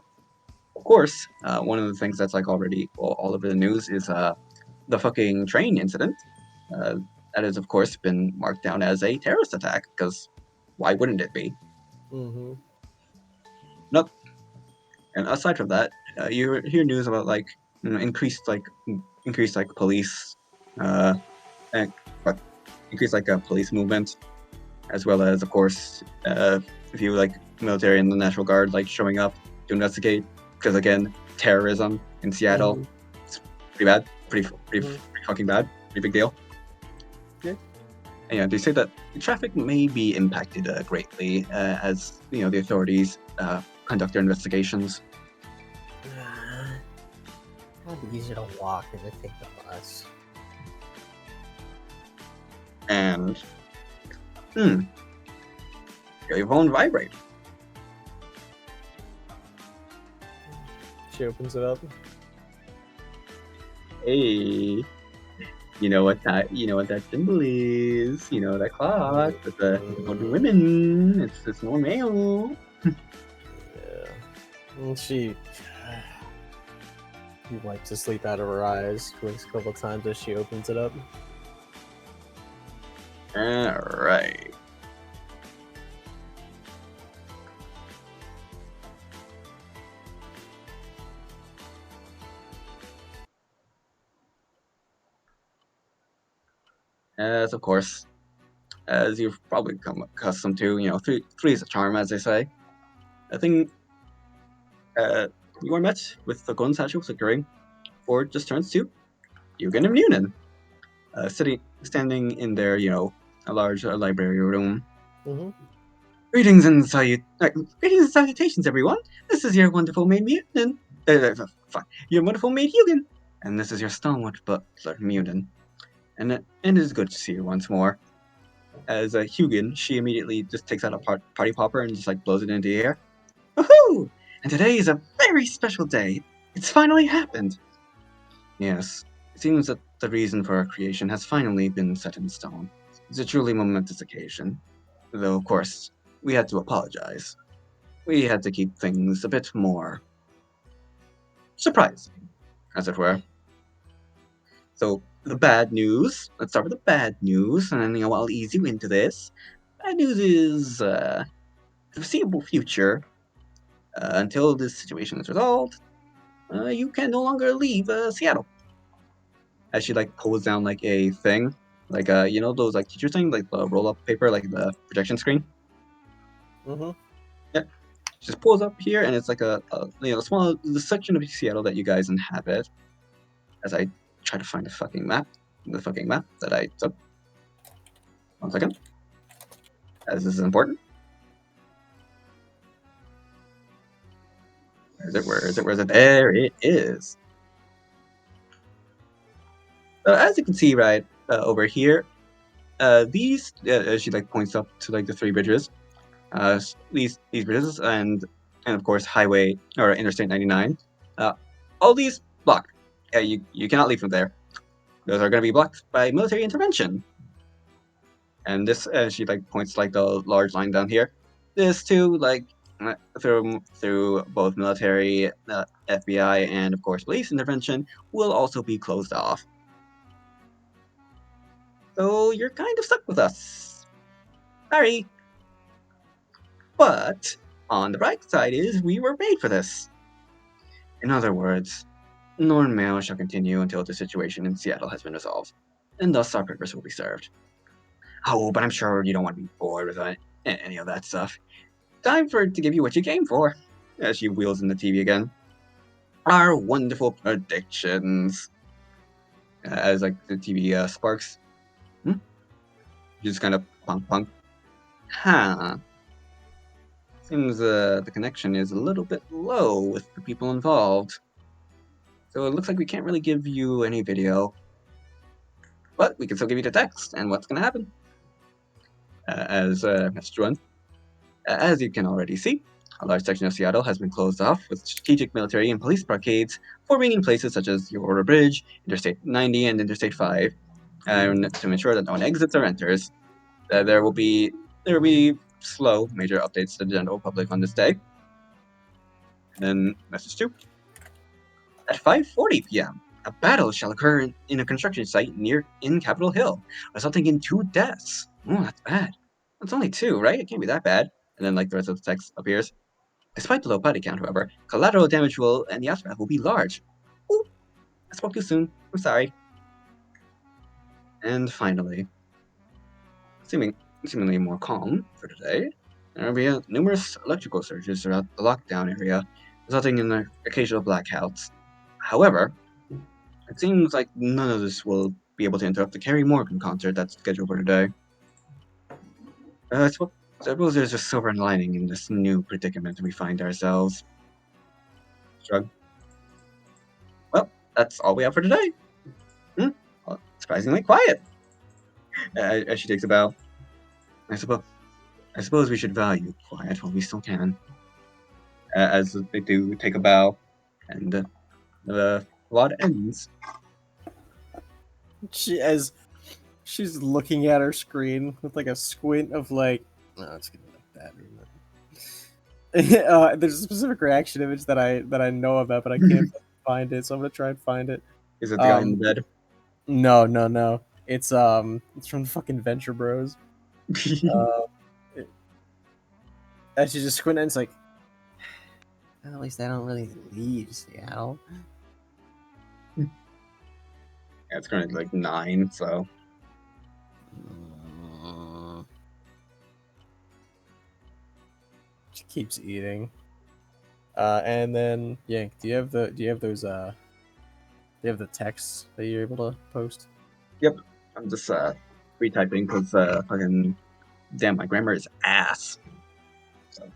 Of course, one of the things that's like already all over the news is the fucking train incident. That has, of course, been marked down as a terrorist attack, because why wouldn't it be? Mm-hmm. Nope. And aside from that, you hear news about like increased police, and what increased police movement, as well as of course if you like military and the National Guard like showing up to investigate because again terrorism in Seattle, it's pretty bad, pretty fucking bad, pretty big deal. Yeah. And yeah, they say that the traffic may be impacted greatly as the authorities conduct their investigations. It'd be easier to walk than to take the bus. And your phone vibrate. She opens it up. Hey, you know what that symbol is? You know that clock with the women. It's normal. Yeah. And she wipes the sleep out of her eyes, blinks a couple times as she opens it up. Alright. As of course, as you've probably come accustomed to, three is a charm, as they say. I think you are met with the golden statue flickering, or just turns to Hugin and Munin, standing in their, a large library room. Mm-hmm. Greetings and salutations, everyone. This is your wonderful maid Munin. Your wonderful maid Hugin, and this is your stalwart butler Munin. And it is good to see you once more. As Hugin, she immediately just takes out a party popper and just blows it into the air. Woohoo! And today is a very special day. It's finally happened. Yes, it seems that the reason for our creation has finally been set in stone. It's a truly momentous occasion. Though, of course, we had to apologize. We had to keep things a bit more surprising, as it were. So, the bad news. Let's start with the bad news, and then I'll ease you into this. Bad news is the foreseeable future, until this situation is resolved, you can no longer leave Seattle. As she pulls down a thing, those teacher things, the roll-up paper, the projection screen. Mm-hmm. Yeah, she just pulls up here, and it's a small section of Seattle that you guys inhabit. As I try to find the fucking map that I took. 1 second, as this is important. Where is it? There it is. As you can see right over here, these she points up to the 3 bridges. These bridges and of course highway or Interstate 99. All these blocked. You cannot leave from there. Those are going to be blocked by military intervention. And this, she points the large line down here. This too, through both military, FBI, and of course police intervention, will also be closed off. So you're kind of stuck with us. Sorry. But on the bright side is we were made for this. In other words, Norn Mail shall continue until the situation in Seattle has been resolved, and thus our purpose will be served. Oh, but I'm sure you don't want to be bored with any of that stuff. Time to give you what you came for. As she wheels in the TV again. Our wonderful predictions. As the TV sparks. Just kind of punk. Huh. Seems the connection is a little bit low with the people involved. So it looks like we can't really give you any video. But we can still give you the text and what's going to happen. As Mr. 1. As you can already see, a large section of Seattle has been closed off with strategic military and police blockades forming in places such as the Aurora Bridge, Interstate 90, and Interstate 5, and to ensure that no one exits or enters. There will be slow major updates to the general public on this day. And then message 2. At 5:40 p.m., a battle shall occur in a construction site in Capitol Hill, resulting in 2 deaths. Oh, that's bad. That's only 2, right? It can't be that bad. And then like the rest of the text appears. Despite the low body count, however, collateral damage will and the aftermath will be large. Ooh, I spoke too soon. I'm sorry. And finally, seemingly more calm for today, there will be numerous electrical surges throughout the lockdown area, resulting in occasional blackouts. However, it seems like none of this will be able to interrupt the Carrie Morgan concert that's scheduled for today. I suppose there's a silver lining in this new predicament we find ourselves. Shrug. Well, that's all we have for today. Well, surprisingly quiet. As she takes a bow. I suppose we should value quiet while we still can. As they do take a bow, and the plot ends. As she's looking at her screen with like a squint of like, oh, it's gonna be like that, isn't it? There's a specific reaction image that I know about, but I can't find it, so I'm gonna try and find it. Is it the guy in the bed? No. It's from the fucking Venture Bros. As she just squint and it's like, well, at least I don't really leave Seattle. Yeah, it's currently like 9, so. She keeps eating. And then Yank, do you have the texts that you're able to post? Yep, I'm just retyping because fucking damn, my grammar is ass. So.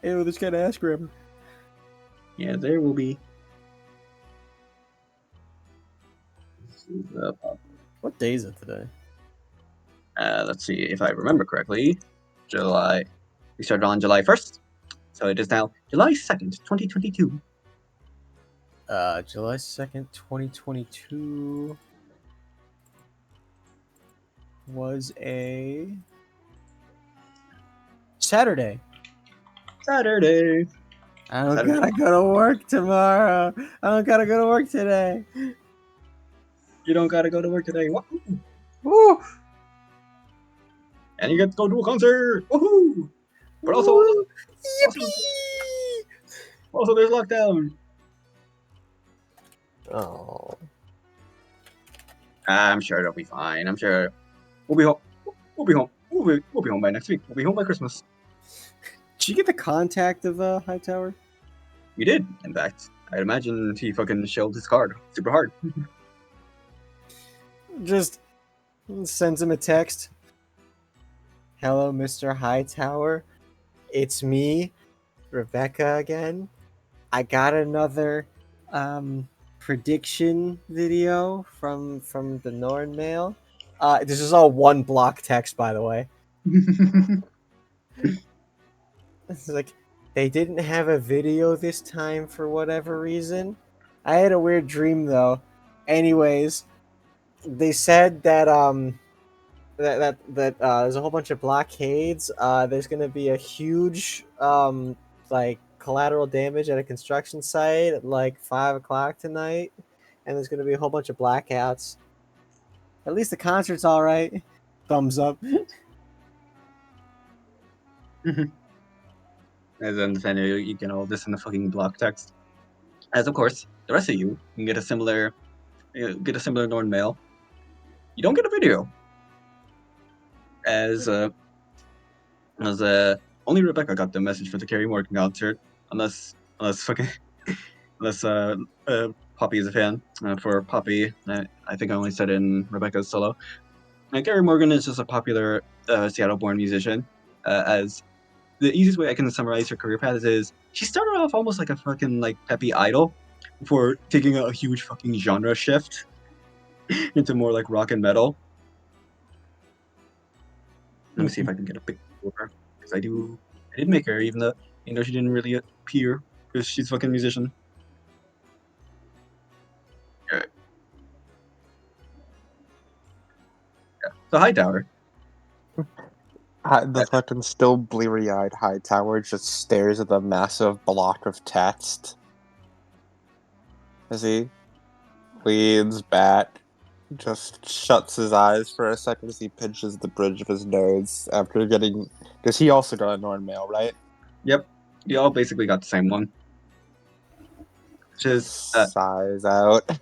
Ew, this got ass grammar. Yeah, there will be. What day is it today? Let's see if I remember correctly. We started on July 1st, so it is now July 2nd, 2022. July 2nd, 2022 was a Saturday. I don't gotta go to work tomorrow. I don't gotta go to work today. You don't gotta go to work today. Woo! And you get to go to a concert. Woohoo! But also, also there's lockdown. Oh. I'm sure it'll be fine. I'm sure we'll be home. We'll be home. We'll be home by next week. We'll be home by Christmas. Did you get the contact of Hightower? We did, in fact. I'd imagine he fucking shelled his card super hard. Just sends him a text. Hello, Mr. Hightower. It's me, Rebecca again. I got another prediction video from the Norn Mail. This is all one block text, by the way. It's like, they didn't have a video this time for whatever reason. I had a weird dream though. Anyways, they said that there's a whole bunch of blockades. There's gonna be a huge like collateral damage at a construction site at like 5 o'clock tonight, and there's gonna be a whole bunch of blackouts. At least the concert's all right. Thumbs up. As an defender, you can all this in the fucking block text. As of course, the rest of you can get a similar Norn mail. You don't get a video. As only Rebecca got the message for the Carrie Morgan concert, unless Poppy is a fan. For Poppy, I think I only said in Rebecca's solo. Carrie Morgan is just a popular Seattle-born musician. As the easiest way I can summarize her career path is she started off almost like a fucking like peppy idol before taking a huge fucking genre shift into more like rock and metal. Let me see if I can get a picture of her, because I did make her, even though she didn't really appear, because she's a fucking musician. Alright. Yeah. So Hightower. The fucking still bleary-eyed Hightower just stares at the massive block of text as he leans back just shuts his eyes for a second as he pinches the bridge of his nose after getting. Because he also got a Norn mail, right? Yep, you all basically got the same one. Which is Sighs out.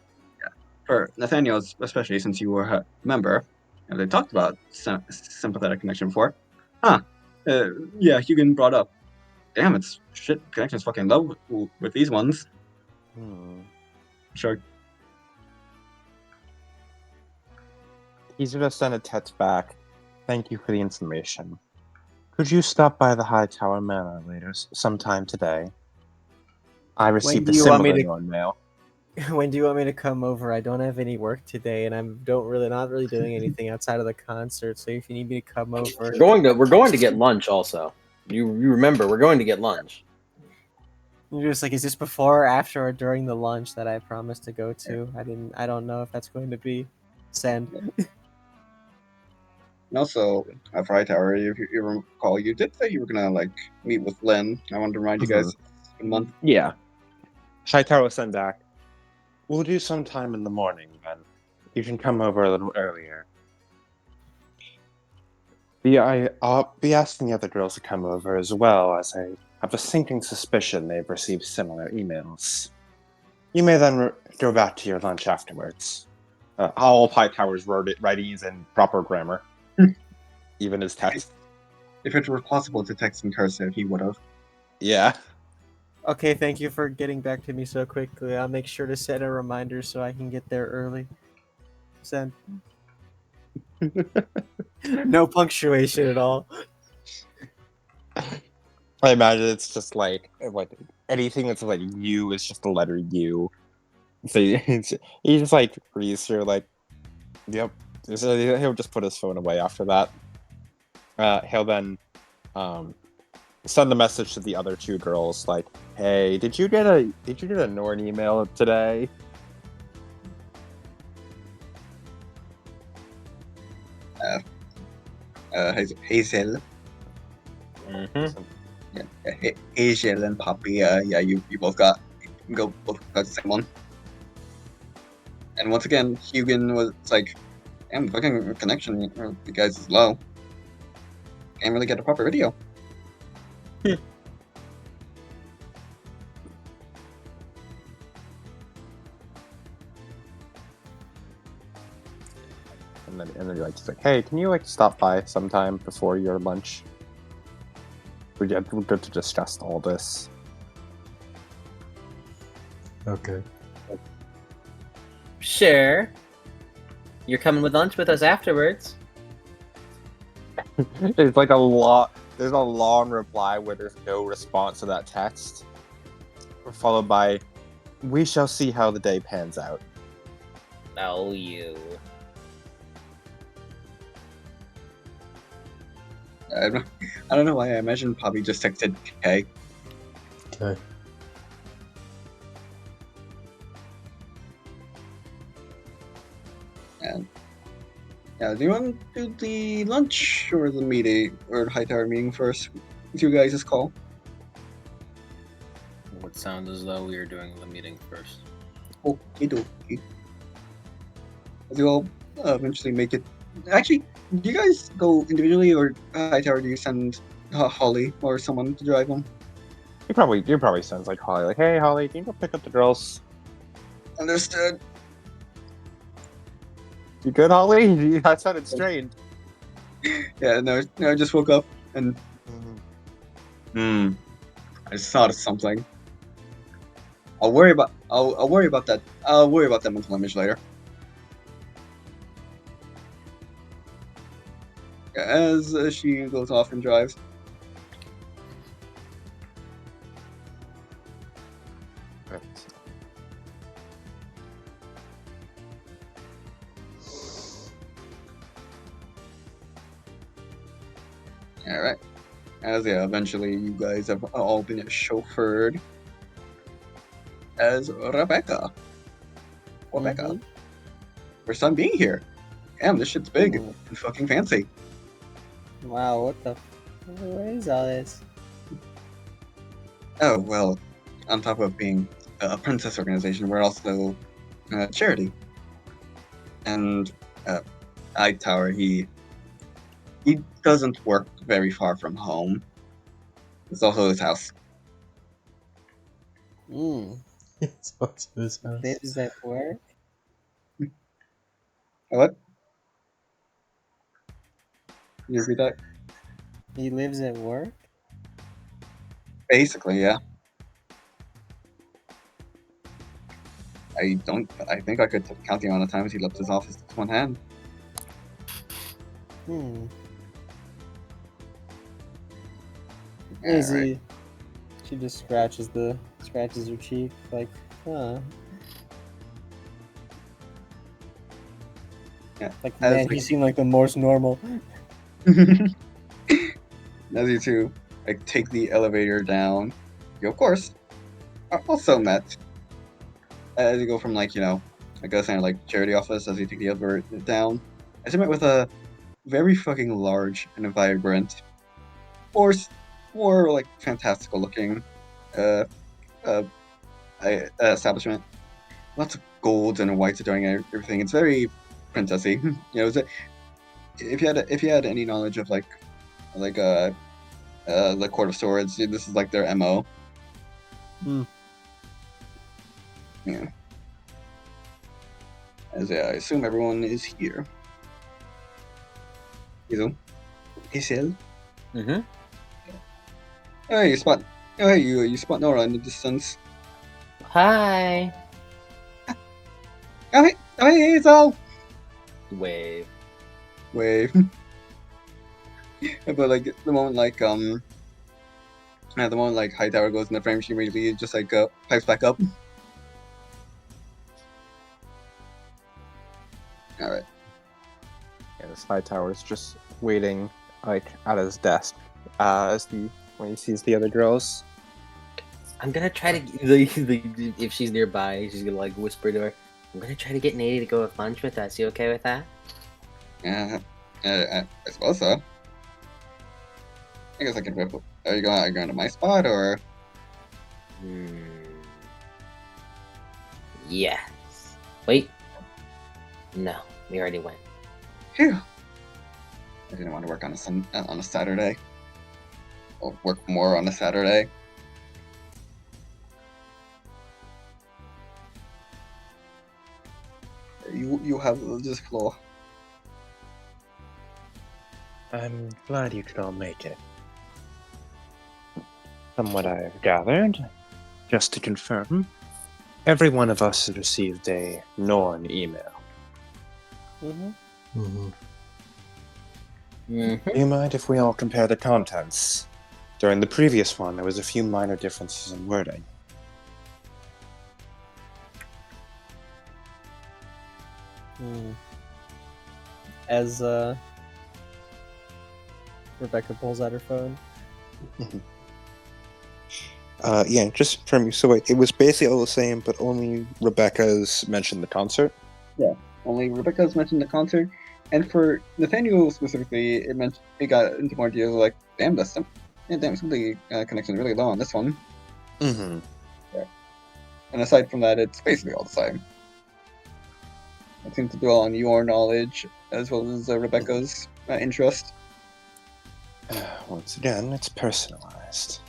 for Nathaniel's, especially since you were a member, and they talked about sympathetic connection before. Huh? Yeah, Hugin brought up. Damn, it's shit. Connection's fucking low with these ones. Sure. He's gonna send a text back. Thank you for the information. Could you stop by the High Tower Manor later, sometime today? I received do a you want similar me to- Norn mail. When do you want me to come over? I don't have any work today, and I'm not really doing anything outside of the concert. So if you need me to come over, We're going to get lunch also. You remember we're going to get lunch. you're just like, is this before, after, or during the lunch that I promised to go to? I don't know if that's going to be. Send. And also, at High Tower, if you recall, you did say you were gonna like meet with Len. I wanted to remind you guys. A month. Yeah. High Tower will send back. We'll do sometime in the morning, then. You can come over a little earlier. I'll be asking the other girls to come over as well, as I have a sinking suspicion they've received similar emails. You may then go back to your lunch afterwards. All of High Tower's writing is in proper grammar. Even his text. If it were possible to text in cursive, he would have. Yeah. Okay, thank you for getting back to me so quickly. I'll make sure to set a reminder so I can get there early. Send. No punctuation at all. I imagine it's just like anything that's like U is just the letter U. So he just like reads through like, yep. So he'll just put his phone away after that. He'll then send a message to the other two girls like, "Hey, did you get a Norn email today?" Hazel. Yeah, Hazel and Poppy. Yeah, you both got the same one. And once again, Hugin was like, "Damn, fucking connection, you guys is low. Can't really get a proper video." And then you're like, "Hey, can you like stop by sometime before your lunch? We're good to discuss all this." Okay. Sure. You're coming with lunch with us afterwards. It's like a lot. There's a long reply where there's no response to that text, followed by, "We shall see how the day pans out." Oh, you. I don't know why I imagine Poppy just texted K. Okay. And yeah, do you want to do the lunch or the meeting or the High Tower meeting first? It's you guys' call. It would sound as though we are doing the meeting first. Okie dokie. As you all eventually make it. Actually, do you guys go individually or High Tower? Do you send Holly or someone to drive them? You probably sounds like Holly. Like, "Hey, Holly, can you go pick up the girls?" Understood. You good, Holly? That sounded strange. Yeah, no, I just woke up and. I just thought of something. I'll worry about that. I'll worry about that mental image later. As she goes off and drives. Alright. As eventually you guys have all been chauffeured as Rebecca. First time being here. Damn, this shit's big and fucking fancy. Wow, what is all this? Oh, well, on top of being a princess organization, we're also a charity. And Hightower, he doesn't work very far from home. It's also his house. It's up to his house. Lives at work. What? Can you repeat that? He lives at work. Basically, yeah. I think I could count the amount of times he left his office with one hand. Easy. She just scratches her cheek, like, huh. Yeah. Like, As man, the- he seemed like the most normal. As you two like take the elevator down, you of course are also met as you go from like like a kind of like charity office as you take the elevator down. As you met with a very fucking large and vibrant, more like fantastical looking establishment. Lots of golds and whites adorning everything. It's very princessy. If you had any knowledge of the Court of Swords, this is like their MO. Yeah. As I assume everyone is here. Hazel? Mm-hmm. Hey, you spot Nora in the distance. Hi. Oh, hey, Hazel! Wave. Wave. But like the moment Hightower goes in the frame, she immediately just pipes back up. All right. Yeah, this Hightower's just waiting like at his desk when he sees the other girls. I'm gonna try to if she's nearby, she's gonna like whisper to her. I'm gonna try to get Nady to go with lunch with us. You okay with that? Yeah, I suppose so. I guess I can rip. Are you going to my spot or? Yes. Wait. No, we already went. Phew. I didn't want to work on a Saturday. Or work more on a Saturday. You have this floor. I'm glad you could all make it. From what I've gathered, just to confirm, every one of us has received a Norn email. Mm-hmm. Do you mind if we all compare the contents? During the previous one, there was a few minor differences in wording. As Rebecca pulls out her phone. Yeah, just from you. So wait, it was basically all the same, but only Rebecca's mentioned the concert. Yeah, only Rebecca's mentioned the concert, and for Nathaniel specifically, it got into more deals like, damn, some of the connection is really low on this one. Mm-hmm. Yeah. And aside from that, it's basically all the same. I seem to dwell on your knowledge as well as Rebecca's interest. Once again, it's personalized.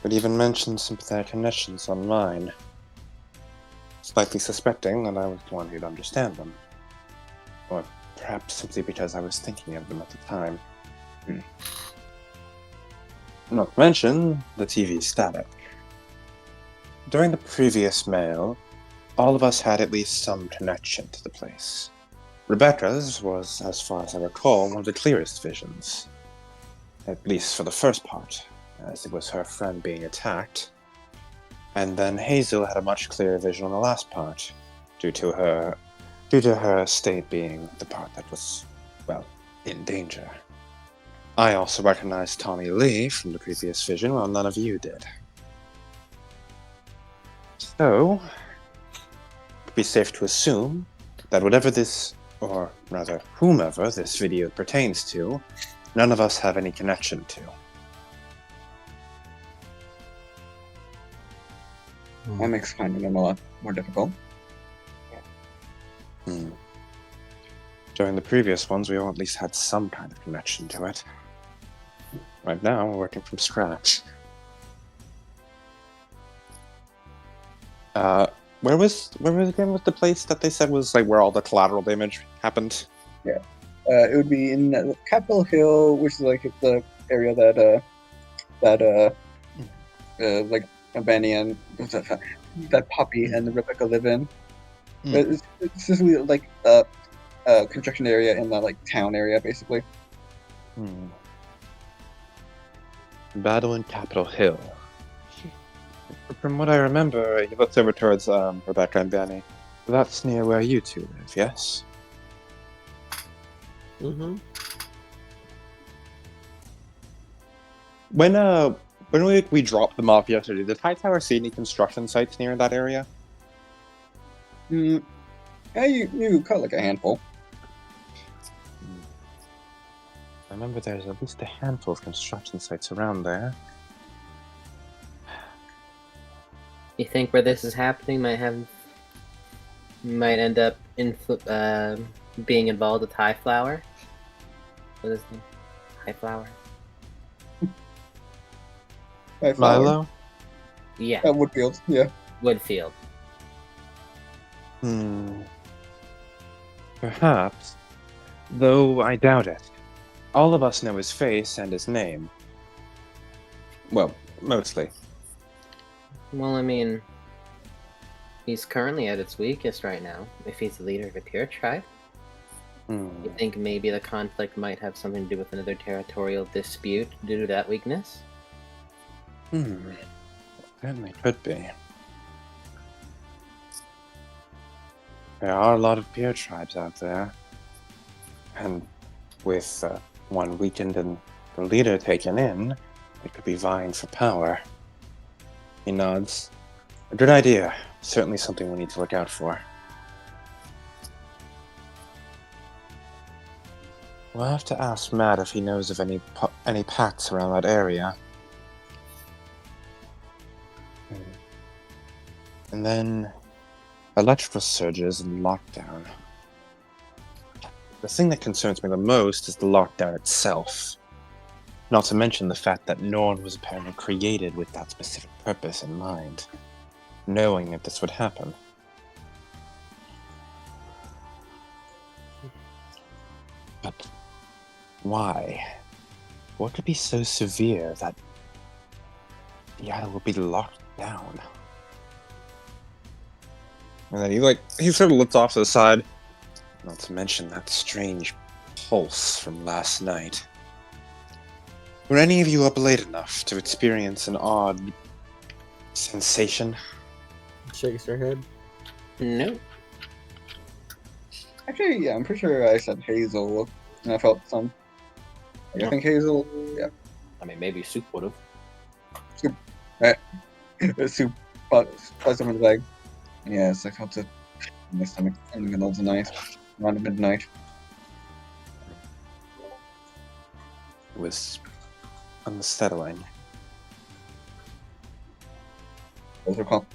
But even mentioned sympathetic connections on mine, slightly suspecting that I was the one who'd understand them. Or perhaps simply because I was thinking of them at the time. Not to mention the TV static. During the previous mail, all of us had at least some connection to the place. Rebecca's was, as far as I recall, one of the clearest visions. At least for the first part, as it was her friend being attacked. And then Hazel had a much clearer vision on the last part, due to her state being the part that was, well, in danger. I also recognized Tommy Lee from the previous vision, while none of you did. So, it'd be safe to assume that whatever this, or rather, whomever this video pertains to, none of us have any connection to. That makes finding them a lot more difficult. Hmm. During the previous ones, we all at least had some kind of connection to it. Right now, we're working from scratch. Where was again with the place that they said was like where all the collateral damage happened? It would be in Capitol Hill, which is like the area that like Benny and that Poppy and Rebecca live in. It's just really like construction area in the like town area, basically. Battle in Capitol Hill. From what I remember, he looks over towards Rebecca and Benny. That's near where you two live, yes? Mm-hmm. When we dropped them off yesterday, did Hightower see any construction sites near that area? Yeah, you caught like a handful. I remember there's at least a handful of construction sites around there. You think where this is happening might end up being involved with High Flower? What is it? High Flower? Milo? Yeah. Woodfield, yeah. Woodfield. Perhaps. Though I doubt it. All of us know his face and his name. Well, mostly. Well, I mean, he's currently at its weakest right now, if he's the leader of a pure tribe. You think maybe the conflict might have something to do with another territorial dispute due to that weakness? Certainly could be. There are a lot of peer tribes out there. And with one weakened and the leader taken in, it could be vying for power. He nods. A good idea. Certainly something we need to look out for. We'll have to ask Matt if he knows of any pacts around that area. And then electrical surges and lockdown. The thing that concerns me the most is the lockdown itself. Not to mention the fact that Norn was apparently created with that specific purpose in mind, knowing that this would happen. But why? What could be so severe that the island will be locked down? And then he sort of looks off to the side. Not to mention that strange pulse from last night. Were any of you up late enough to experience an odd sensation? Shakes her head. No. Actually, yeah, I'm pretty sure I said Hazel, and I felt some. Like, I think Hazel, yeah. I mean, maybe Soup would have. Soup buzzed him in the leg. Yes, I felt it in my stomach in the middle of the night, around midnight. It was unsettling. Those were called.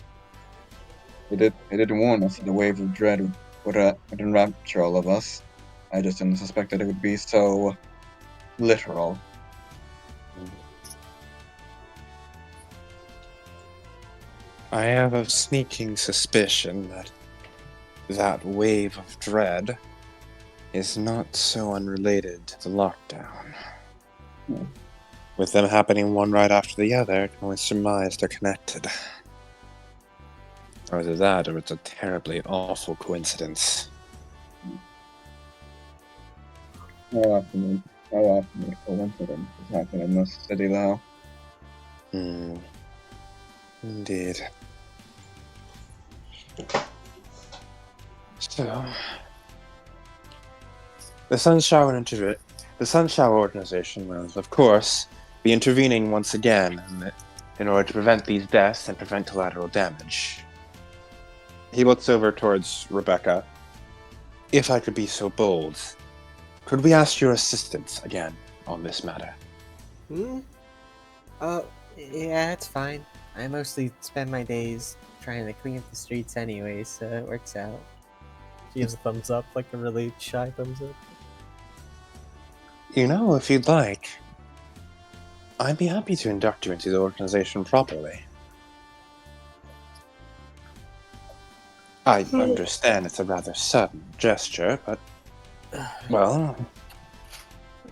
They did warn us that the wave of dread would enrapture all of us. I just didn't suspect that it would be so literal. I have a sneaking suspicion that that wave of dread is not so unrelated to the lockdown. With them happening one right after the other, I can only surmise they're connected. Or either that, or it's a terribly awful coincidence. How often coincidence has happened in this city, though? Indeed. So, the Sunshower Organization will, of course, be intervening once again in order to prevent these deaths and prevent collateral damage. He looks over towards Rebecca. If I could be so bold, could we ask your assistance again on this matter? Yeah, it's fine. I mostly spend my days trying to clean up the streets anyway, so it works out. gives a thumbs up, like a really shy thumbs up. You know, if you'd like, I'd be happy to induct you into the organization properly. I understand it's a rather sudden gesture, but, well,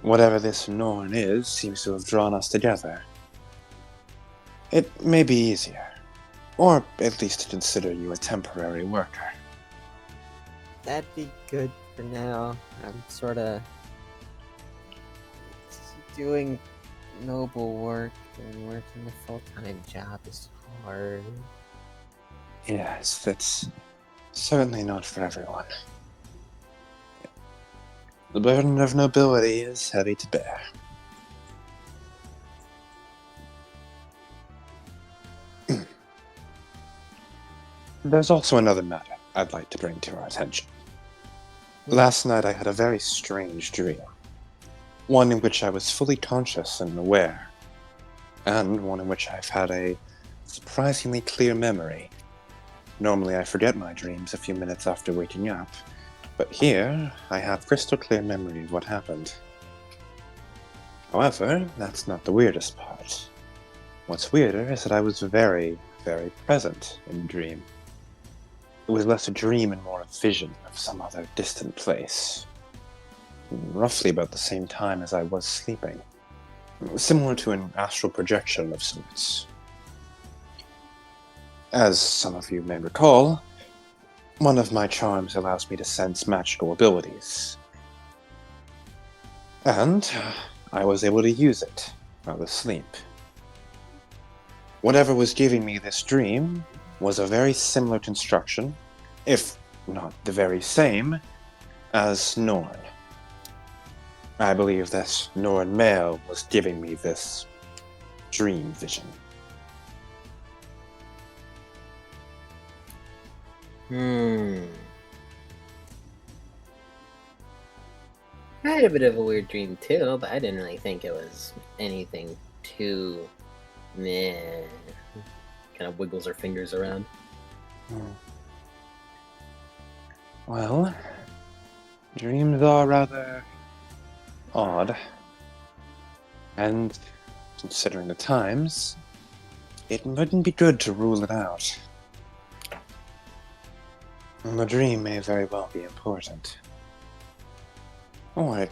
whatever this Norn is seems to have drawn us together. It may be easier, or at least to consider you a temporary worker. That'd be good for now. I'm sort of doing noble work, and working a full-time job is hard. Yes, that's certainly not for everyone. The burden of nobility is heavy to bear. There's also another matter I'd like to bring to our attention. Last night I had a very strange dream. One in which I was fully conscious and aware, and one in which I've had a surprisingly clear memory. Normally I forget my dreams a few minutes after waking up, but here I have crystal clear memory of what happened. However, that's not the weirdest part. What's weirder is that I was very, very present in the dream. It was less a dream and more a vision of some other distant place. Roughly about the same time as I was sleeping. Similar to an astral projection of sorts. As some of you may recall, one of my charms allows me to sense magical abilities. And I was able to use it while asleep. Whatever was giving me this dream was a very similar construction, if not the very same, as Norn. I believe that Norn male was giving me this dream vision. I had a bit of a weird dream too, but I didn't really think it was anything too meh. Kind of wiggles her fingers around. Well, dreams are rather odd. And considering the times, it wouldn't be good to rule it out. The dream may very well be important. Or it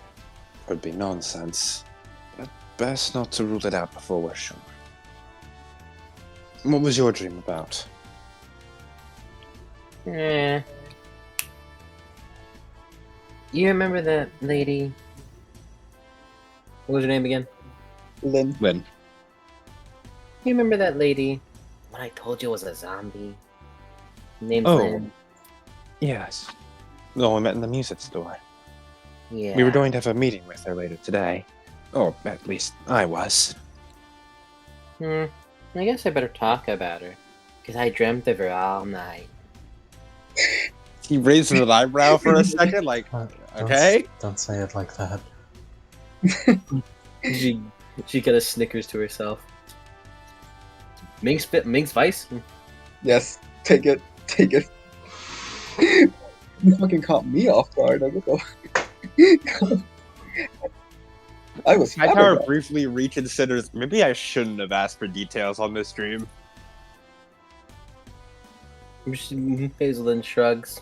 could be nonsense. But best not to rule it out before we're sure. What was your dream about? You remember that lady? What was her name again? Lynn. You remember that lady? What I told you was a zombie. Name's Oh. Lynn. Yes. The one we met in the music store. Yeah. We were going to have a meeting with her later today. Or at least I was. I guess I better talk about her. Because I dreamt of her all night. He raised an eyebrow for a second, like, okay? Don't say it like that. She kind of snickers to herself. Minx Vice? Yes, take it. You fucking caught me off guard. Like, what the? I was. Hightower briefly reconsiders. Maybe I shouldn't have asked for details on this dream. Hazelden shrugs.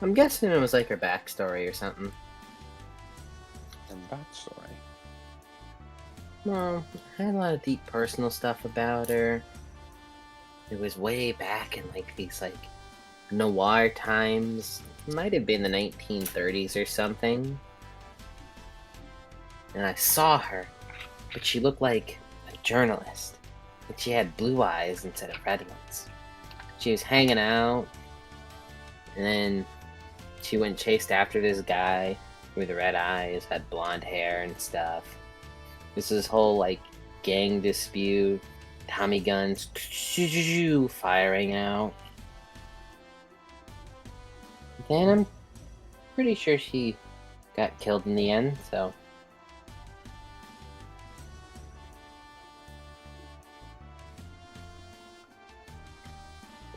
I'm guessing it was like her backstory or something. And backstory? Well, I had a lot of deep personal stuff about her. It was way back in like these like noir times. It might have been the 1930s or something. And I saw her, but she looked like a journalist. And she had blue eyes instead of red ones. She was hanging out, and then she went and chased after this guy with red eyes, had blonde hair and stuff. This is whole like gang dispute, Tommy guns firing out. Then I'm pretty sure she got killed in the end, so.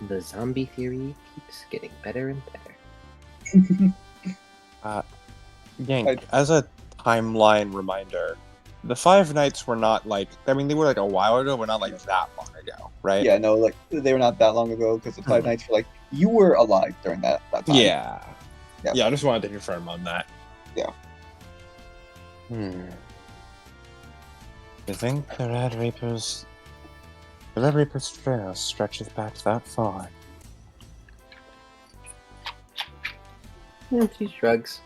The zombie theory keeps getting better and better. Yank, as a timeline reminder, the 5 nights were not like, I mean, they were like a while ago, but not like that long ago, right? Yeah, no, like they were not that long ago because the 5 nights were like you were alive during that time. Yeah. Yeah. Yeah, I just wanted to confirm on that. Yeah. You think the Red Reaper's trail stretches back that far? She shrugs.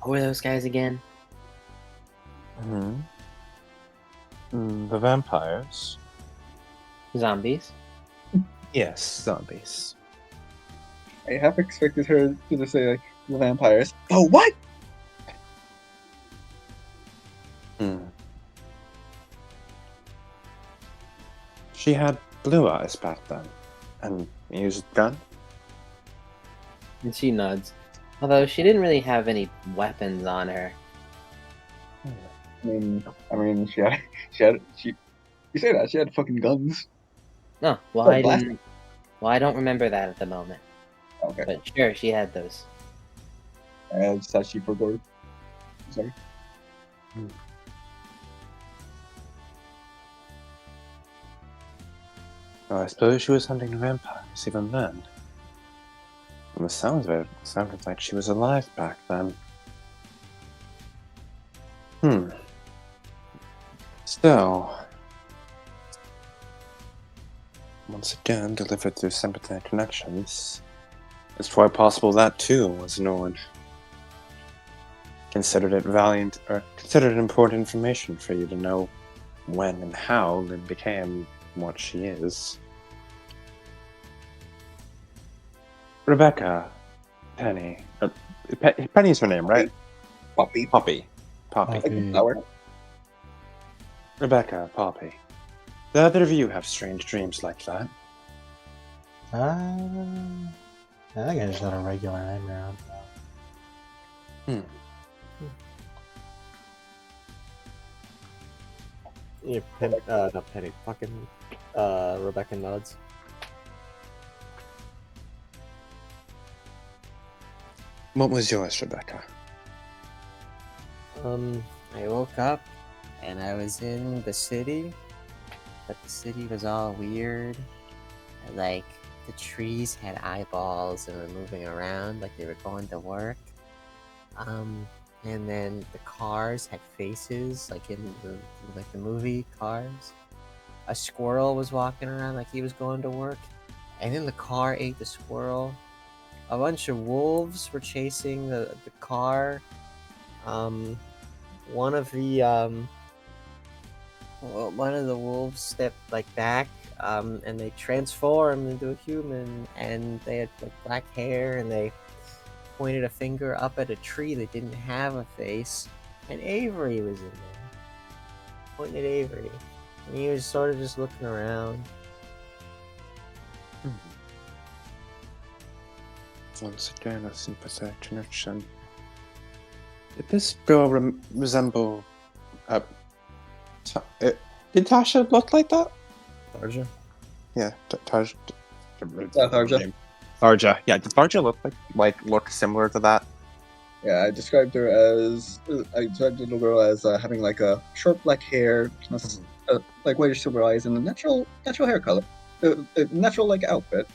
Who are those guys again? The vampires? Zombies? Yes, zombies. I half expected her to just say like the vampires. Oh, what? She had blue eyes back then, and used gun? And she nods. Although she didn't really have any weapons on her. I mean, you say that she had fucking guns. No, well, Oh, I blasting. didn't. Well, I don't remember that at the moment. Okay. But sure, she had those. I just thought she forgot. Sorry. Well, I suppose she was hunting vampires even then. From the sounds of it, it sounded like she was alive back then. Still, once again, delivered through sympathetic connections, it's quite possible that too was Nord. Considered it important information for you to know when and how Lynn became what she is. Rebecca, Penny. Penny's her name, right? Poppy. Poppy. Like a flower. Rebecca, Poppy. Do either of you have strange dreams like that? I think I just had a regular nightmare. Yeah, not Penny. Fucking Rebecca nods. What was yours, Rebecca? I woke up and I was in the city, but the city was all weird. Like the trees had eyeballs and were moving around like they were going to work. And then the cars had faces, like in the movie Cars. A squirrel was walking around like he was going to work, and then the car ate the squirrel. A bunch of wolves were chasing the car. One of the wolves stepped back, and they transformed into a human, and they had black hair, and they pointed a finger up at a tree that didn't have a face, and Avery was in there, pointing at Avery, and he was sort of just looking around. Once again, a sympathetic connection. Did this girl resemble... did Tasha look like that? Tarja? Yeah, Tarja. Tarja. Tharja. Yeah, did Tharja look similar to that? Yeah, I described the little girl as having like a short black hair, like whitish silver eyes, and a natural hair color, natural outfit.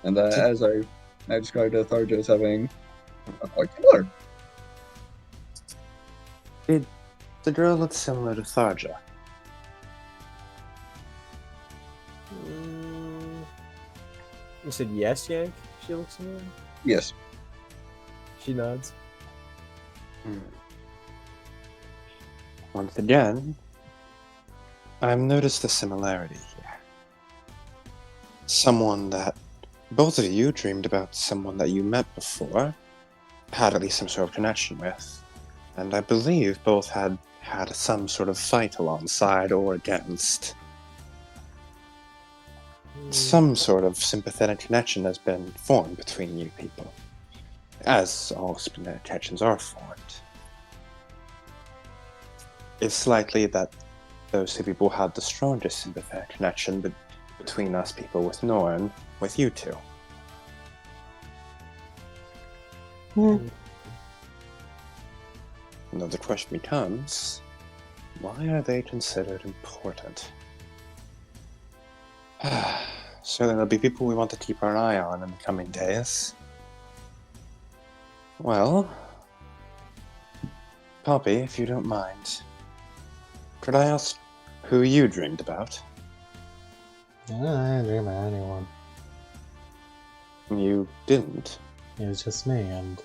And as I described Tharja as having a quite similar. Did the girl look similar to Tharja? You said yes, Yank? She looks similar? Yes. She nods. Once again, I've noticed a similarity here. Someone that both of you dreamed about, someone that you met before, had at least some sort of connection with, and I believe both had some sort of fight alongside or against. Some sort of sympathetic connection has been formed between you people, as all sympathetic connections are formed. It's likely that those two people had the strongest sympathetic connection between us people with Norn, with you two. Now the question becomes, why are they considered important? So there'll be people we want to keep our eye on in the coming days. Well, Poppy, if you don't mind, could I ask who you dreamed about? I didn't dream of anyone. You didn't. It was just me, and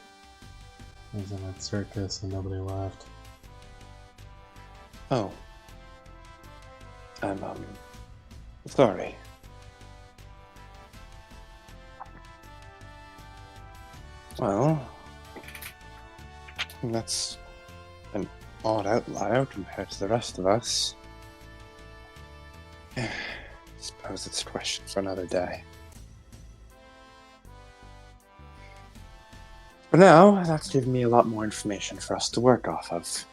I was in that circus and nobody left. Oh. I'm, sorry. Well, that's an odd outlier compared to the rest of us. Suppose it's a question for another day. For now, that's given me a lot more information for us to work off of.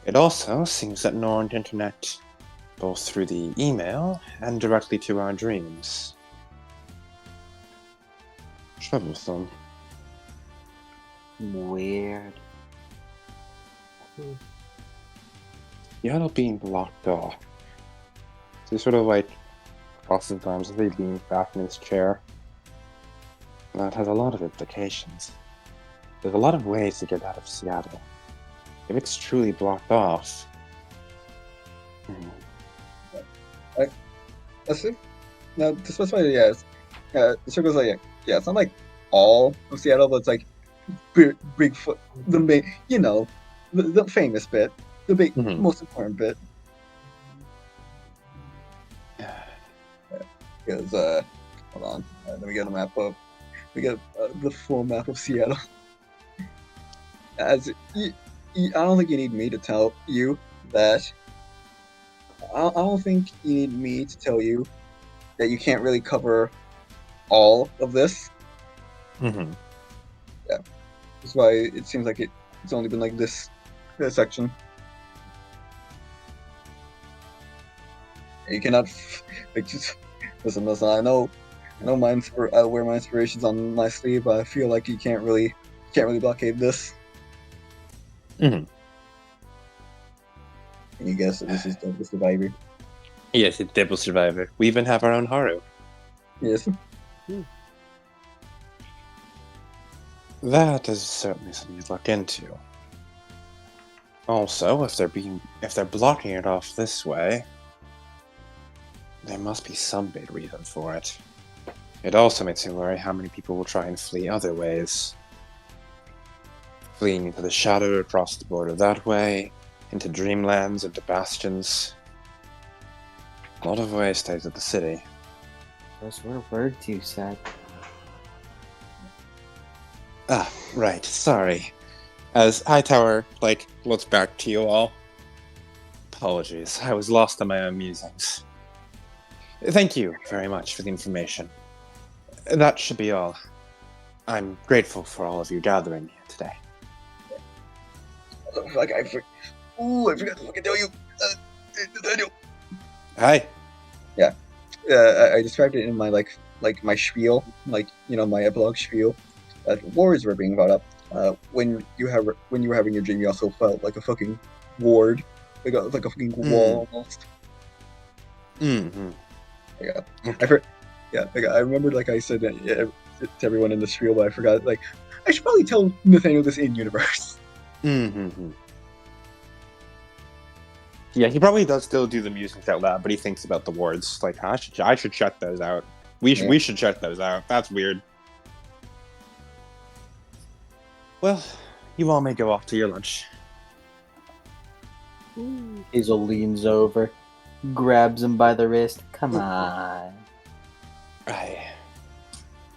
It also seems that Norn can connect both through the email and directly to our dreams. Troublesome. Weird. Seattle being blocked off. So he sort of like crosses his arms as he leans back in his chair. That has a lot of implications. There's a lot of ways to get out of Seattle. If it's truly blocked off... Let's see. Now, to specify, yes. The circle's like, yeah, it's not like all of Seattle, but it's like Bigfoot, the main, you know, the famous bit, the big, most important bit. Because, hold on, let me get the map up. We get the full map of Seattle. As I don't think you need me to tell you that. I don't think you need me to tell you that you can't really cover all of this. Mm-hmm. Yeah, that's why it seems like it's only been like this section. You cannot like just listen. I know my I wear my inspirations on my sleeve, but I feel like you can't really blockade this. Mm-hmm. Can you guess that this is Devil Survivor? Yes, it's Devil Survivor. We even have our own Haru. Yes. That is certainly something to look into. Also, if they're blocking it off this way, there must be some big reason for it. It also makes me worry how many people will try and flee other ways. Fleeing into the shadow across the border that way, into Dreamlands, into Bastions. A lot of ways stays at the city. Those were words you said. Ah, right, sorry. As Hightower, looks back to you all. Apologies, I was lost in my own musings. Thank you very much for the information. That should be all. I'm grateful for all of you gathering here today. I forgot to fucking tell you, Daniel. Hi. Yeah, I described it in my my spiel, my epilogue spiel. That wards were being brought up. When you were having your dream, you also felt like a fucking ward, like a fucking wall almost. Mm-hmm. Yeah, okay. I remembered, I said to everyone in the spiel, but I forgot. I should probably tell Nathaniel this in universe. Mm-hmm. Yeah, he probably does still do the musings out loud, but he thinks about the wards. I should check those out. We should check those out. That's weird. Well, you all may go off to your lunch. Hazel leans over, grabs him by the wrist. Come on. I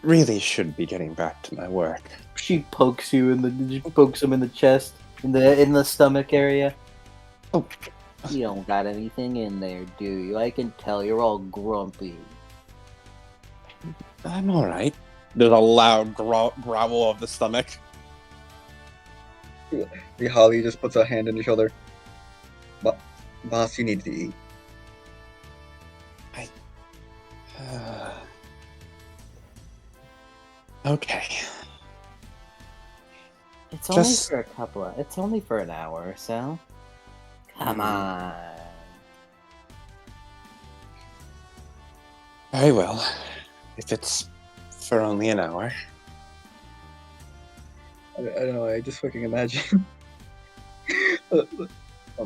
really should be getting back to my work. She pokes him in the chest, in the stomach area. Oh. You don't got anything in there, do you? I can tell you're all grumpy. I'm alright. There's a loud growl of the stomach. Holly just puts a hand on your shoulder. Boss, you need to eat. Okay. It's only Just- for a couple of. It's only for an hour or so. Come on. Very well. If it's for only an hour. I don't know. I just fucking imagine. Hold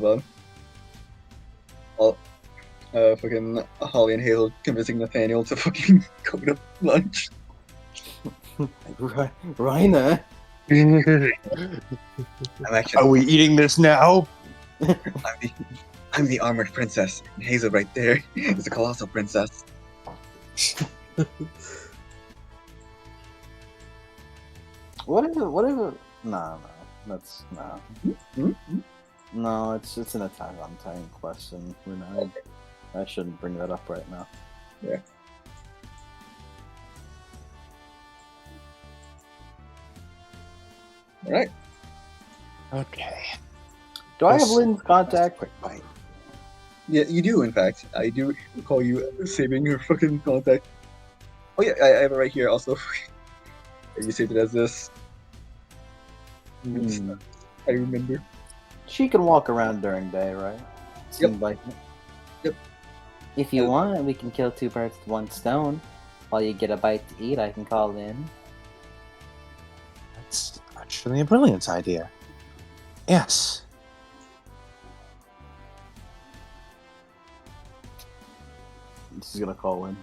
on. Fucking Holly and Hazel convincing Nathaniel to fucking go to lunch. Reiner. I'm actually. Are we eating this now? I'm the armored princess, and Hazel right there is the colossal princess. Whatever. No. That's no. No, it's an Attack on Titan question. I shouldn't bring that up right now. Yeah. All right. Okay. Do I have Let's- Lynn's contact? Quick bite. Yeah, you do. In fact, I do recall you saving your fucking contact. Oh yeah, I have it right here. Also, you saved it as this. I remember. She can walk around during day, right? Seems like it. If you want, we can kill two birds with one stone. While you get a bite to eat, I can call in. That's actually a brilliant idea. Yes. This is gonna call in.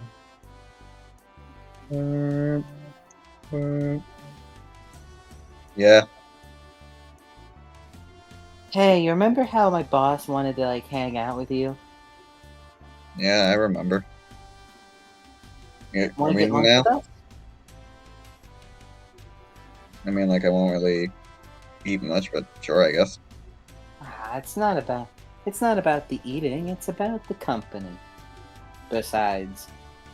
Yeah. Hey, you remember how my boss wanted to like hang out with you? Yeah, I remember. Yeah, I Want to get mean, lunch now, with us? I mean, like, I won't really eat much, but sure, I guess. It's not about the eating, it's about the company. Besides,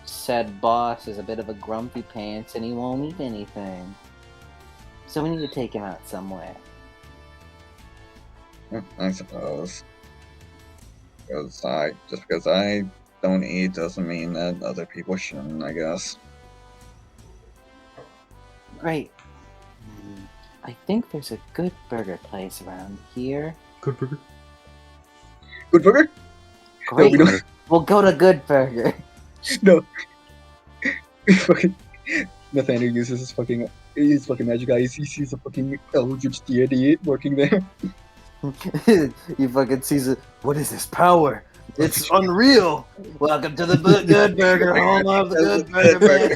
said boss is a bit of a grumpy pants and he won't eat anything. So we need to take him out somewhere. I suppose. Just because I don't eat doesn't mean that other people shouldn't, I guess. Great. I think there's a good burger place around here. Good burger. Good burger? Great. No, we don't. We'll go to Good Burger. No. Fucking Nathaniel uses his fucking magic eyes. He sees a fucking eldritch deity working there. You fucking sees it. What is this power? It's unreal. Welcome to the Good Burger, home of the Good Burger.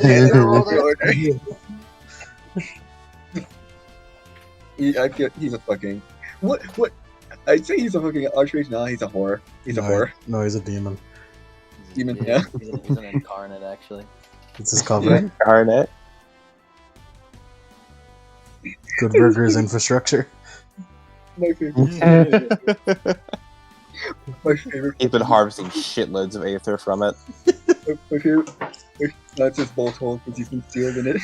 I feel he's a fucking what? I'd say he's a fucking archmage. No, he's a whore. He's a whore. No, he's a demon. Demon, yeah. He's an incarnate, actually. It's his cover. Garnet. Good Burger's infrastructure. My favorite. My favorite. He's been harvesting shitloads of aether from it. My favorite. That's his bolt hole because he's been sealed in it.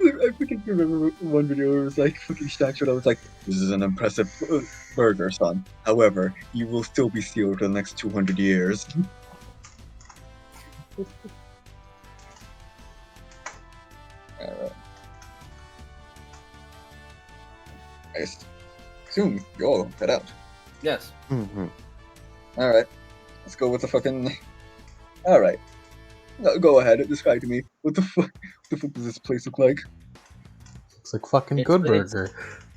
I fucking remember one video where it was like fucking Statue. I was like, "This is an impressive burger, son. However, you will still be sealed for the next 200 years." Alright. I assume you all head out. Yes. Mm-hmm. Alright. Let's go with the fucking. Alright. Go ahead, describe to me. What the fuck does this place look like? It's like fucking It's- Good it's- Burger.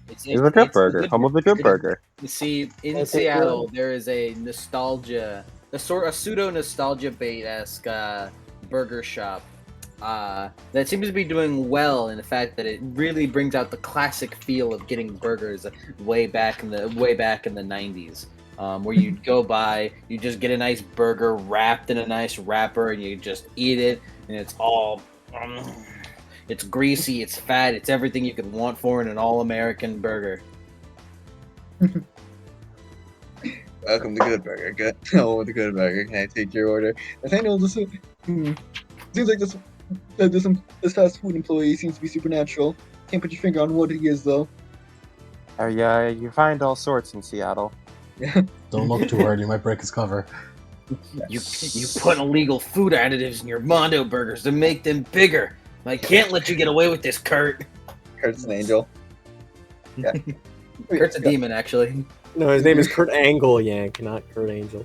It's a good burger. Home of the good burger. You see, in It's Seattle, there is a nostalgia, a pseudo nostalgia bait-esque burger shop that seems to be doing well in the fact that it really brings out the classic feel of getting burgers way back in the 90s. Where you go by, you just get a nice burger wrapped in a nice wrapper, and you just eat it, and it's all, it's greasy, it's fat, it's everything you could want for in an all-American burger. Welcome to Good Burger. Good. Oh, the Good Burger. Can I take your order? Nathaniel, this seems like this fast food employee seems to be supernatural. Can't put your finger on what he is, though. Yeah, you find all sorts in Seattle. Don't look too hard, you might break his cover. You put illegal food additives in your Mondo burgers to make them bigger. I can't let you get away with this, Kurt. Kurt's an angel. Yeah. Kurt's a demon, actually. No, his name is Kurt Angle Yank, not Kurt Angel.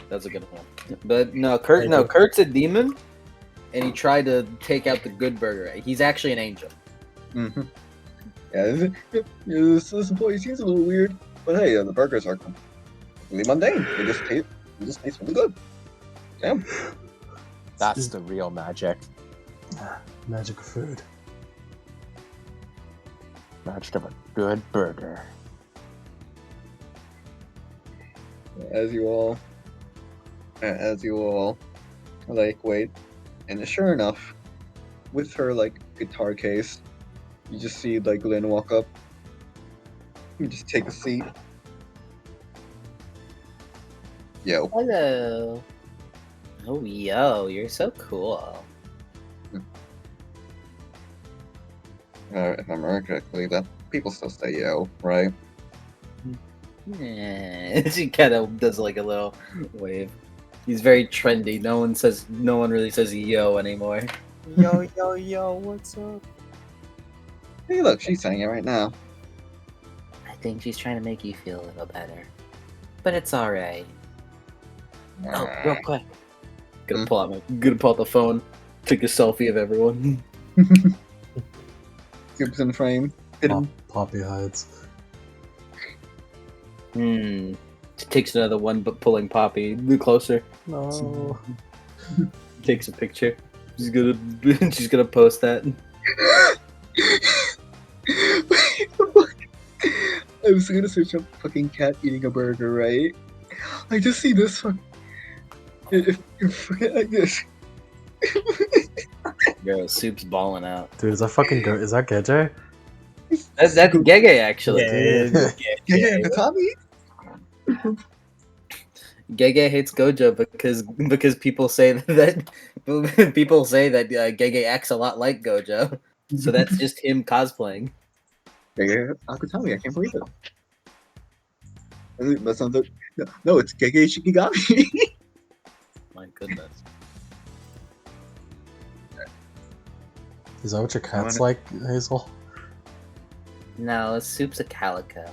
That's a good one. But no, Kurt's a demon, and he tried to take out the good burger. He's actually an angel. Mm-hmm. Yeah, this employee seems a little weird, but hey, the burgers are completely mundane. They just taste really good. Damn. That's the real magic. Magic of food. Magic of a good burger. As you all like wait, and sure enough, with her like guitar case, you just see like Lynn walk up. You just take a seat. Yo. Hello. Oh, yo, you're so cool. If I remember correctly, that people still say yo, right? She kind of does like a little wave. He's very trendy. No one really says yo anymore. Yo, yo, yo, what's up? Hey, look, she's saying it right now. I think she's trying to make you feel a little better. But it's alright. Oh, real quick. Gonna pull out the phone, take a selfie of everyone. Gibbs in frame. Poppy hides. She takes another one, but pulling Poppy closer. No. Takes a picture. She's gonna post that. I was gonna search up fucking cat eating a burger, right? I just see this one. If like this. Yo, Soup's balling out. Dude, is that Gege? That's Gege, actually. Yeah, Tommy. Gege hates Gojo because people say that Gege acts a lot like Gojo. So that's just him cosplaying. Gege Akutami, I can't believe it. That sounds like, no, it's Gege Shikigami. My goodness. Is that what your cat's like, Hazel? No, Soup's a calico.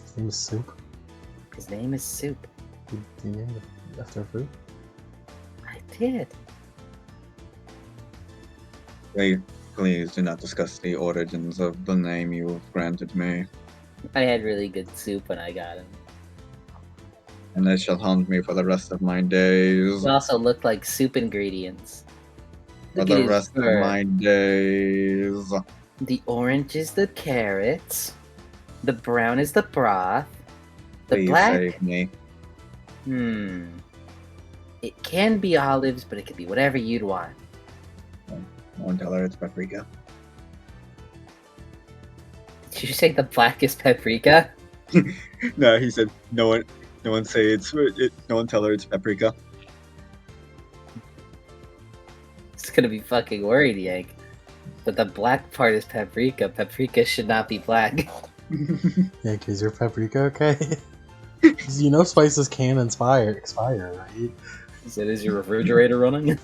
His name is Soup? His name is Soup. You named it after food? I did. Please do not discuss the origins of the name you have granted me, I had really good soup when I got him. and it shall haunt me for the rest of my days. It also looked like soup ingredients. For Look at the his rest of fur. my days. The orange is the carrots. The brown is the broth. The Please black. save me. It can be olives, but it could be whatever you'd want. I won't tell her it's paprika. Did you say the black is paprika? No, he said no one say no one tell her it's paprika. It's gonna be fucking worried, Yank. But the black part is paprika. Paprika should not be black. Yank, is your paprika okay? You know spices can expire, right? He said, "Is your refrigerator running?"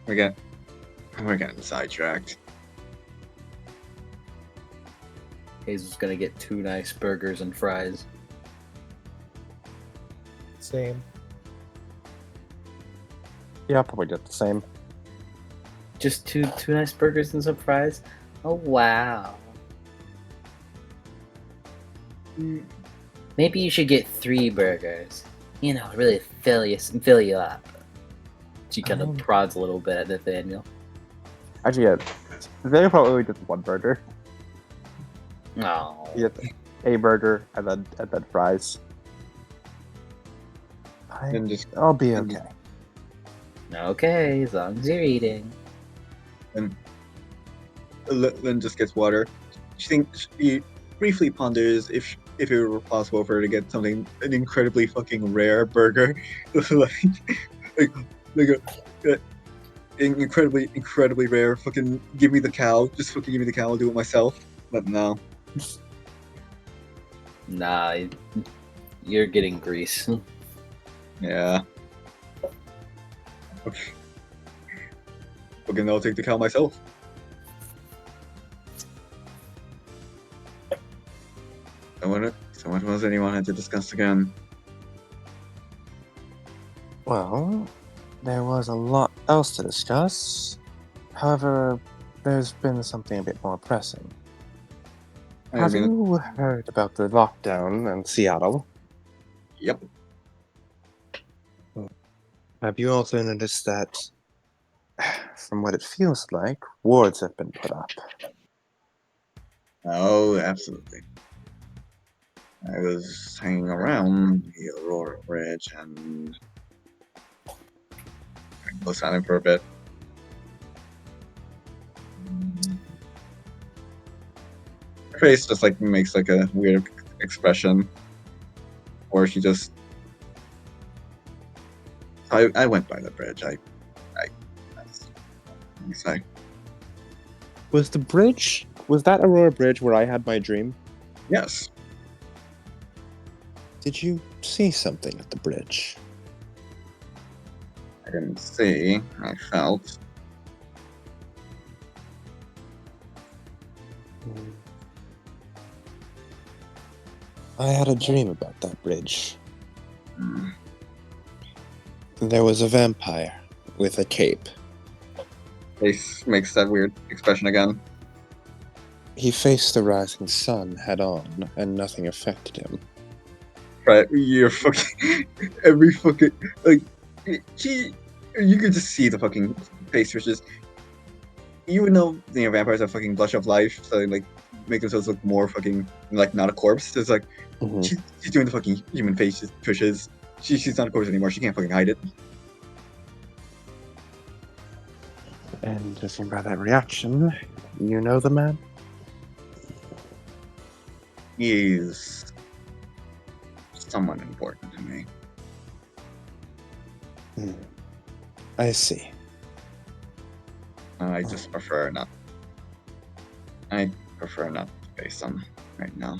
We're getting sidetracked. Hazel's gonna get 2 nice burgers and fries. Same. Yeah, I'll probably get the same. Just two nice burgers and some fries. Oh wow. Maybe you should get 3 burgers. You know, really fill you up. She kind of prods a little bit at Nathaniel. Actually, yeah, they probably just 1 burger. No. You get a burger and then fries. And just I'll be okay. Okay, as long as you're eating. and Lynn just gets water. She briefly ponders if it were possible for her to get an incredibly fucking rare burger, like an incredibly rare. Fucking give me the cow. Just fucking give me the cow. I'll do it myself. But no. Nah, you're getting grease. Yeah. I'll take the cow myself. So what was it you wanted to discuss again? Well, there was a lot else to discuss. However, there's been something a bit more pressing. Have you heard about the lockdown in Seattle? Yep. Have you also noticed that, from what it feels like, wards have been put up? Oh, absolutely. I was hanging around the Aurora Bridge and I was silent for a bit. Her face just like makes like a weird expression, or she just. I went by the bridge. I say. Was that Aurora Bridge where I had my dream? Yes. Did you see something at the bridge? I didn't see. I felt. I had a dream about that bridge. Mm. There was a vampire with a cape. Face makes that weird expression again. He faced the rising sun head on, and nothing affected him. Right, you're fucking every fucking like you could just see the fucking face switches. Even though vampires have fucking blush of life, so they like make themselves look more fucking like not a corpse. It's like she's doing the fucking human face pushes. She's not a corpse anymore. She can't fucking hide it. And judging by that reaction, you know the man? He's someone important to me. I see. I just prefer not. I prefer not to face him right now.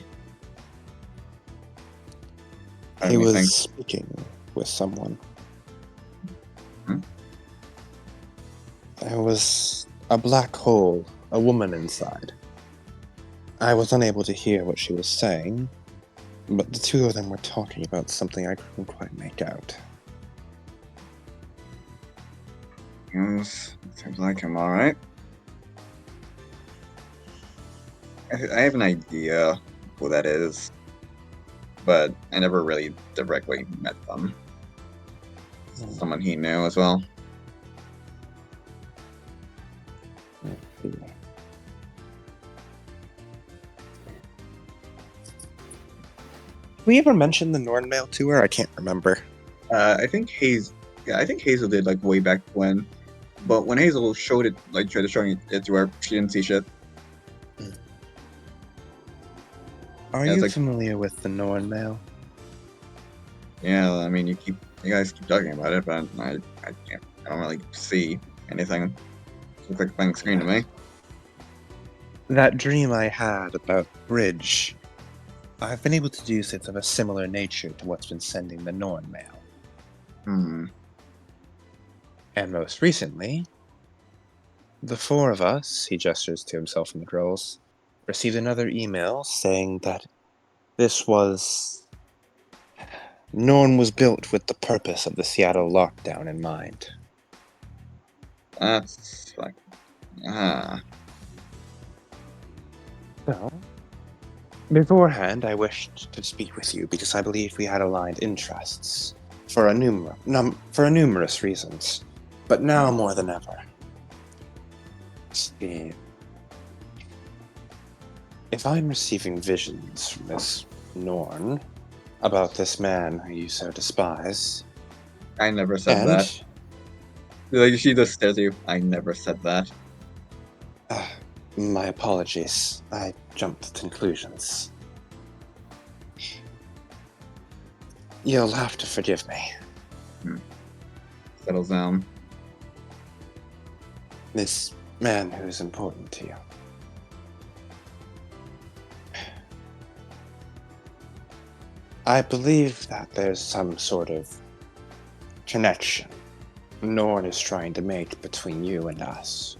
He was speaking with someone. There was a black hole, a woman inside. I was unable to hear what she was saying, but the two of them were talking about something I couldn't quite make out. Seems like him, alright. I have an idea who that is, but I never really directly met them. Someone he knew as well. We ever mentioned the Nornmail to her? I can't remember. I think Hazel did like way back when, but when Hazel showed it, like tried to show it to her, she didn't see shit. Are you familiar with the Nornmail? Yeah, I mean, you guys keep talking about it, but I don't really see anything. It looks like a blank screen to me. That dream I had about Bridge, I've been able to deduce it's of a similar nature to what's been sending the Nornmail. And most recently, the four of us, he gestures to himself and the girls, received another email saying that Norn was built with the purpose of the Seattle lockdown in mind. That's like, So, beforehand, I wished to speak with you because I believe we had aligned interests for numerous reasons, but now more than ever. See, if I'm receiving visions from this Norn about this man who you so despise, I never said that. Like, she just stares at you. I never said that. My apologies. I jumped to conclusions. You'll have to forgive me. Settles down. This man who's important to you. I believe that there's some sort of connection Norn is trying to make between you and us.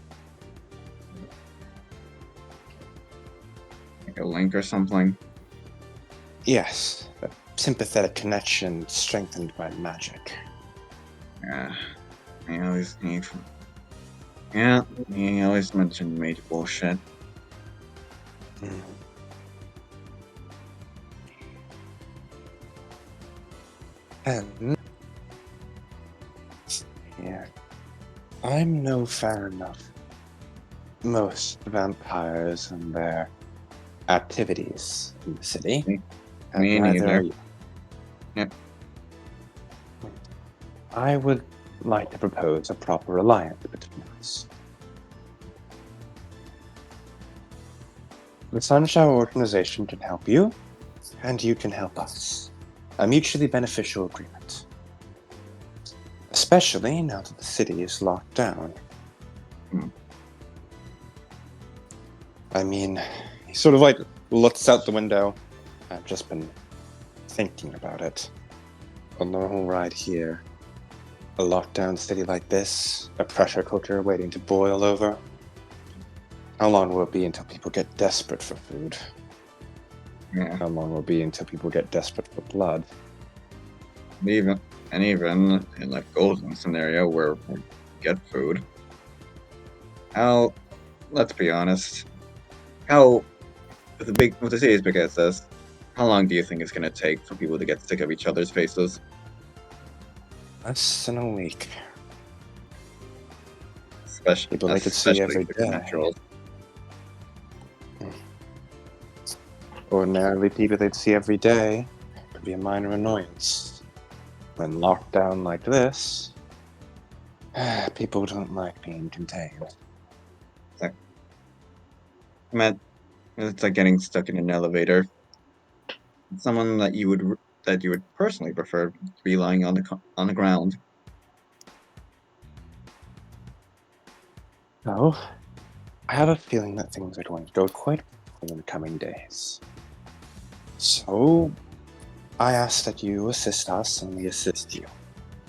Like a link or something. Yes, a sympathetic connection strengthened by magic. Yeah. He always mentioned major bullshit. And yeah, I'm no fan of most vampires and their activities in the city. Me And neither neither. are you. Yep. I would like to propose a proper alliance between us. The Sunshower Organization can help you, and you can help us. A mutually beneficial agreement. Especially now that the city is locked down. I mean, he sort of like looks out the window. I've just been thinking about it. A normal ride here. A lockdown city like this. A pressure cooker waiting to boil over. How long will it be until people get desperate for food? Yeah. How long will it be until people get desperate for blood? Even in like golden scenario where we get food. Let's be honest. With the city as big as this, how long do you think it's gonna take for people to get sick of each other's faces? Less than a week. Especially People they could see every day. Naturals. Ordinarily, people they'd see every day could be a minor annoyance. When locked down like this, people don't like being contained. It's like getting stuck in an elevator. Someone that you would personally prefer to be lying on the ground. So, I have a feeling that things are going to go quite well in the coming days. So, I ask that you assist us and we assist you.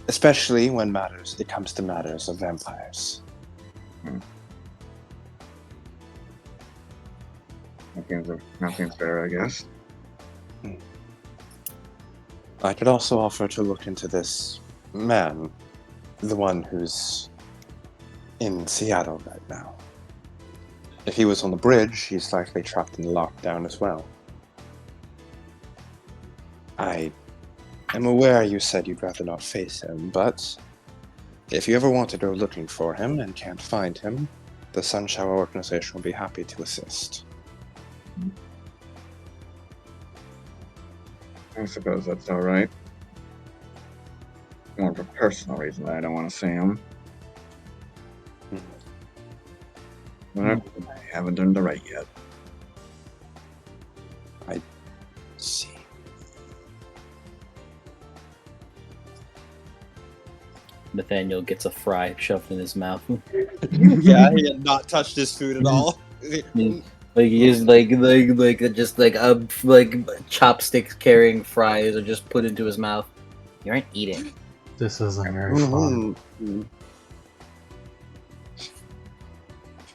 Especially when it comes to matters of vampires. Nothing's fair, I guess. I could also offer to look into this man, the one who's in Seattle right now. If he was on the bridge, he's likely trapped in lockdown as well. I am aware you said you'd rather not face him, but if you ever want to go looking for him and can't find him, the Sunshower Organization will be happy to assist. I suppose that's alright. More of a personal reason that I don't want to see him. I haven't done the right yet. I see. Nathaniel gets a fry shoved in his mouth. Yeah, he had not touched his food at all. Like he's like chopsticks carrying fries are just put into his mouth. You aren't eating. This isn't very fun.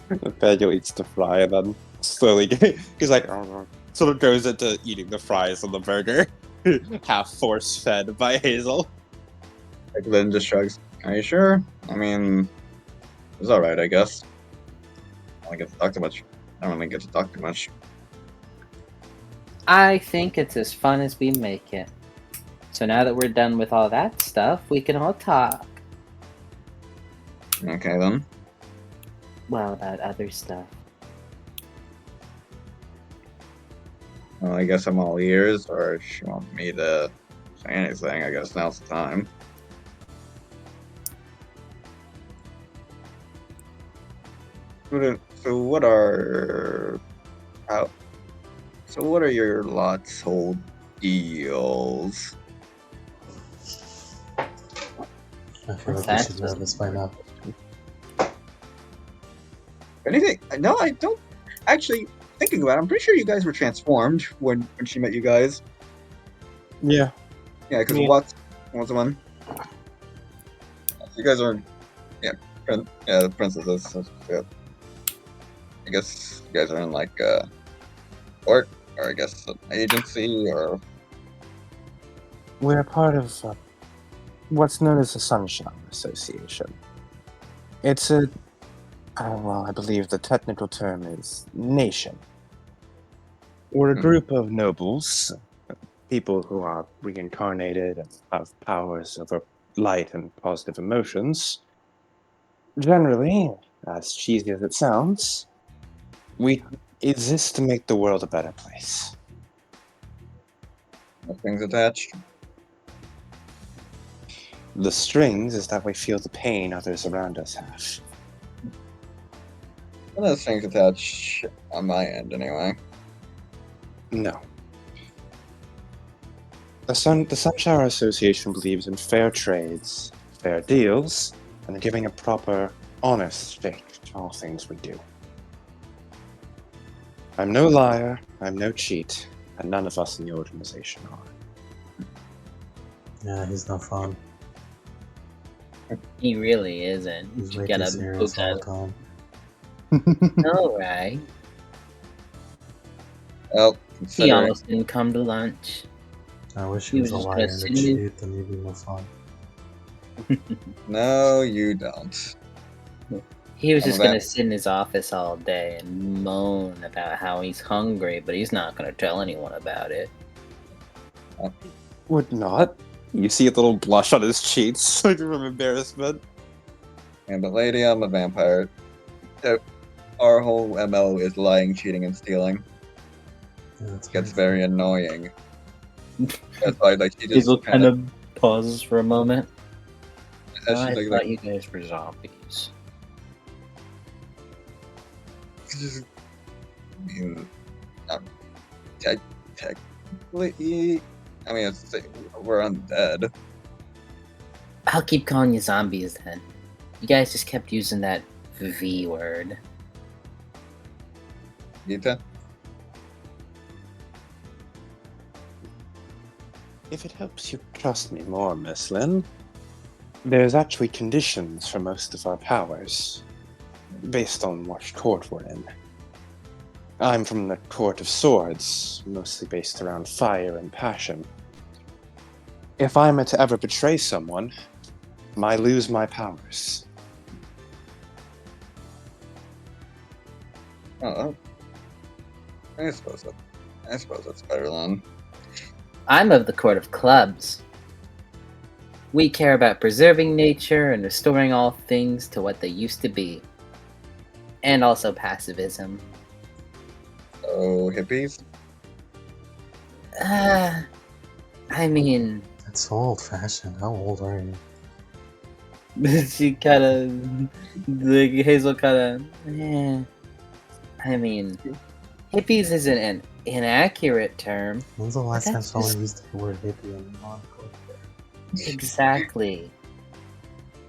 Nathaniel eats the fry and then slowly he's like sort of goes into eating the fries on the burger, half force fed by Hazel. Like Lynn just shrugs. Are you sure? I mean, it's alright, I guess. I don't get to talk too much. I don't really get to talk too much. I think it's as fun as we make it. So now that we're done with all that stuff, we can all talk. Okay then. Well, about other stuff. Well, I guess I'm all ears, or if you want me to say anything, I guess now's the time. So what are your lot's whole deals? I feel like we should know this by now. Anything? No, I don't. Actually, thinking about it, I'm pretty sure you guys were transformed when she met you guys. Yeah. Yeah, because what was the one? You guys are, the princesses. Yeah. I guess you guys are in like court, or I guess an agency, or We're part of what's known as the Sunshine Association. It's a, I believe the technical term is nation. We're a group of nobles, people who are reincarnated and have powers over light and positive emotions. Generally, as cheesy as it sounds, we exist to make the world a better place. no strings attached. The strings is that we feel the pain others around us have. No strings attached on my end, anyway. No. The Sunshine Association believes in fair trades, fair deals, and giving a proper, honest stake to all things we do. I'm no liar, I'm no cheat, and none of us in the organization are. Yeah, he's no fun. He really isn't. He's You way gotta too serious all the time. All right. Well, He considering almost didn't come to lunch. I wish he He was a was just liar gonna and a sit in his- cheat, then he'd be more fun. no, you don't. He was Some just of gonna that- sit in his office all day and moan about how he's hungry, but he's not gonna tell anyone about it. Would not. You see a little blush on his cheeks, like from embarrassment. Yeah, but lady, I'm a vampire. Our whole MO is lying, cheating, and stealing. Yeah, that's It gets right. very annoying. That's why, like, she just Hazel kind of. pauses for a moment. I I should, thought you guys were zombies. I mean, technically, I mean, we're undead. I'll keep calling you zombies then. You guys just kept using that V word. Gita? If it helps you trust me more, Miss Lynn, there's actually conditions for most of our powers, based on what court we're in. I'm from the Court of Swords, mostly based around fire and passion. If I'm to ever betray someone, I lose my powers. Oh, I suppose that's better then. I'm of the Court of Clubs. We care about preserving nature and restoring all things to what they used to be. And also pacifism. Oh, hippies? I mean... That's so old-fashioned. How old are you? she kind of... Like, Hazel kind of... I mean... Hippies isn't an inaccurate term. When's the last time That's someone just- used the word hippie in the article? Exactly.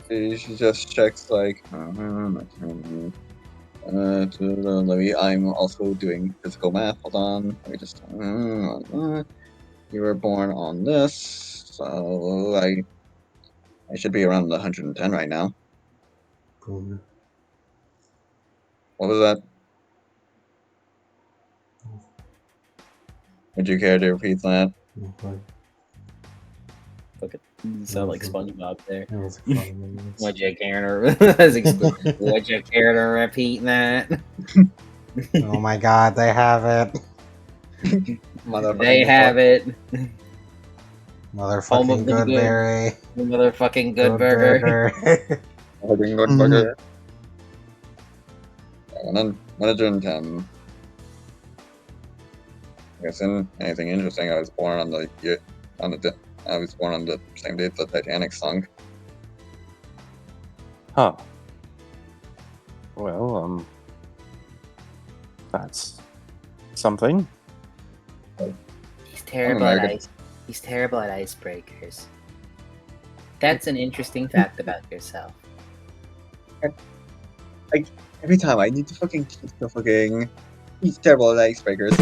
She just checks, like, I'm also doing physical math. Hold on. Let me just. You were born on this, so I should be around 110 right now. Boomer. What was that? Would you care to repeat that? Okay. You sound like SpongeBob there. That was funny, man. Would you care to would you care to repeat that? Oh my god, they have it. They have it. Motherfucking Home of the good. Goodberry. Motherfucking good burger. Burger. 110. I guess anything interesting. I was born on the same date the Titanic sunk. Huh. Well, that's something. He's terrible at American. He's terrible at icebreakers. That's an interesting fact about yourself. Every time I need to fucking keep the fucking. He's terrible at icebreakers.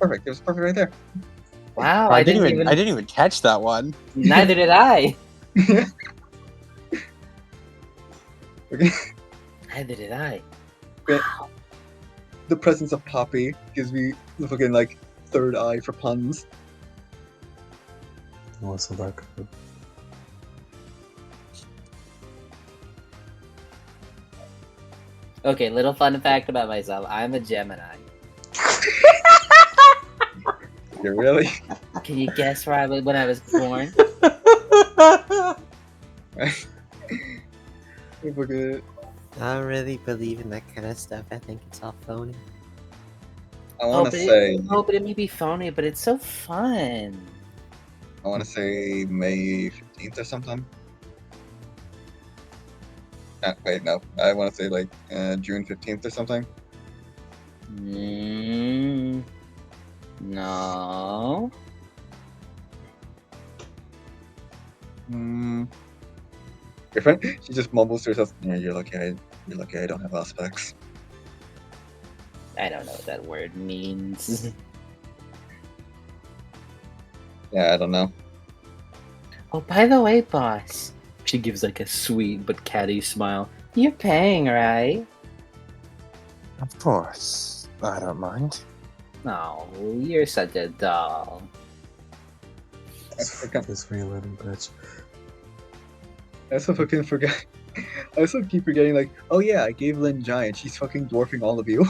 Perfect. It was perfect right there. Wow, I didn't even catch that one. Neither did I. Okay. Neither did I. Okay. The presence of Poppy gives me the fucking like third eye for puns. Wasn't that good? Okay, little fun fact about myself. I'm a Gemini. You really? Can you guess where I was when I was born? Fucking- I don't really believe in that kind of stuff. I think it's all phony. I want to say. but it may be phony, but it's so fun. I want to say May 15th or something. Wait, no. I want to say like June 15th or something. No. Your friend, she just mumbles to herself. Yeah, you're lucky. You're lucky I don't have aspects. I don't know what that word means. Yeah, I don't know. Oh, by the way, boss. She gives like a sweet but catty smile. You're paying, right? Of course. I don't mind. Oh, you're such a doll. This free little bitch. I also fucking forget. I also keep forgetting, like, oh yeah, I gave Lynn Giant. She's fucking dwarfing all of you.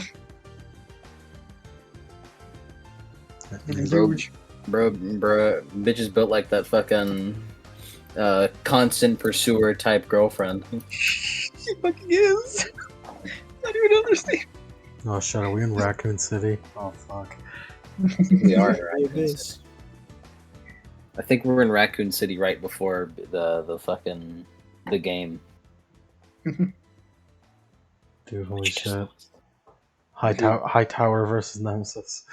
Fucking huge. Bro, bitch is built like that fucking constant pursuer type girlfriend. She fucking is. I don't even understand. Oh shit, are we in Raccoon City? Oh fuck. We are in Raccoon City. I think we're in Raccoon City right before the fucking the game. Dude, holy shit. High Tower versus Nemesis.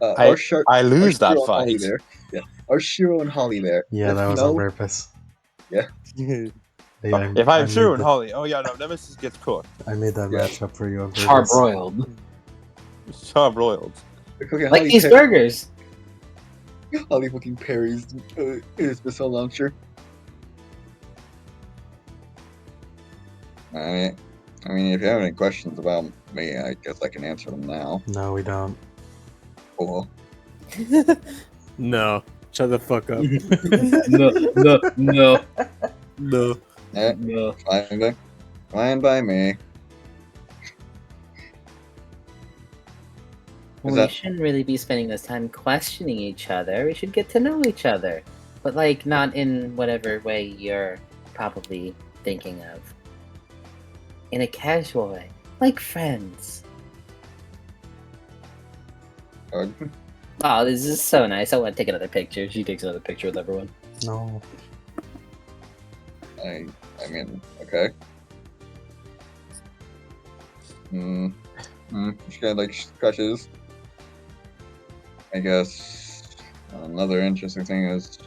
I lose that Shiro and Holly fight. there. Yeah, our Shiro and Holly there. Yeah, that was on purpose. Yeah. Yeah, If I'm made Shiro and the- Holly, oh yeah, no, Nemesis gets cooked. I made that matchup for you on purpose. Charbroiled. Charbroiled. Okay, Like these burgers. Holly fucking parries his missile launcher. I mean, if you have any questions about me, I guess I can answer them now. No, we don't. Cool. No. Shut the fuck up. No. No. No. Fine by me. We shouldn't really be spending this time questioning each other. We should get to know each other. But, like, not in whatever way you're probably thinking of. In a casual way. Like friends. Oh, this is so nice. I want to take another picture. She takes another picture with everyone. No. I mean, okay. She got like crushes. I guess another interesting thing is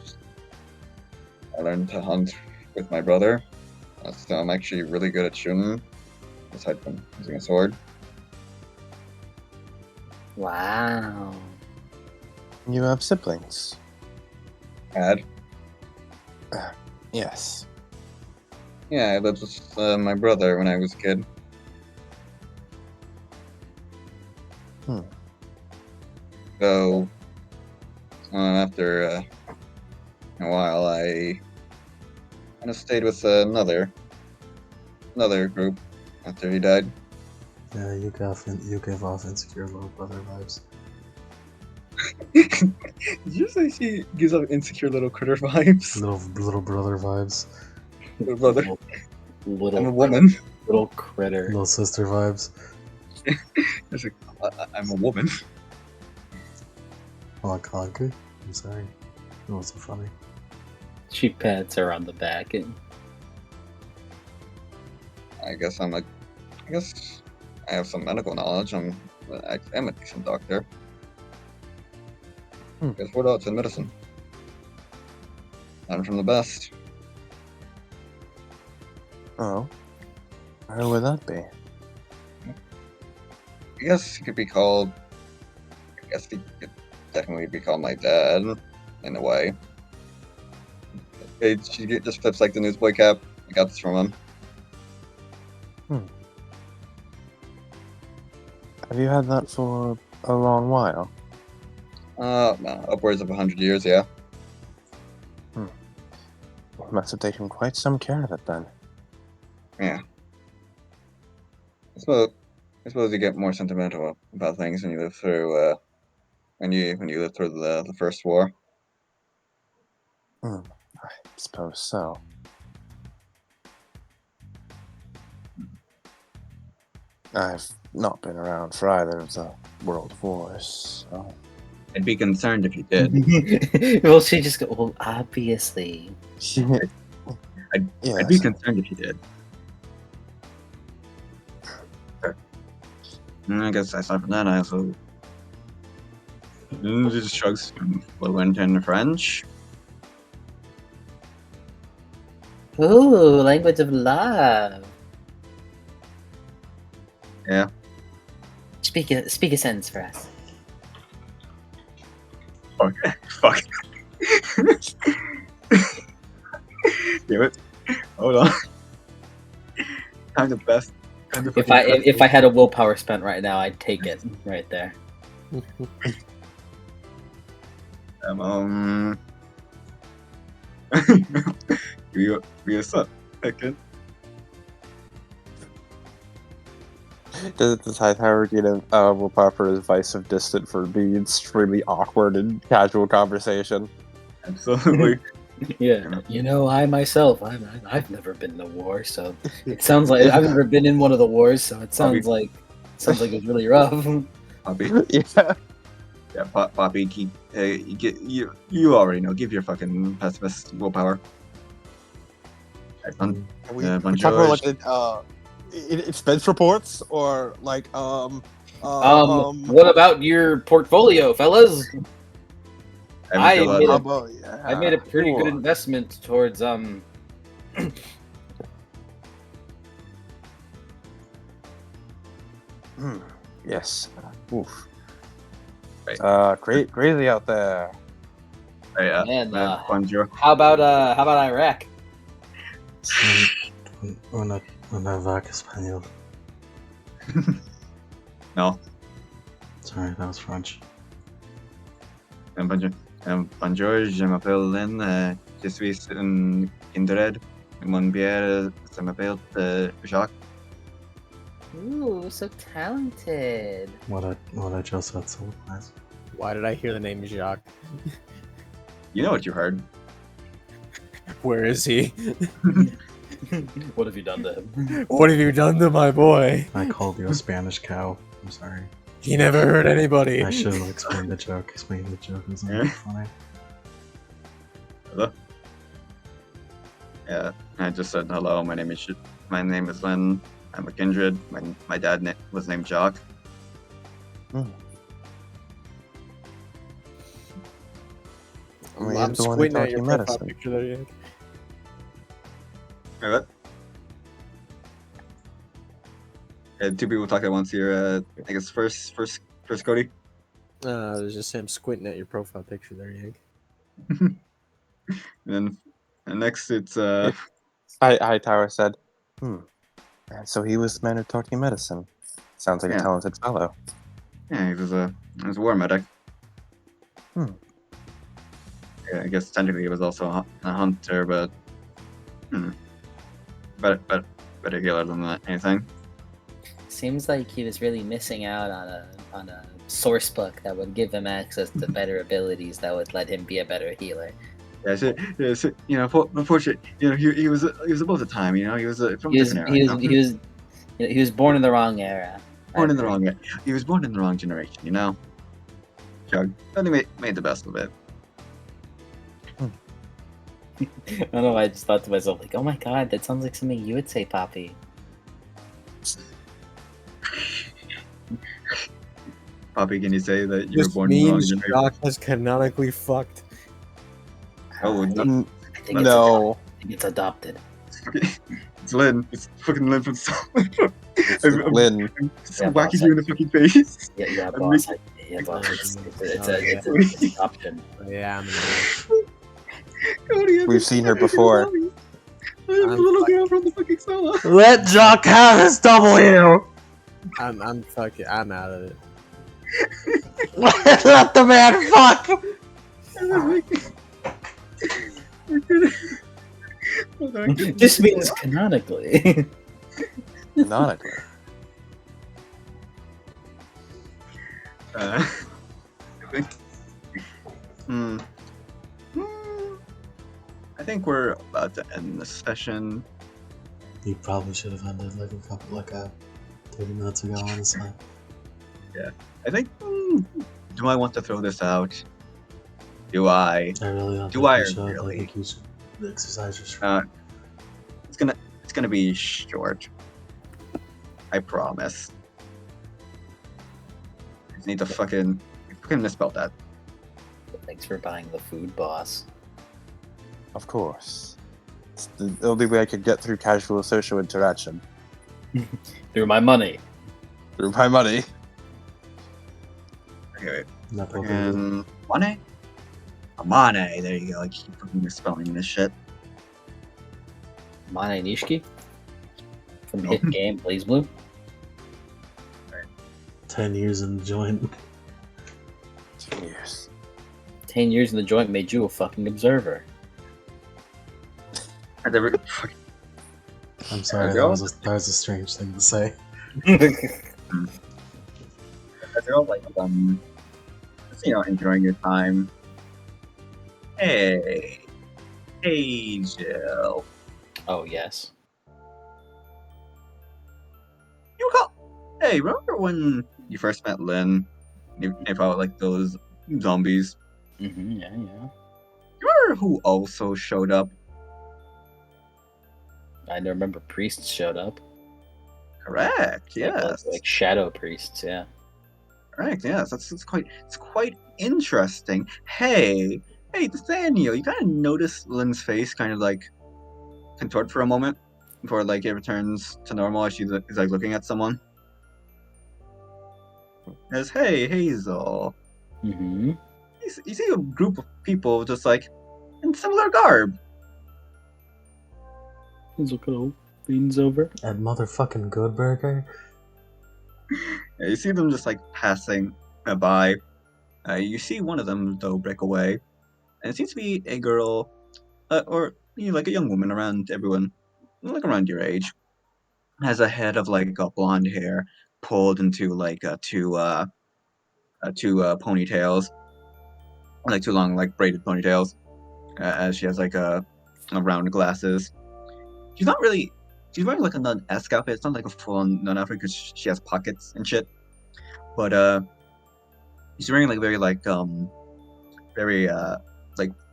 I learned to hunt with my brother. So I'm actually really good at shooting, aside from using a sword. Wow. You have siblings? Had. Yes. Yeah, I lived with my brother when I was a kid. So, after a while, I kind of stayed with another group after he died. Yeah, you gave off insecure little brother vibes. Did you say she gives off insecure little critter vibes? Little brother vibes. Little brother. Little I'm a woman. Little critter. Little sister vibes. It's like, I'm a woman. Oh, Conker? I'm sorry. That was so funny. She pats her on the back and I guess I have some medical knowledge. I am a decent doctor. Guess what else in medicine? I'm from the best. Oh. Where would that be? I guess he could be called. I guess he could definitely be called my dad, in a way. She just flips like the newsboy cap. I got this from him. Have you had that for a long while? Upwards of 100 years, yeah. You must have taken quite some care of it then. Yeah. I suppose you get more sentimental about things when you live through when you live through the first war. I suppose so. I've not been around for either of the world wars, so... I'd be concerned if you did. Well, she just go, well, obviously. I'd Yes. be concerned if you did. I guess aside from that, I also just shrugs fluent in French. Ooh, language of love. Yeah. Speak a sentence for us. Fuck. Damn it. Hold on. Kind of best. If I had a willpower spent right now, I'd take it right there. Give you a second. Does Hightower get a willpower for his vice of distant for being extremely awkward in casual conversation? Absolutely. Yeah, you know, I myself, I've never been in a war, so it sounds like I've never been in one of the wars, so it sounds like it was really rough. Poppy. Yeah. Yeah, Poppy. You already know. Give your fucking pessimist willpower. We talk about like expense reports or like What about your portfolio, fellas? I made a pretty good investment towards Yes. Oof. Crazy out there. And how about Iraq? Una vaca español. No. Sorry, that was French. Bonjour, je m'appelle Lynn. Je suis un kindred. Mon père se m'appelle Jacques. Ooh, so talented. What I just said so nice. Why did I hear the name Jacques? You know what you heard. Where is he? What have you done to him? What have you done to my boy? I called you a Spanish cow. I'm sorry. He never hurt anybody. I should have explained the joke. Explained the joke. It wasn't funny. Hello? Yeah, I just said hello. My name is Lynn. I'm a kindred. My dad was named Jacques. I'm squinting at your profile picture there, Yank. Wait, what? Two people talk at once here. I guess first, Cody. It was just him squinting at your profile picture there, Yank. And next it's Hightower said, so he was the man who taught you medicine. Sounds like a talented fellow. Yeah, he was a war medic. Yeah, I guess technically he was also a hunter, but better healer than anything. Seems like he was really missing out on a source book that would give him access to better abilities that would let him be a better healer. Yeah, you know, unfortunately, you know, he was above the time. You know, he was from a different era. He was born in the wrong era. Born in the wrong era. He was born in the wrong generation. You know, Chug only made the best of it. I don't know. I just thought to myself, like, oh my god, that sounds like something you would say, Poppy. Poppy, can you say that you were born in the wrong generation? Jacques has canonically fucked. Oh, I think it's adopted. It's Lynn. It's fucking Lynn from Lynn. I'm whacking you in the fucking face. Yeah, boss. It's an adoption. Yeah, I'm Cody, We've seen her before. The little girl from the fucking solo. Let Jock have his W. I'm out of it. Let the man fuck. This means canonically. Canonically. I think we're about to end the session. You probably should have ended like 30 minutes ago, honestly. Yeah, I think. Do I want to throw this out? Do I? I really don't Do think I you should. really? I think you should exercise your strength. It's gonna be short. I promise. I just need to fucking misspell that. Thanks for buying the food, boss. Of course. It's the only way I could get through casual social interaction. Through my money. Through my money. Okay, Not wait. probably. Mane? Mane, there you go. I keep fucking misspelling this shit. Mane Nishiki? From hit game Blaze Blue? 10 years in the joint. 10 years. 10 years in the joint made you a fucking observer. I never. I'm sorry, They're all- that was a strange thing to say. They're all like, just, enjoying your time. Hey, Jill. Oh, yes. You recall? Hey, remember when you first met Lynn? You fought like those zombies. Mm-hmm, yeah. You remember who also showed up? I remember priests showed up. Correct. Yes. Like shadow priests, yeah. Correct. Yes. It's quite interesting. Hey, Nathaniel, you kind of notice Lynn's face kind of like contort for a moment before like it returns to normal as she's like looking at someone. As hey, Hazel. Mm-hmm. You see a group of people just like in similar garb. Hazel could leans over. At motherfucking Good Burger? Yeah, you see them just like passing by. You see one of them though break away, and it seems to be a girl, or like a young woman around everyone, like around your age. Has a head of like blonde hair pulled into like two ponytails, like two long like braided ponytails. As she has like a round glasses. She's not really. She's wearing like a nun-esque outfit. It's not like a full-on nun outfit because she has pockets and shit. But she's wearing like very like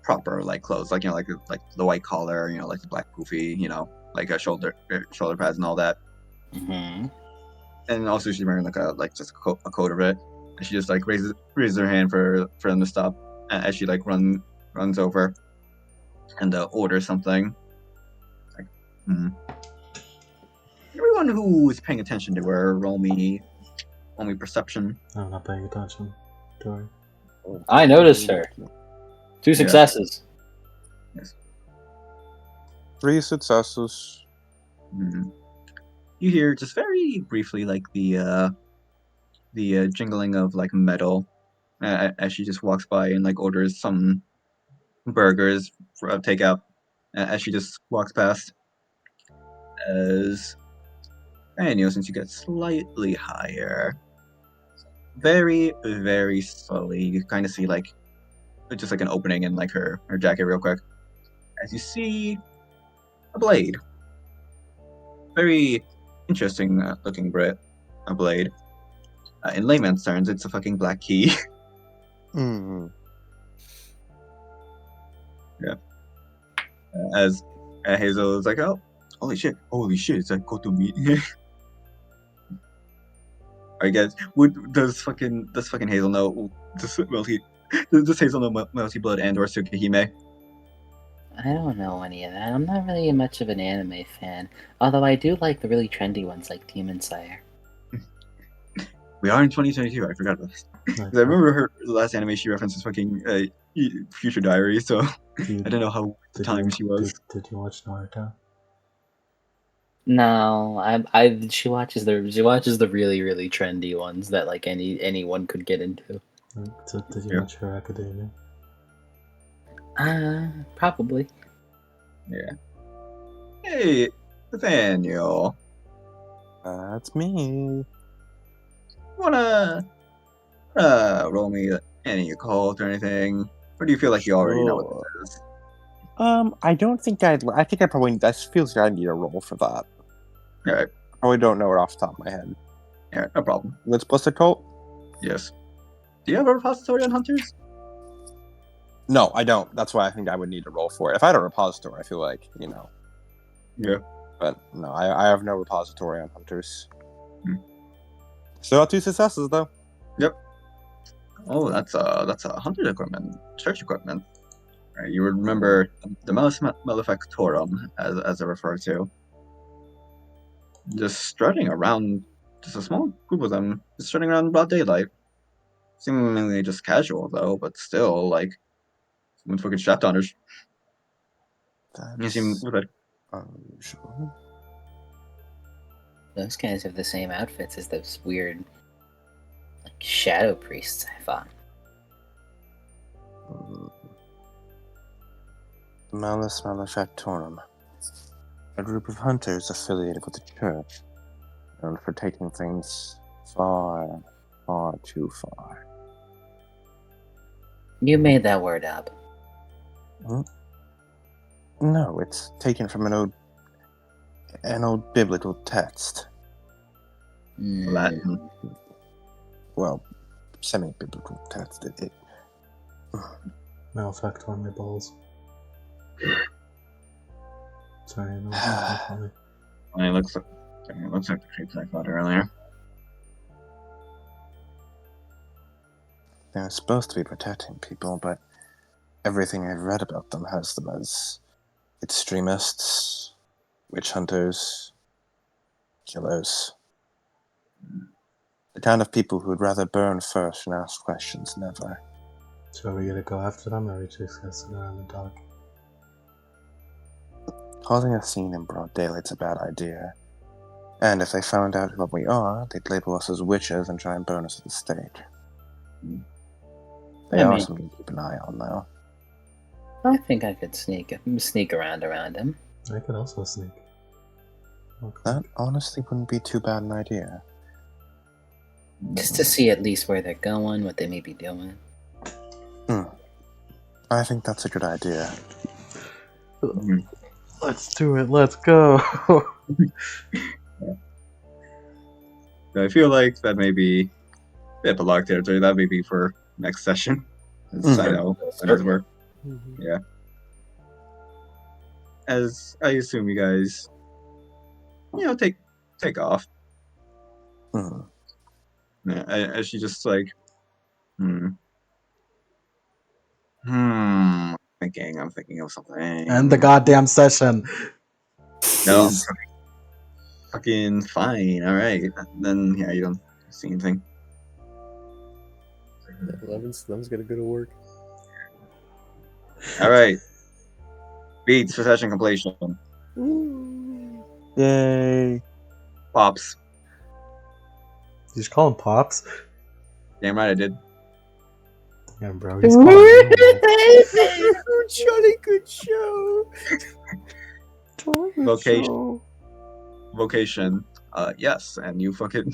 proper like clothes, like like the white collar, like the black poofy, like a shoulder pads and all that. Mm-hmm. And also she's wearing just a coat of it. And she just like raises her hand for them to stop as she like runs over and orders something. Like, Everyone who is paying attention to her, roll me perception. I'm not paying attention. Sorry. I noticed her. 2 successes. Yes. 3 successes. You hear just very briefly like the jingling of like metal as she just walks by and like orders some burgers for takeout as she just walks past. And since you get slightly higher, very, very slowly, you kind of see like just like an opening in like her jacket real quick. As you see a blade. Very interesting looking blade. In layman's terms, it's a fucking black key. Mm. Yeah. As Hazel is like, oh, holy shit, it's like go to me. I guess does fucking Hazel know does Hazel know Melty Blood and or Tsukihime? I don't know any of that. I'm not really much of an anime fan. Although I do like the really trendy ones like Demon Slayer. We are in 2022. I forgot about this. 'Cause I remember her the last anime she referenced was fucking Future Diary, so I don't know how the time she was. Did you watch Naruto? No, she watches the really really trendy ones that like anyone could get into. Did you watch Her Academia? Probably. Yeah. Hey, Nathaniel. That's me. Wanna roll me any occult or anything? Or do you feel like you already know what this is? I don't think I think I probably. That feels like I need a roll for that. Alright. I probably don't know it off the top of my head. Yeah, no problem. What's plus occult? Yes. Do you have a repository on hunters? No, I don't. That's why I think I would need a roll for it. If I had a repository, I feel like, Yeah. But no, I have no repository on hunters. Still got 2 successes though. Yep. Oh, that's a hunter's equipment, church equipment. Right, you would remember the Malefactorum, as I refer to. Just strutting around, just a small group of them, just strutting around in broad daylight. Seemingly just casual though, but still like someone's fucking strapped on her. You seem with unusual. Those guys have the same outfits as those weird, like shadow priests I fought. Malus Malefactorum. A group of hunters affiliated with the church, known for taking things far, far too far. You made that word up. No, it's taken from an old biblical text. Latin. Well, semi-biblical text. Malefactor on my balls. Sorry, no, it's not funny. It looks like the creeps I fought earlier. They're supposed to be protecting people, but everything I've read about them has them as extremists, witch hunters, killers. The kind of people who would rather burn first and ask questions never. So are we gonna go after them, or are we just gonna sit around and talk? Causing a scene in broad daylight's a bad idea. And if they found out what we are, they'd label us as witches and try and burn us at the stake. They are something to keep an eye on, though. I think I could sneak around him. I could also sneak. Okay. That honestly wouldn't be too bad an idea. Just to see at least where they're going, what they may be doing. I think that's a good idea. Let's do it. Let's go. I feel like that may be epilogue territory. That may be for next session. I know that does work. Yeah. As I assume you guys, take off. Yeah, as she just like, I'm thinking of something. End the goddamn session. No, fucking fine. All right, then yeah, you don't see anything. Lemon's gonna go to work. All right, beats for session completion. Yay! Pops. You just call him Pops? Damn right I did. Damn, bro. He's calling him Jolly good show. Vocation. Yes, and you fucking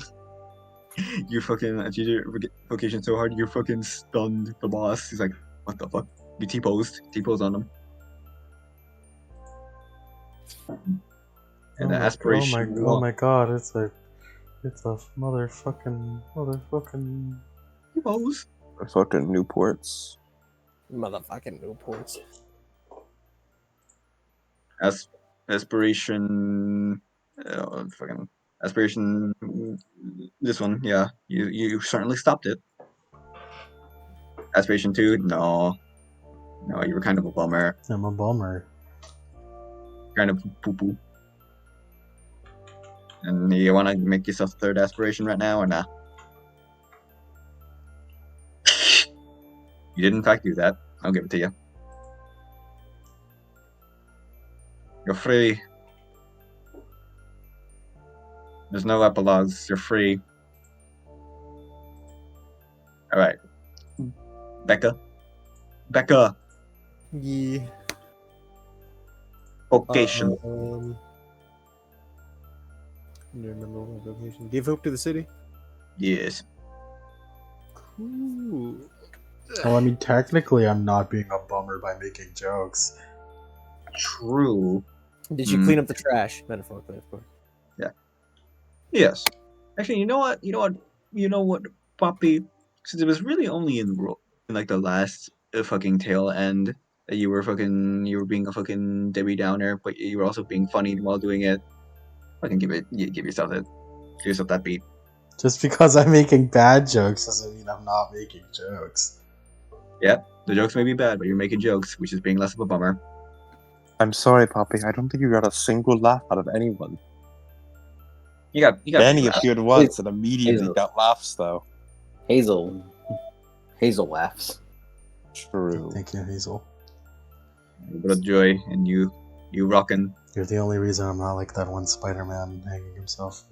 achieved your vocation so hard you fucking stunned the boss. He's like, what the fuck? You T-posed on him. And the aspiration. Oh my god! It's a motherfucking T-pose. Fucking Newports. Motherfucking Newports. Aspiration. Fucking aspiration. This one, yeah. You certainly stopped it. Aspiration 2, no, you were kind of a bummer. I'm a bummer. Kind of poo-poo. And you want to make yourself third aspiration right now, or nah? You did in fact do that. I'll give it to you. You're free. There's no epilogues. You're free. All right, Becca. Becca. Yeah. Vocation. I don't remember what vocation. Give hope to the city. Yes. Cool. Well, I mean, technically, I'm not being a bummer by making jokes. True. Did you clean up the trash? Metaphorically, of course. Yeah. Yes. Actually, you know what, Poppy? Since it was really only in like the last fucking tail end that you were being a fucking Debbie Downer, but you were also being funny while doing it. Fucking give yourself that beat. Just because I'm making bad jokes doesn't mean I'm not making jokes. Yeah, the jokes may be bad, but you're making jokes, which is being less of a bummer. I'm sorry, Poppy. I don't think you got a single laugh out of anyone. You got Danny appeared once and immediately Hazel. got laughs, though. Hazel laughs. True. Thank you, Hazel. What a joy, and you rockin'. You're the only reason I'm not like that one Spider-Man hanging himself.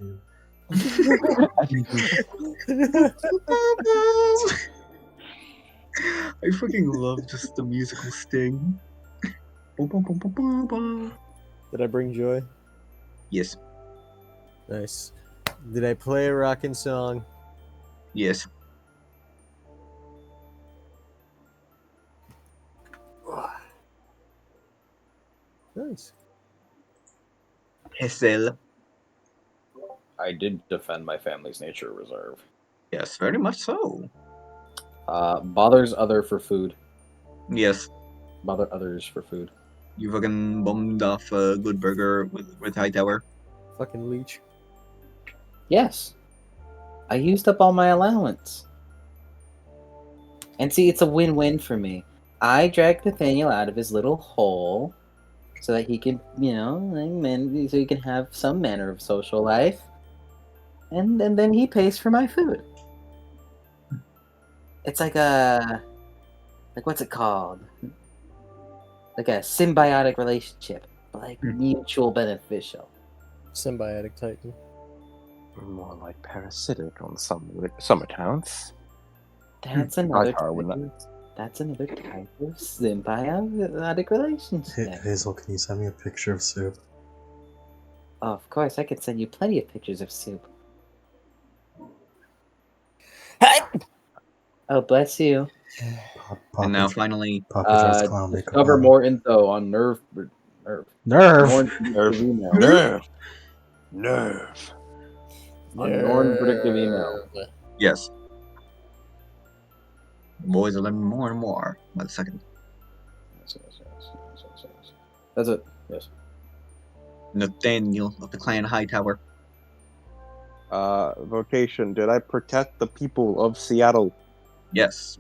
I fucking love just the musical sting. Did I bring joy? Yes. Nice. Did I play a rockin' song? Yes. Nice. Hessel. I did defend my family's nature reserve. Yes, very much so. Bothers other for food. Yes. Bother others for food. You fucking bummed off a good burger with Hightower. Fucking leech. Yes. I used up all my allowance. And see, it's a win-win for me. I dragged Nathaniel out of his little hole so that he could, so he can have some manner of social life. And then he pays for my food. It's like what's it called? Like a symbiotic relationship, but like mutual beneficial. Symbiotic Titan. More like parasitic on some accounts. That's another Hightower would type of symbiotic relationship. Hazel, can you send me a picture of soup? Oh, of course, I could send you plenty of pictures of soup. Oh, bless you. And now finally, discover more info on Nerve. Nerve. On Norn predictive email. Yes. Boys are learning more and more by the second. That's it. Yes. Nathaniel of the Clan Hightower. Vocation. Did I protect the people of Seattle? Yes.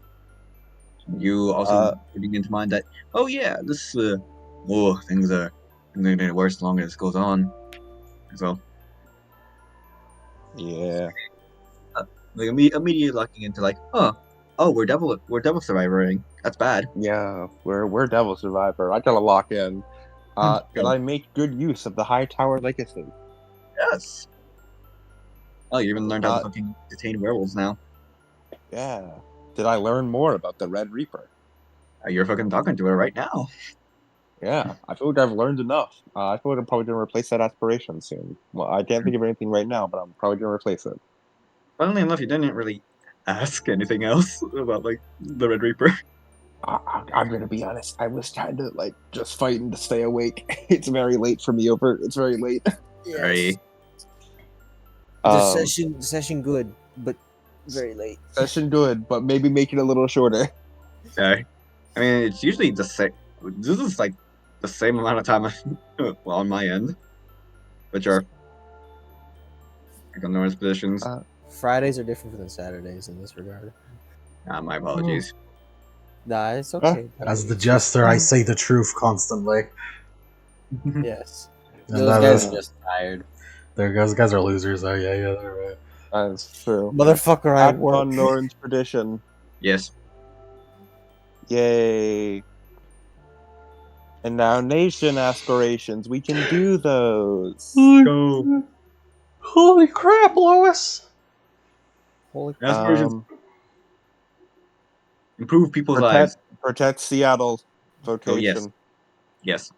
You also putting into mind that, oh yeah, this things are going to get worse the longer this goes on. So yeah, like immediately locking into like, we're devil survivoring. That's bad. Yeah, we're Devil Survivor. I gotta lock in. Did I make good use of the Hightower legacy? Yes. Oh, you even learned how to fucking detain werewolves now. Yeah. Did I learn more about the Red Reaper? You're fucking talking to her right now. Yeah, I feel like I've learned enough. I feel like I'm probably going to replace that aspiration soon. Well, I can't think of anything right now, but I'm probably going to replace it. Funnily enough, you didn't really ask anything else about, like, the Red Reaper. I'm going to be honest. I was kind of, just fighting to stay awake. It's very late for me It's very late. Sorry. Session good, but very late. Session good, but maybe make it a little shorter. Sorry. I mean, it's usually the same. This is, the same amount of time on my end. But sure. I got no positions. Fridays are different than Saturdays in this regard. My apologies. Nah, it's okay. As the jester, I say the truth constantly. Yes. Those guys are just tired. Those guys are losers, though. Yeah, they're right. That's true. Motherfucker, I Act on Norn's tradition. Yes. Yay. And now nation aspirations. We can do those. Go. Holy crap, Lois! Holy Aspirations. Improve people's lives. Protect Seattle Oh, vocation. Yes.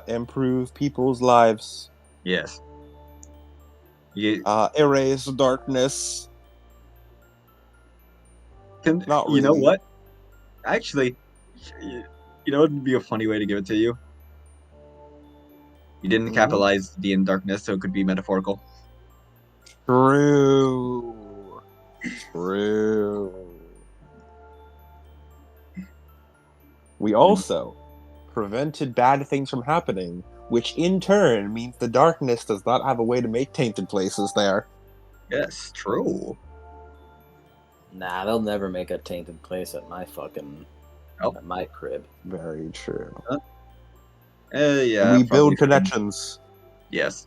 Improve people's lives. Yes. You, Erase darkness. Not you know really. what? Actually, you know what would be a funny way to give it to you? You didn't Mhm. capitalize the in darkness, so it could be metaphorical. True. We also prevented bad things from happening, which in turn means the darkness does not have a way to make tainted places there. Yes, true. Nah, they'll never make a tainted place at my fucking at my crib. Very true. Yeah. We probably build should. connections. Yes.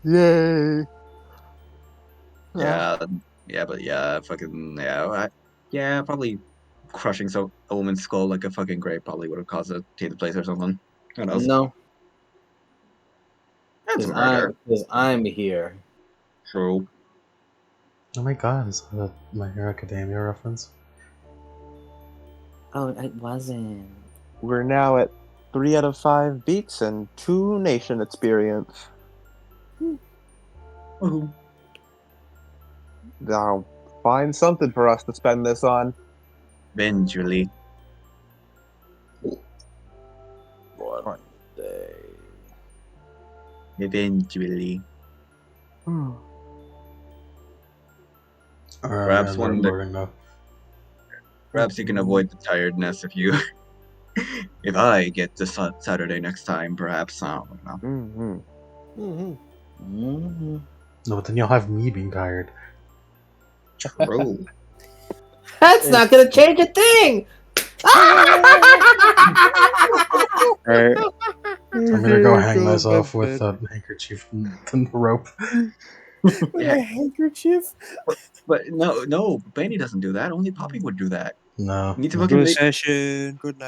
Yay. Yeah. Yeah, but yeah, fucking yeah. Probably crushing a woman's skull like a fucking grape probably would have caused a tainted place or something. Who knows? No, That's murder. because I'm here. True. Oh my god, is that a My Hero Academia reference? Oh, it wasn't. We're now at 3 out of 5 beats and 2 nation experience. Now, find something for us to spend this on. Eventually. One day. Eventually. Perhaps one day. now. Perhaps you can avoid the tiredness if you. If I get to Saturday next time, perhaps. I don't know. No, but then you'll have me being tired. True. That's not gonna change a thing. I'm gonna go hang myself with a handkerchief and the rope. With a handkerchief? But no, Benny doesn't do that. Only Poppy would do that. No. You need to no. fucking Good make. session. Good night.